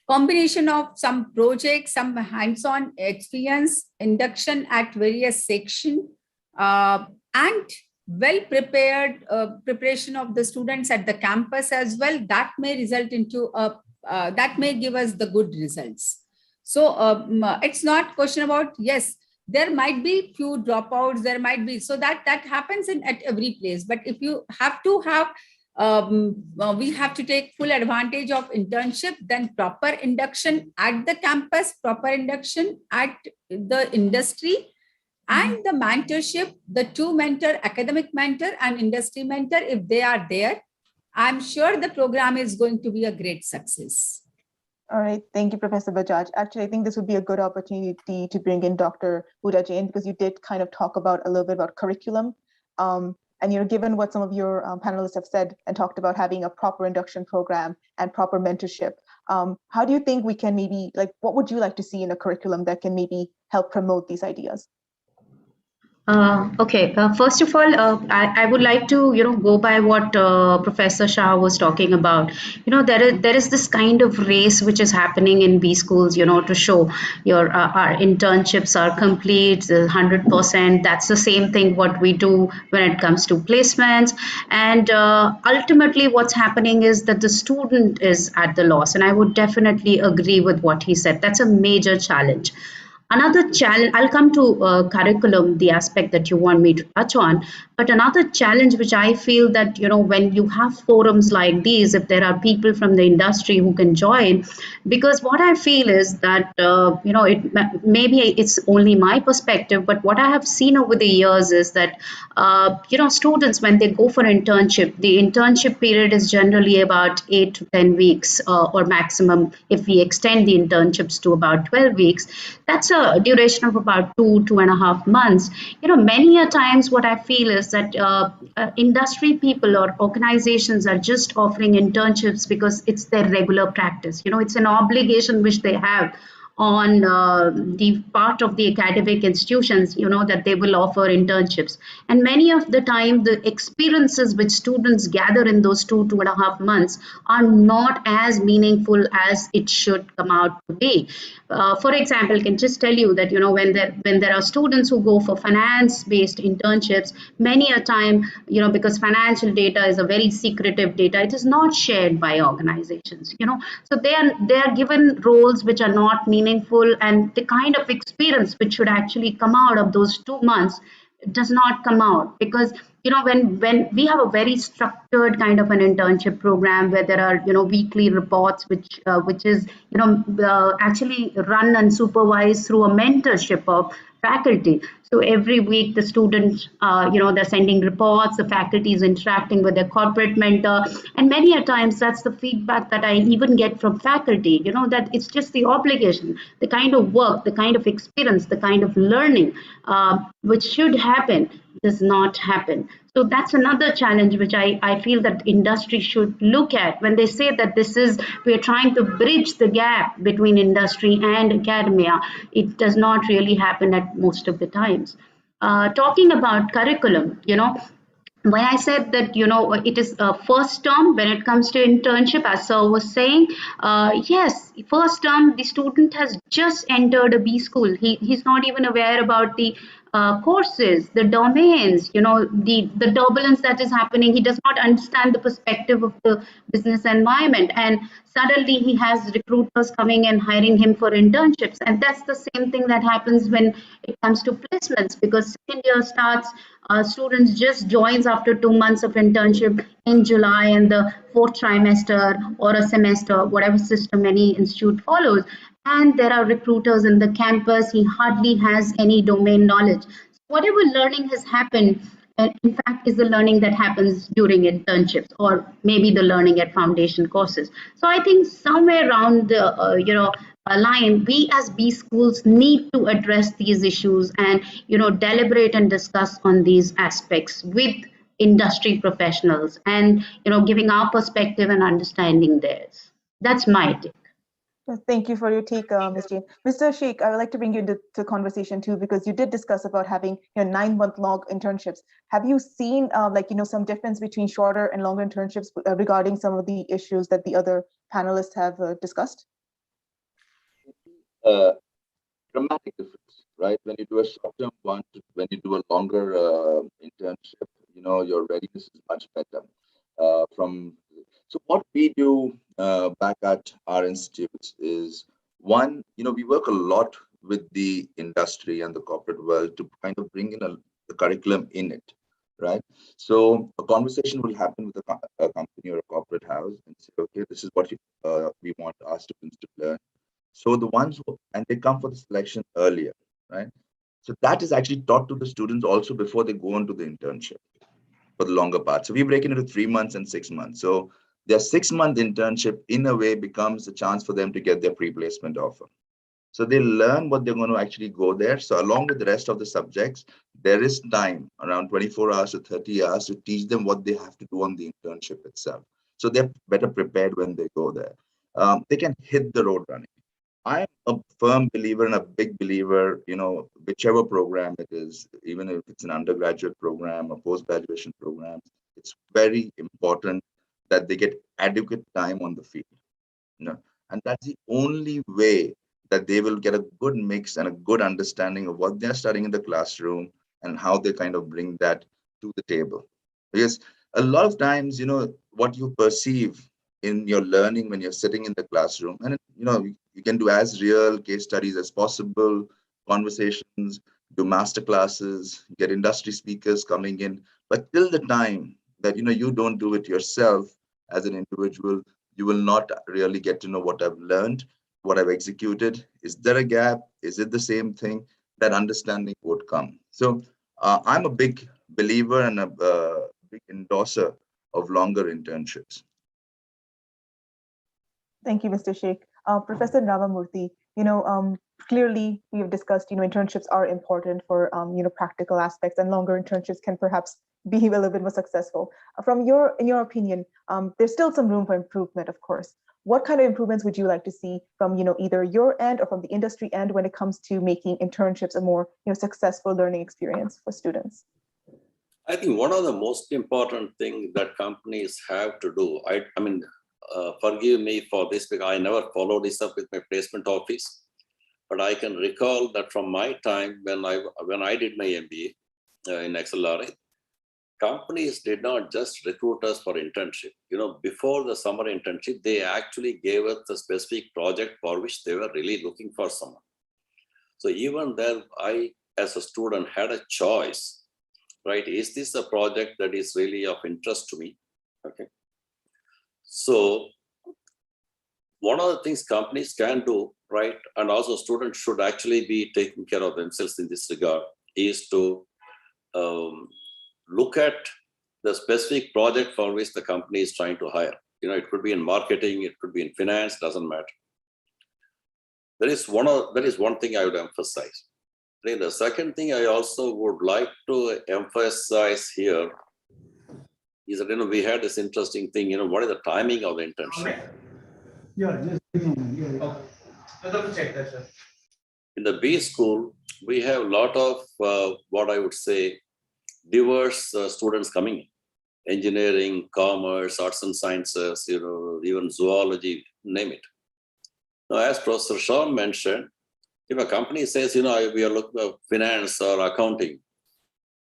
combination of some projects, some hands-on experience, induction at various sections, and well prepared preparation of the students at the campus as well, that may result into that may give us the good results. So it's not question about, yes, there might be few dropouts, there might be, so that happens at every place. But if you have to have we have to take full advantage of internship, then proper induction at the campus, proper induction at the industry, and the mentorship, the two mentor, academic mentor and industry mentor, if they are there, I'm sure the program is going to be a great success. All right, thank you, Professor Bajaj. Actually, I think this would be a good opportunity to bring in Dr. Huda Jain, because you did kind of talk about a little bit about curriculum. And given what some of your panelists have said and talked about having a proper induction program and proper mentorship, how do you think we can maybe, what would you like to see in a curriculum that can maybe help promote these ideas? Okay, first of all, I would like to, go by what Professor Shah was talking about. There is this kind of race which is happening in B schools, to show our internships are complete, 100%. That's the same thing what we do when it comes to placements. And ultimately, what's happening is that the student is at the loss. And I would definitely agree with what he said. That's a major challenge. Another challenge, I'll come to curriculum, the aspect that you want me to touch on, but another challenge which I feel that, when you have forums like these, if there are people from the industry who can join, because what I feel is that, maybe it's only my perspective, but what I have seen over the years is that, students, when they go for internship, the internship period is generally about 8 to 10 weeks or maximum, if we extend the internships to about 12 weeks, that's a duration of about 2.5 months. Many a times what I feel is that industry people or organizations are just offering internships because it's their regular practice. It's an obligation which they have on the part of the academic institutions, that they will offer internships. And many of the time, the experiences which students gather in those 2.5 months are not as meaningful as it should come out to be. For example, I can just tell you that, when there are students who go for finance-based internships, many a time, because financial data is a very secretive data, it is not shared by organizations, so they are given roles which are not meaningful, and the kind of experience which should actually come out of those 2 months does not come out, because when we have a very structured kind of an internship program where there are weekly reports which is actually run and supervised through a mentorship of faculty. So every week the students they're sending reports, the faculty is interacting with their corporate mentor, and many a times that's the feedback that I even get from faculty, that it's just the obligation, the kind of work, the kind of experience, the kind of learning which should happen does not happen. So that's another challenge which I feel that industry should look at when they say that we are trying to bridge the gap between industry and academia. It does not really happen at most of the times. Talking about curriculum, when I said that, it is a first term when it comes to internship, as Sir was saying, yes, first term, the student has just entered a B school. He's not even aware about the courses, the domains, the turbulence that is happening. He does not understand the perspective of the business environment. And suddenly he has recruiters coming and hiring him for internships. And that's the same thing that happens when it comes to placements, because second year starts, students just joins after 2 months of internship in July, and the 4th trimester or a semester, whatever system any institute follows. And there are recruiters in the campus. He hardly has any domain knowledge. Whatever learning has happened, in fact, is the learning that happens during internships, or maybe the learning at foundation courses. So I think somewhere around the line, we as B schools need to address these issues and deliberate and discuss on these aspects with industry professionals, and giving our perspective and understanding theirs. That's my take. Thank you for your take, Ms. Jain. Mr. Sheikh, I would like to bring you into the conversation too, because you did discuss about having 9-month-long internships. Have you seen some difference between shorter and longer internships regarding some of the issues that the other panelists have discussed? Dramatic difference, right? When you do a short-term one, when you do a longer internship, your readiness is much better. So what we do back at our institutes is, one, we work a lot with the industry and the corporate world to kind of bring in the curriculum in it, right? So a conversation will happen with a company or a corporate house and say, okay, this is what we want our students to learn. So the ones and they come for the selection earlier, right? So that is actually taught to the students also before they go on to the internship for the longer part. So we break it into 3 months and 6 months. So their 6-month internship in a way becomes a chance for them to get their pre-placement offer. So they learn what they're going to actually go there. So along with the rest of the subjects, there is time around 24 hours to 30 hours to teach them what they have to do on the internship itself. So they're better prepared when they go there. They can hit the road running. I'm a firm believer and a big believer, whichever program it is, even if it's an undergraduate program or post-graduation program, it's very important that they get adequate time on the field. And that's the only way that they will get a good mix and a good understanding of what they're studying in the classroom and how they kind of bring that to the table. Because a lot of times, what you perceive in your learning when you're sitting in the classroom, and you can do as real case studies as possible, conversations, do master classes, get industry speakers coming in, but till the time that you don't do it yourself as an individual, you will not really get to know what I've learned, what I've executed. Is there a gap? Is it the same thing? That understanding would come. So I'm a big believer and a big endorser of longer internships. Thank you, Mr. Sheikh. Professor Navamurthy, clearly we have discussed, internships are important for, practical aspects, and longer internships can perhaps be a little bit more successful. In your opinion, there's still some room for improvement, of course. What kind of improvements would you like to see from, either your end or from the industry end when it comes to making internships a more, successful learning experience for students? I think one of the most important things that companies have to do, forgive me for this because I never followed this up with my placement office, but I can recall that from my time when I did my MBA in XLRA, companies did not just recruit us for internship. Before the summer internship, they actually gave us the specific project for which they were really looking for someone. So even there, I, as a student, had a choice, right? Is this a project that is really of interest to me? Okay. So one of the things companies can do, right, and also students should actually be taking care of themselves in this regard, is to look at the specific project for which the company is trying to hire. It could be in marketing, it could be in finance, doesn't matter. There is one thing I would emphasize. The second thing I also would like to emphasize here is that we had this interesting thing. What is the timing of the internship? In the B school, we have a lot of what I would say diverse students coming in. Engineering, commerce, arts and sciences, even zoology, name it. Now, as Professor Sean mentioned, if a company says, we are looking at finance or accounting,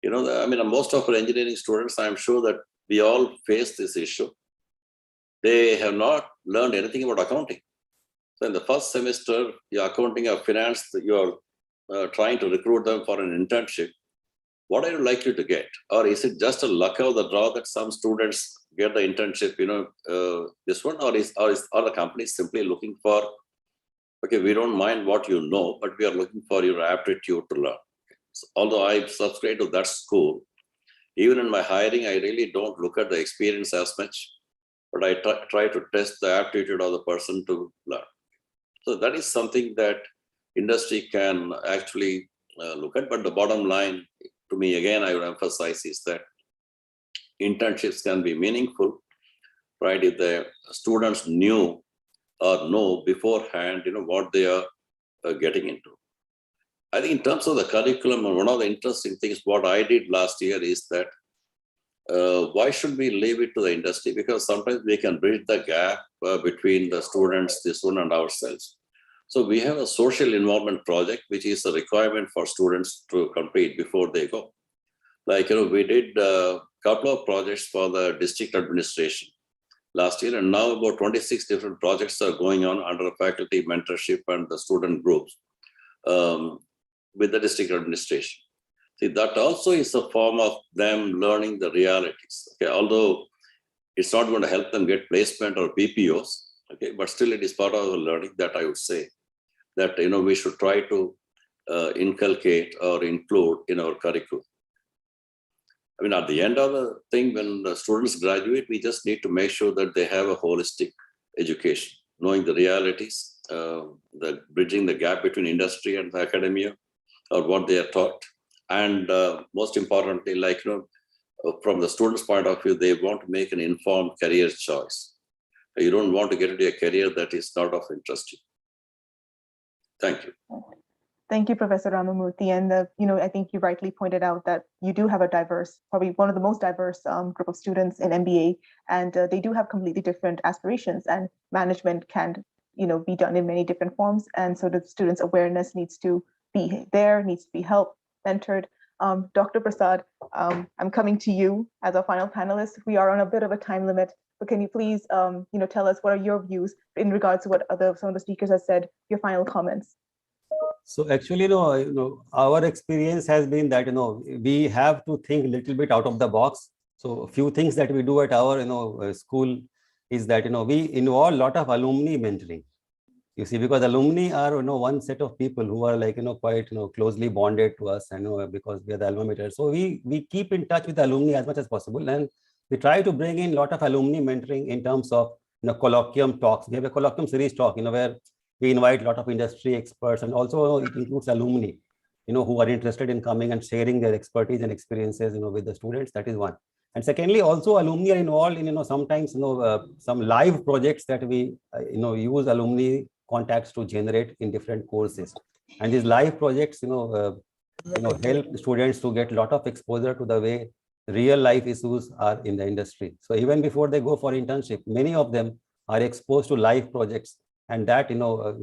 most of our engineering students, I'm sure that we all face this issue. They have not learned anything about accounting. So in the first semester, your accounting or finance, you are trying to recruit them for an internship. What are you likely to get? Or is it just a luck of the draw that some students get the internship, this one, or are the companies simply looking for, okay, we don't mind what you know, but we are looking for your aptitude to learn. So, although I subscribe to that school, even in my hiring, I really don't look at the experience as much, but I try to test the aptitude of the person to learn. So that is something that industry can actually look at. But the bottom line, to me, again, I would emphasize is that internships can be meaningful, right? If the students knew or know beforehand, what they are getting into. I think in terms of the curriculum, one of the interesting things, what I did last year is that why should we leave it to the industry? Because sometimes we can bridge the gap between the students, this one, and ourselves. So we have a social involvement project, which is a requirement for students to complete before they go. Like, we did a couple of projects for the district administration last year, and now about 26 different projects are going on under faculty mentorship and the student groups with the district administration. See, that also is a form of them learning the realities. Okay, although it's not going to help them get placement or PPOs. Okay, but still it is part of the learning that I would say that we should try to inculcate or include in our curriculum. I mean, at the end of the thing, when the students graduate, we just need to make sure that they have a holistic education, knowing the realities, the bridging the gap between industry and the academia, or what they are taught. And most importantly, like, from the student's point of view, they want to make an informed career choice. You don't want to get into a career that is not of interest to you. Thank you. Thank you, Professor Ramamurthy. And I think you rightly pointed out that you do have a diverse, probably one of the most diverse group of students in MBA, and they do have completely different aspirations. And management can, be done in many different forms. And so the students' awareness needs to be there, needs to be helped, mentored. Dr. Prasad, I'm coming to you as our final panelist. We are on a bit of a time limit, but can you please, tell us what are your views in regards to what some of the speakers have said? Your final comments. So actually, our experience has been that, we have to think a little bit out of the box. So a few things that we do at our, school is that, we involve a lot of alumni mentoring. You see, because alumni are, one set of people who are like, quite, closely bonded to us, and because we are the alma mater. So we keep in touch with the alumni as much as possible. And we try to bring in a lot of alumni mentoring in terms of, colloquium talks. We have a colloquium series talk, where we invite a lot of industry experts, and also it includes alumni, who are interested in coming and sharing their expertise and experiences, with the students. That is one. And secondly, also alumni are involved in, sometimes, some live projects that we, use alumni contacts to generate in different courses. And these live projects, help students to get a lot of exposure to the way real life issues are in the industry. So even before they go for internship, many of them are exposed to live projects, and that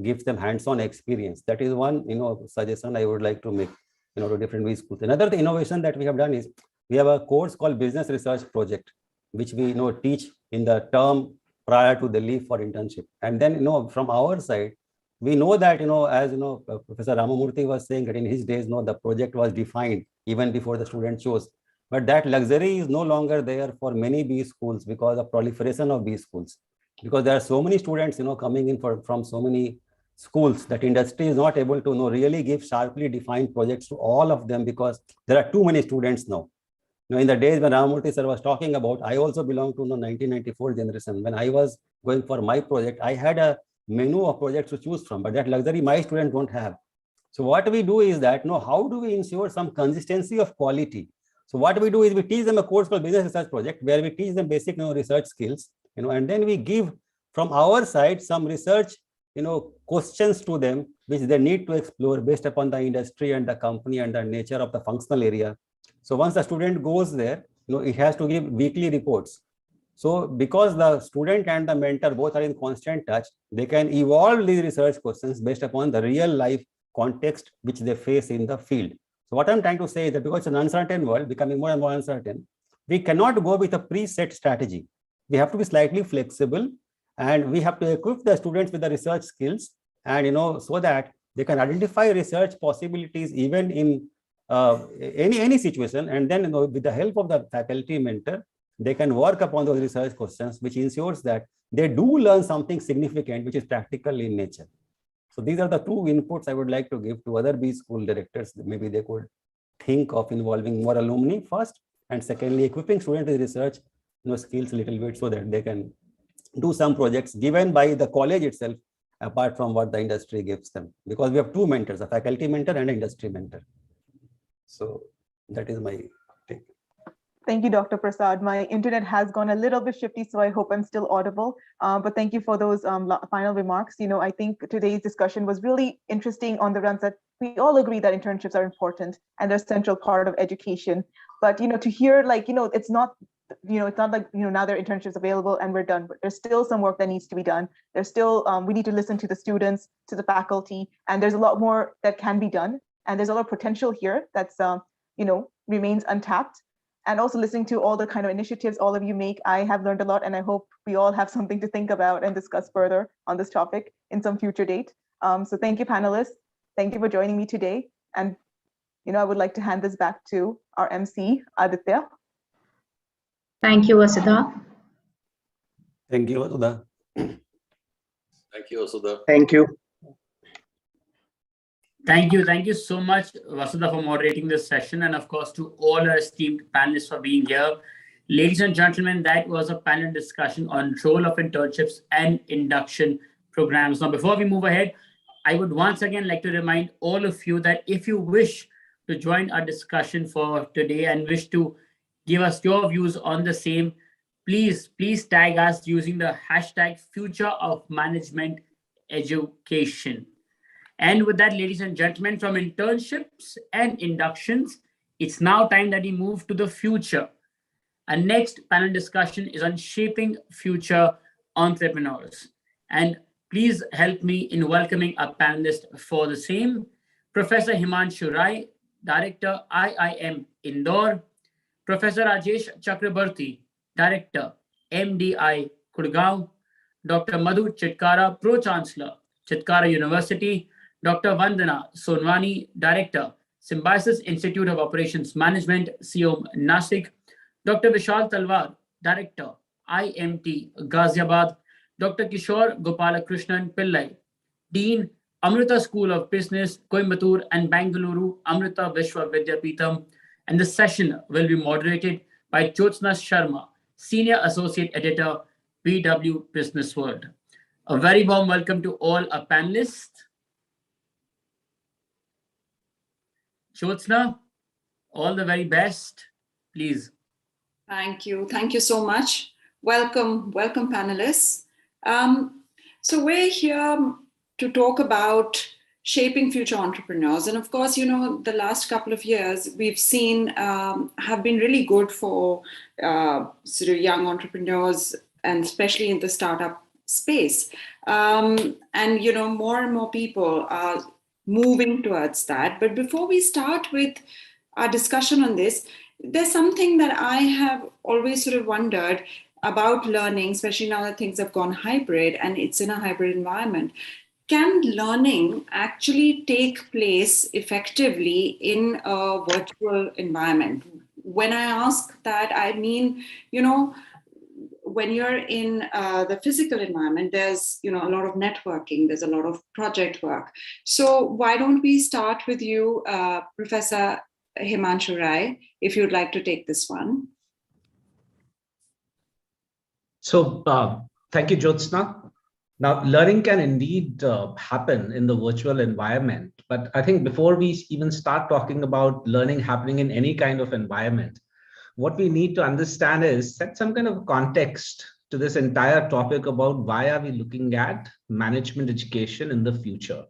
gives them hands-on experience. That is one suggestion I would like to make to different B schools. Another innovation that we have done is we have a course called Business Research Project, which we teach in the term prior to the leave for internship. And then from our side, we know that as Professor Ramamurthy was saying that in his days the project was defined even before the student chose. But that luxury is no longer there for many B schools because of proliferation of B schools. Because there are so many students, coming in from so many schools that industry is not able to really give sharply defined projects to all of them because there are too many students now. In the days when Ramamurthy sir was talking about, I also belong to 1994 generation. When I was going for my project, I had a menu of projects to choose from, but that luxury my students don't have. So what we do is that, how do we ensure some consistency of quality? So what we do is we teach them a course called Business Research Project, where we teach them basic research skills, and then we give from our side some research, questions to them, which they need to explore based upon the industry and the company and the nature of the functional area. So once the student goes there, it has to give weekly reports. So because the student and the mentor both are in constant touch, they can evolve these research questions based upon the real life context which they face in the field. So what I'm trying to say is that because it's an uncertain world, becoming more and more uncertain, we cannot go with a preset strategy. We have to be slightly flexible, and we have to equip the students with the research skills, and so that they can identify research possibilities even in any situation. And then with the help of the faculty mentor, they can work upon those research questions, which ensures that they do learn something significant, which is practical in nature. So these are the two inputs I would like to give to other B school directors. Maybe they could think of involving more alumni first, and secondly, equipping students with research skills a little bit so that they can do some projects given by the college itself, apart from what the industry gives them. Because we have two mentors, a faculty mentor and an industry mentor. So that is my take. Thank you, Dr. Prasad. My internet has gone a little bit shifty, so I hope I'm still audible. But thank you for those final remarks. I think today's discussion was really interesting on the runs that we all agree that internships are important and they're a central part of education. But to hear it's not like now there are internships available and we're done. But there's still some work that needs to be done. There's still we need to listen to the students, to the faculty, and there's a lot more that can be done. And there's a lot of potential here that's remains untapped. And also listening to all the kind of initiatives all of you make, I have learned a lot, and I hope we all have something to think about and discuss further on this topic in some future date. So thank you, panelists. Thank you for joining me today. And I would like to hand this back to our MC, Aditya. Thank you, Vasudha. Thank you, Vasudha. Thank you, Vasudha. Thank you. Thank you. Thank you so much, Vasudha, for moderating this session. And of course, to all our esteemed panelists for being here. Ladies and gentlemen, that was a panel discussion on role of internships and induction programs. Now, before we move ahead, I would once again like to remind all of you that if you wish to join our discussion for today and wish to give us your views on the same, please tag us using the hashtag Future of Management Education. And with that, ladies and gentlemen, from internships and inductions, it's now time that we move to the future. Our next panel discussion is on shaping future entrepreneurs. And please help me in welcoming our panelist for the same. Professor Himanshu Rai, Director, IIM Indore. Professor Rajesh Chakrabarti, Director, MDI Gurgaon. Dr. Madhu Chitkara, Pro-Chancellor, Chitkara University. Dr. Vandana Sonwani, Director, Symbiosis Institute of Operations Management, SIOM Nasik. Dr. Vishal Talwar, Director, IMT Ghaziabad. Dr. Kishore Gopalakrishnan Pillai, Dean, Amrita School of Business, Coimbatore and Bangalore, Amrita Vishwa Vidyapeetham. And the session will be moderated by Jyotsna Sharma, Senior Associate Editor, BW Business World. A very warm welcome to all our panelists. Jyotsna, all the very best, please. Thank you. Thank you so much. Welcome, panelists. So we're here to talk about shaping future entrepreneurs. And of course, the last couple of years we've seen have been really good for sort of young entrepreneurs, and especially in the startup space. And, more and more people are moving towards that. But before we start with our discussion on this, there's something that I have always sort of wondered about learning, especially now that things have gone hybrid and it's in a hybrid environment. Can learning actually take place effectively in a virtual environment? When I ask that, I mean, when you're in the physical environment, there's a lot of networking, there's a lot of project work. So why don't we start with you, Professor Himanshu Rai, if you'd like to take this one. So thank you, Jyotsna. Now, learning can indeed happen in the virtual environment, but I think before we even start talking about learning happening in any kind of environment, what we need to understand is set some kind of context to this entire topic about why are we looking at management education in the future.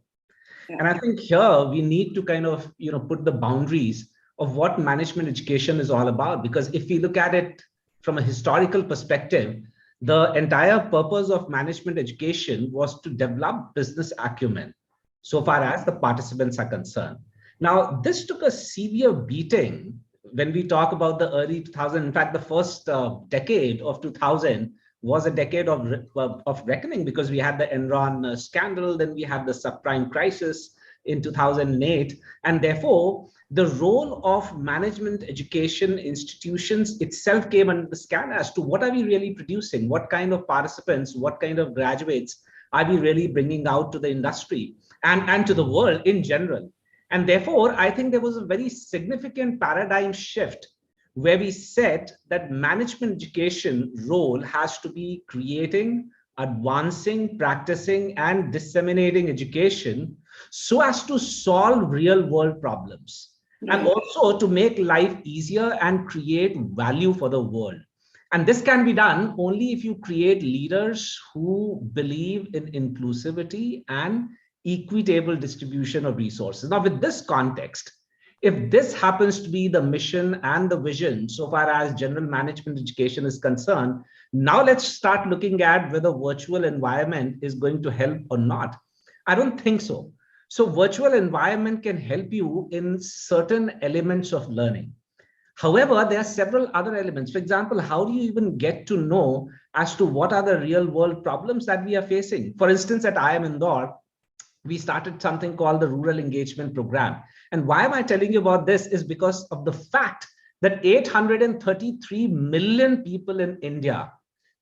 Yeah. And I think here we need to kind of put the boundaries of what management education is all about, because if we look at it from a historical perspective, the entire purpose of management education was to develop business acumen so far as the participants are concerned. Now, this took a severe beating when we talk about the early 2000s. In fact, the first decade of 2000 was a decade of reckoning, because we had the Enron scandal, then we had the subprime crisis in 2008, and therefore the role of management education institutions itself came under the scan as to what are we really producing, what kind of participants, what kind of graduates are we really bringing out to the industry and to the world in general. And therefore, I think there was a very significant paradigm shift where we said that management education role has to be creating, advancing, practicing, and disseminating education so as to solve real world problems. And also to make life easier and create value for the world. And this can be done only if you create leaders who believe in inclusivity and equitable distribution of resources. Now, with this context, if this happens to be the mission and the vision so far as general management education is concerned, now let's start looking at whether virtual environment is going to help or not. I don't think so. So virtual environment can help you in certain elements of learning. However, there are several other elements. For example, how do you even get to know as to what are the real world problems that we are facing? For instance, at IIM Indore, we started something called the Rural Engagement Program. And why am I telling you about this is because of the fact that 833 million people in India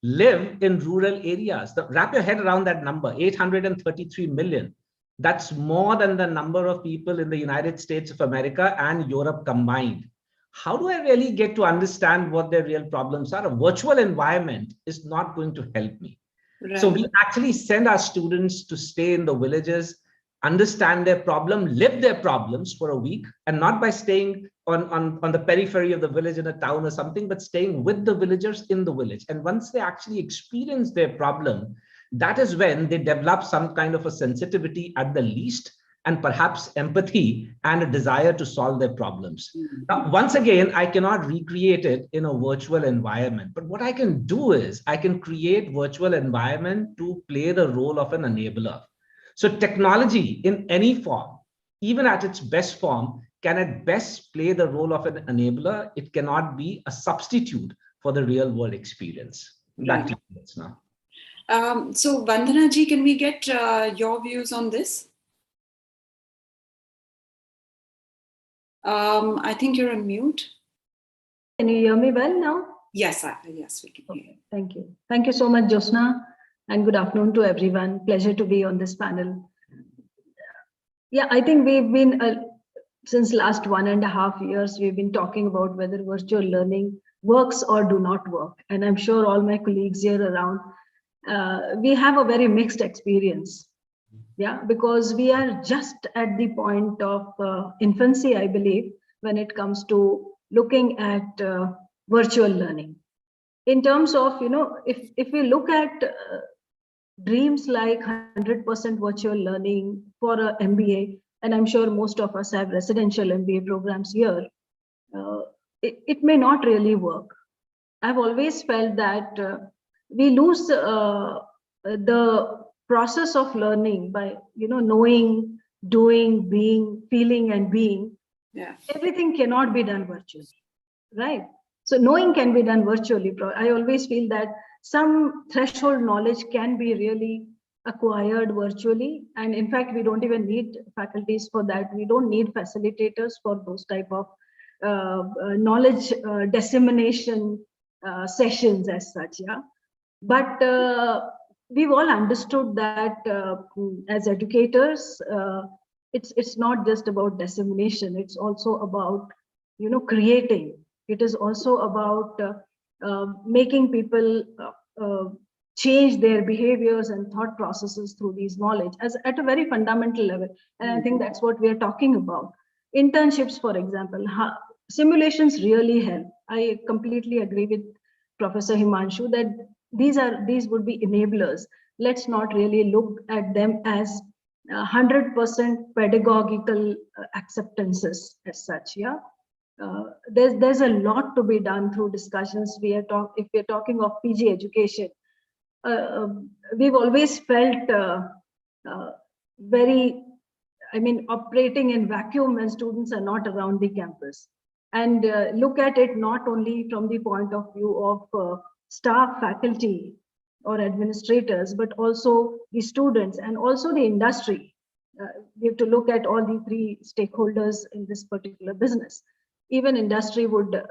live in rural areas. Wrap your head around that number, 833 million. That's more than the number of people in the United States of America and Europe combined. How do I really get to understand what their real problems are? A virtual environment is not going to help me. Right. So we actually send our students to stay in the villages, understand their problem, live their problems for a week, and not by staying on the periphery of the village in a town or something, but staying with the villagers in the village. And once they actually experience their problem, that is when they develop some kind of a sensitivity at the least, and perhaps empathy and a desire to solve their problems. Now, once again, I cannot recreate it in a virtual environment, but what I can do is I can create virtual environment to play the role of an enabler. So technology in any form, even at its best form, can at best play the role of an enabler. It cannot be a substitute for the real world experience. Back to you now. So Vandana ji, can we get your views on this? I think you're on mute. Can you hear me well now? Yes, yes, we can hear you. Thank you. Thank you so much, Josna, and good afternoon to everyone. Pleasure to be on this panel. Yeah, I think we've been, since last 1.5 years, we've been talking about whether virtual learning works or do not work. And I'm sure all my colleagues here around, we have a very mixed experience. Yeah, because we are just at the point of infancy, I believe, when it comes to looking at virtual learning. In terms of, if we look at dreams like 100% virtual learning for an MBA, and I'm sure most of us have residential MBA programs here, it may not really work. I've always felt that we lose the process of learning by knowing, doing, being, feeling, and being. Yeah, everything cannot be done virtually, right? So knowing can be done virtually. I always feel that some threshold knowledge can be really acquired virtually, and in fact we don't even need faculties for that. We don't need facilitators for those type of knowledge dissemination sessions as such. Yeah, but we've all understood that as educators, it's not just about dissemination. It's also about creating. It is also about making people change their behaviors and thought processes through these knowledge as at a very fundamental level. And I think that's what we are talking about. Internships, for example, simulations really help. I completely agree with Professor Himanshu that these would be enablers. Let's not really look at them as 100% pedagogical acceptances as such. Yeah, there's a lot to be done through discussions. If we're talking of PG education, we've always felt operating in vacuum when students are not around the campus, and look at it not only from the point of view of staff, faculty, or administrators, but also the students and also the industry. We have to look at all the three stakeholders in this particular business. Even industry would,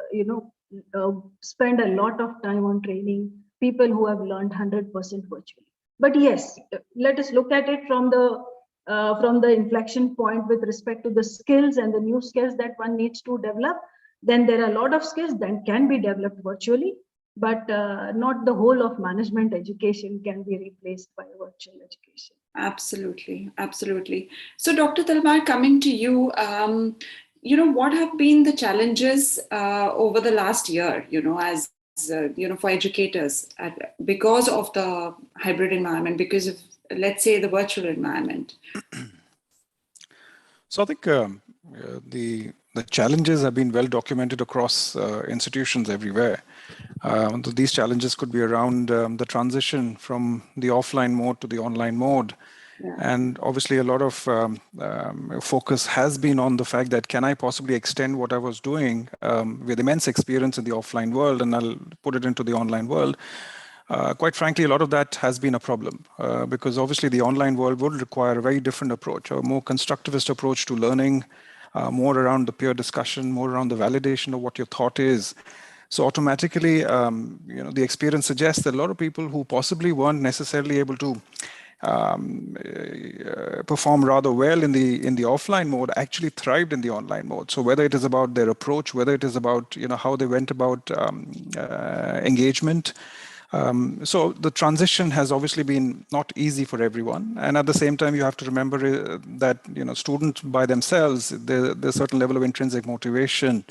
spend a lot of time on training people who have learned 100% virtually. But yes, let us look at it from the inflection point with respect to the skills and the new skills that one needs to develop. Then there are a lot of skills that can be developed virtually, but not the whole of management education can be replaced by virtual education. Absolutely, absolutely. So Dr. Talwar, coming to you, what have been the challenges over the last year, as for educators because of the hybrid environment, because of, let's say, the virtual environment? So I think the challenges have been well documented across institutions everywhere. These challenges could be around the transition from the offline mode to the online mode, And obviously a lot of focus has been on the fact that can I possibly extend what I was doing with immense experience in the offline world, and I'll put it into the online world. Quite frankly, a lot of that has been a problem because obviously the online world would require a very different approach, a more constructivist approach to learning, more around the peer discussion, more around the validation of what your thought is. So automatically, the experience suggests that a lot of people who possibly weren't necessarily able to perform rather well in the offline mode actually thrived in the online mode. So whether it is about their approach, whether it is about how they went about engagement. So the transition has obviously been not easy for everyone, and at the same time you have to remember that students by themselves, there's a certain level of intrinsic motivation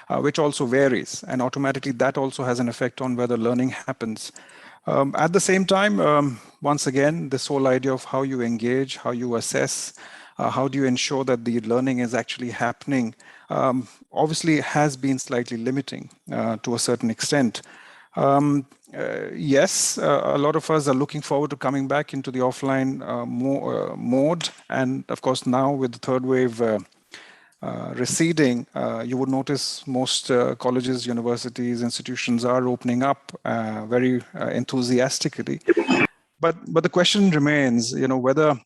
which also varies, and automatically that also has an effect on whether learning happens. At the same time, once again, this whole idea of how you engage, how you assess, how do you ensure that the learning is actually happening, obviously has been slightly limiting to a certain extent. Yes, a lot of us are looking forward to coming back into the offline mode. And of course, now with the third wave receding, you would notice most colleges, universities, institutions are opening up very enthusiastically. But the question remains, whether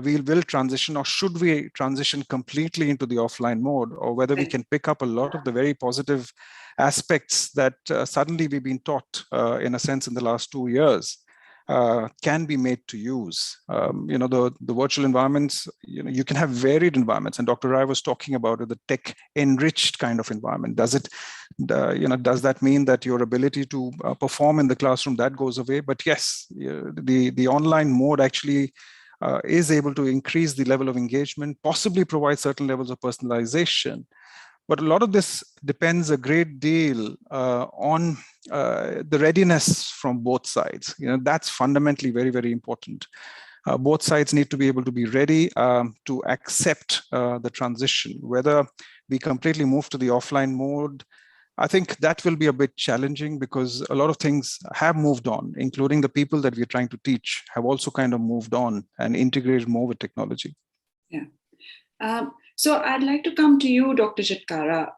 we will transition, or should we transition completely into the offline mode, or whether we can pick up a lot of the very positive aspects that suddenly we've been taught, in a sense, in the last 2 years, can be made to use. The virtual environments, you can have varied environments, and Dr. Rai was talking about it, the tech enriched kind of environment. Does that mean that your ability to perform in the classroom, that goes away? But yes, the online mode actually is able to increase the level of engagement, possibly provide certain levels of personalization. But a lot of this depends a great deal on the readiness from both sides. That's fundamentally very, very important. Both sides need to be able to be ready to accept the transition. Whether we completely move to the offline mode, I think that will be a bit challenging, because a lot of things have moved on, including the people that we're trying to teach have also kind of moved on and integrated more with technology. Yeah. So I'd like to come to you, Dr. Chitkara.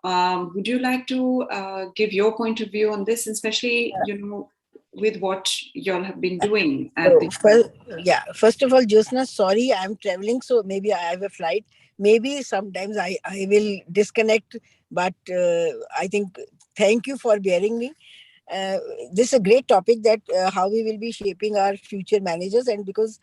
Would you like to give your point of view on this, especially, with what you all have been doing? First of all, Jyotsna, sorry, I'm traveling, so maybe I have a flight. Maybe sometimes I will disconnect, but I think, thank you for bearing me. This is a great topic, that how we will be shaping our future managers. And because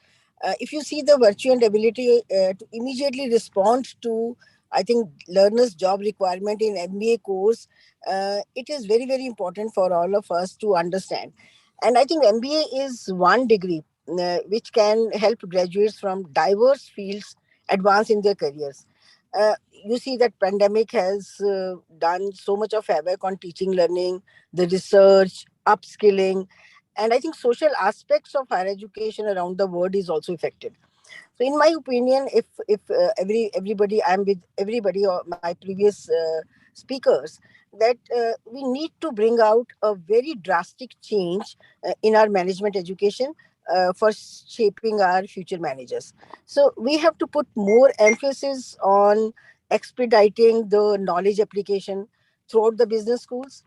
if you see the virtue and ability to immediately respond to, I think, learners' job requirement in MBA course, it is very, very important for all of us to understand. And I think MBA is one degree which can help graduates from diverse fields advance in their careers. You see that pandemic has done so much of havoc on teaching, learning, the research, upskilling, and I think social aspects of higher education around the world is also affected. So in my opinion, if everybody, I'm with everybody or my previous speakers, that we need to bring out a very drastic change in our management education for shaping our future managers. So we have to put more emphasis on expediting the knowledge application throughout the business schools,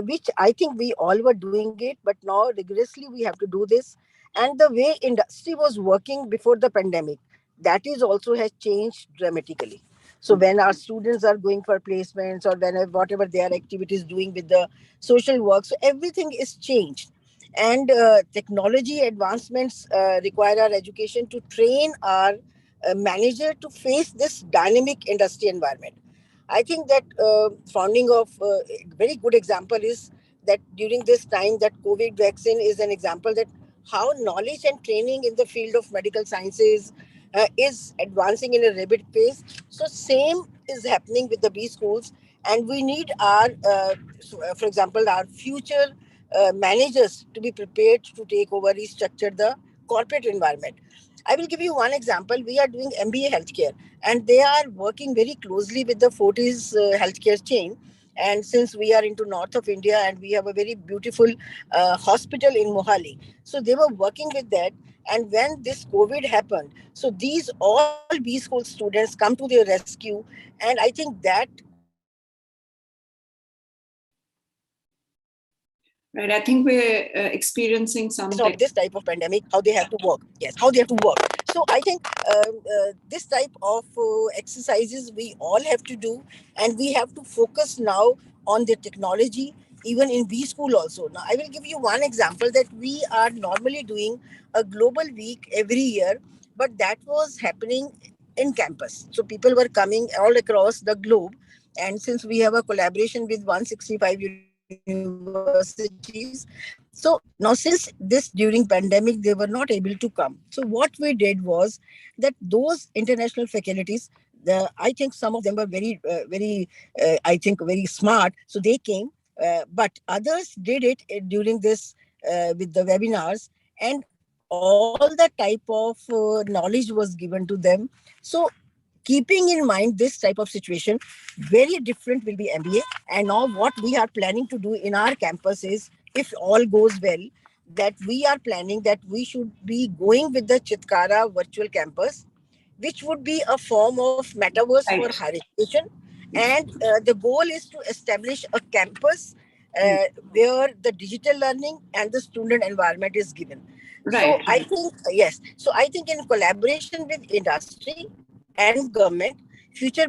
which I think we all were doing it, but now rigorously we have to do this. And the way industry was working before the pandemic, that is also has changed dramatically. So when our students are going for placements, or whatever their activities doing with the social work, so everything is changed. And technology advancements require our education to train our manager to face this dynamic industry environment. I think that founding of a very good example is that during this time, that COVID vaccine is an example that how knowledge and training in the field of medical sciences is advancing in a rapid pace. So same is happening with the B schools, and we need our, for example, our future managers to be prepared to take over, restructure the corporate environment. I will give you one example. We are doing MBA healthcare, and they are working very closely with the Fortis healthcare chain. And since we are into north of India and we have a very beautiful hospital in Mohali, so they were working with that. And when this COVID happened, so these all B school students come to their rescue. And I think that Right. I think we're experiencing some of this type of pandemic, how they have to work. Yes, how they have to work. So I think this type of exercises we all have to do, and we have to focus now on the technology, even in B school also. Now, I will give you one example that we are normally doing a global week every year, but that was happening in campus. So people were coming all across the globe. And since we have a collaboration with 165 universities, so now since this during pandemic, they were not able to come. So what we did was that those international faculties, I think some of them were I think very smart. So they came, but others did it during this with the webinars, and all the type of knowledge was given to them. So keeping in mind this type of situation, very different will be MBA. And now what we are planning to do in our campus is, if all goes well, that we are planning that we should be going with the Chitkara virtual campus, which would be a form of metaverse for higher education. And the goal is to establish a campus where the digital learning and the student environment is given. So I think, yes, so I think in collaboration with industry and government, future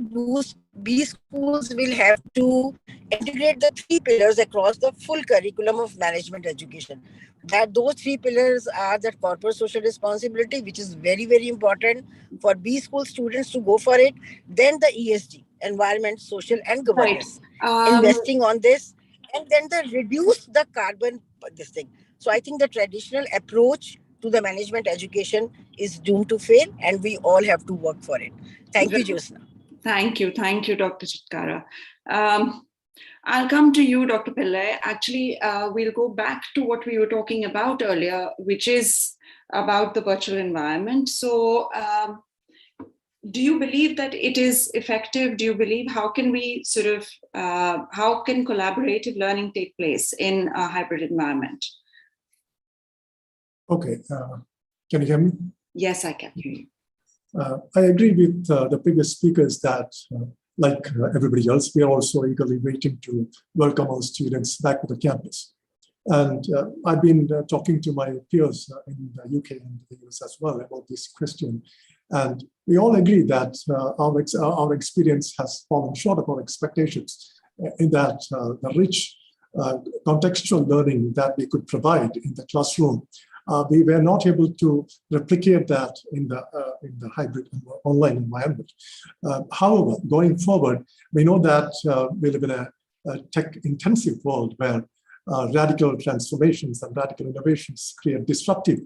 B schools will have to integrate the 3 pillars across the full curriculum of management education. That those 3 pillars are that corporate social responsibility, which is very, very important for B school students to go for it. Then the ESG, environment, social and governance, investing on this, and then the reduce the carbon, this thing. So I think the traditional approach to the management education is doomed to fail, and we all have to work for it. Thank you, Jyosna. Thank you, Dr. Chitkara. I'll come to you, Dr. Pillai. Actually, we'll go back to what we were talking about earlier, which is about the virtual environment. So do you believe that it is effective? Do you believe how can we sort of, how can collaborative learning take place in a hybrid environment? Okay, can you hear me? Yes, I can hear you. I agree with the previous speakers that, like everybody else, we are also eagerly waiting to welcome our students back to the campus. And I've been talking to my peers in the UK and the US as well about this question. And we all agree that our experience has fallen short of our expectations in that the rich contextual learning that we could provide in the classroom, we were not able to replicate that in the hybrid online environment. However, going forward, we know that we live in a tech-intensive world where radical transformations and radical innovations create disruptive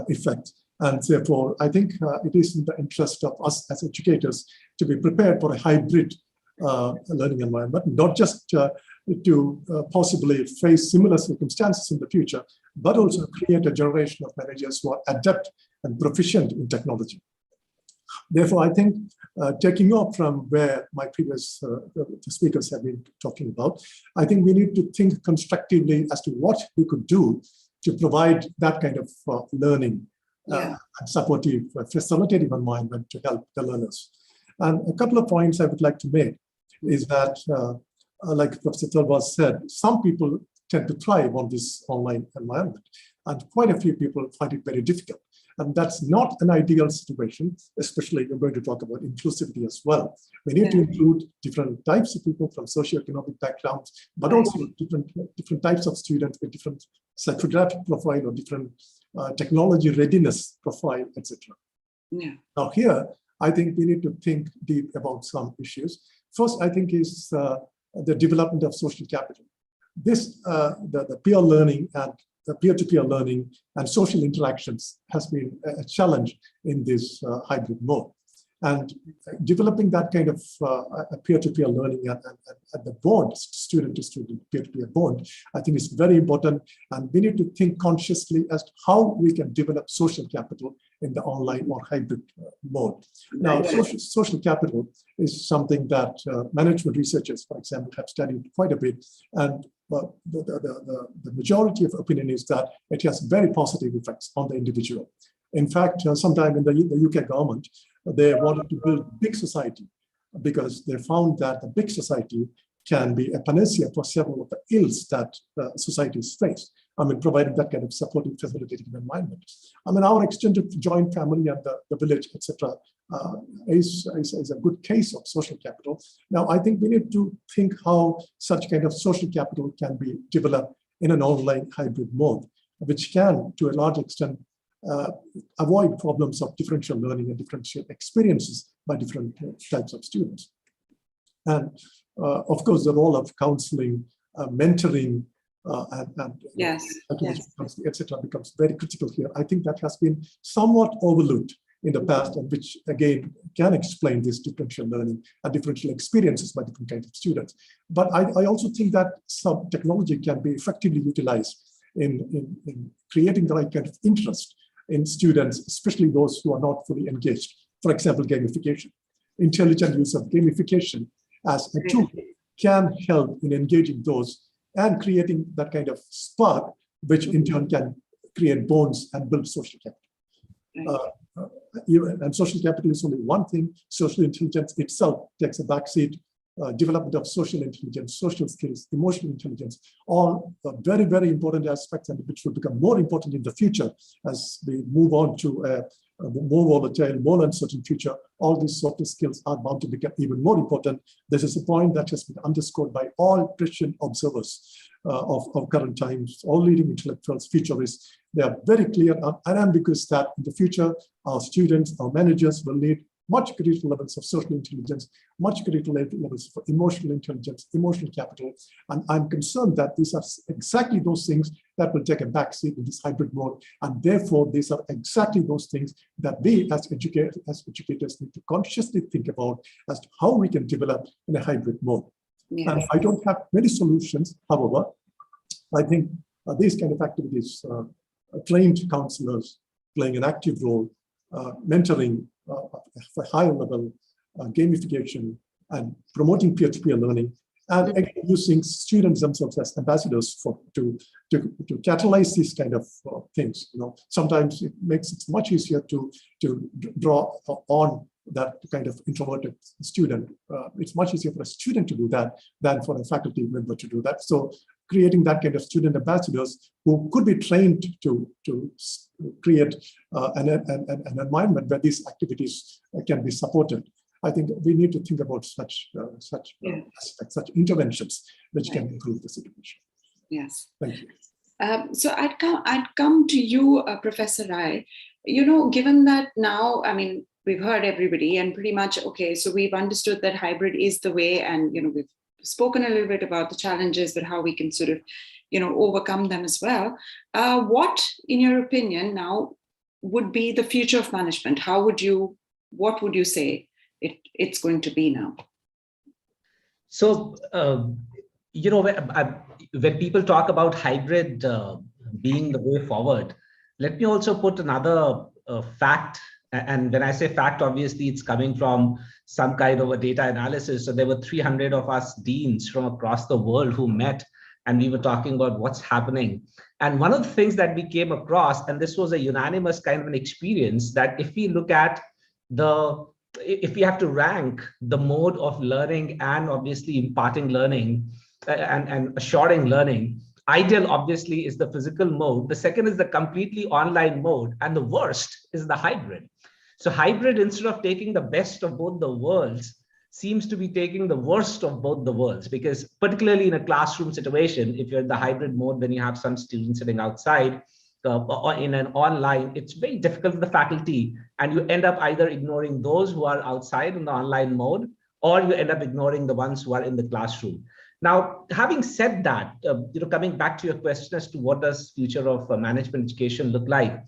effect. And therefore, I think it is in the interest of us as educators to be prepared for a hybrid learning environment, not just to possibly face similar circumstances in the future, but also create a generation of managers who are adept and proficient in technology. Therefore, I think taking off from where my previous speakers have been talking about, I think we need to think constructively as to what we could do to provide that kind of learning and supportive, facilitative environment to help the learners. And a couple of points I would like to make is that, like Professor Talwar said, some people tend to thrive on this online environment, and quite a few people find it very difficult. And that's not an ideal situation, especially we're going to talk about inclusivity as well. We need to include different types of people from socioeconomic backgrounds, but also different types of students with different psychographic profile or different technology readiness profile, etc. Now here, I think we need to think deep about some issues. First, I think is the development of social capital. This, the peer learning and the peer-to-peer learning and social interactions has been a challenge in this hybrid mode. And developing that kind of peer-to-peer learning at the bond, student-to-student peer-to-peer bond, I think is very important. And we need to think consciously as to how we can develop social capital in the online or hybrid mode. Now, social capital is something that management researchers, for example, have studied quite a bit. And the majority of opinion is that it has very positive effects on the individual. In fact, sometime in the UK government, they wanted to build big society because they found that the big society can be a panacea for several of the ills that societies face. I mean, providing that kind of supportive, facilitating environment. I mean, our extended joint family and the village, etc., is a good case of social capital. Now, I think we need to think how such kind of social capital can be developed in an online hybrid mode, which can, to a large extent, avoid problems of differential learning and differential experiences by different types of students. And of course, the role of counseling, mentoring, etc. becomes very critical here. I think that has been somewhat overlooked in the past, and which again can explain this differential learning and differential experiences by different kinds of students. But I also think that some technology can be effectively utilized in creating the right kind of interest in students, especially those who are not fully engaged. For example, gamification. Intelligent use of gamification as a tool can help in engaging those and creating that kind of spark, which in turn can create bonds and build social capital. And social capital is only one thing. Social intelligence itself takes a backseat. Development of social intelligence, social skills, emotional intelligence, all very, very important aspects, and which will become more important in the future as we move on to a more volatile, more uncertain future. All these soft skills are bound to become even more important. This is a point that has been underscored by all Christian observers of current times, all leading intellectuals, futurists. They are very clear and unambiguous that in the future, our students, our managers will need much greater levels of social intelligence, much greater levels of emotional intelligence, emotional capital. And I'm concerned that these are exactly those things that will take a backseat in this hybrid mode. And therefore, these are exactly those things that we as educators need to consciously think about as to how we can develop in a hybrid mode. Yes. And I don't have many solutions. However, I think these kind of activities, trained counselors playing an active role, mentoring, for higher level gamification and promoting peer-to-peer learning, and using students themselves as ambassadors to catalyze these kind of things. You know, sometimes it makes it much easier to draw on that kind of introverted student. It's much easier for a student to do that than for a faculty member to do that. So creating that kind of student ambassadors who could be trained to create an environment where these activities can be supported. I think we need to think about such aspects, such interventions, which can improve the situation. Yes. Thank you. So I'd come to you, Professor Rai. You know, given that now, I mean, we've heard everybody and pretty much, okay, so we've understood that hybrid is the way, and, you know, we've spoken a little bit about the challenges, but how we can sort of, you know, overcome them as well. What, in your opinion, now would be the future of management? What would you say it's going to be now? So, you know, when people talk about hybrid being the way forward, let me also put another fact. And when I say fact, obviously it's coming from some kind of a data analysis. So there were 300 of us deans from across the world who met, and we were talking about what's happening. And one of the things that we came across, and this was a unanimous kind of an experience, that if we look at if we have to rank the mode of learning and obviously imparting learning and assuring learning, ideal obviously is the physical mode. The second is the completely online mode, and the worst is the hybrid. So hybrid, instead of taking the best of both the worlds, seems to be taking the worst of both the worlds, because particularly in a classroom situation, if you're in the hybrid mode, when you have some students sitting outside or in an online, it's very difficult for the faculty, and you end up either ignoring those who are outside in the online mode, or you end up ignoring the ones who are in the classroom. Now, having said that, you know, coming back to your question as to what does future of management education look like,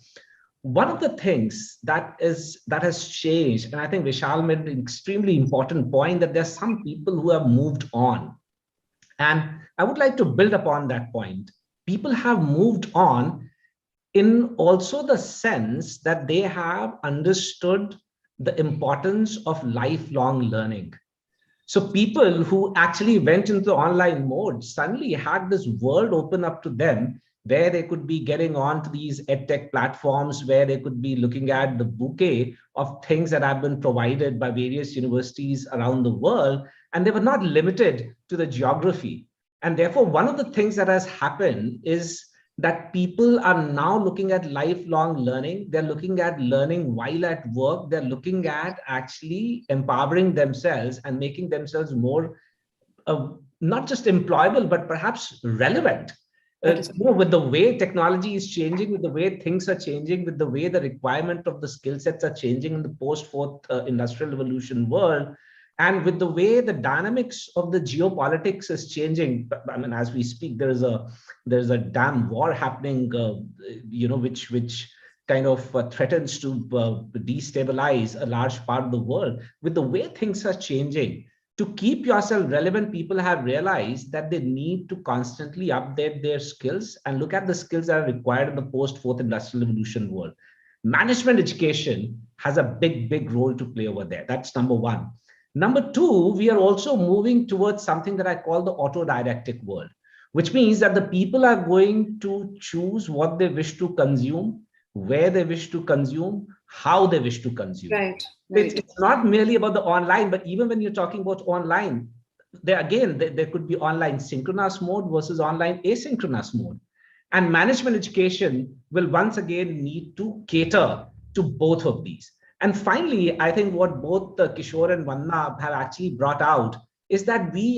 one of the things that has changed, and I think Vishal made an extremely important point, that there's some people who have moved on. And I would like to build upon that point. People have moved on in also the sense that they have understood the importance of lifelong learning. So people who actually went into online mode suddenly had this world open up to them, where they could be getting onto these edtech platforms, where they could be looking at the bouquet of things that have been provided by various universities around the world, and they were not limited to the geography. And therefore, one of the things that has happened is that people are now looking at lifelong learning. They're looking at learning while at work. They're looking at actually empowering themselves and making themselves more, not just employable, but perhaps relevant. With the way technology is changing, with the way things are changing, with the way the requirement of the skill sets are changing in the post-fourth industrial revolution world, and with the way the dynamics of the geopolitics is changing. I mean, as we speak, there's a damn war happening, which kind of threatens to destabilize a large part of the world. With the way things are changing, to keep yourself relevant, people have realized that they need to constantly update their skills and look at the skills that are required in the post-fourth industrial revolution world. Management education has a big role to play over there. That's number one. Number two, we are also moving towards something that I call the autodidactic world, which means that the people are going to choose what they wish to consume, where they wish to consume, how they wish to consume. Right. It's not merely about the online, but even when you're talking about online, there could be online synchronous mode versus online asynchronous mode. And management education will once again need to cater to both of these. And finally, I think what both Kishore and Vanna have actually brought out is that we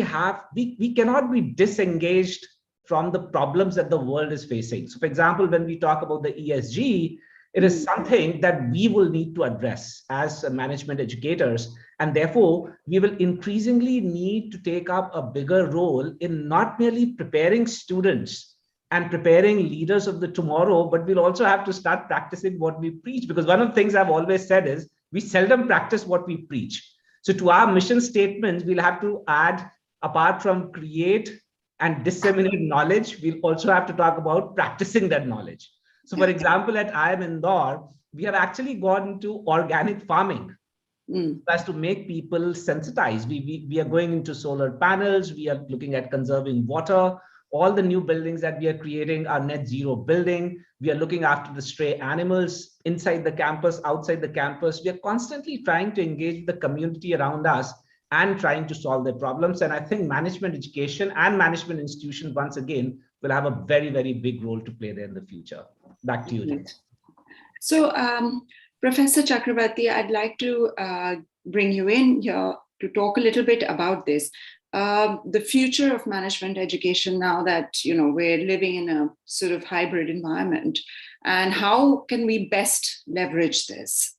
cannot be disengaged from the problems that the world is facing. So for example, when we talk about the ESG, it is something that we will need to address as management educators. And therefore, we will increasingly need to take up a bigger role in not merely preparing students and preparing leaders of the tomorrow, but we'll also have to start practicing what we preach. Because one of the things I've always said is we seldom practice what we preach. So to our mission statements, we'll have to add, apart from create and disseminate knowledge, we'll also have to talk about practicing that knowledge. So for example, at IIM Indore, we have actually gone into organic farming as to make people sensitized. We are going into solar panels. We are looking at conserving water. All the new buildings that we are creating are net zero building. We are looking after the stray animals inside the campus, outside the campus. We are constantly trying to engage the community around us and trying to solve their problems. And I think management education and management institutions, once again, will have a very big role to play there in the future. Back to you, Jit. So, Professor Chakravarti, I'd like to bring you in here to talk a little bit about this. The future of management education now that we're living in a sort of hybrid environment, and how can we best leverage this?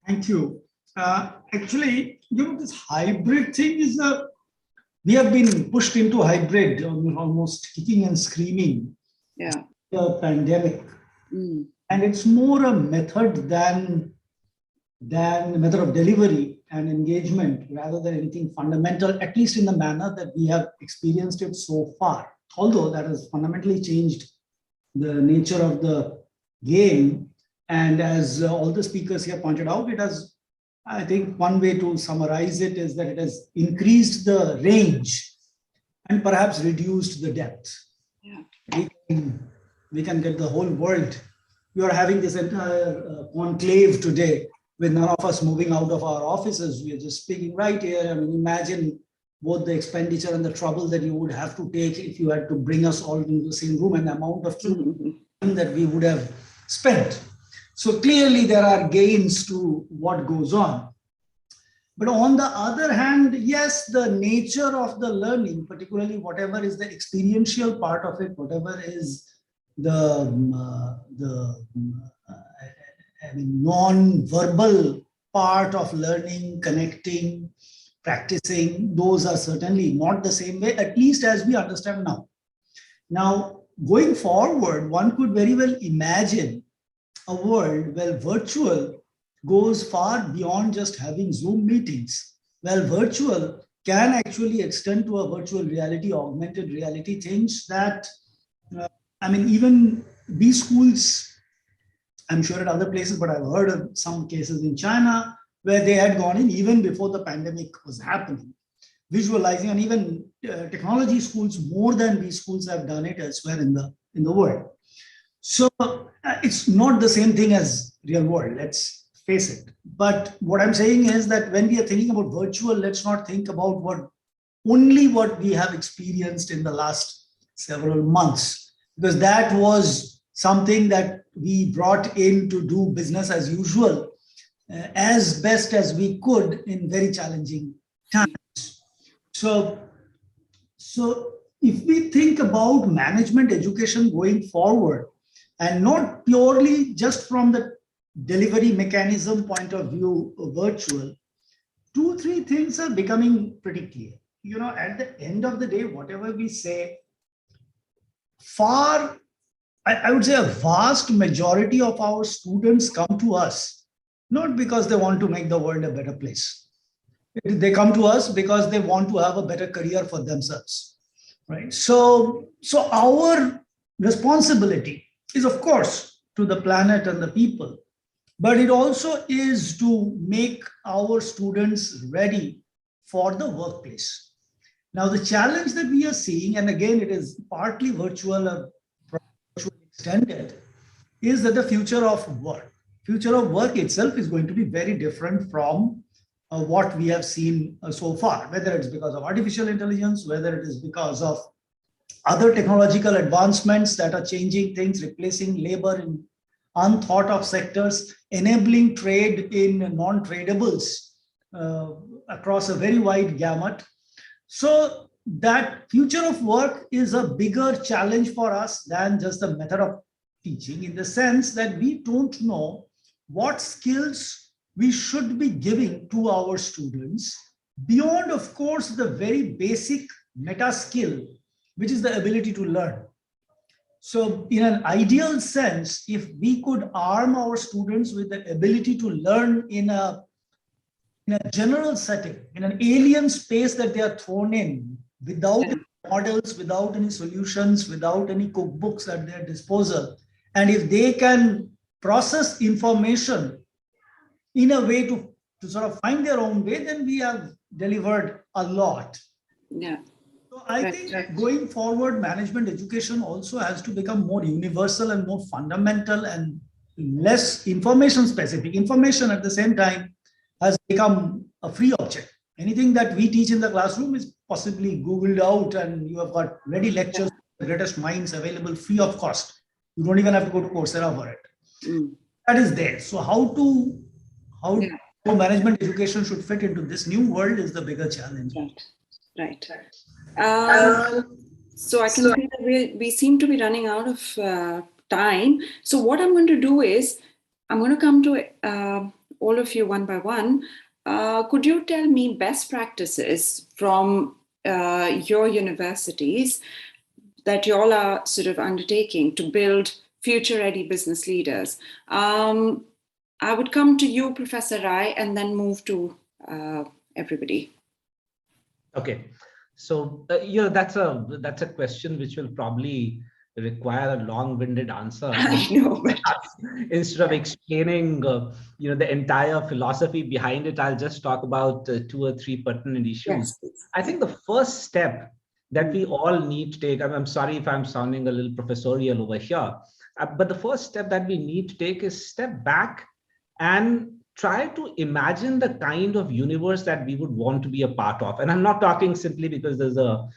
Thank you. Actually, this hybrid thing is we have been pushed into hybrid, almost kicking and screaming. Yeah. The pandemic, and it's more a method than a method of delivery and engagement rather than anything fundamental, at least in the manner that we have experienced it so far. Although that has fundamentally changed the nature of the game, and as all the speakers here pointed out, it has, I think one way to summarize it is that it has increased the range and perhaps reduced the depth. Yeah. We can get the whole world. We are having this entire conclave today with none of us moving out of our offices. We are just speaking right here. I mean, imagine both the expenditure and the trouble that you would have to take if you had to bring us all into the same room and the amount of time that we would have spent. So clearly there are gains to what goes on. But on the other hand, yes, the nature of the learning, particularly whatever is the experiential part of it, whatever is the non-verbal part of learning, connecting, practicing, those are certainly not the same way, at least as we understand now. Now, going forward, one could very well imagine a world where virtual goes far beyond just having Zoom meetings. Well, virtual can actually extend to a virtual reality, augmented reality, things that, even these schools, I'm sure at other places, but I've heard of some cases in China where they had gone in even before the pandemic was happening, visualizing, and even technology schools, more than these schools have done it elsewhere in the world. So it's not the same thing as real world, let's face it. But what I'm saying is that when we are thinking about virtual, let's not think about only what we have experienced in the last several months, because that was something that we brought in to do business as usual, as best as we could in very challenging times. So if we think about management education going forward, and not purely just from the delivery mechanism point of view, virtual, 2-3 things are becoming pretty clear. At the end of the day, whatever we say, I would say a vast majority of our students come to us, not because they want to make the world a better place. They come to us because they want to have a better career for themselves, right? So our responsibility is, of course, to the planet and the people, but it also is to make our students ready for the workplace. Now, the challenge that we are seeing, and again, it is partly virtual or virtual extended, is that the future of work itself is going to be very different from what we have seen so far, whether it's because of artificial intelligence, whether it is because of other technological advancements that are changing things, replacing labor in unthought of sectors, enabling trade in non-tradables across a very wide gamut. So that future of work is a bigger challenge for us than just the method of teaching, in the sense that we don't know what skills we should be giving to our students beyond, of course, the very basic meta skill, which is the ability to learn. So in an ideal sense, if we could arm our students with the ability to learn in a general setting, in an alien space that they are thrown in, without models, without any solutions, without any cookbooks at their disposal, and if they can process information in a way to sort of find their own way, then we have delivered a lot. Yeah. So I think going forward, management education also has to become more universal and more fundamental and less information specific. Information at the same time has become a free object. Anything that we teach in the classroom is possibly Googled out, and you have got ready lectures, the greatest minds available free of cost. You don't even have to go to Coursera for it. That is there. So how management education should fit into this new world is the bigger challenge. Right. So I can see that we seem to be running out of time. So what I'm going to do is, I'm going to come to all of you one by one. Could you tell me best practices from your universities that you all are sort of undertaking to build future-ready business leaders? I would come to you, Professor Rai, and then move to everybody. Okay, so that's a question which will probably require a long-winded answer. I know, but instead of explaining the entire philosophy behind it, I'll just talk about 2 or 3 pertinent issues. Yes. I think the first step that we all need to take, I'm sorry if I'm sounding a little professorial over here, but the first step that we need to take is step back and try to imagine the kind of universe that we would want to be a part of. And I'm not talking simply because there's a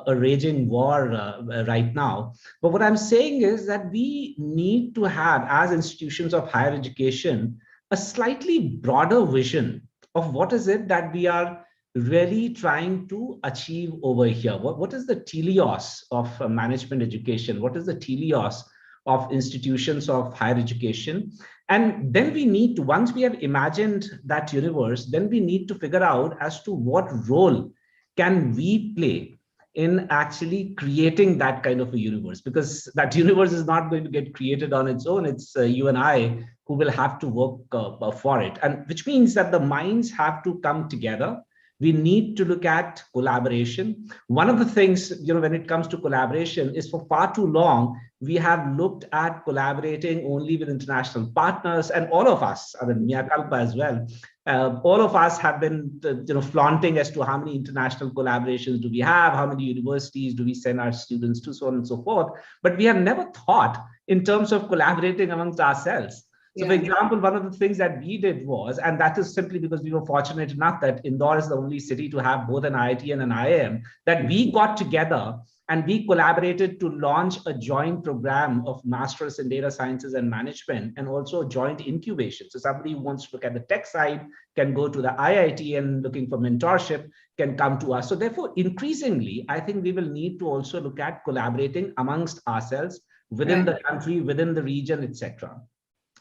raging war right now. But what I'm saying is that we need to have, as institutions of higher education, a slightly broader vision of what is it that we are really trying to achieve over here. What is the teleos of management education? What is the teleos of institutions of higher education? And then we need to, once we have imagined that universe, then we need to figure out as to what role can we play in actually creating that kind of a universe, because that universe is not going to get created on its own. It's you and I who will have to work for it, and which means that the minds have to come together. We need to look at collaboration. One of the things, when it comes to collaboration, is for far too long, we have looked at collaborating only with international partners, and all of us, I mean, Mia Culpa as well, all of us have been flaunting as to how many international collaborations do we have, how many universities do we send our students to, so on and so forth. But we have never thought in terms of collaborating amongst ourselves. So, for example, one of the things that we did was, and that is simply because we were fortunate enough that Indore is the only city to have both an IIT and an IIM, that we got together and we collaborated to launch a joint program of Masters in Data Sciences and Management, and also a joint incubation. So somebody who wants to look at the tech side can go to the IIT, and looking for mentorship can come to us. So therefore, increasingly, I think we will need to also look at collaborating amongst ourselves within the country, within the region, etc.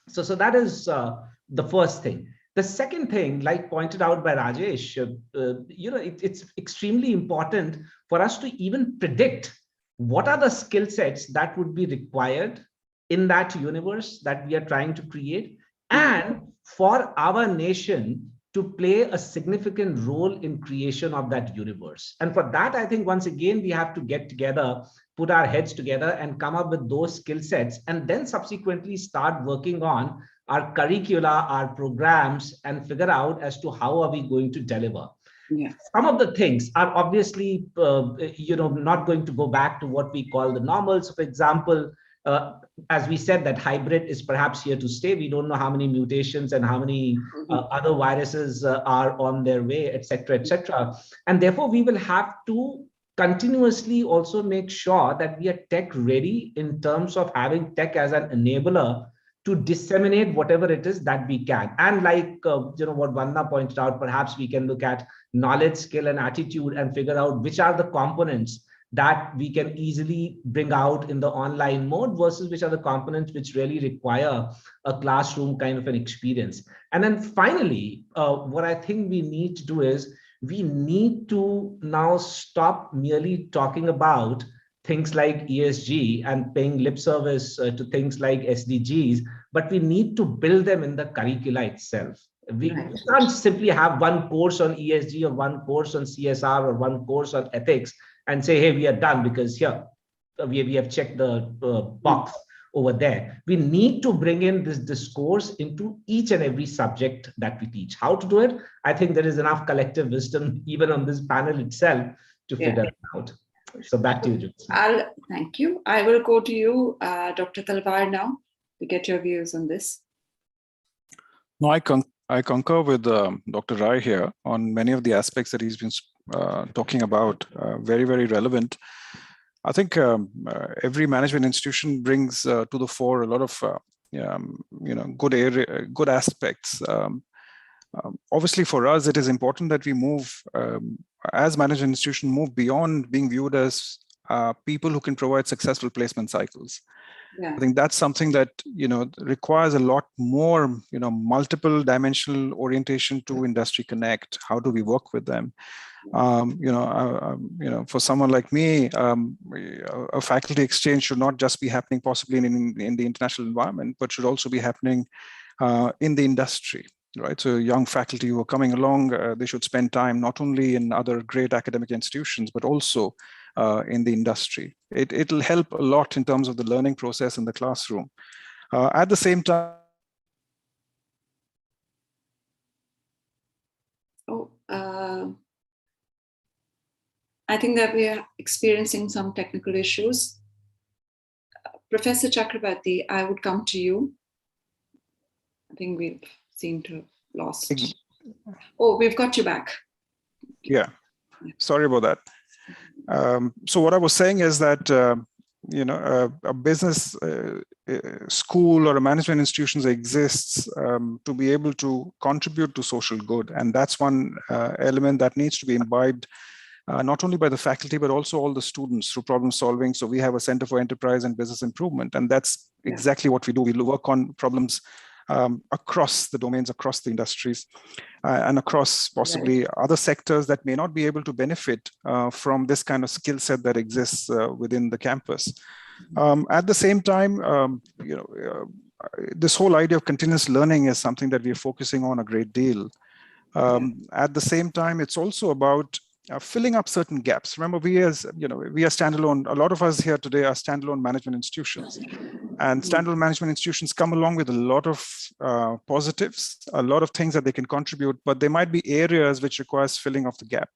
So that is the first thing. The second thing, like pointed out by Rajesh, it's extremely important for us to even predict what are the skill sets that would be required in that universe that we are trying to create, and for our nation to play a significant role in creation of that universe. And for that, I think once again, we have to get together, put our heads together and come up with those skill sets, and then subsequently start working on our curricula, our programs, and figure out as to how are we going to deliver. Some of the things are obviously, not going to go back to what we call the normals. For example, as we said, that hybrid is perhaps here to stay. We don't know how many mutations and how many other viruses are on their way, etc., etc. And therefore, we will have to continuously also make sure that we are tech ready in terms of having tech as an enabler to disseminate whatever it is that we can. And like what Vandana pointed out, perhaps we can look at knowledge, skill, and attitude and figure out which are the components that we can easily bring out in the online mode versus which are the components which really require a classroom kind of an experience. And then finally, what I think we need to do is we need to now stop merely talking about things like ESG and paying lip service to things like SDGs, but we need to build them in the curricula itself. We can't simply have one course on ESG or one course on CSR or one course on ethics and say, hey, we are done because here we have checked the box over there. We need to bring in this discourse into each and every subject that we teach. How to do it? I think there is enough collective wisdom even on this panel itself to figure it out. So back to you, Jyoti. Thank you. I will go to you, Dr. Talwar, now to get your views on this. No, I concur with Dr. Rai here on many of the aspects that he's been talking about. Very, very relevant. I think every management institution brings to the fore a lot of good aspects. Obviously, for us, it is important that we move, as management institution, move beyond being viewed as people who can provide successful placement cycles. I think that's something that requires a lot more multiple dimensional orientation to industry connect. How do we work with them? For someone like me, a faculty exchange should not just be happening possibly in the international environment, but should also be happening in the industry. Right, so young faculty who are coming along, they should spend time not only in other great academic institutions, but also in the industry. It'll help a lot in terms of the learning process in the classroom. At the same time, I think that we are experiencing some technical issues. Professor Chakrabarty, I would come to you. I think we've seem to have lost. Oh, we've got you back. Yeah, sorry about that. So what I was saying is that a business school or a management institution exists to be able to contribute to social good, and that's one element that needs to be imbibed not only by the faculty but also all the students through problem solving. So we have a Center for Enterprise and Business Improvement, and that's exactly what we do. We work on problems across the domains, across the industries, and across possibly other sectors that may not be able to benefit from this kind of skill set that exists within the campus. At the same time, this whole idea of continuous learning is something that we're focusing on a great deal. At the same time, it's also about filling up certain gaps. Remember, we are standalone. A lot of us here today are standalone management institutions, and standalone management institutions come along with a lot of positives, a lot of things that they can contribute, but there might be areas which requires filling of the gap.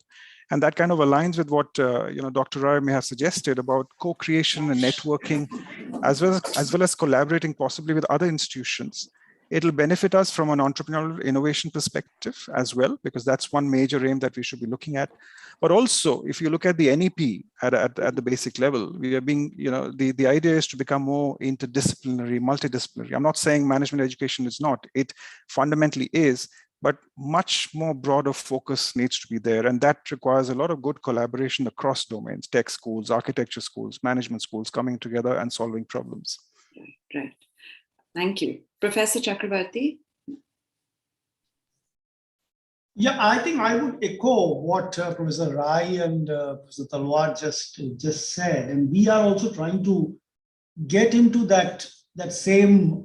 And that kind of aligns with what Dr. Rai may have suggested about co-creation and networking, as well as collaborating possibly with other institutions. It'll benefit us from an entrepreneurial innovation perspective as well, because that's one major aim that we should be looking at. But also, if you look at the NEP at the basic level, we are being, the idea is to become more interdisciplinary, multidisciplinary. I'm not saying management education is not, it fundamentally is, but much more broader focus needs to be there. And that requires a lot of good collaboration across domains, tech schools, architecture schools, management schools coming together and solving problems. Right. Thank you. Professor Chakrabarty? Yeah, I think I would echo what Professor Rai and Professor Talwar just said. And we are also trying to get into that same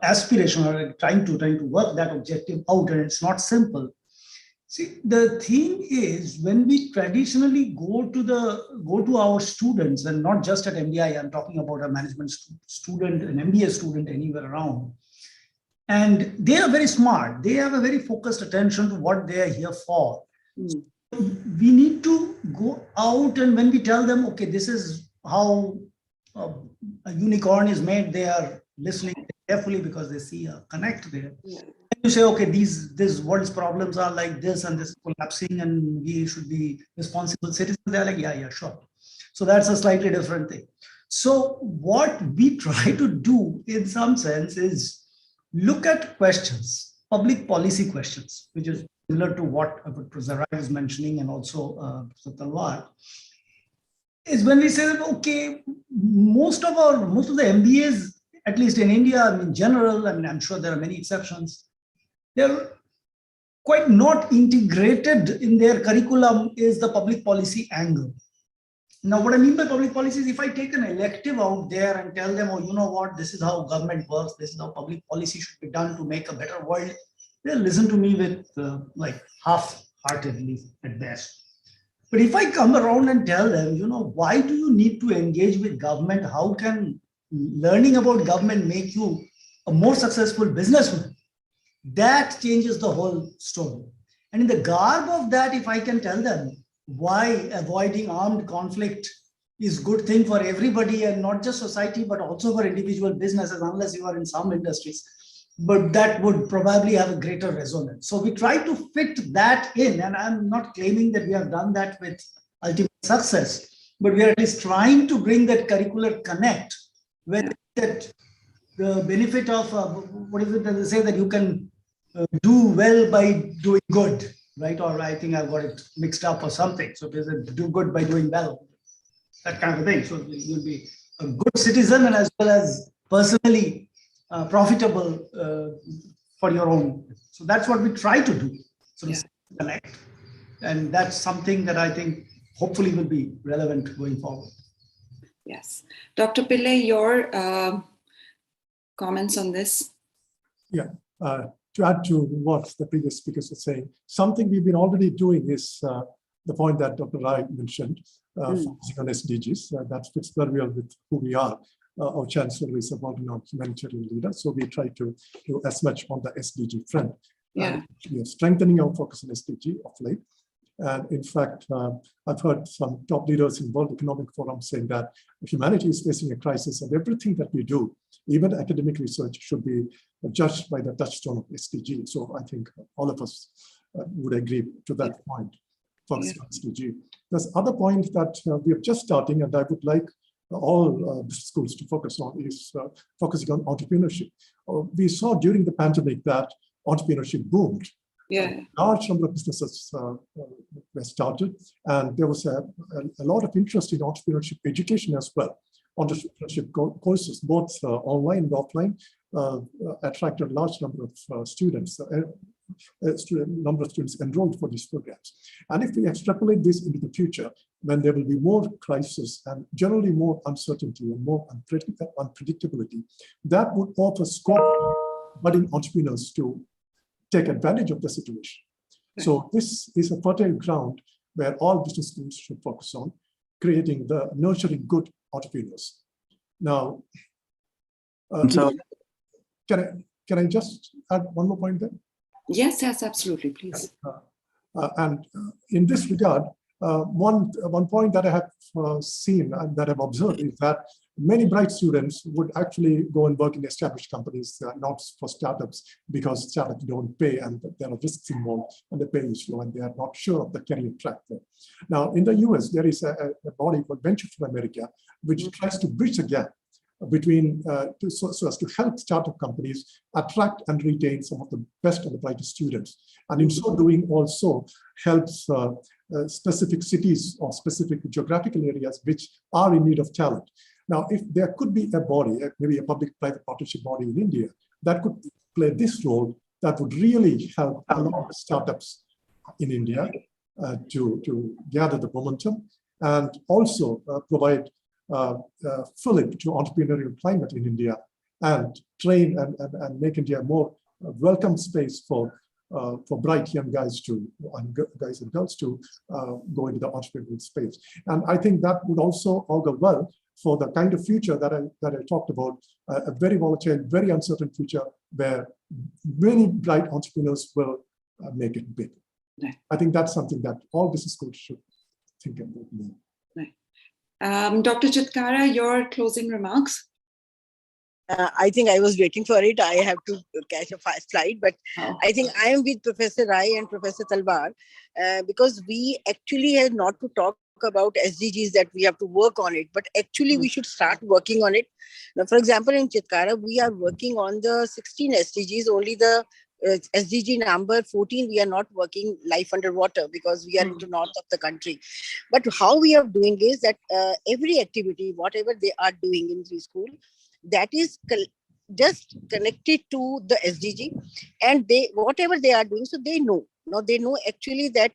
aspiration, or trying to work that objective out, and it's not simple. See, the thing is, when we traditionally go to our students, and not just at MDI, I'm talking about a management student, an MBA student anywhere around, and they are very smart. They have a very focused attention to what they are here for. We need to go out, and when we tell them, okay, this is how a unicorn is made, they are listening carefully because they see a connect there. You say, okay, this world's problems are like this, and this is collapsing, and we should be responsible citizens. They're like, yeah, sure. So that's a slightly different thing. So what we try to do in some sense is look at questions, public policy questions, which is similar to what Professor Rai was mentioning, and also Professor Talwar, is when we say that, okay, most of the MBAs, at least in India, in general, I mean, I'm sure there are many exceptions, they're quite not integrated in their curriculum is the public policy angle. Now, what I mean by public policy is, if I take an elective out there and tell them, oh, you know what, this is how government works, this is how public policy should be done to make a better world, they'll listen to me with like half-heartedly at best. But if I come around and tell them, why do you need to engage with government? How can learning about government make you a more successful businessman? That changes the whole story. And in the garb of that, if I can tell them why avoiding armed conflict is a good thing for everybody, and not just society, but also for individual businesses, unless you are in some industries, but that would probably have a greater resonance. So we try to fit that in, and I'm not claiming that we have done that with ultimate success, but we are at least trying to bring that curricular connect, where that the benefit of, what is it that they say, that you can do well by doing good, right? Or I think I've got it mixed up or something. So there's a do good by doing well, that kind of thing. So you'll be a good citizen, and as well as personally profitable for your own. So that's what we try to do. So we connect. And that's something that I think hopefully will be relevant going forward. Yes. Dr. Pillai, your comments on this? Yeah, to add to what the previous speakers were saying, something we've been already doing is the point that Dr. Rai mentioned, focusing on SDGs. That fits very well with who we are. Our chancellor is a well-known humanitarian leader, so we try to do as much on the SDG front. We are strengthening our focus on SDG of late. And in fact, I've heard some top leaders in World Economic Forum saying that humanity is facing a crisis, and everything that we do, even academic research, should be judged by the touchstone of SDG. So I think all of us would agree to that point, focus on SDG. There's other point that we are just starting, and I would like all schools to focus on, is focusing on entrepreneurship. We saw during the pandemic that entrepreneurship boomed. A large number of businesses were started, and there was a lot of interest in entrepreneurship education as well. Entrepreneurship courses, both online and offline, attracted a large number of students, number of students enrolled for these programs. And if we extrapolate this into the future, when there will be more crisis and generally more uncertainty and more unpredictability, that would offer scope budding entrepreneurs to take advantage of the situation. So this is a fertile ground where all business schools should focus on creating nurturing good entrepreneurs. Now, can I just add one more point there? Yes, absolutely, please. And in this regard, one point that I have seen and that I've observed is that many bright students would actually go and work in established companies, not for startups, because startups don't pay and there are risks involved and the pay is low and they are not sure of the career track there. Now, in the US, there is a body called Venture for America, which tries to bridge a gap between so as to help startup companies attract and retain some of the best and the brightest students, and in so doing also helps specific cities or specific geographical areas which are in need of talent. Now, if there could be a body, maybe a public-private partnership body in India that could play this role, that would really help a lot of startups in India to gather the momentum and also provide fillip to entrepreneurial climate in India and train and make India a more welcome space for bright young guys guys and girls to go into the entrepreneurial space. And I think that would also augur well for the kind of future that I talked about, a very volatile, very uncertain future where many bright entrepreneurs will make it big. Right. I think that's something that all business schools should think about more. Right. Dr. Chitkara, your closing remarks? I think I was waiting for it. I have to catch a fast flight, but I think I am with Professor Rai and Professor Talwar because we actually have not to talk about SDGs that we have to work on it, but actually we should start working on it. Now, for example, in Chitkara, we are working on the 16 SDGs, only the SDG number 14, we are not working life underwater because we are into north of the country. But how we are doing is that every activity, whatever they are doing in the school, that is just connected to the SDG, and whatever they are doing, so they know. Now they know actually that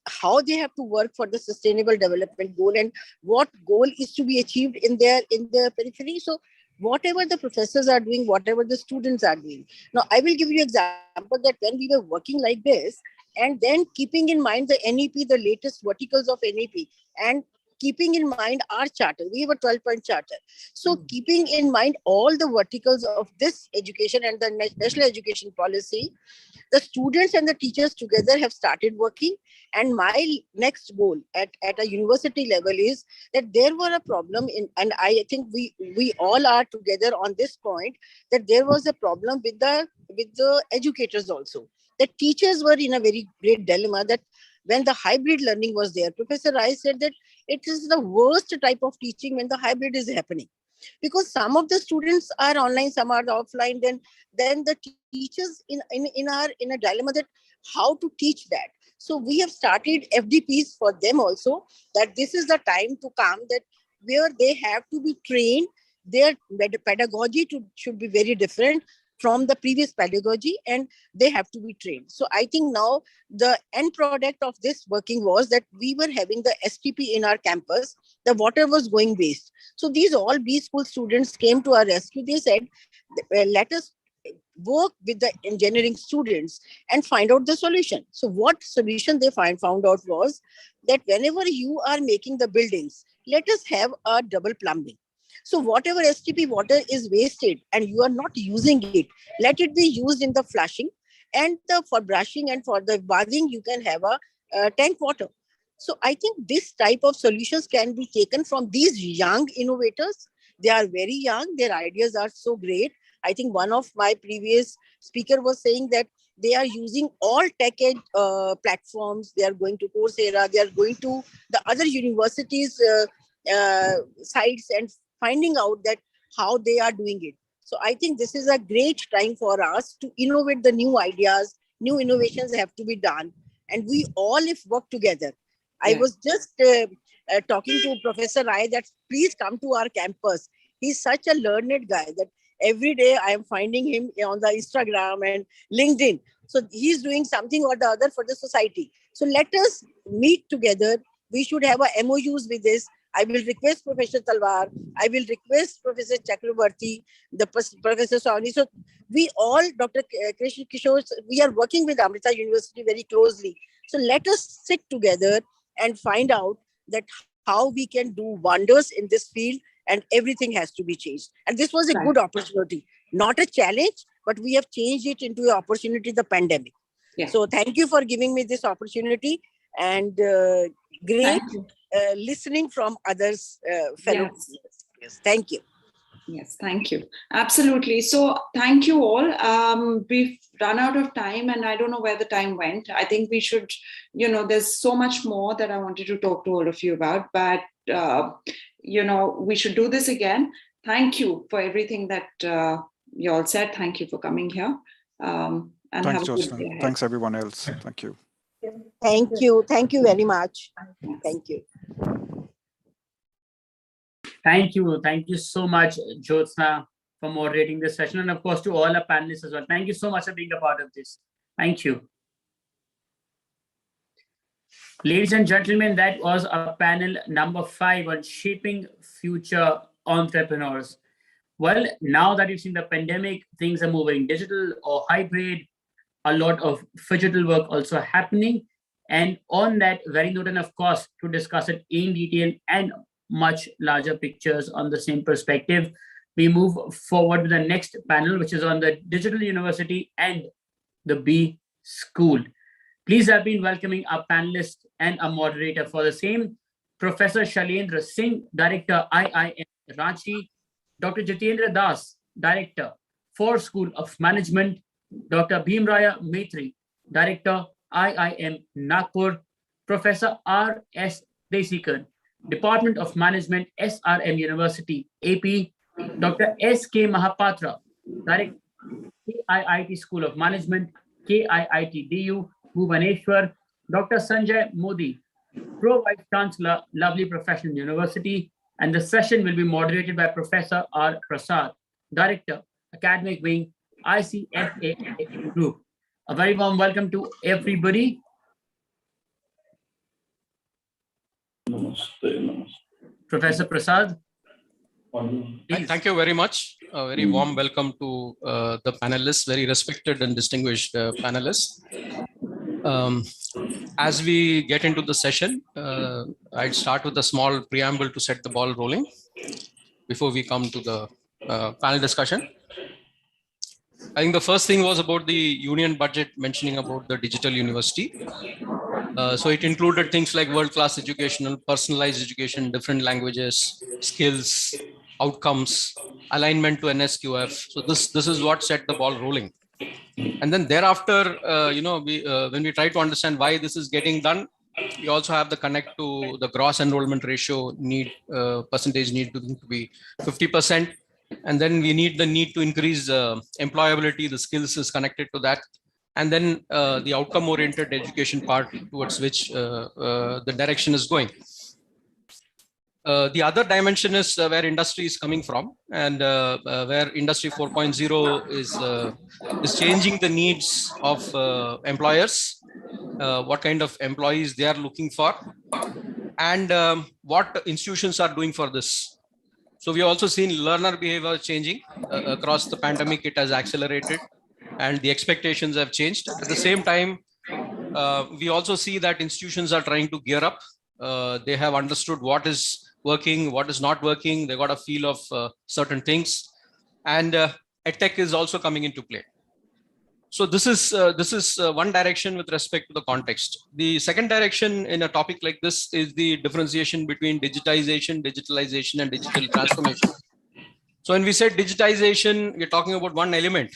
how they have to work for the sustainable development goal and what goal is to be achieved in their periphery. So whatever the professors are doing, whatever the students are doing. Now I will give you an example that when we were working like this, and then keeping in mind the NEP, the latest verticals of NEP, and keeping in mind our charter, we have a 12-point charter. So keeping in mind all the verticals of this education and the national education policy, the students and the teachers together have started working. And my next goal at a university level is that there were a problem and I think we all are together on this point, that there was a problem with the educators also. The teachers were in a very great dilemma that when the hybrid learning was there, Professor Rai said that it is the worst type of teaching when the hybrid is happening. Because some of the students are online, some are offline, then the teachers in a dilemma that how to teach that. So we have started FDPs for them also, that this is the time to come that where they have to be trained, their pedagogy should be very different from the previous pedagogy, and they have to be trained. So I think now the end product of this working was that we were having the STP in our campus, the water was going waste. So these all B school students came to our rescue. They said, let us work with the engineering students and find out the solution. So what solution they found out was that whenever you are making the buildings, let us have a double plumbing. So whatever STP water is wasted and you are not using it, let it be used in the flushing, and for brushing and for the bathing, you can have a tank water. So I think this type of solutions can be taken from these young innovators. They are very young. Their ideas are so great. I think one of my previous speaker was saying that they are using all tech ed platforms. They are going to Coursera. They are going to the other universities' sites and finding out that how they are doing it. So I think this is a great time for us to innovate the new ideas. New innovations have to be done. And we all, if work together. I was just talking to Professor Rai that please come to our campus. He's such a learned guy that every day I am finding him on the Instagram and LinkedIn. So he's doing something or the other for the society. So let us meet together. We should have a MOUs with this. I will request Professor Talwar. I will request Professor Chakrabarti, the Professor Sawni. So we all, Dr. Krishna Kishore, we are working with Amrita University very closely. So let us sit together and find out that how we can do wonders in this field, and everything has to be changed. And this was a good opportunity, not a challenge, but we have changed it into an opportunity, the pandemic. Yeah. So thank you for giving me this opportunity, and great listening from others, fellow. Yes. Thank you. Yes, thank you. Absolutely. So thank you all. We've run out of time and I don't know where the time went. I think we should, there's so much more that I wanted to talk to all of you about, but, we should do this again. Thank you for everything that you all said. Thank you for coming here. And Thanks, have a good Jyotsna. day ahead. Thanks, everyone else. Thank you. Thank you. Thank you very much. Thank you. Thank you. Thank you so much, Jyotsna, for moderating this session. And of course, to all our panelists as well. Thank you so much for being a part of this. Thank you. Ladies and gentlemen, that was our panel number 5 on shaping future entrepreneurs. Well, now that you've seen the pandemic, things are moving digital or hybrid, a lot of digital work also happening. And on that very note, and of course, to discuss it in detail and much larger pictures on the same perspective, we move forward with the next panel, which is on the digital university and the B school. Please have been welcoming our panelist and a moderator for the same, Professor Shailendra Singh, Director, IIM Ranchi, Dr. Jitendra Das, Director, Ford School of Management, Dr. Bhimraya Maitri, Director, IIM Nagpur, Professor R.S. Desikar, Department of Management, SRM University, AP, Dr. S.K. Mahapatra, Director, KIIT School of Management, KIIT DU, Bhubaneswar, Dr. Sanjay Modi, Pro Vice Chancellor, Lovely Professional University, and the session will be moderated by Professor R. Prasad, Director, Academic Wing, ICFA Group. A very warm welcome to everybody. Professor Prasad. Thank you very much. A very warm welcome to the panelists, very respected and distinguished panelists. As we get into the session, I'd start with a small preamble to set the ball rolling before we come to the panel discussion. I think the first thing was about the union budget, mentioning about the digital university. So it included things like world-class educational, personalized education, different languages, skills, outcomes, alignment to NSQF. So this is what set the ball rolling. And then thereafter, when we try to understand why this is getting done, we also have the connect to the gross enrollment ratio percentage need to be 50%. And then we need to increase employability. The skills is connected to that. And then the outcome-oriented education part towards which the direction is going. The other dimension is where industry is coming from, and where Industry 4.0 is changing the needs of employers, what kind of employees they are looking for, and what institutions are doing for this. So we also seen learner behavior changing across the pandemic. It has accelerated, and the expectations have changed. At the same time, we also see that institutions are trying to gear up. They have understood what is working, what is not working. They got a feel of certain things, and EdTech is also coming into play. So this is one direction with respect to the context. The second direction in a topic like this is the differentiation between digitization, digitalization, and digital transformation. So when we say digitization, we're talking about one element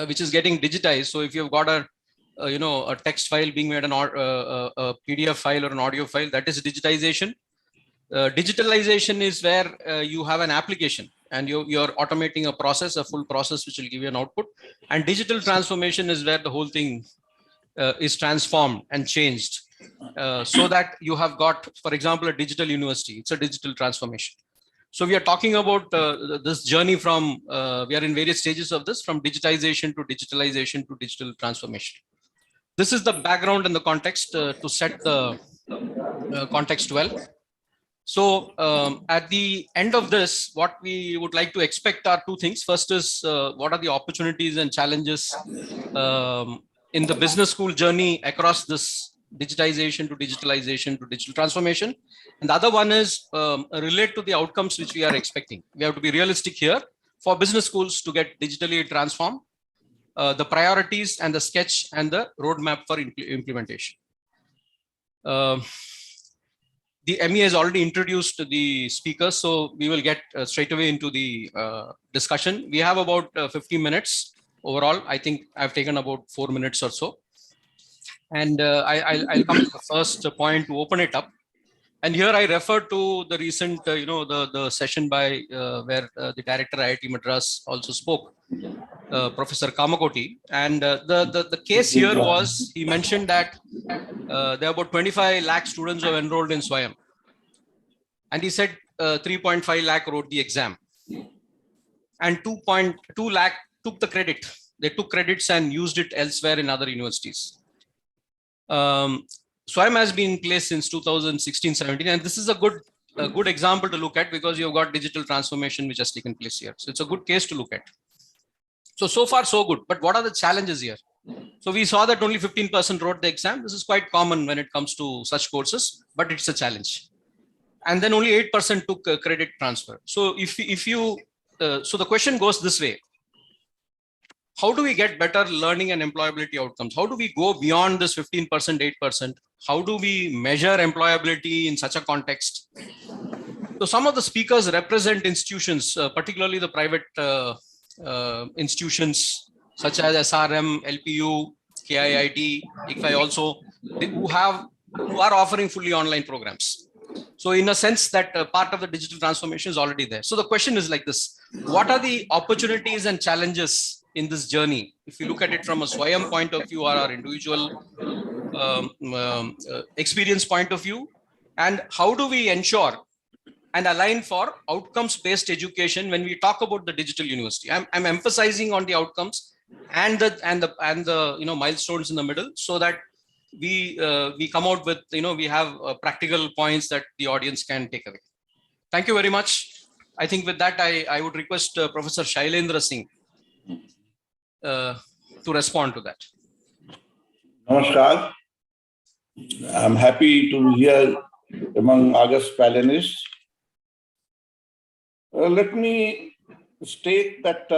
which is getting digitized. So if you've got a text file being made, a PDF file or an audio file, that is digitization. Digitalization is where you have an application and you're automating a process, a full process, which will give you an output. And digital transformation is where the whole thing is transformed and changed, so that you have got, for example, a digital university. It's a digital transformation. So we are talking about this journey from, we are in various stages of this, from digitization to digitalization to digital transformation. This is the background and the context to set the context well. So at the end of this, what we would like to expect are two things. First is what are the opportunities and challenges in the business school journey across this digitization to digitalization to digital transformation. And the other one is relate to the outcomes which we are expecting. We have to be realistic here for business schools to get digitally transformed, the priorities and the sketch and the roadmap for implementation. The ME has already introduced the speakers, so we will get straight away into the discussion. We have about 15 minutes overall. I think I've taken about 4 minutes or so. And I'll come to the first point to open it up. And here I refer to the recent, the session by where the director IIT Madras also spoke, Professor Kamakoti. And the case here was, he mentioned that there are about 25 lakh students who have enrolled in Swayam. And he said 3.5 lakh wrote the exam. And 2.2 lakh took the credit. They took credits and used it elsewhere in other universities. Swayam has been in place since 2016-17, and this is a good example to look at because you've got digital transformation which has taken place here. So it's a good case to look at. So far so good, but what are the challenges here? So we saw that only 15% wrote the exam. This is quite common when it comes to such courses, but it's a challenge. And then only 8% took credit transfer. So so the question goes this way. How do we get better learning and employability outcomes? How do we go beyond this 15%, 8%? How do we measure employability in such a context? So some of the speakers represent institutions, particularly the private institutions such as SRM, LPU, KIIT, ICFI also, who are offering fully online programs. So in a sense that part of the digital transformation is already there. So the question is like this: what are the opportunities and challenges in this journey? If you look at it from a Swayam point of view or our individual experience point of view, and how do we ensure and align for outcomes-based education when we talk about the digital university? I'm emphasizing on the outcomes and the milestones in the middle, so that we come out with we have practical points that the audience can take away. Thank you very much. I think with that I would request Professor Shailendra Singh to respond to that. Namaskar. I'm happy to be here among August panelists. Let me state that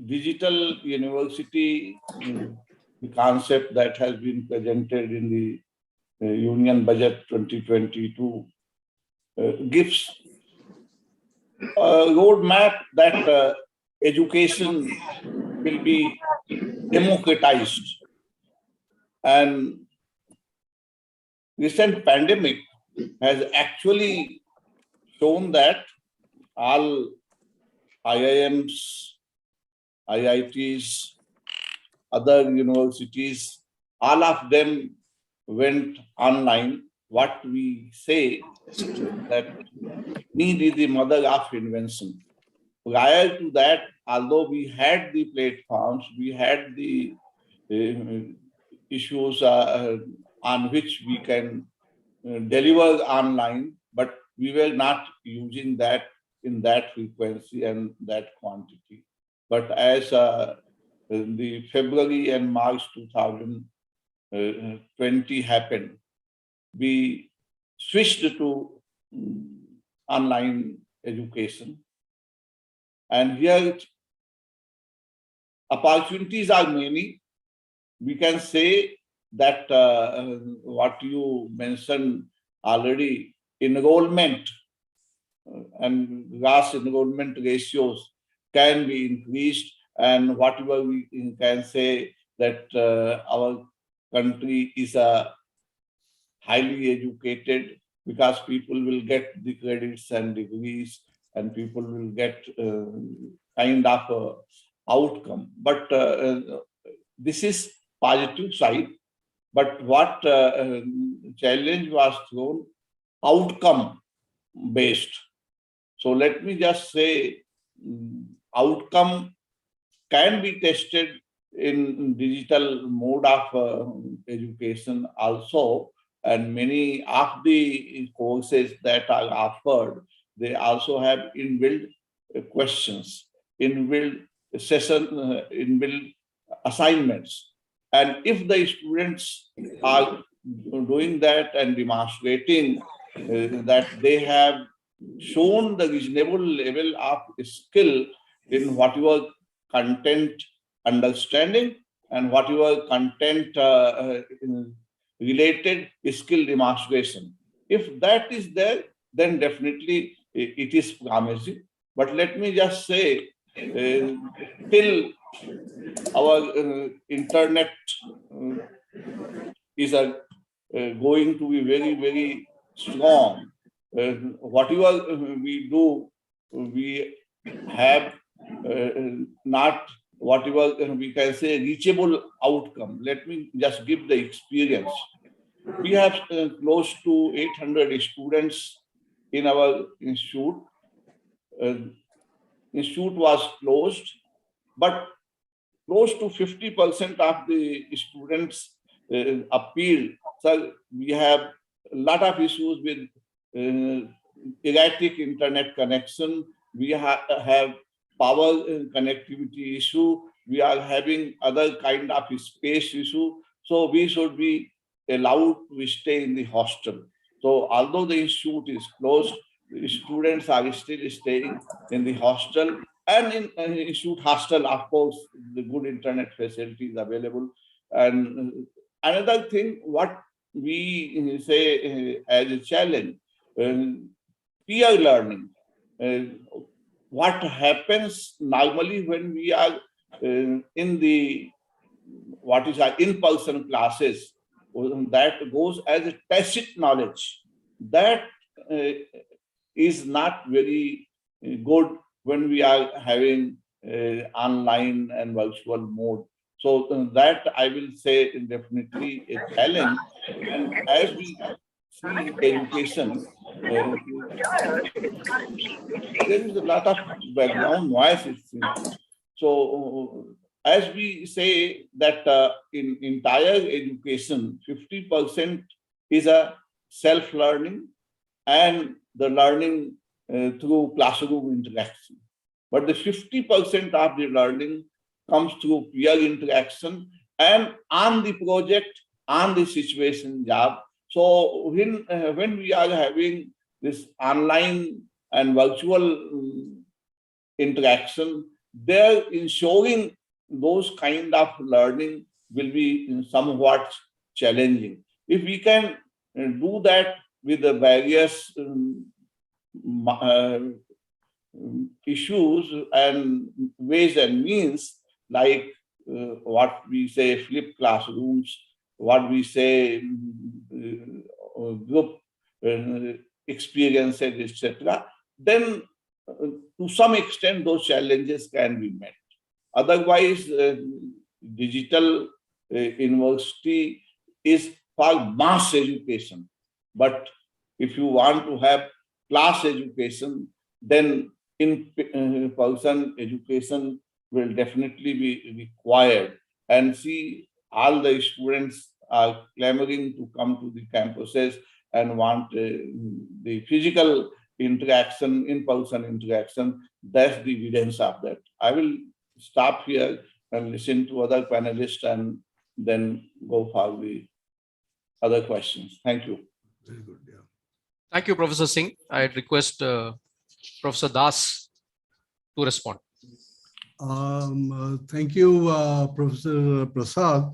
digital university, the concept that has been presented in the Union Budget 2022, gives a roadmap that education will be democratized. And recent pandemic has actually shown that all IIMs, IITs, other universities, all of them went online. What we say that need is the mother of invention. Prior to that, although we had the platforms, we had the issues on which we can deliver online, but we were not using that in that frequency and that quantity. But as the February and March 2020 happened, we switched to online education. And here, opportunities are many. We can say that what you mentioned already, enrollment and gross enrollment ratios can be increased, and whatever we can say that our country is highly educated because people will get the credits and degrees, and people will get kind of outcome. But this is positive side. But what challenge was thrown, outcome. based. So let me just say, outcome can be tested in digital mode of education also, and many of the courses that are offered, they also have inbuilt questions, inbuilt session, inbuilt assignments. And if the students are doing that and demonstrating that they have shown the reasonable level of skill in whatever content understanding and whatever content related skill demonstration. If that is there, then definitely it is promising. But let me just say, till our internet is going to be very, very strong. Whatever we do, we have not whatever we can say reachable outcome. Let me just give the experience. We have close to 800 students in our institute. Institute was closed, but close to 50% of the students appealed. So we have a lot of issues with erratic internet connection. We have power connectivity issue. We are having other kind of space issue. So we should be allowed to stay in the hostel. So although the institute is closed, the students are still staying in the hostel. And in institute hostel, of course, the good internet facilities available. And another thing, what we say as a challenge, peer learning. What happens normally when we are in the what is our in-person classes, that goes as a tacit knowledge. That is not very good when we are having online and virtual mode. So that I will say is definitely a challenge. And as we see education, there is a lot of background noise, it seems. So as we say that in entire education, 50% is a self-learning and the learning through classroom interaction. But the 50% of the learning comes through peer interaction and on the project, on the situation job. So when we are having this online and virtual interaction, there ensuring those kind of learning will be somewhat challenging. If we can do that with the various issues and ways and means, like what we say flipped classrooms, what we say group experiences, etc., then to some extent those challenges can be met. Otherwise, digital university is for mass education. But if you want to have class education, then in-person education will definitely be required. And see, all the students are clamoring to come to the campuses and want the physical interaction, in-person interaction. That's the evidence of that. I will stop here and listen to other panelists and then go for the other questions. Thank you. Very good. Yeah. Thank you, Professor Singh. I request Professor Das to respond. Thank you, Professor Prasad.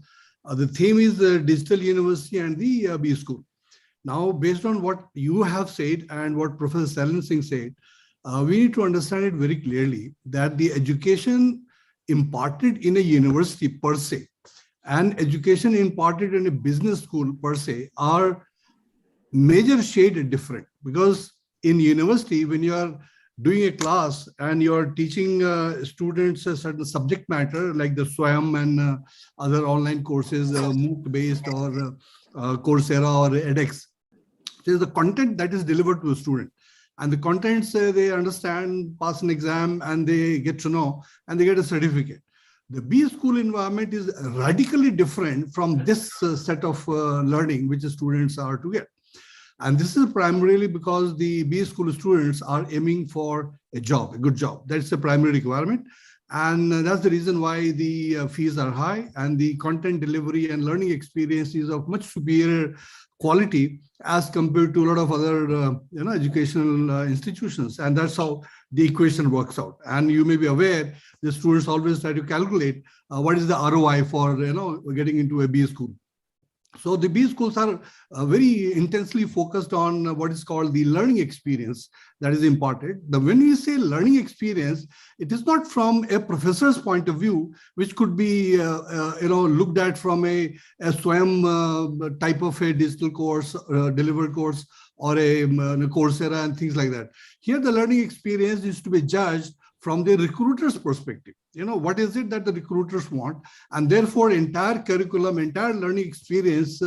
The theme is the digital university and the B school. Now, based on what you have said and what Professor Salan Singh said, we need to understand it very clearly that the education imparted in a university per se and education imparted in a business school per se are major shade different. Because in university, when you are doing a class and you're teaching students a certain subject matter like the SWAYAM and other online courses, MOOC based or Coursera or edX, there's the content that is delivered to a student. and the contents they understand, pass an exam, and they get to know, and they get a certificate. The B school environment is radically different from this set of learning which the students are to get. And this is primarily because the B school students are aiming for a job, a good job. That's the primary requirement. And that's the reason why the fees are high, and the content delivery and learning experience is of much superior quality as compared to a lot of other educational institutions. And that's how the equation works out. And you may be aware, the students always try to calculate what is the ROI for getting into a B school. So the B schools are very intensely focused on what is called the learning experience that is imparted. When we say learning experience, it is not from a professor's point of view, which could be looked at from a SWAYAM type of a digital course, delivered course, or a Coursera and things like that. Here, the learning experience is to be judged from the recruiter's perspective. What is it that the recruiters want? And therefore, entire curriculum, entire learning experience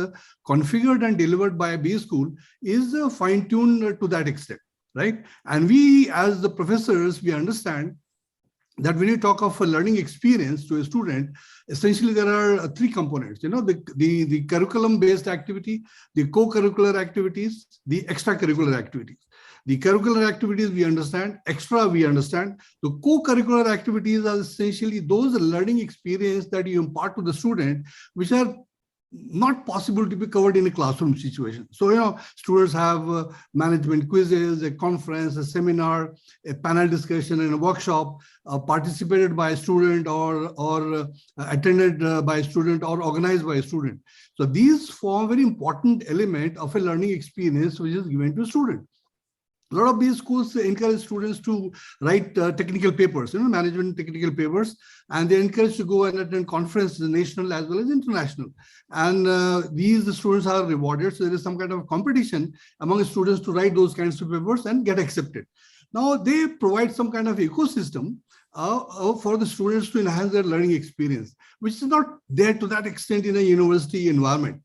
configured and delivered by a B school is fine-tuned to that extent, right? And we, as the professors, we understand that when you talk of a learning experience to a student, essentially there are three components, the curriculum-based activity, the co-curricular activities, the extracurricular activities. The curricular activities we understand, extra we understand. The co-curricular activities are essentially those learning experience that you impart to the student, which are not possible to be covered in a classroom situation. So, students have management quizzes, a conference, a seminar, a panel discussion, and a workshop participated by a student or attended by a student or organized by a student. So these form a very important element of a learning experience which is given to a student. A lot of these schools encourage students to write technical papers, management technical papers, and they encourage to go and attend conferences, national as well as international. And these students are rewarded. So there is some kind of competition among students to write those kinds of papers and get accepted. Now they provide some kind of ecosystem for the students to enhance their learning experience, which is not there to that extent in a university environment.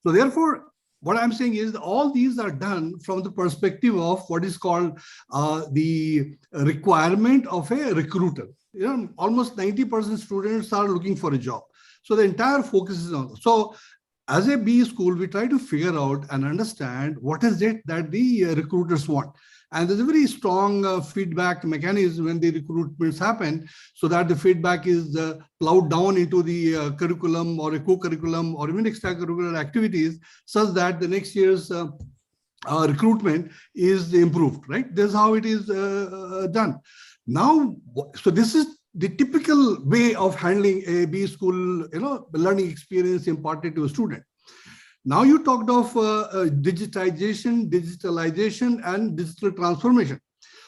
So therefore, what I'm saying is all these are done from the perspective of what is called the requirement of a recruiter. Almost 90% students are looking for a job. So the entire focus is on. So as a B school, we try to figure out and understand what is it that the recruiters want. And there's a very strong feedback mechanism when the recruitments happen, so that the feedback is plowed down into the curriculum or a co-curriculum or even extracurricular activities, such that the next year's recruitment is improved, right? This is how it is done. Now, so this is the typical way of handling a B school, learning experience imparted to a student. Now you talked of digitization, digitalization, and digital transformation.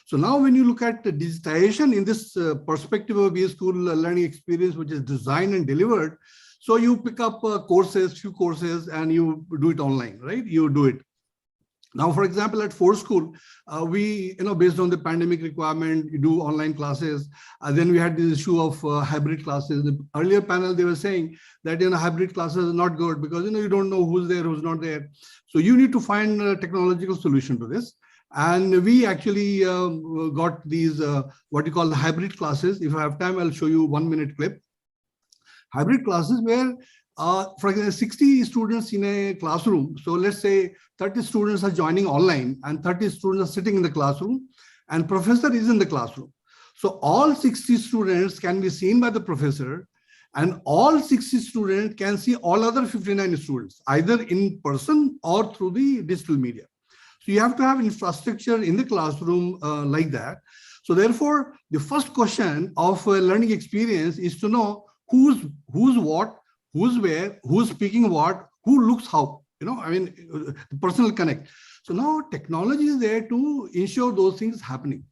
So now when you look at the digitization in this perspective of B school learning experience, which is designed and delivered, so you pick up few courses, and you do it online, right? You do it. Now, for example, at Ford School, we, based on the pandemic requirement, you do online classes. Then we had this issue of hybrid classes. The earlier panel, they were saying that, hybrid classes are not good because, you don't know who's there, who's not there. So you need to find a technological solution to this. And we actually got these, what you call the hybrid classes. If I have time, I'll show you 1-minute clip. Hybrid classes where, for example, 60 students in a classroom. So let's say 30 students are joining online and 30 students are sitting in the classroom and professor is in the classroom. So all 60 students can be seen by the professor, and all 60 students can see all other 59 students, either in person or through the digital media. So you have to have infrastructure in the classroom like that. So therefore, the first question of a learning experience is to know who's what, who's where, who's speaking what, who looks how, the personal connect. So now technology is there to ensure those things happening.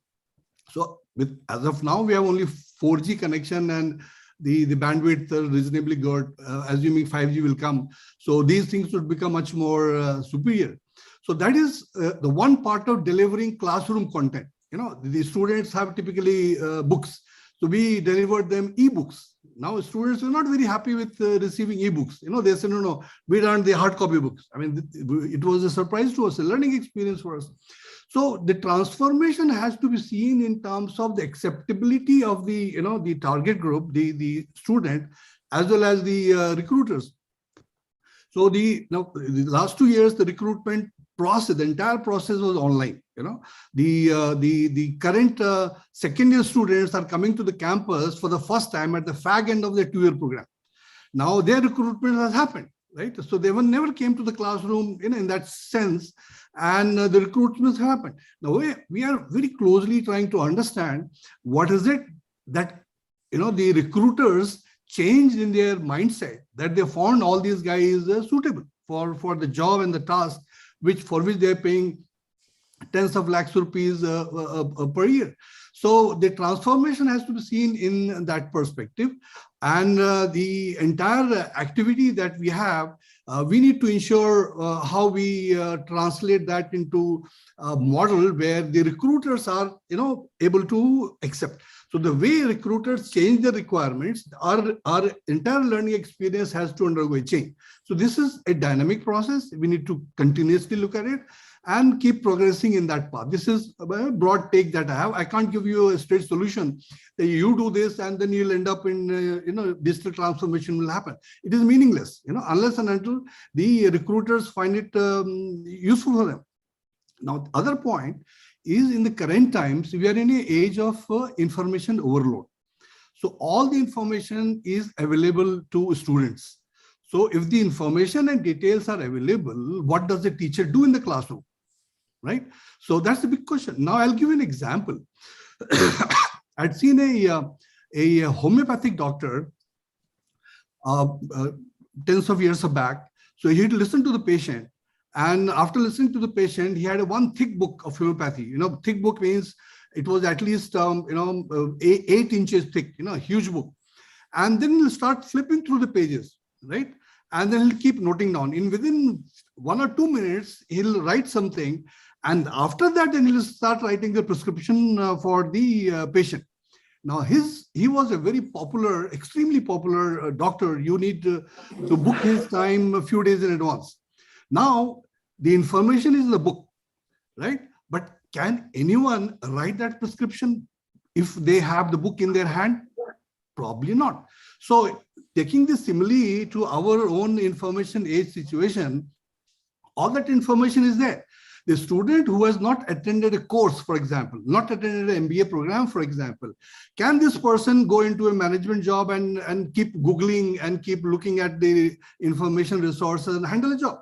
So as of now, we have only 4G connection and the bandwidth are reasonably good, assuming 5G will come. So these things would become much more superior. So that is the one part of delivering classroom content. The students have typically books. So we delivered them e-books. Now students are not very happy with receiving ebooks. They said, no, we don't the hard copy books. I mean, it was a surprise to us, a learning experience for us. So the transformation has to be seen in terms of the acceptability of the, the target group, the student, as well as the recruiters. So the last 2 years, the recruitment process, the entire process was online. The current second year students are coming to the campus for the first time at the fag end of their 2-year program. Now their recruitment has happened, right? So they never came to the classroom in that sense, and the recruitment happened. Now we are very closely trying to understand what is it that the recruiters changed in their mindset, that they found all these guys suitable for the job and the task for which they're paying tens of lakhs rupees per year. So the transformation has to be seen in that perspective, and the entire activity that we have, we need to ensure how we translate that into a model where the recruiters are able to accept. So the way recruiters change the requirements, our entire learning experience has to undergo a change. So this is a dynamic process. We need to continuously look at it and keep progressing in that path. This is a broad take that I have. I can't give you a straight solution that you do this and then you'll end up in, digital transformation will happen. It is meaningless, unless and until the recruiters find it useful for them. Now, the other point is, in the current times, we are in an age of information overload. So all the information is available to students. So if the information and details are available, what does the teacher do in the classroom? Right? So that's the big question. Now I'll give you an example. I'd seen a homeopathic doctor tens of years back. So he'd listen to the patient, and after listening to the patient, he had one thick book of homeopathy. Thick book means it was at least 8 inches thick, huge book. And then he'll start flipping through the pages, right? And then he'll keep noting down. Within 1 or 2 minutes, he'll write something. And after that, then he'll start writing the prescription for the patient. Now, he was a very popular, extremely popular doctor. You need to book his time a few days in advance. Now, the information is in the book, right? But can anyone write that prescription if they have the book in their hand? Probably not. So taking this simile to our own information age situation, all that information is there. The student who has not attended a course, for example, not attended an MBA program, for example, can this person go into a management job and keep Googling and keep looking at the information resources and handle a job?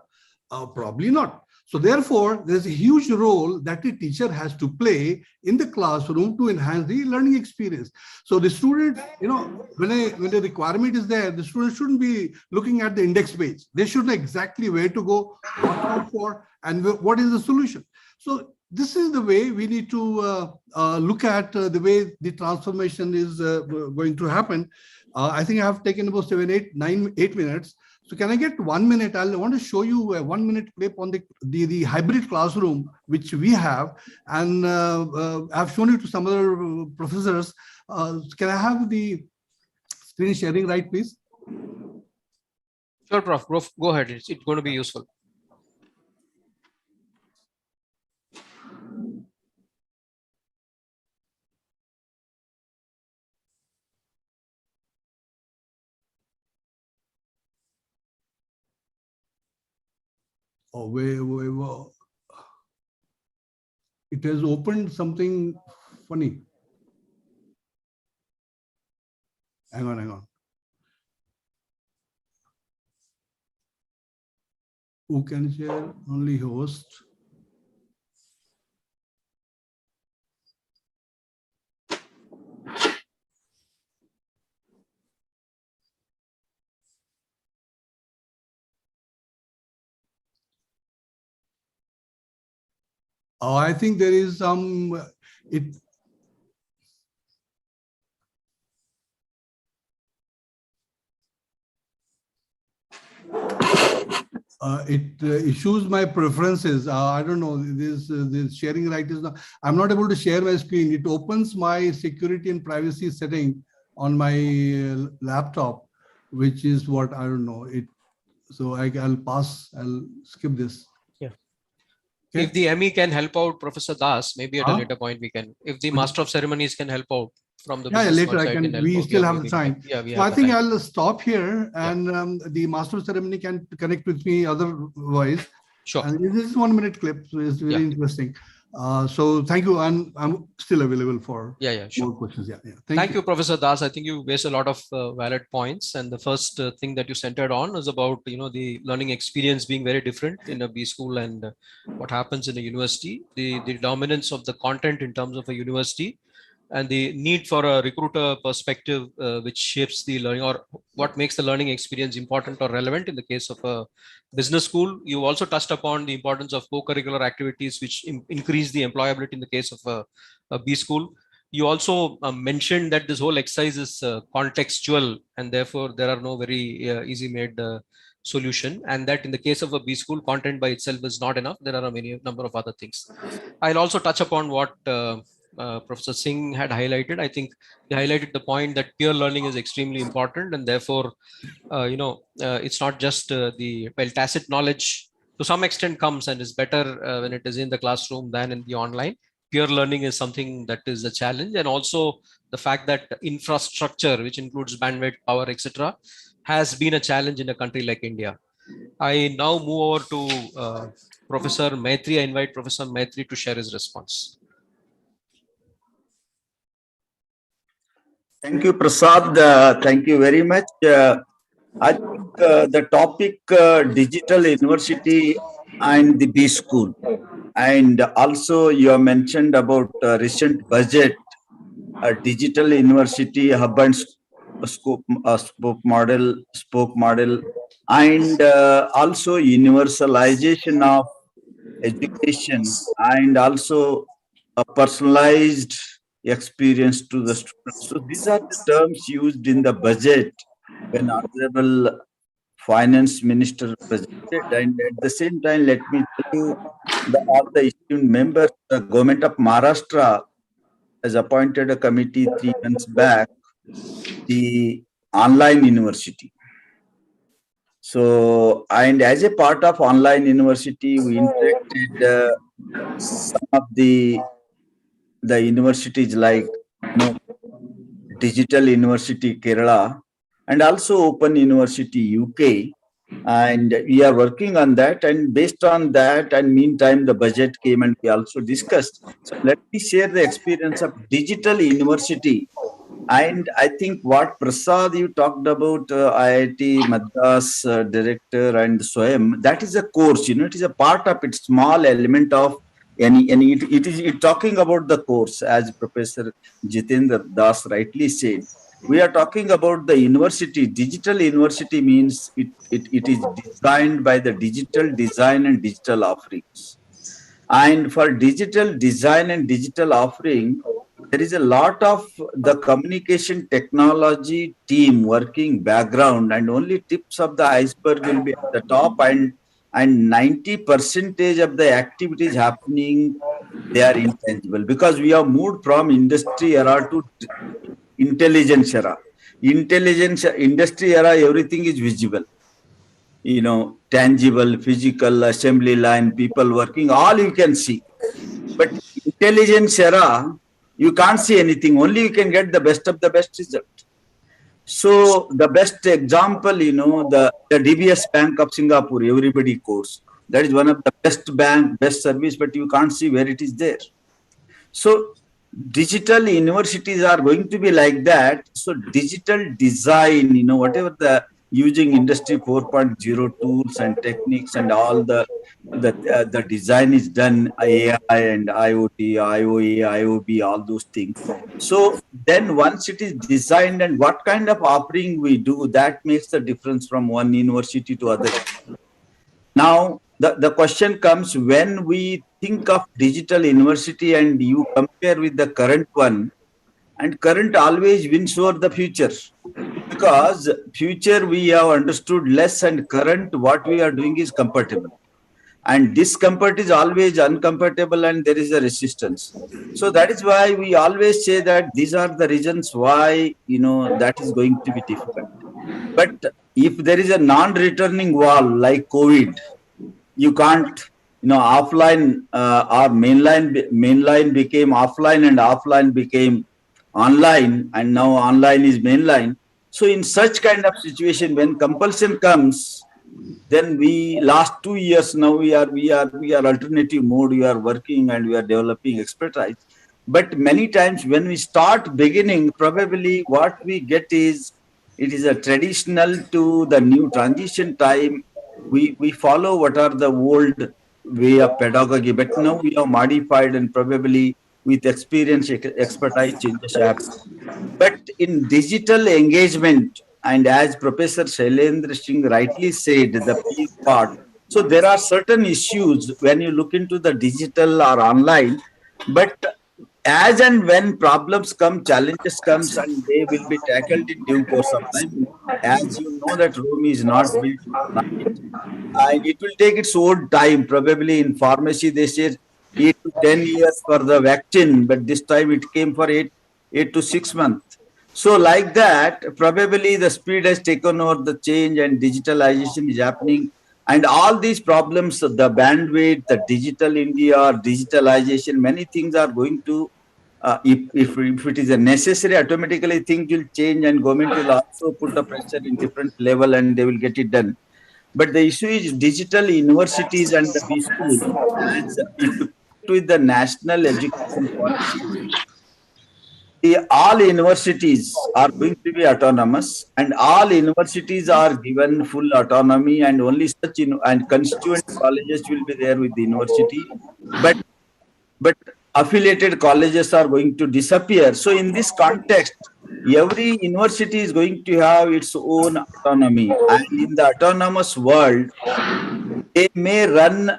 Probably not. So therefore, there's a huge role that the teacher has to play in the classroom to enhance the learning experience. So the student, when the requirement is there, the student shouldn't be looking at the index page. They should know exactly where to go, what to look for, and what is the solution. So this is the way we need to look at the way the transformation is going to happen. I think I have taken about 8 minutes. So can I get 1 minute? I want to show you a 1 minute clip on the hybrid classroom, which we have. And I've shown it to some other professors. Can I have the screen sharing right, please? Sure, Prof. Go ahead. It's going to be useful. Oh, wait. It has opened something funny. Hang on. Who can share? Only host. Oh, I think there is some, it issues my preferences. I don't know, this sharing right is not, I'm not able to share my screen. It opens my security and privacy setting, on my laptop, which is what I don't know it. So I'll pass. I'll skip this. Yeah. Okay. If the ME can help out, Professor Das, maybe at a later point we can. If the Master of Ceremonies can help out from the business later I side, can. help We out. still Yeah, have maybe the time. we So I have the think time. I'll stop here, and the Master of Ceremony can connect with me otherwise. Sure. And this is 1 minute clip, so it's very interesting. So thank you, and I'm still available for Sure. more questions. Thank you, Professor Das. I think you raised a lot of valid points, and the first thing that you centered on is about the learning experience being very different in a B school and what happens in a university. The dominance of the content in terms of a university, and the need for a recruiter perspective, which shapes the learning, or what makes the learning experience important or relevant in the case of a business school. You also touched upon the importance of co-curricular activities, which increase the employability in the case of a B school. You also mentioned that this whole exercise is contextual, and therefore there are no very easy made solution, and that in the case of a B school, content by itself is not enough. There are a number of other things. I'll also touch upon what Professor Singh had highlighted. I think he highlighted the point that peer learning is extremely important, and therefore, it's not just tacit knowledge to some extent comes and is better when it is in the classroom than in the online. Peer learning is something that is a challenge, and also the fact that infrastructure, which includes bandwidth, power, etc., has been a challenge in a country like India. I now move over to Professor Maitri. I invite Professor Maitri to share his response. Thank you, Prasad. Thank you very much. I think the topic digital university and the B school, and also you have mentioned about recent budget, digital university hub and spoke model, and also universalization of education, and also a personalized experience to the students. So these are the terms used in the budget when Honorable Finance Minister presented. And at the same time, let me tell you that all the esteemed members, the government of Maharashtra has appointed a committee 3 months back, the online university. So, and as a part of online university, we interacted some of the universities like Digital University Kerala and also Open University UK, and we are working on that. And based on that, and meantime the budget came and we also discussed. So let me share the experience of digital university. And I think what Prasad you talked about, IIT Madras director and Swayam, that is a course, it is a part of it, small element of it is talking about the course, as Professor Jitendra Das rightly said. We are talking about the university. Digital university means it is designed by the digital design and digital offerings. And for digital design and digital offering, there is a lot of the communication technology team working background, and only tips of the iceberg will be at the top, and 90% of the activities happening, they are intangible, because we have moved from industry era to intelligence era. Industry era, everything is visible, tangible, physical, assembly line, people working, all you can see. But intelligence era, you can't see anything, only you can get the best of the best result. So the best example, the DBS Bank of Singapore, everybody quotes. That is one of the best bank, best service, but you can't see where it is there. So digital universities are going to be like that. So digital design, whatever the using industry 4.0 tools and techniques and all the design is done, AI and IoT, IoA, IoB, all those things. So then once it is designed and what kind of offering we do, that makes the difference from one university to other. Now, the question comes, when we think of digital university and you compare with the current one, and current always wins over the future, because future we have understood less and current what we are doing is compatible. and discomfort is always uncomfortable and there is a resistance. So that is why we always say that these are the reasons why, that is going to be difficult. But if there is a non-returning wall like COVID, you can't, offline or mainline became offline and offline became online, and now online is mainline. So in such kind of situation, when compulsion comes, then we last 2 years now we are alternative mode. We are working and we are developing expertise. But many times when we start beginning, probably what we get is it is a traditional to the new transition time. We follow what are the old way of pedagogy, but now we are modified and probably with experience, expertise changes happen. But in digital engagement, and as Professor Shailendra Singh rightly said, the P part, so there are certain issues when you look into the digital or online, but as and when problems come, challenges comes, and they will be tackled in due course of time. As you know that Rome is not built overnight, and it will take its own time. Probably in pharmacy, they say 8 to 10 years for the vaccine, but this time it came for 8 to 6 months. So like that, probably the speed has taken over the change and digitalization is happening. And all these problems, the bandwidth, the digital India, digitalization, many things are going to, if it is a necessary, automatically things will change and government will also put a pressure in different level and they will get it done. But the issue is digital universities and the B school, as if you put with the national education policy, all universities are going to be autonomous and all universities are given full autonomy, and only such and constituent colleges will be there with the university. But affiliated colleges are going to disappear. So in this context, every university is going to have its own autonomy, and in the autonomous world, they may run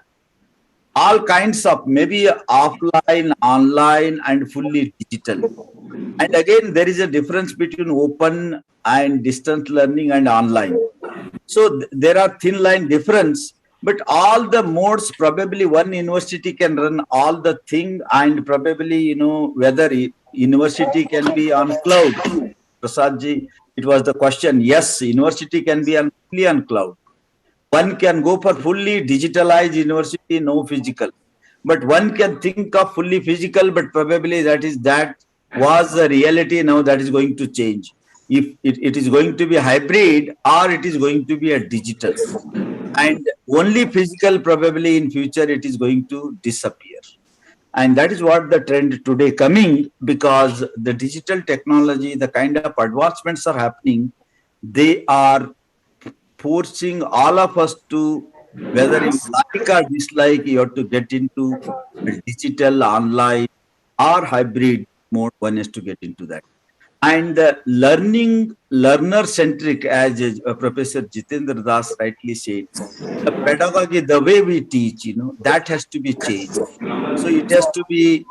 all kinds of maybe offline, online, and fully digital. And again, there is a difference between open and distance learning and online. So there are thin line difference, but all the modes, probably one university can run all the thing, and probably, whether university can be on cloud. Prasadji, it was the question. Yes, university can be fully on cloud. One can go for fully digitalized university, no physical. But one can think of fully physical, but probably that was the reality. Now that is going to change. If it is going to be hybrid or it is going to be a digital. And only physical, probably in future, it is going to disappear. And that is what the trend today coming, because the digital technology, the kind of advancements are happening, they are forcing all of us to, whether you like or dislike, you have to get into digital, online, or hybrid mode. One has to get into that. And learner-centric, as Professor Jitendra Das rightly said, the pedagogy, the way we teach, that has to be changed. So it has to be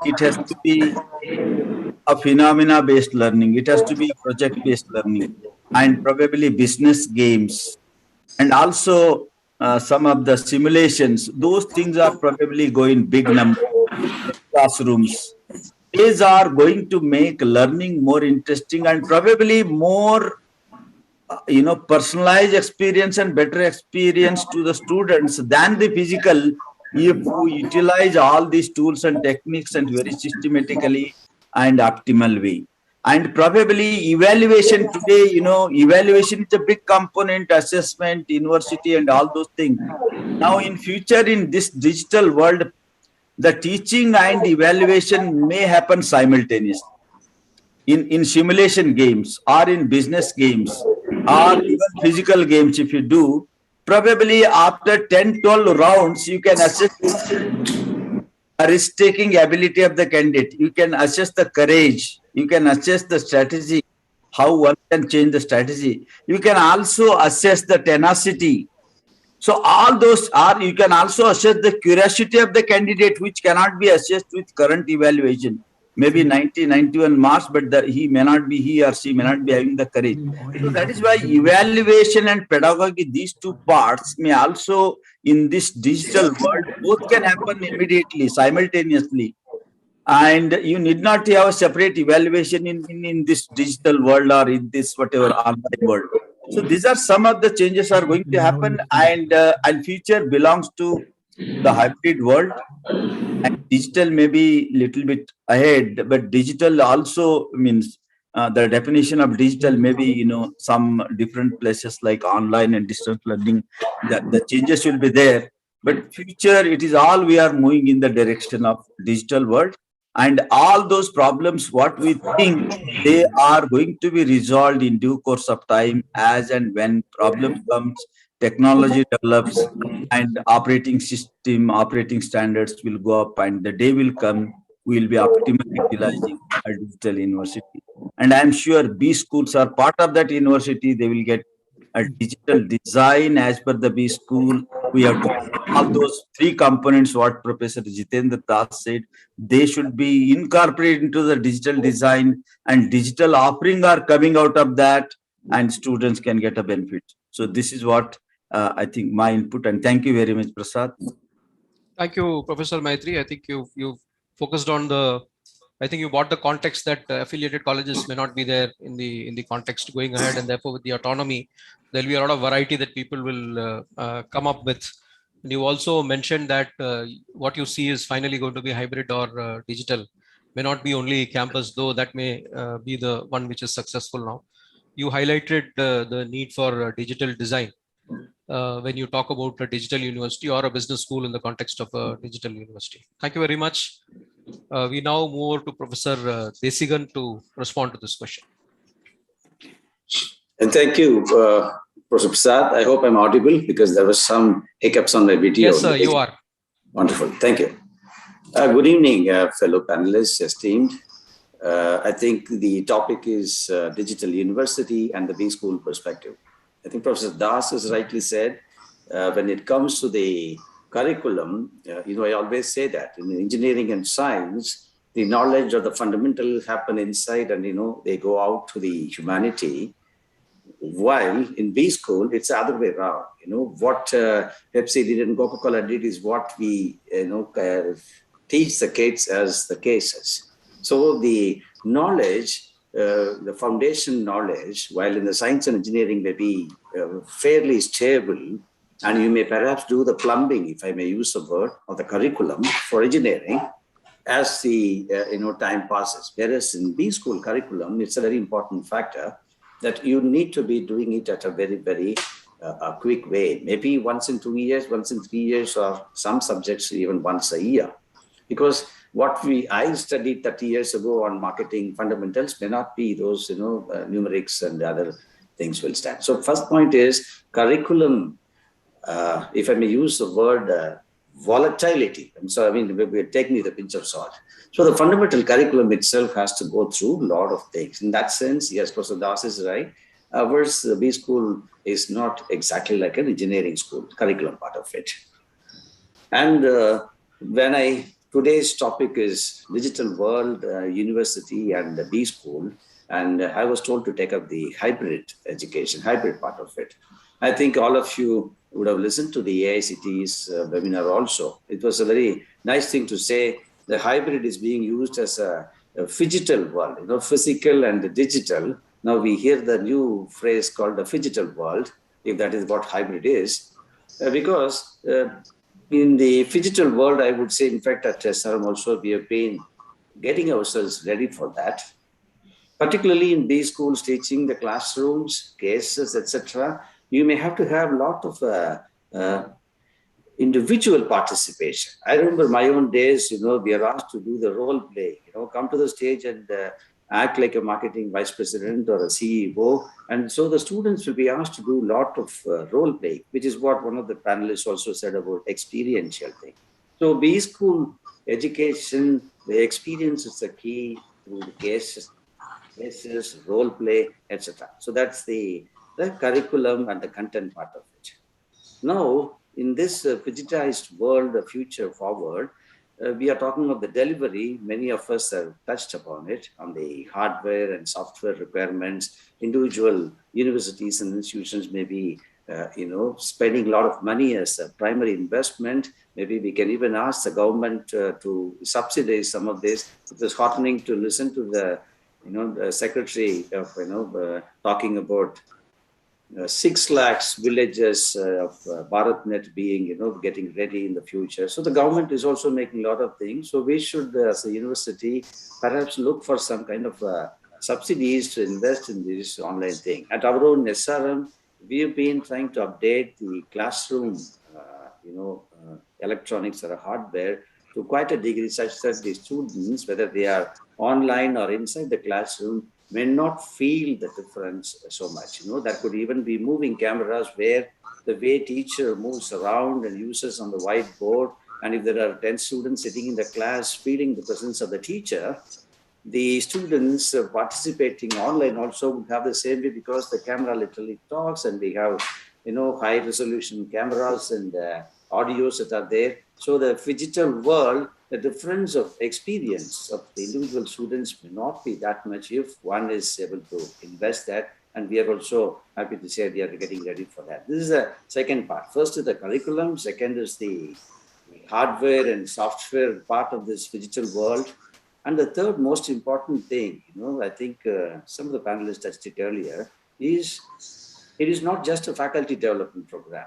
a phenomena-based learning. It has to be a project-based learning, and probably business games. And also some of the simulations, those things are probably going big number classrooms. These are going to make learning more interesting and probably more, personalized experience and better experience to the students than the physical, if we utilize all these tools and techniques and very systematically and optimal way. And probably evaluation today, evaluation is a big component, assessment, university, and all those things. Now in future, in this digital world, the teaching and evaluation may happen simultaneously. In simulation games or in business games or even physical games, if you do, probably after 10, 12 rounds, you can assess a risk-taking ability of the candidate. You can assess the courage. You can assess the strategy, how one can change the strategy. You can also assess the tenacity. So all those are, you can also assess the curiosity of the candidate, which cannot be assessed with current evaluation. maybe 90, 91 marks, but he may not be, he or she may not be having the courage. So that is why evaluation and pedagogy, these two parts may also in this digital world, both can happen immediately, simultaneously. And you need not have a separate evaluation in this digital world or in this whatever online world. So these are some of the changes are going to happen, and future belongs to the hybrid world. And digital may be little bit ahead, but digital also means the definition of digital may be, some different places like online and distance learning, the changes will be there. But future, it is all we are moving in the direction of digital world. And all those problems, what we think, they are going to be resolved in due course of time, as and when problem comes, technology develops, and operating system, operating standards will go up, and the day will come, we will be optimally utilizing a digital university. And I'm sure B schools are part of that university. They will get a digital design as per the B school. We have to all those three components, what Professor Jitendra Das said, they should be incorporated into the digital design, and digital offering are coming out of that, and students can get a benefit. So this is what I think my input, and thank you very much, Prasad. Thank you, Professor Maitri. I think you've focused on I think you brought the context that affiliated colleges may not be there in the context going ahead, and therefore with the autonomy, there'll be a lot of variety that people will come up with. And you also mentioned that what you see is finally going to be hybrid or digital, may not be only campus, though that may be the one which is successful now. You highlighted the need for digital design when you talk about a digital university or a business school in the context of a digital university. Thank you very much. We now move over to Professor Desigan to respond to this question. And thank you, Professor Prasad. I hope I'm audible because there was some hiccups on my video. Yes, sir, you are. Wonderful. Thank you. Good evening, fellow panelists, esteemed. I think the topic is digital university and the B school perspective. I think Professor Das has rightly said, when it comes to the curriculum, I always say that in engineering and science, the knowledge or the fundamentals happen inside and, they go out to the humanity. While in B school, it's the other way around. What Pepsi did and Coca-Cola did is what we, teach the kids as the cases. So the knowledge, the foundation knowledge, while in the science and engineering may be fairly stable, and you may perhaps do the plumbing, if I may use the word, of the curriculum for engineering as the time passes. Whereas in B school curriculum, it's a very important factor that you need to be doing it at a very, very quick way. Maybe once in 2 years, once in 3 years, or some subjects even once a year. Because what I studied 30 years ago on marketing fundamentals may not be those, numerics and other things will stand. So first point is curriculum, if I may use the word volatility. And so, we're taking with a pinch of salt. So the fundamental curriculum itself has to go through a lot of things. In that sense, yes, Professor Das is right. Ours, the B school is not exactly like an engineering school, curriculum part of it. And today's topic is digital world, university and the B school. And I was told to take up the hybrid education, hybrid part of it. I think all of you would have listened to the AICT's webinar also. It was a very nice thing to say the hybrid is being used as a phygital world, physical and digital. Now we hear the new phrase called the phygital world, if that is what hybrid is, because in the phygital world, I would say, in fact, at SRM also, we have been getting ourselves ready for that. Particularly in B schools, teaching the classrooms, cases, etc., you may have to have a lot of individual participation. I remember my own days, we are asked to do the role play, come to the stage and act like a marketing vice president or a CEO. And so the students will be asked to do a lot of role play, which is what one of the panelists also said about experiential thing. So B school education, the experience is the key through the cases, role play, etc. So that's the curriculum and the content part of it. Now, in this digitized world, the future forward, we are talking of the delivery. Many of us have touched upon it, on the hardware and software requirements. Individual universities and institutions may be, spending a lot of money as a primary investment. Maybe we can even ask the government to subsidize some of this. It was heartening to listen to the secretary of, talking about 6 lakhs villages of BharatNet being, getting ready in the future. So the government is also making a lot of things. So we should, as a university, perhaps look for some kind of subsidies to invest in this online thing. At our own SRM, we've been trying to update the classroom, electronics or hardware to quite a degree, such that the students, whether they are online or inside the classroom, may not feel the difference so much. That could even be moving cameras where the way teacher moves around and uses on the whiteboard. And if there are 10 students sitting in the class feeling the presence of the teacher, the students participating online also would have the same way, because the camera literally talks, and we have, high resolution cameras and audios that are there. So the digital world, the difference of experience of the individual students may not be that much if one is able to invest that. And we are also happy to say we are getting ready for that. This is the second part. First is the curriculum. Second is the hardware and software part of this digital world. And the third most important thing, I think some of the panelists touched it earlier, is it is not just a faculty development program.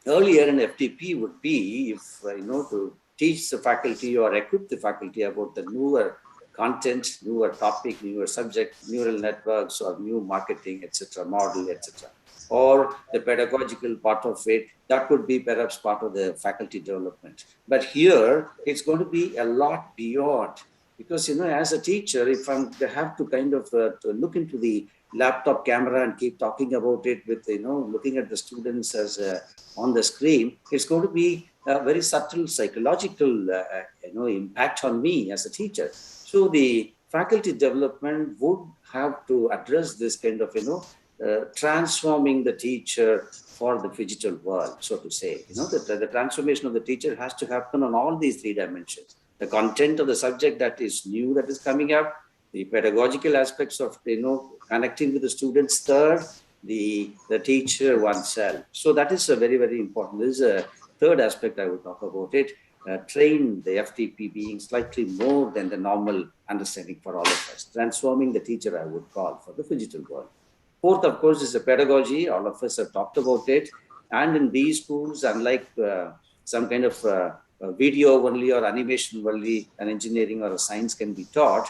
Earlier, an FTP would be, if to teach the faculty or equip the faculty about the newer content, newer topic, newer subject, neural networks or new marketing, etc., model, etc. Or the pedagogical part of it, that could be perhaps part of the faculty development. But here, it's going to be a lot beyond. Because, as a teacher, if I have to kind of to look into the laptop camera and keep talking about it with, looking at the students as on the screen, it's going to be a very subtle psychological, impact on me as a teacher. So the faculty development would have to address this kind of, transforming the teacher for the digital world, so to say. The transformation of the teacher has to happen on all these 3 dimensions. The content of the subject that is new, that is coming up, the pedagogical aspects of, connecting with the students. Third, the teacher oneself. So that is a very, very important. This is a third aspect I would talk about it. Train the FTP being slightly more than the normal understanding for all of us. Transforming the teacher, I would call, for the digital world. Fourth, of course, is the pedagogy. All of us have talked about it. And in these schools, unlike some kind of video only or animation only, an engineering or a science can be taught,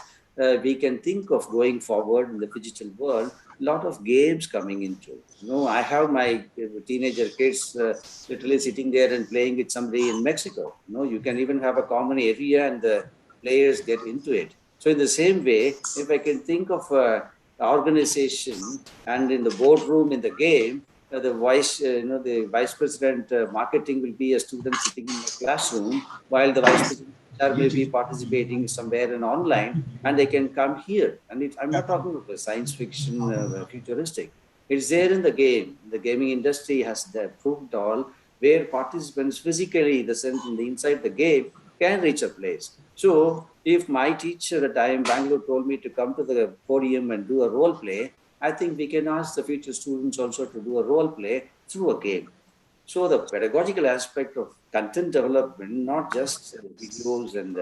we can think of going forward in the digital world, a lot of games coming into. I have my teenager kids literally sitting there and playing with somebody in Mexico. You can even have a common area and the players get into it. So in the same way, if I can think of organization and in the boardroom in the game, the vice president marketing will be a student sitting in the classroom, while the vice president may be participating somewhere in online, and they can come here. And I'm not talking about science fiction, futuristic. It's there in the game. The gaming industry has proved all, where participants physically, inside the game, can reach a place. So if my teacher at IIM Bangalore told me to come to the podium and do a role play, I think we can ask the future students also to do a role play through a game. So the pedagogical aspect of content development, not just videos and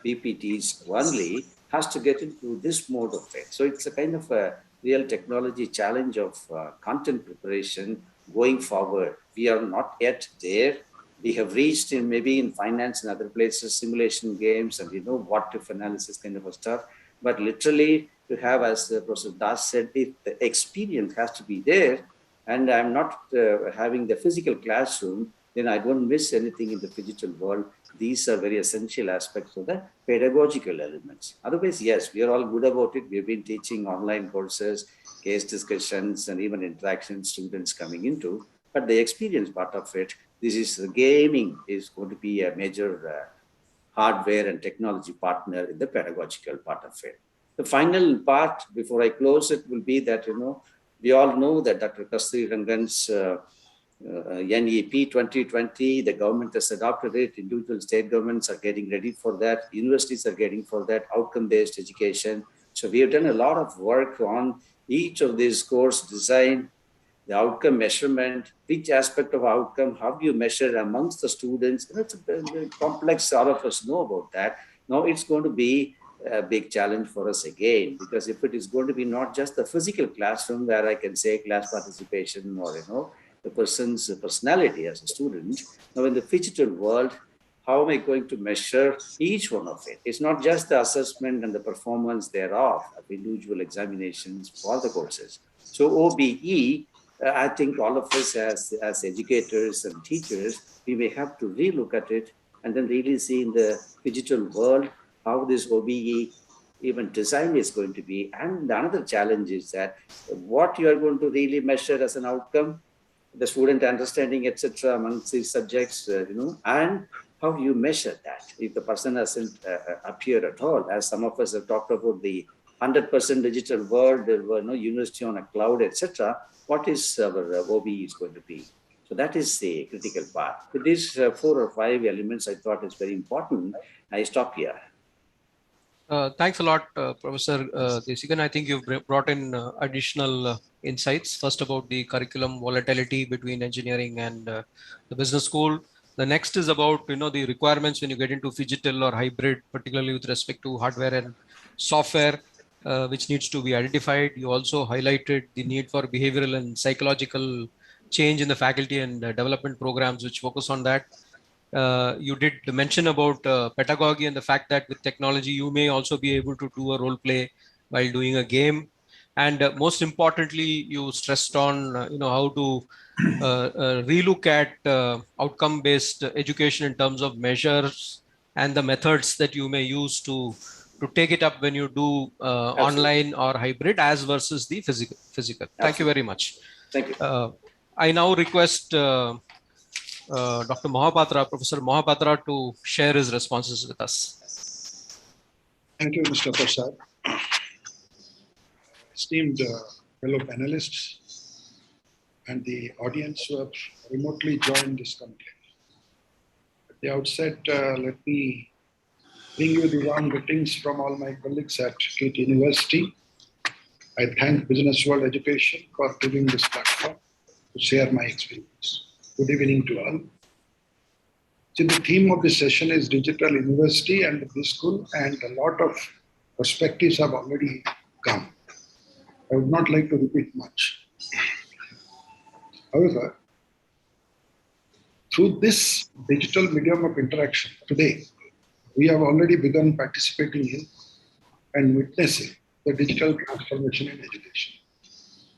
PPTs only, has to get into this mode of it. So it's a kind of a real technology challenge of content preparation going forward. We are not yet there. We have reached maybe in finance and other places, simulation games and what if analysis kind of stuff. But literally to have, as Professor Das said, if the experience has to be there, and I'm not having the physical classroom, then I don't miss anything in the digital world. These are very essential aspects of the pedagogical elements. Otherwise, yes, we are all good about it. We've been teaching online courses, case discussions, and even interaction students coming into. But the experience part of it, this is the gaming is going to be a major hardware and technology partner in the pedagogical part of it. The final part, before I close it, will be that, we all know that Dr. Kasturi Rangan's NEP 2020, the government has adopted it. Individual state governments are getting ready for that. Universities are getting for that, outcome-based education. So we have done a lot of work on each of these course design, the outcome measurement, which aspect of outcome, how do you measure amongst the students? It's a complex, all of us know about that. Now it's going to be a big challenge for us again, because if it is going to be not just the physical classroom where I can say class participation or, the person's personality as a student, now in the digital world, how am I going to measure each one of it? It's not just the assessment and the performance thereof of individual examinations for the courses. So OBE, I think all of us as educators and teachers, we may have to relook at it and then really see in the digital world how this OBE even design is going to be. And another challenge is that what you are going to really measure as an outcome, the student understanding, etc., amongst these subjects, and how you measure that. If the person hasn't appeared at all, as some of us have talked about the 100% digital world, there were no university on a cloud, etc., what is our OBE is going to be? So that is the critical part. With these 4 or 5 elements, I thought is very important. I stop here. Thanks a lot, Professor Desikan. I think you've brought in additional insights. First, about the curriculum volatility between engineering and the business school. The next is about the requirements when you get into phygital or hybrid, particularly with respect to hardware and software, which needs to be identified. You also highlighted the need for behavioral and psychological change in the faculty and development programs, which focus on that. You did mention about pedagogy and the fact that with technology, you may also be able to do a role play while doing a game. And most importantly, you stressed on how to relook at outcome-based education in terms of measures and the methods that you may use to take it up when you do online or hybrid as versus the physical. Thank you very much. Thank you. I now request Dr. Mohapatra, Professor Mohapatra, to share his responses with us. Thank you, Mr. Prasad. Esteemed fellow panelists and the audience who have remotely joined this conclave. At the outset, let me bring you the warm greetings from all my colleagues at KT University. I thank Business World Education for giving this platform to share my experience. Good evening to all. So the theme of this session is Digital University and the school, and a lot of perspectives have already come. I would not like to repeat much. However, through this digital medium of interaction today, we have already begun participating in and witnessing the digital transformation in education.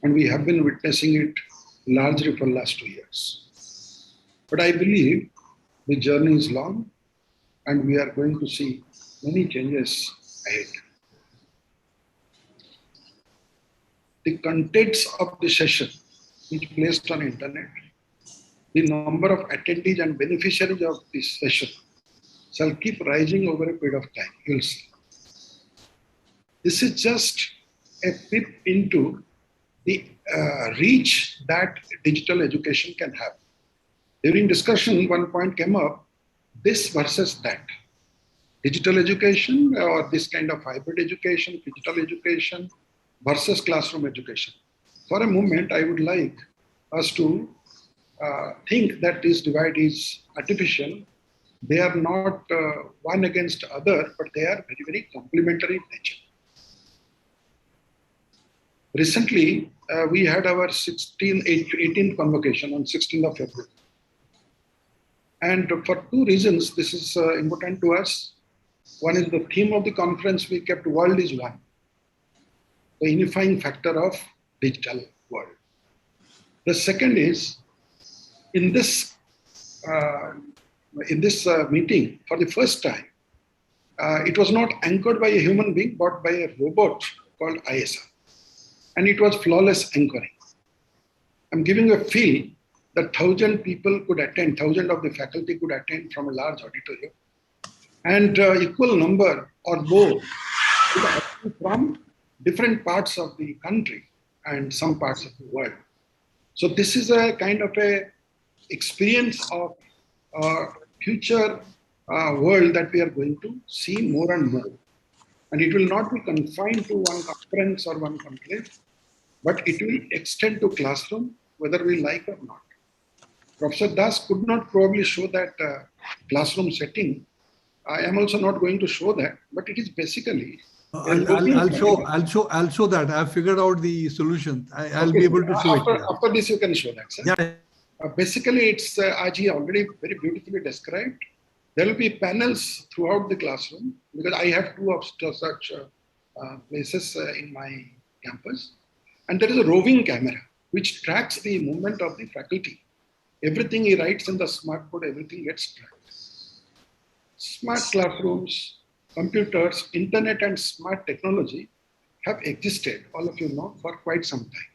And we have been witnessing it largely for the last 2 years. But I believe the journey is long and we are going to see many changes ahead. The contents of the session is placed on internet. The number of attendees and beneficiaries of this session shall keep rising over a period of time. You'll see. This is just a peep into the reach that digital education can have. During discussion, one point came up, this versus that. Digital education or this kind of hybrid education, digital education versus classroom education. For a moment, I would like us to think that this divide is artificial. They are not one against other, but they are very, very complementary in nature. Recently, we had our 18th convocation on 16th of February. And for 2 reasons, this is important to us. One is the theme of the conference we kept, World is One, the unifying factor of digital world. The second is, in this meeting, for the first time, it was not anchored by a human being, but by a robot called ISA. And it was flawless anchoring. I'm giving a feel that 1,000 people could attend, 1,000 of the faculty could attend from a large auditorium. And equal number or more from different parts of the country and some parts of the world. So this is a kind of a experience of future world that we are going to see more and more. And it will not be confined to one conference or one conclave, but it will extend to classroom, whether we like or not. Professor Das could not probably show that classroom setting. I am also not going to show that, but it is basically. I'll show that. I've figured out the solution. I'll be able to show it. After this, you can show that, sir. Yeah. Basically, it's as he already very beautifully described. There will be panels throughout the classroom because I have two of such places in my campus, and there is a roving camera which tracks the movement of the faculty. Everything he writes in the smart board, everything gets tracked. Smart classrooms, computers, internet, and smart technology have existed, all of you know, for quite some time.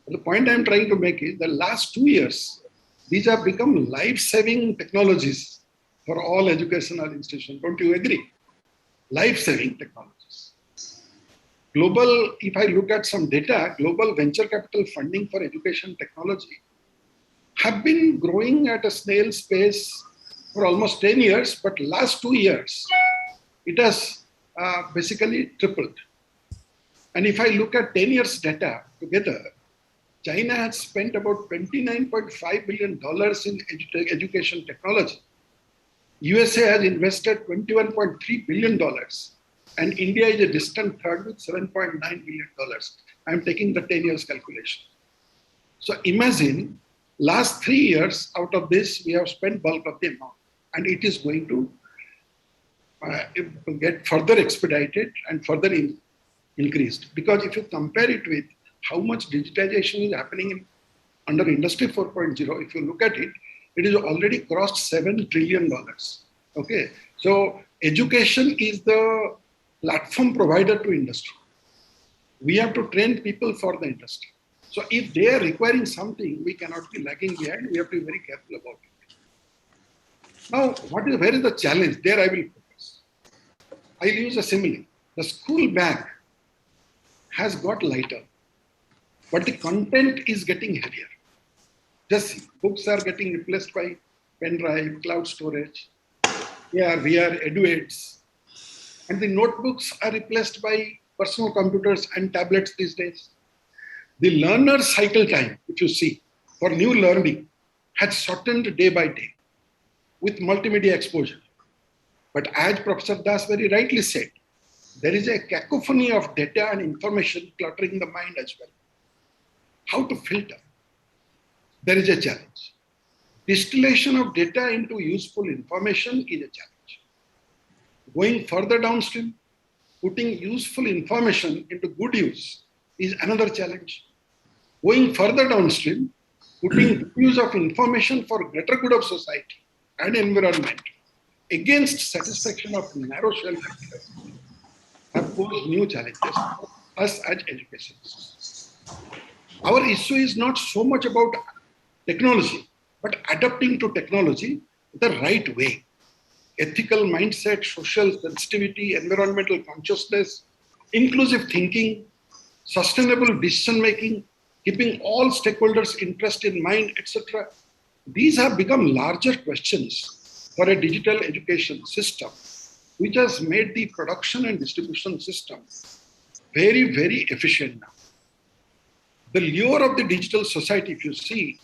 But the point I'm trying to make is the last 2 years, these have become life-saving technologies for all educational institutions. Don't you agree? Life-saving technologies. Global, if I look at some data, global venture capital funding for education technology have been growing at a snail's pace for almost 10 years, but last 2 years, it has basically tripled. And if I look at 10 years data together, China has spent about $29.5 billion in education technology. USA has invested $21.3 billion, and India is a distant third with $7.9 billion. I'm taking the 10 years calculation. So imagine, last 3 years out of this, we have spent bulk of the amount, and it is going to get further expedited and further increased. Because if you compare it with how much digitization is happening under Industry 4.0, if you look at it, it is already crossed $7 trillion. Okay, so education is the platform provider to industry. We have to train people for the industry. So if they are requiring something, we cannot be lagging behind. We have to be very careful about it. Now, where is the challenge? There I will focus. I'll use a simile. The school bag has got lighter, but the content is getting heavier. Just see, books are getting replaced by pen drive, cloud storage, AR, VR, edu-aids, and the notebooks are replaced by personal computers and tablets these days. The learner cycle time, if you see, for new learning has shortened day by day with multimedia exposure. But as Professor Das very rightly said, there is a cacophony of data and information cluttering the mind as well. How to filter? There is a challenge. Distillation of data into useful information is a challenge. Going further downstream, putting useful information into good use is another challenge. Going further downstream, putting good use of information for greater good of society and environment against satisfaction of narrow self-interest have posed new challenges for us as educationists. Our issue is not so much about technology, but adapting to technology the right way. Ethical mindset, social sensitivity, environmental consciousness, inclusive thinking, sustainable decision making, keeping all stakeholders' interest in mind, etc. These have become larger questions for a digital education system, which has made the production and distribution system very, very efficient now. The lure of the digital society, if you see,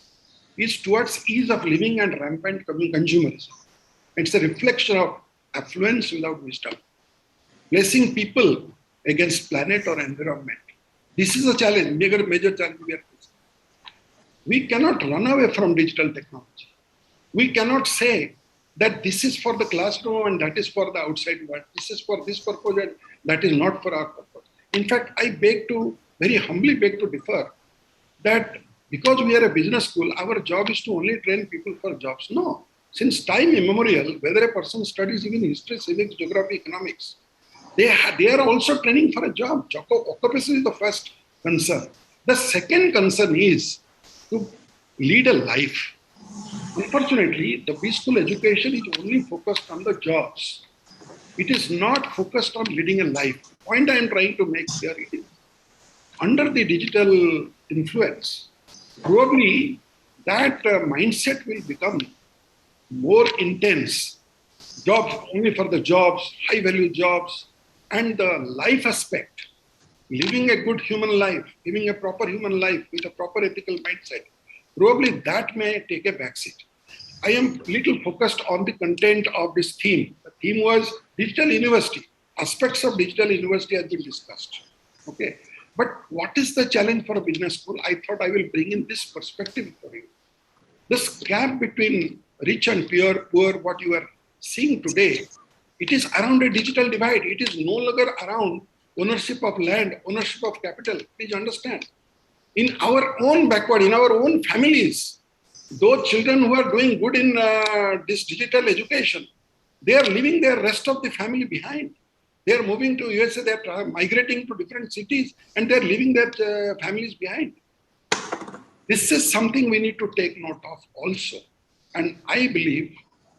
is towards ease of living and rampant consumerism. It's a reflection of affluence without wisdom, placing people against planet or environment. This is a challenge, major challenge we are facing. We cannot run away from digital technology. We cannot say that this is for the classroom and that is for the outside world. This is for this purpose and that is not for our purpose. In fact, I very humbly beg to differ that because we are a business school, our job is to only train people for jobs. No. Since time immemorial, whether a person studies even history, civics, geography, economics, they are also training for a job. Job occupation is the first concern. The second concern is to lead a life. Unfortunately, the B-school education is only focused on the jobs. It is not focused on leading a life. The point I am trying to make here is, under the digital influence, probably that mindset will become more intense. Jobs, only for the jobs, high value jobs, and the life aspect, living a good human life, living a proper human life with a proper ethical mindset, probably that may take a backseat. I am little focused on the content of this theme. The theme was digital university. Aspects of digital university have been discussed. Okay, but what is the challenge for a business school? I thought I will bring in this perspective for you. This gap between rich and poor, what you are seeing today, it is around a digital divide. It is no longer around ownership of land, ownership of capital. Please understand. In our own backward, in our own families, those children who are doing good in this digital education, they are leaving their rest of the family behind. They are moving to USA, they are migrating to different cities, and they are leaving their families behind. This is something we need to take note of also. And I believe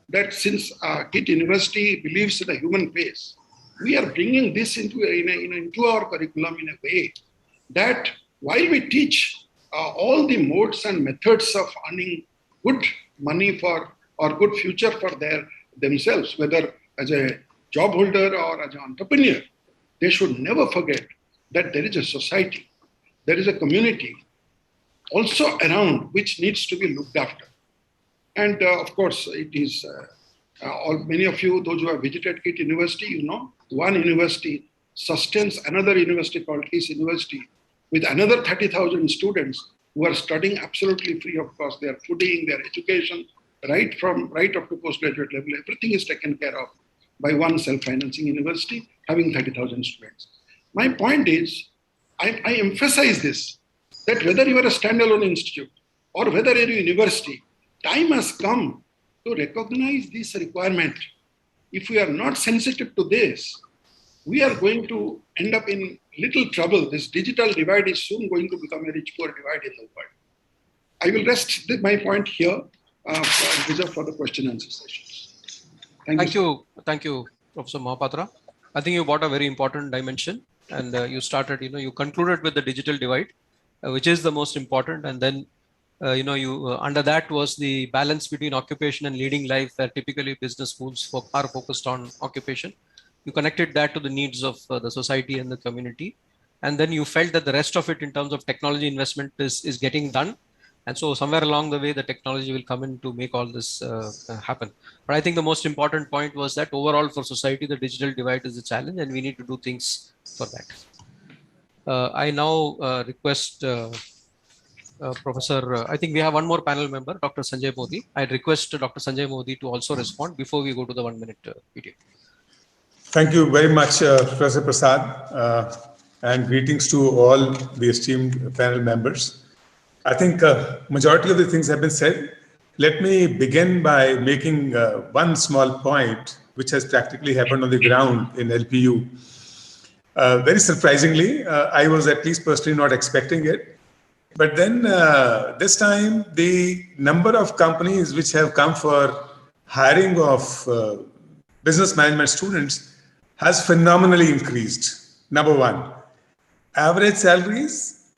that since KIT University believes in the human face, we are bringing this into our curriculum in a way that while we teach all the modes and methods of earning good money for or good future for themselves, whether as a job holder or as an entrepreneur, they should never forget that there is a society, there is a community also around which needs to be looked after. And of course, it is many of you, those who have visited KIT University, you know, one university sustains another university called KIT University with another 30,000 students who are studying absolutely free of cost. Their fooding, their education, right up to postgraduate level, everything is taken care of by one self-financing university having 30,000 students. My point is, I emphasize this, that whether you are a standalone institute or whether you're a university, time has come to recognize this requirement. If we are not sensitive to this, we are going to end up in little trouble. This digital divide is soon going to become a rich-poor divide in the world. I will rest my point here, reserve for the question and answer sessions. Thank you, Professor Mahapatra. I think you brought a very important dimension, and you started, you concluded with the digital divide, which is the most important, and then under that was the balance between occupation and leading life, where typically business schools are focused on occupation. You connected that to the needs of the society and the community. And then you felt that the rest of it in terms of technology investment is getting done. And so somewhere along the way, the technology will come in to make all this happen. But I think the most important point was that overall for society, the digital divide is a challenge and we need to do things for that. I now request Professor, I think we have one more panel member, Dr. Sanjay Modi. I request Dr. Sanjay Modi to also respond before we go to the 1 minute video. Thank you very much, Professor Prasad, and greetings to all the esteemed panel members. I think majority of the things have been said. Let me begin by making one small point, which has practically happened on the ground in LPU. Very surprisingly, I was at least personally not expecting it. But then this time, the number of companies which have come for hiring of business management students has phenomenally increased. Number one, average salaries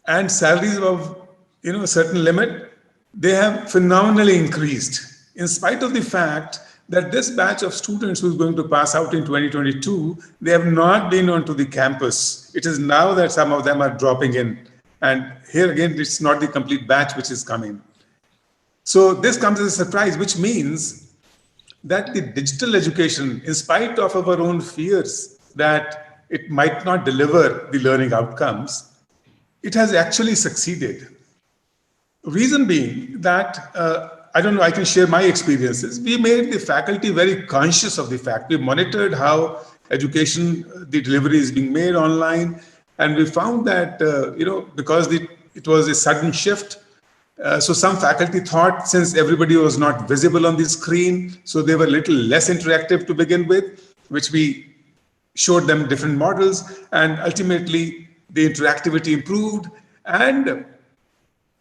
and salaries of a certain limit, they have phenomenally increased in spite of the fact that this batch of students who is going to pass out in 2022, they have not been onto the campus. It is now that some of them are dropping in. And here again, it's not the complete batch which is coming. So this comes as a surprise, which means that the digital education, in spite of our own fears that it might not deliver the learning outcomes, it has actually succeeded. Reason being that, I don't know, I can share my experiences. We made the faculty very conscious of the fact. We monitored how education, the delivery is being made online. And we found that, because it was a sudden shift, so some faculty thought since everybody was not visible on the screen, so they were a little less interactive to begin with, which we showed them different models, and ultimately the interactivity improved. And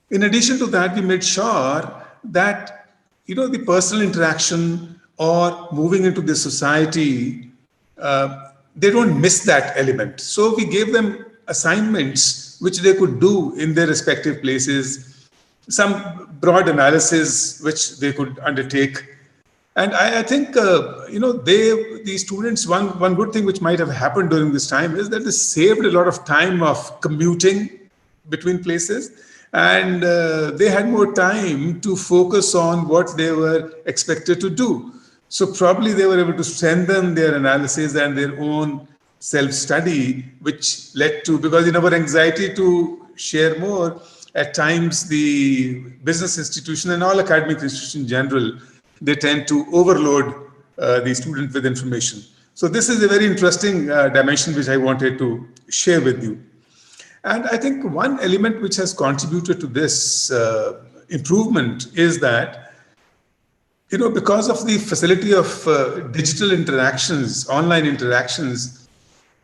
in addition to that, we made sure that, the personal interaction or moving into the society, they don't miss that element. So we gave them assignments which they could do in their respective places. some broad analysis which they could undertake. And I think, these students, one good thing which might have happened during this time is that they saved a lot of time of commuting between places, and they had more time to focus on what they were expected to do. So probably they were able to strengthen their analysis and their own self-study, which led to, because in our anxiety to share more, at times the business institution and all academic institutions in general, they tend to overload the student with information. So this is a very interesting dimension which I wanted to share with you. And I think one element which has contributed to this improvement is that, because of the facility of digital interactions, online interactions,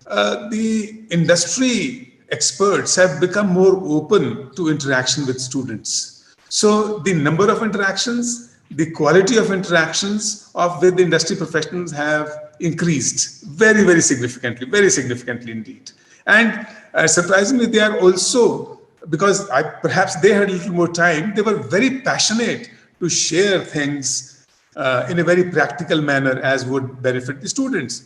the industry experts have become more open to interaction with students. So the number of interactions, the quality of interactions with the industry professionals have increased very, very significantly indeed. And surprisingly, they are also, because perhaps they had a little more time, they were very passionate to share things in a very practical manner as would benefit the students.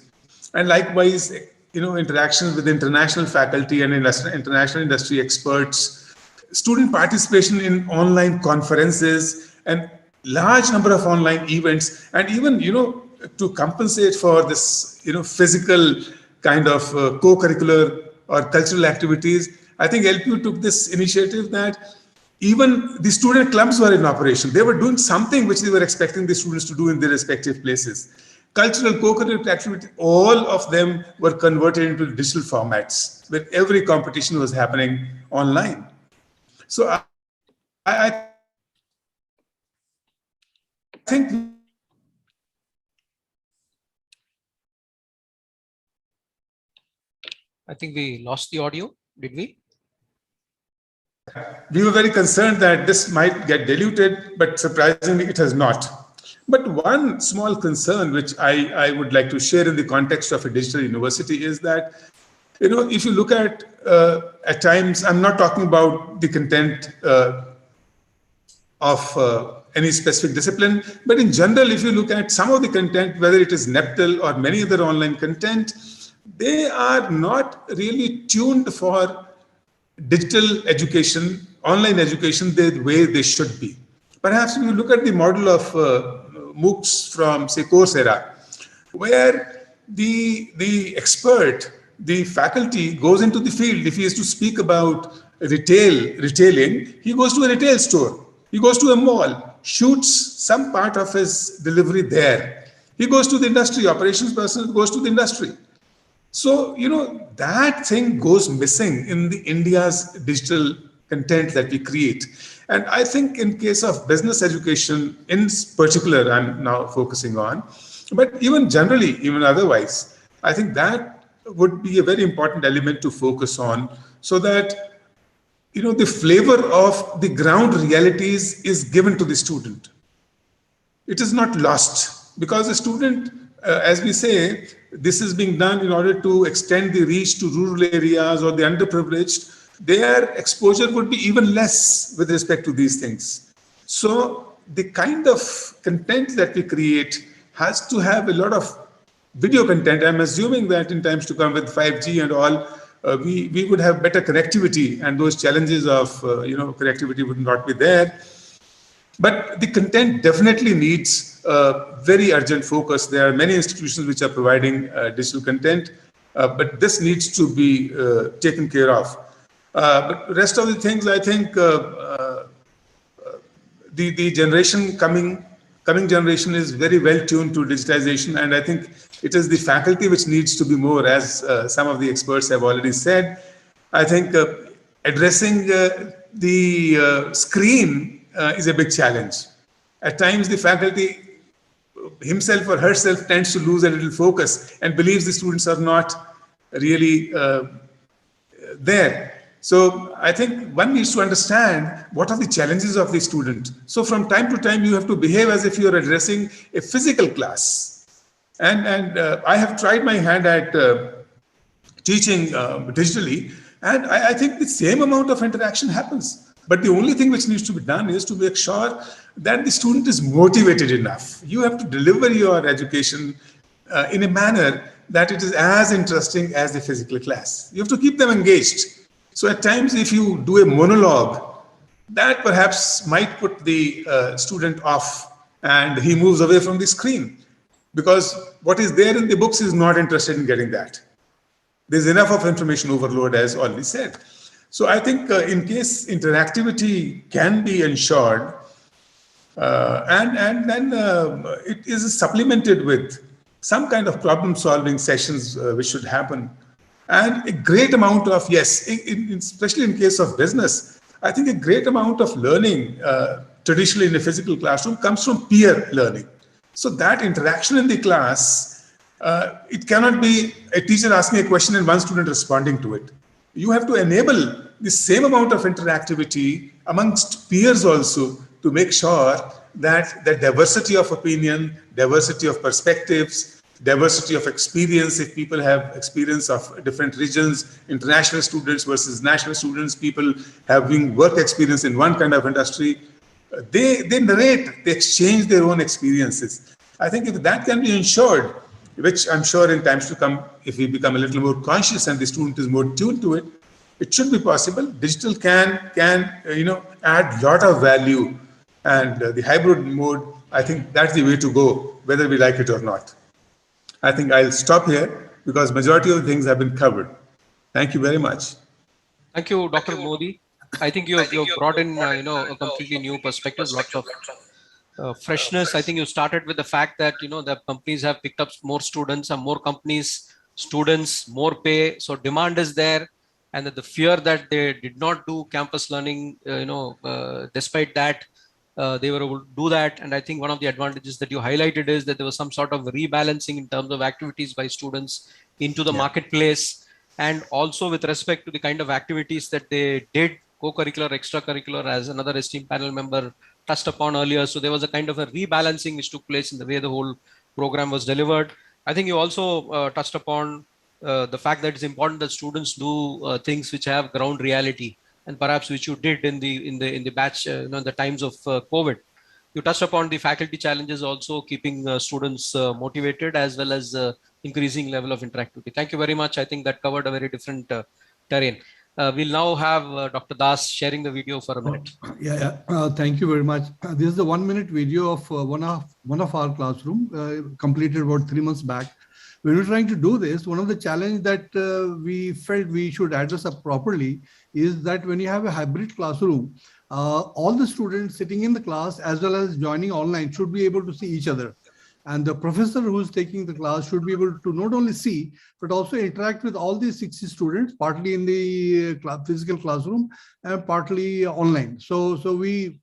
And likewise, interactions with international faculty and international industry experts, student participation in online conferences, and large number of online events, and even, to compensate for this, physical kind of co-curricular or cultural activities, I think LPU took this initiative that even the student clubs were in operation. They were doing something which they were expecting the students to do in their respective places. Cultural co-curricular activity, all of them were converted into digital formats, where every competition was happening online. So I think we lost the audio, did we? We were very concerned that this might get diluted, but surprisingly it has not. But one small concern which I would like to share in the context of a digital university is that, if you look at times, I'm not talking about the content of any specific discipline, but in general, if you look at some of the content, whether it is NEPTIL or many other online content, they are not really tuned for digital education, online education, the way they should be. Perhaps if you look at the model of MOOCs from, say, Coursera, where the expert, the faculty goes into the field. If he is to speak about retailing, he goes to a retail store. He goes to a mall, shoots some part of his delivery there. He goes to the industry, operations person goes to the industry. So, that thing goes missing in the India's digital content that we create. And I think in case of business education in particular, I'm now focusing on, but even generally, even otherwise, I think that would be a very important element to focus on, so that, the flavor of the ground realities is given to the student. It is not lost, because the student, as we say, this is being done in order to extend the reach to rural areas or the underprivileged. Their exposure would be even less with respect to these things. So the kind of content that we create has to have a lot of video content. I'm assuming that in times to come with 5G and all, we would have better connectivity, and those challenges of connectivity would not be there. But the content definitely needs very urgent focus. There are many institutions which are providing digital content, but this needs to be taken care of. But rest of the things, I think the generation coming generation is very well tuned to digitization, and I think it is the faculty which needs to be more, as some of the experts have already said. I think addressing the screen is a big challenge. At times, the faculty himself or herself tends to lose a little focus and believes the students are not really there. So I think one needs to understand what are the challenges of the student. So from time to time, you have to behave as if you are addressing a physical class. And I have tried my hand at teaching digitally, and I think the same amount of interaction happens. But the only thing which needs to be done is to make sure that the student is motivated enough. You have to deliver your education in a manner that it is as interesting as the physical class. You have to keep them engaged. So at times, if you do a monologue, that perhaps might put the student off and he moves away from the screen, because what is there in the books is not interested in getting that. There's enough of information overload, as already said. So I think in case interactivity can be ensured, and then it is supplemented with some kind of problem-solving sessions which should happen, and a great amount of, yes, especially in case of business, I think a great amount of learning traditionally in a physical classroom comes from peer learning. So that interaction in the class, it cannot be a teacher asking a question and one student responding to it. You have to enable the same amount of interactivity amongst peers also, to make sure that the diversity of opinion, diversity of perspectives, diversity of experience, if people have experience of different regions, international students versus national students, people having work experience in one kind of industry, they narrate, they exchange their own experiences. I think if that can be ensured, which I'm sure in times to come, if we become a little more conscious and the student is more tuned to it, it should be possible. Digital can add lot of value, and the hybrid mode, I think that's the way to go, whether we like it or not. I think I'll stop here because majority of the things have been covered. Thank you very much. Thank you, Dr. Modi. I think you brought in a completely new perspective, lots of freshness. I think you started with the fact that the companies have picked up more students, and more companies, students, more pay. So demand is there, and that the fear that they did not do campus learning, despite that, they were able to do that. And I think one of the advantages that you highlighted is that there was some sort of rebalancing in terms of activities by students into the marketplace, and also with respect to the kind of activities that they did, co-curricular, extracurricular, as another esteemed panel member touched upon earlier. So there was a kind of a rebalancing which took place in the way the whole program was delivered. I think you also touched upon the fact that it's important that students do things which have ground reality, and perhaps which you did in the batch, in the times of COVID. You touched upon the faculty challenges, also keeping students motivated, as well as increasing level of interactivity. Thank you very much. I think that covered a very different terrain. We'll now have Dr. Das sharing the video for a minute. Thank you very much. This is the 1 minute video of one of our classroom, completed about 3 months back. When we're trying to do this, one of the challenges that we felt we should address up properly is that when you have a hybrid classroom, all the students sitting in the class as well as joining online should be able to see each other. And the professor who is taking the class should be able to not only see, but also interact with all these 60 students, partly in the physical classroom and partly online. So we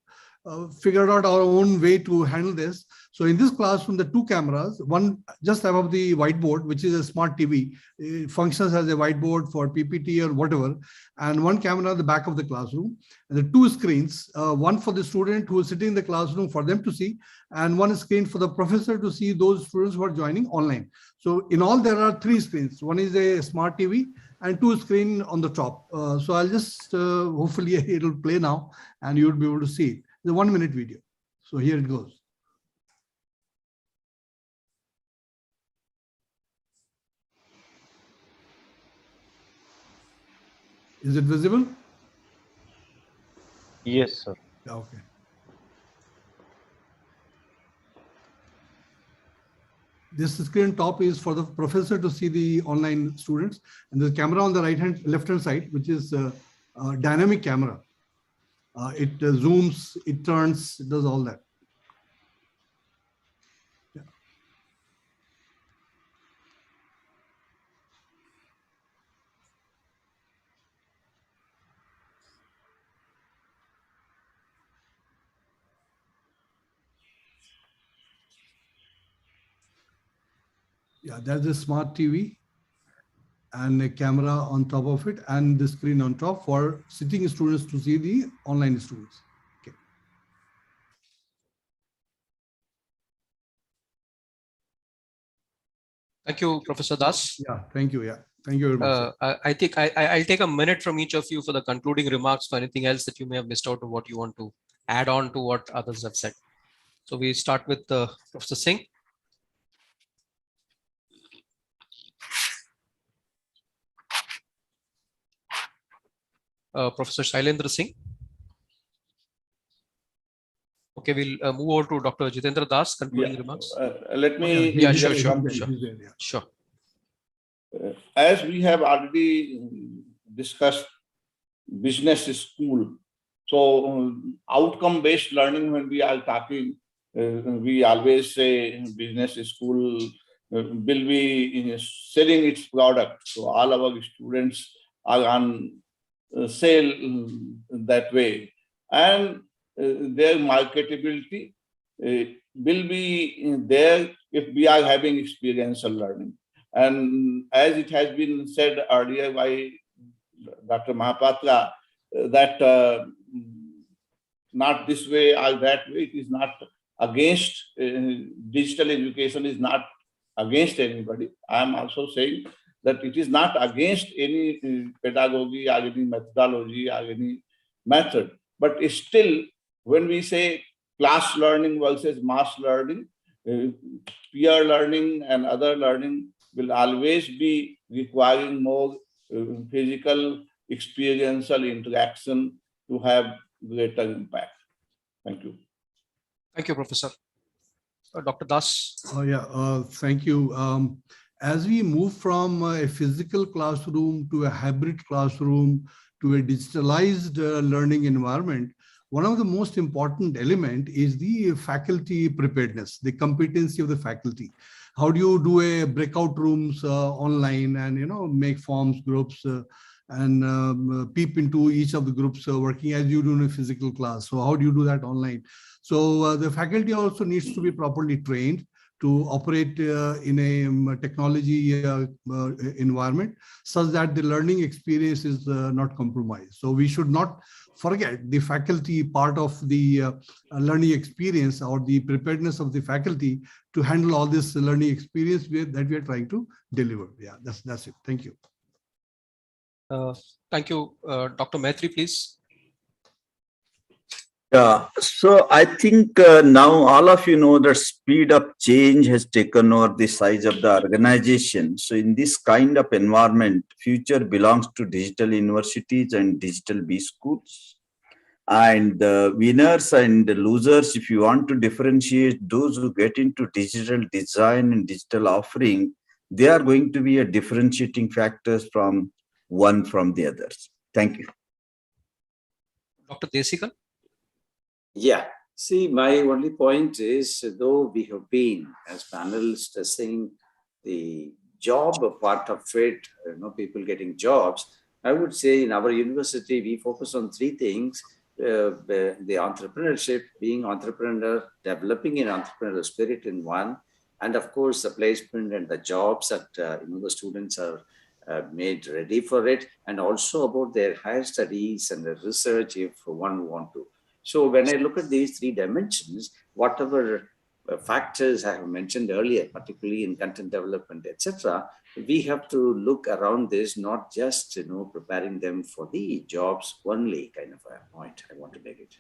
figured out our own way to handle this. So in this classroom, the 2 cameras, one just above the whiteboard, which is a smart TV, it functions as a whiteboard for PPT or whatever, and one camera at the back of the classroom. And the 2 screens, one for the student who is sitting in the classroom for them to see, and one screen for the professor to see those students who are joining online. So in all, there are 3 screens. One is a smart TV and 2 screens on the top. So I'll just, hopefully it'll play now and you'll be able to see it. The 1 minute video. So here it goes. Is it visible? Yes, sir. Okay. This screen top is for the professor to see the online students, and the camera on the left hand side, which is a dynamic camera. It zooms, it turns, it does all that. Yeah, there's a smart TV and a camera on top of it, and the screen on top for sitting students to see the online students. Okay. Thank you, Professor Das. Yeah, thank you. Yeah. Thank you very much. I think I'll take a minute from each of you for the concluding remarks for anything else that you may have missed out or what you want to add on to what others have said. So we start with Professor Singh. Professor Shailendra Singh. Okay, we'll move over to Dr. Jitendra Das, concluding remarks. Let me. Yeah, sure. As we have already discussed business school, so outcome-based learning, when we are talking, we always say business school will be selling its product. So all our students are on sale that way. And their marketability will be there if we are having experiential learning. And as it has been said earlier by Dr. Mahapatra, that not this way or that way, it is not against, digital education is not against anybody. I am also saying that it is not against any pedagogy or any methodology or any method, but still, when we say class learning versus mass learning, peer learning and other learning will always be requiring more physical, experiential interaction to have greater impact. Thank you. Thank you, Professor. Dr. Das. Thank you. As we move from a physical classroom to a hybrid classroom to a digitalized learning environment, one of the most important element is the faculty preparedness, the competency of the faculty. How do you do a breakout rooms online and make forms, groups, and peep into each of the groups working as you do in a physical class? So how do you do that online? So the faculty also needs to be properly trained to operate in a technology environment such that the learning experience is not compromised. So we should not forget the faculty part of the learning experience or the preparedness of the faculty to handle all this learning experience that we are trying to deliver. Yeah, that's it. Thank you. Thank you. Dr. Maitri, please. Yeah, so I think now all of you know that speed of change has taken over the size of the organization. So in this kind of environment, future belongs to digital universities and digital B schools. And the winners and the losers, if you want to differentiate those who get into digital design and digital offering, they are going to be a differentiating factors from one from the others. Thank you. Dr. Desikan? Yeah, see, my only point is, though we have been, as panelists, saying the job part of it, people getting jobs, I would say in our university, we focus on three things. The entrepreneurship, being entrepreneur, developing an entrepreneurial spirit in one, and of course, the placement and the jobs that the students are made ready for it, and also about their higher studies and the research if one want to. So when I look at these three dimensions, whatever factors I have mentioned earlier, particularly in content development, etc., we have to look around this, not just preparing them for the jobs only kind of a point. I want to make it.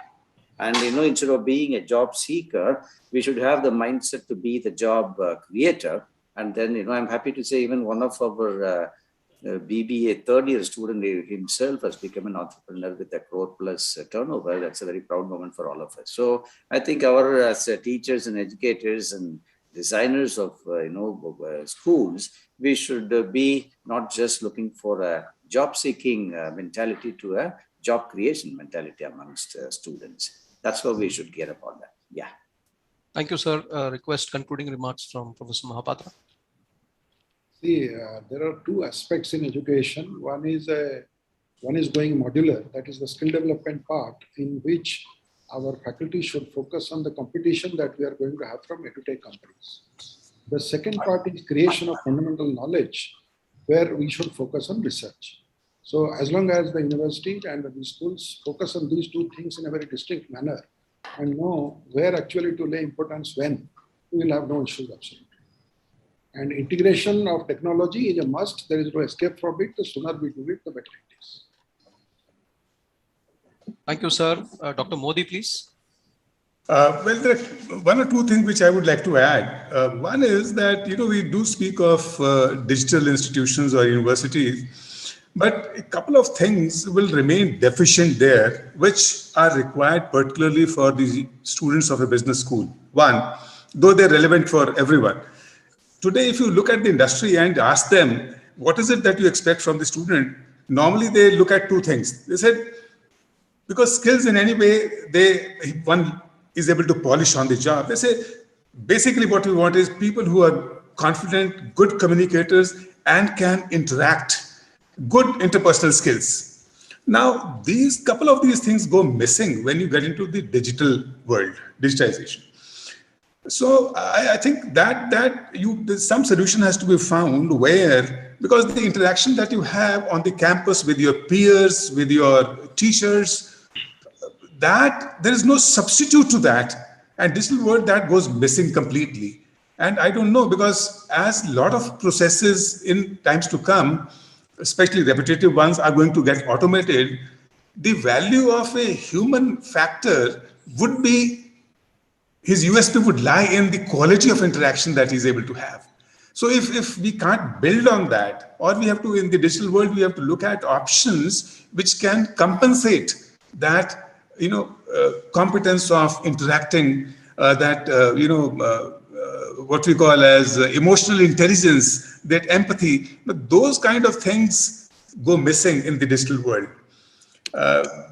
And instead of being a job seeker, we should have the mindset to be the job creator. And then I'm happy to say even one of our BBA third-year student himself has become an entrepreneur with a crore plus turnover. That's a very proud moment for all of us. So I think our as teachers and educators and designers of schools, we should be not just looking for a job-seeking mentality to a job creation mentality amongst students. That's how we should gear up on that. Yeah. Thank you, sir. Request concluding remarks from Professor Mahapatra. See, there are two aspects in education. One is going modular, that is the skill development part, in which our faculty should focus on the competition that we are going to have from edutech companies. The second part is creation of fundamental knowledge, where we should focus on research. So as long as the university and the schools focus on these two things in a very distinct manner and know where actually to lay importance when, we will have no issues absolutely. And integration of technology is a must. There is no escape from it. The sooner we do it, the better it is. Thank you, sir. Dr. Modi, please. Well, there are one or two things which I would like to add. One is that, we do speak of digital institutions or universities, but a couple of things will remain deficient there, which are required particularly for the students of a business school. One, though they're relevant for everyone. Today, if you look at the industry and ask them, what is it that you expect from the student? Normally, they look at two things. They said, because skills in any way, one is able to polish on the job. They say, basically what we want is people who are confident, good communicators, and can interact, good interpersonal skills. Now, couple of these things go missing when you get into the digital world, digitization. So I think that some solution has to be found where, because the interaction that you have on the campus with your peers, with your teachers, that there is no substitute to that. And digital world, that goes missing completely. And I don't know, because as a lot of processes in times to come, especially repetitive ones, are going to get automated, the value of a human factor would be, his USP would lie in the quality of interaction that he's able to have. So if we can't build on that, or we have to, in the digital world, we have to look at options which can compensate that, competence of interacting, what we call as emotional intelligence, that empathy, but those kind of things go missing in the digital world.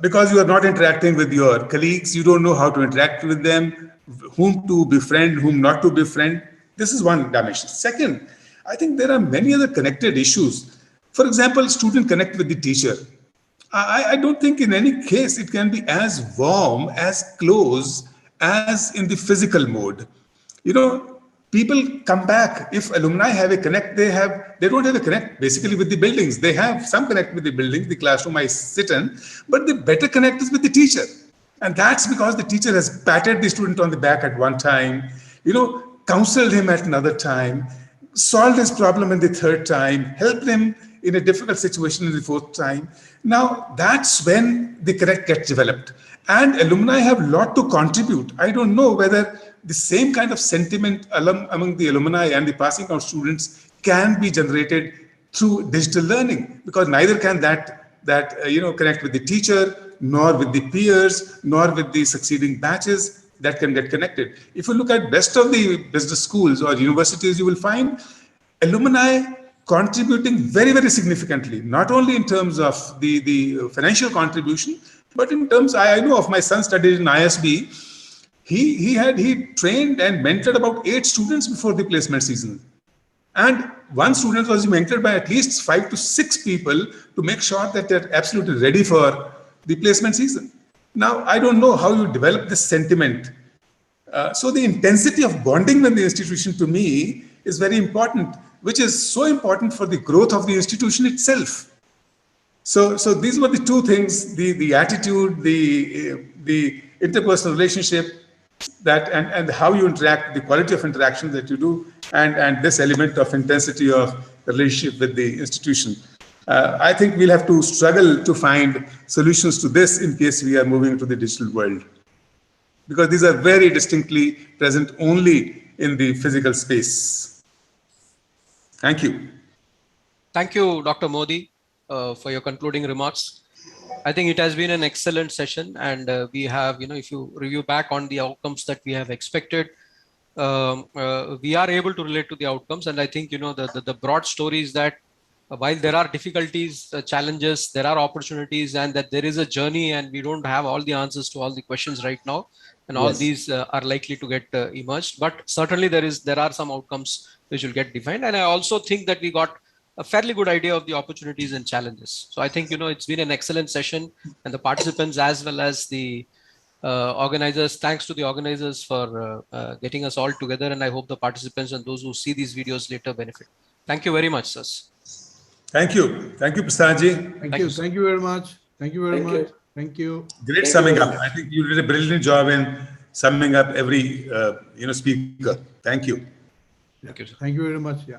Because you are not interacting with your colleagues, you don't know how to interact with them, whom to befriend, whom not to befriend. This is one dimension. Second, I think there are many other connected issues. For example, student connect with the teacher. I don't think in any case it can be as warm, as close as in the physical mode. People come back. If alumni have a connect, they don't have a connect basically with the buildings. They have some connect with the buildings, the classroom I sit in, but the better connect is with the teacher. And that's because the teacher has patted the student on the back at one time, counseled him at another time, solved his problem in the third time, helped him in a difficult situation in the fourth time. Now, that's when the connect gets developed. And alumni have a lot to contribute. I don't know whether the same kind of sentiment among the alumni and the passing out students can be generated through digital learning, because neither can that connect with the teacher, nor with the peers, nor with the succeeding batches that can get connected. If you look at best of the business schools or universities, you will find alumni contributing very, very significantly, not only in terms of the financial contribution, but in terms, I know of my son studied in ISB. He trained and mentored about 8 students before the placement season. And one student was mentored by at least 5 to 6 people to make sure that they're absolutely ready for the placement season. Now, I don't know how you develop this sentiment. So the intensity of bonding with the institution to me is very important, which is so important for the growth of the institution itself. So these were the two things: the attitude, the interpersonal relationship, that and how you interact, the quality of interaction that you do, and this element of intensity of relationship with the institution. I think we'll have to struggle to find solutions to this in case we are moving to the digital world, because these are very distinctly present only in the physical space. Thank you. Thank you, Dr. Modi, for your concluding remarks. I think it has been an excellent session, and we have, if you review back on the outcomes that we have expected, we are able to relate to the outcomes. And I think, the broad story is that while there are difficulties, challenges, there are opportunities, and that there is a journey, and we don't have all the answers to all the questions right now, and all these are likely to get emerged. But certainly there are some outcomes which will get defined. And I also think that we got a fairly good idea of the opportunities and challenges. So I think, it's been an excellent session, and the participants as well as the organizers, thanks to the organizers for getting us all together. And I hope the participants and those who see these videos later benefit. Thank you very much, sirs. Thank you. Thank you, Prasadji. Thank you. Thank you very much. Thank you very much. Thank you. Great summing up. I think you did a brilliant job in summing up every speaker. Thank you. Thank you. Thank you very much. Yeah.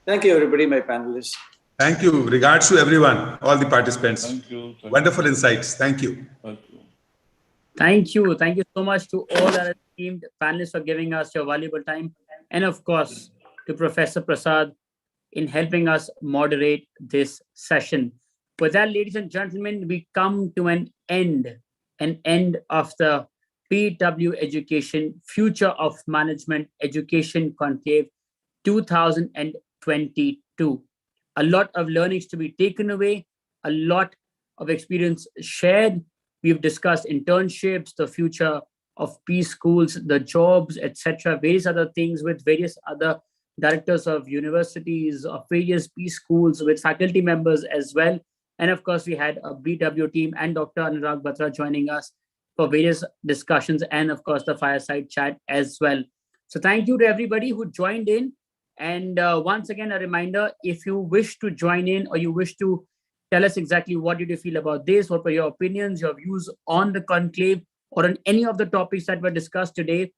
Thank you, everybody, my panelists. Thank you. Regards to everyone, all the participants. Thank you. Wonderful insights. Thank you. Thank you. Thank you. Thank you so much to all our esteemed panelists for giving us your valuable time. And of course, to Professor Prasad in helping us moderate this session. With that, ladies and gentlemen, we come to an end of the BW Education Future of Management Education Conclave 2022. A lot of learnings to be taken away, a lot of experience shared. We've discussed internships, the future of peace schools, the jobs, etc., various other things with various other directors of universities, of various peace schools, with faculty members as well. And of course, we had a BW team and Dr. Anurag Batra joining us for various discussions and of course the fireside chat as well. So thank you to everybody who joined in. And once again, a reminder, if you wish to join in or you wish to tell us exactly what did you feel about this, what were your opinions, your views on the conclave or on any of the topics that were discussed today,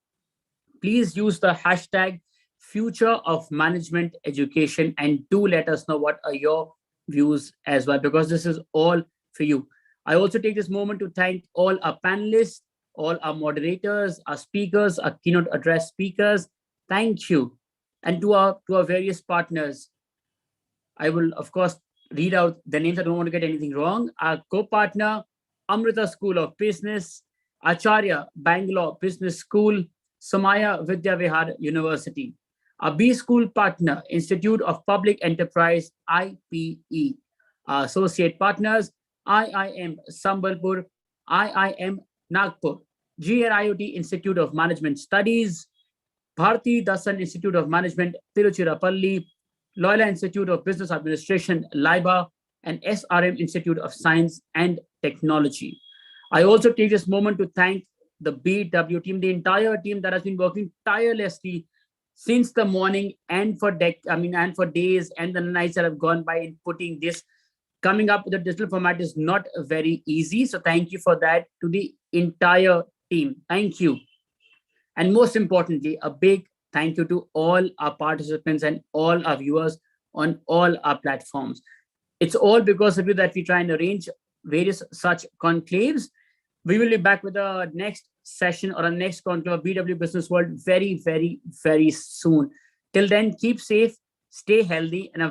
please use the hashtag Future of Management Education and do let us know what are your views as well, because this is all for you. I also take this moment to thank all our panelists, all our moderators, our speakers, our keynote address speakers. Thank you. And to our various partners, I will, of course, read out the names. I don't want to get anything wrong. Our co-partner, Amrita School of Business, Acharya, Bangalore Business School, Somaya Vidya Vihar University. Our B School partner, Institute of Public Enterprise, IPE. Our associate partners, IIM Sambalpur, IIM Nagpur, GRIOT Institute of Management Studies, Bharati Dasan Institute of Management, Tiruchirappalli, Loyola Institute of Business Administration, LIBA, and SRM Institute of Science and Technology. I also take this moment to thank the BW team, the entire team that has been working tirelessly since the morning and for days and the nights that have gone by in putting this. Coming up with a digital format is not very easy. So thank you for that to the entire team. Thank you. And most importantly, a big thank you to all our participants and all our viewers on all our platforms. It's all because of you that we try and arrange various such conclaves. We will be back with the next session or a next conclave of BW Business World very, very, very soon. Till then, keep safe, stay healthy, and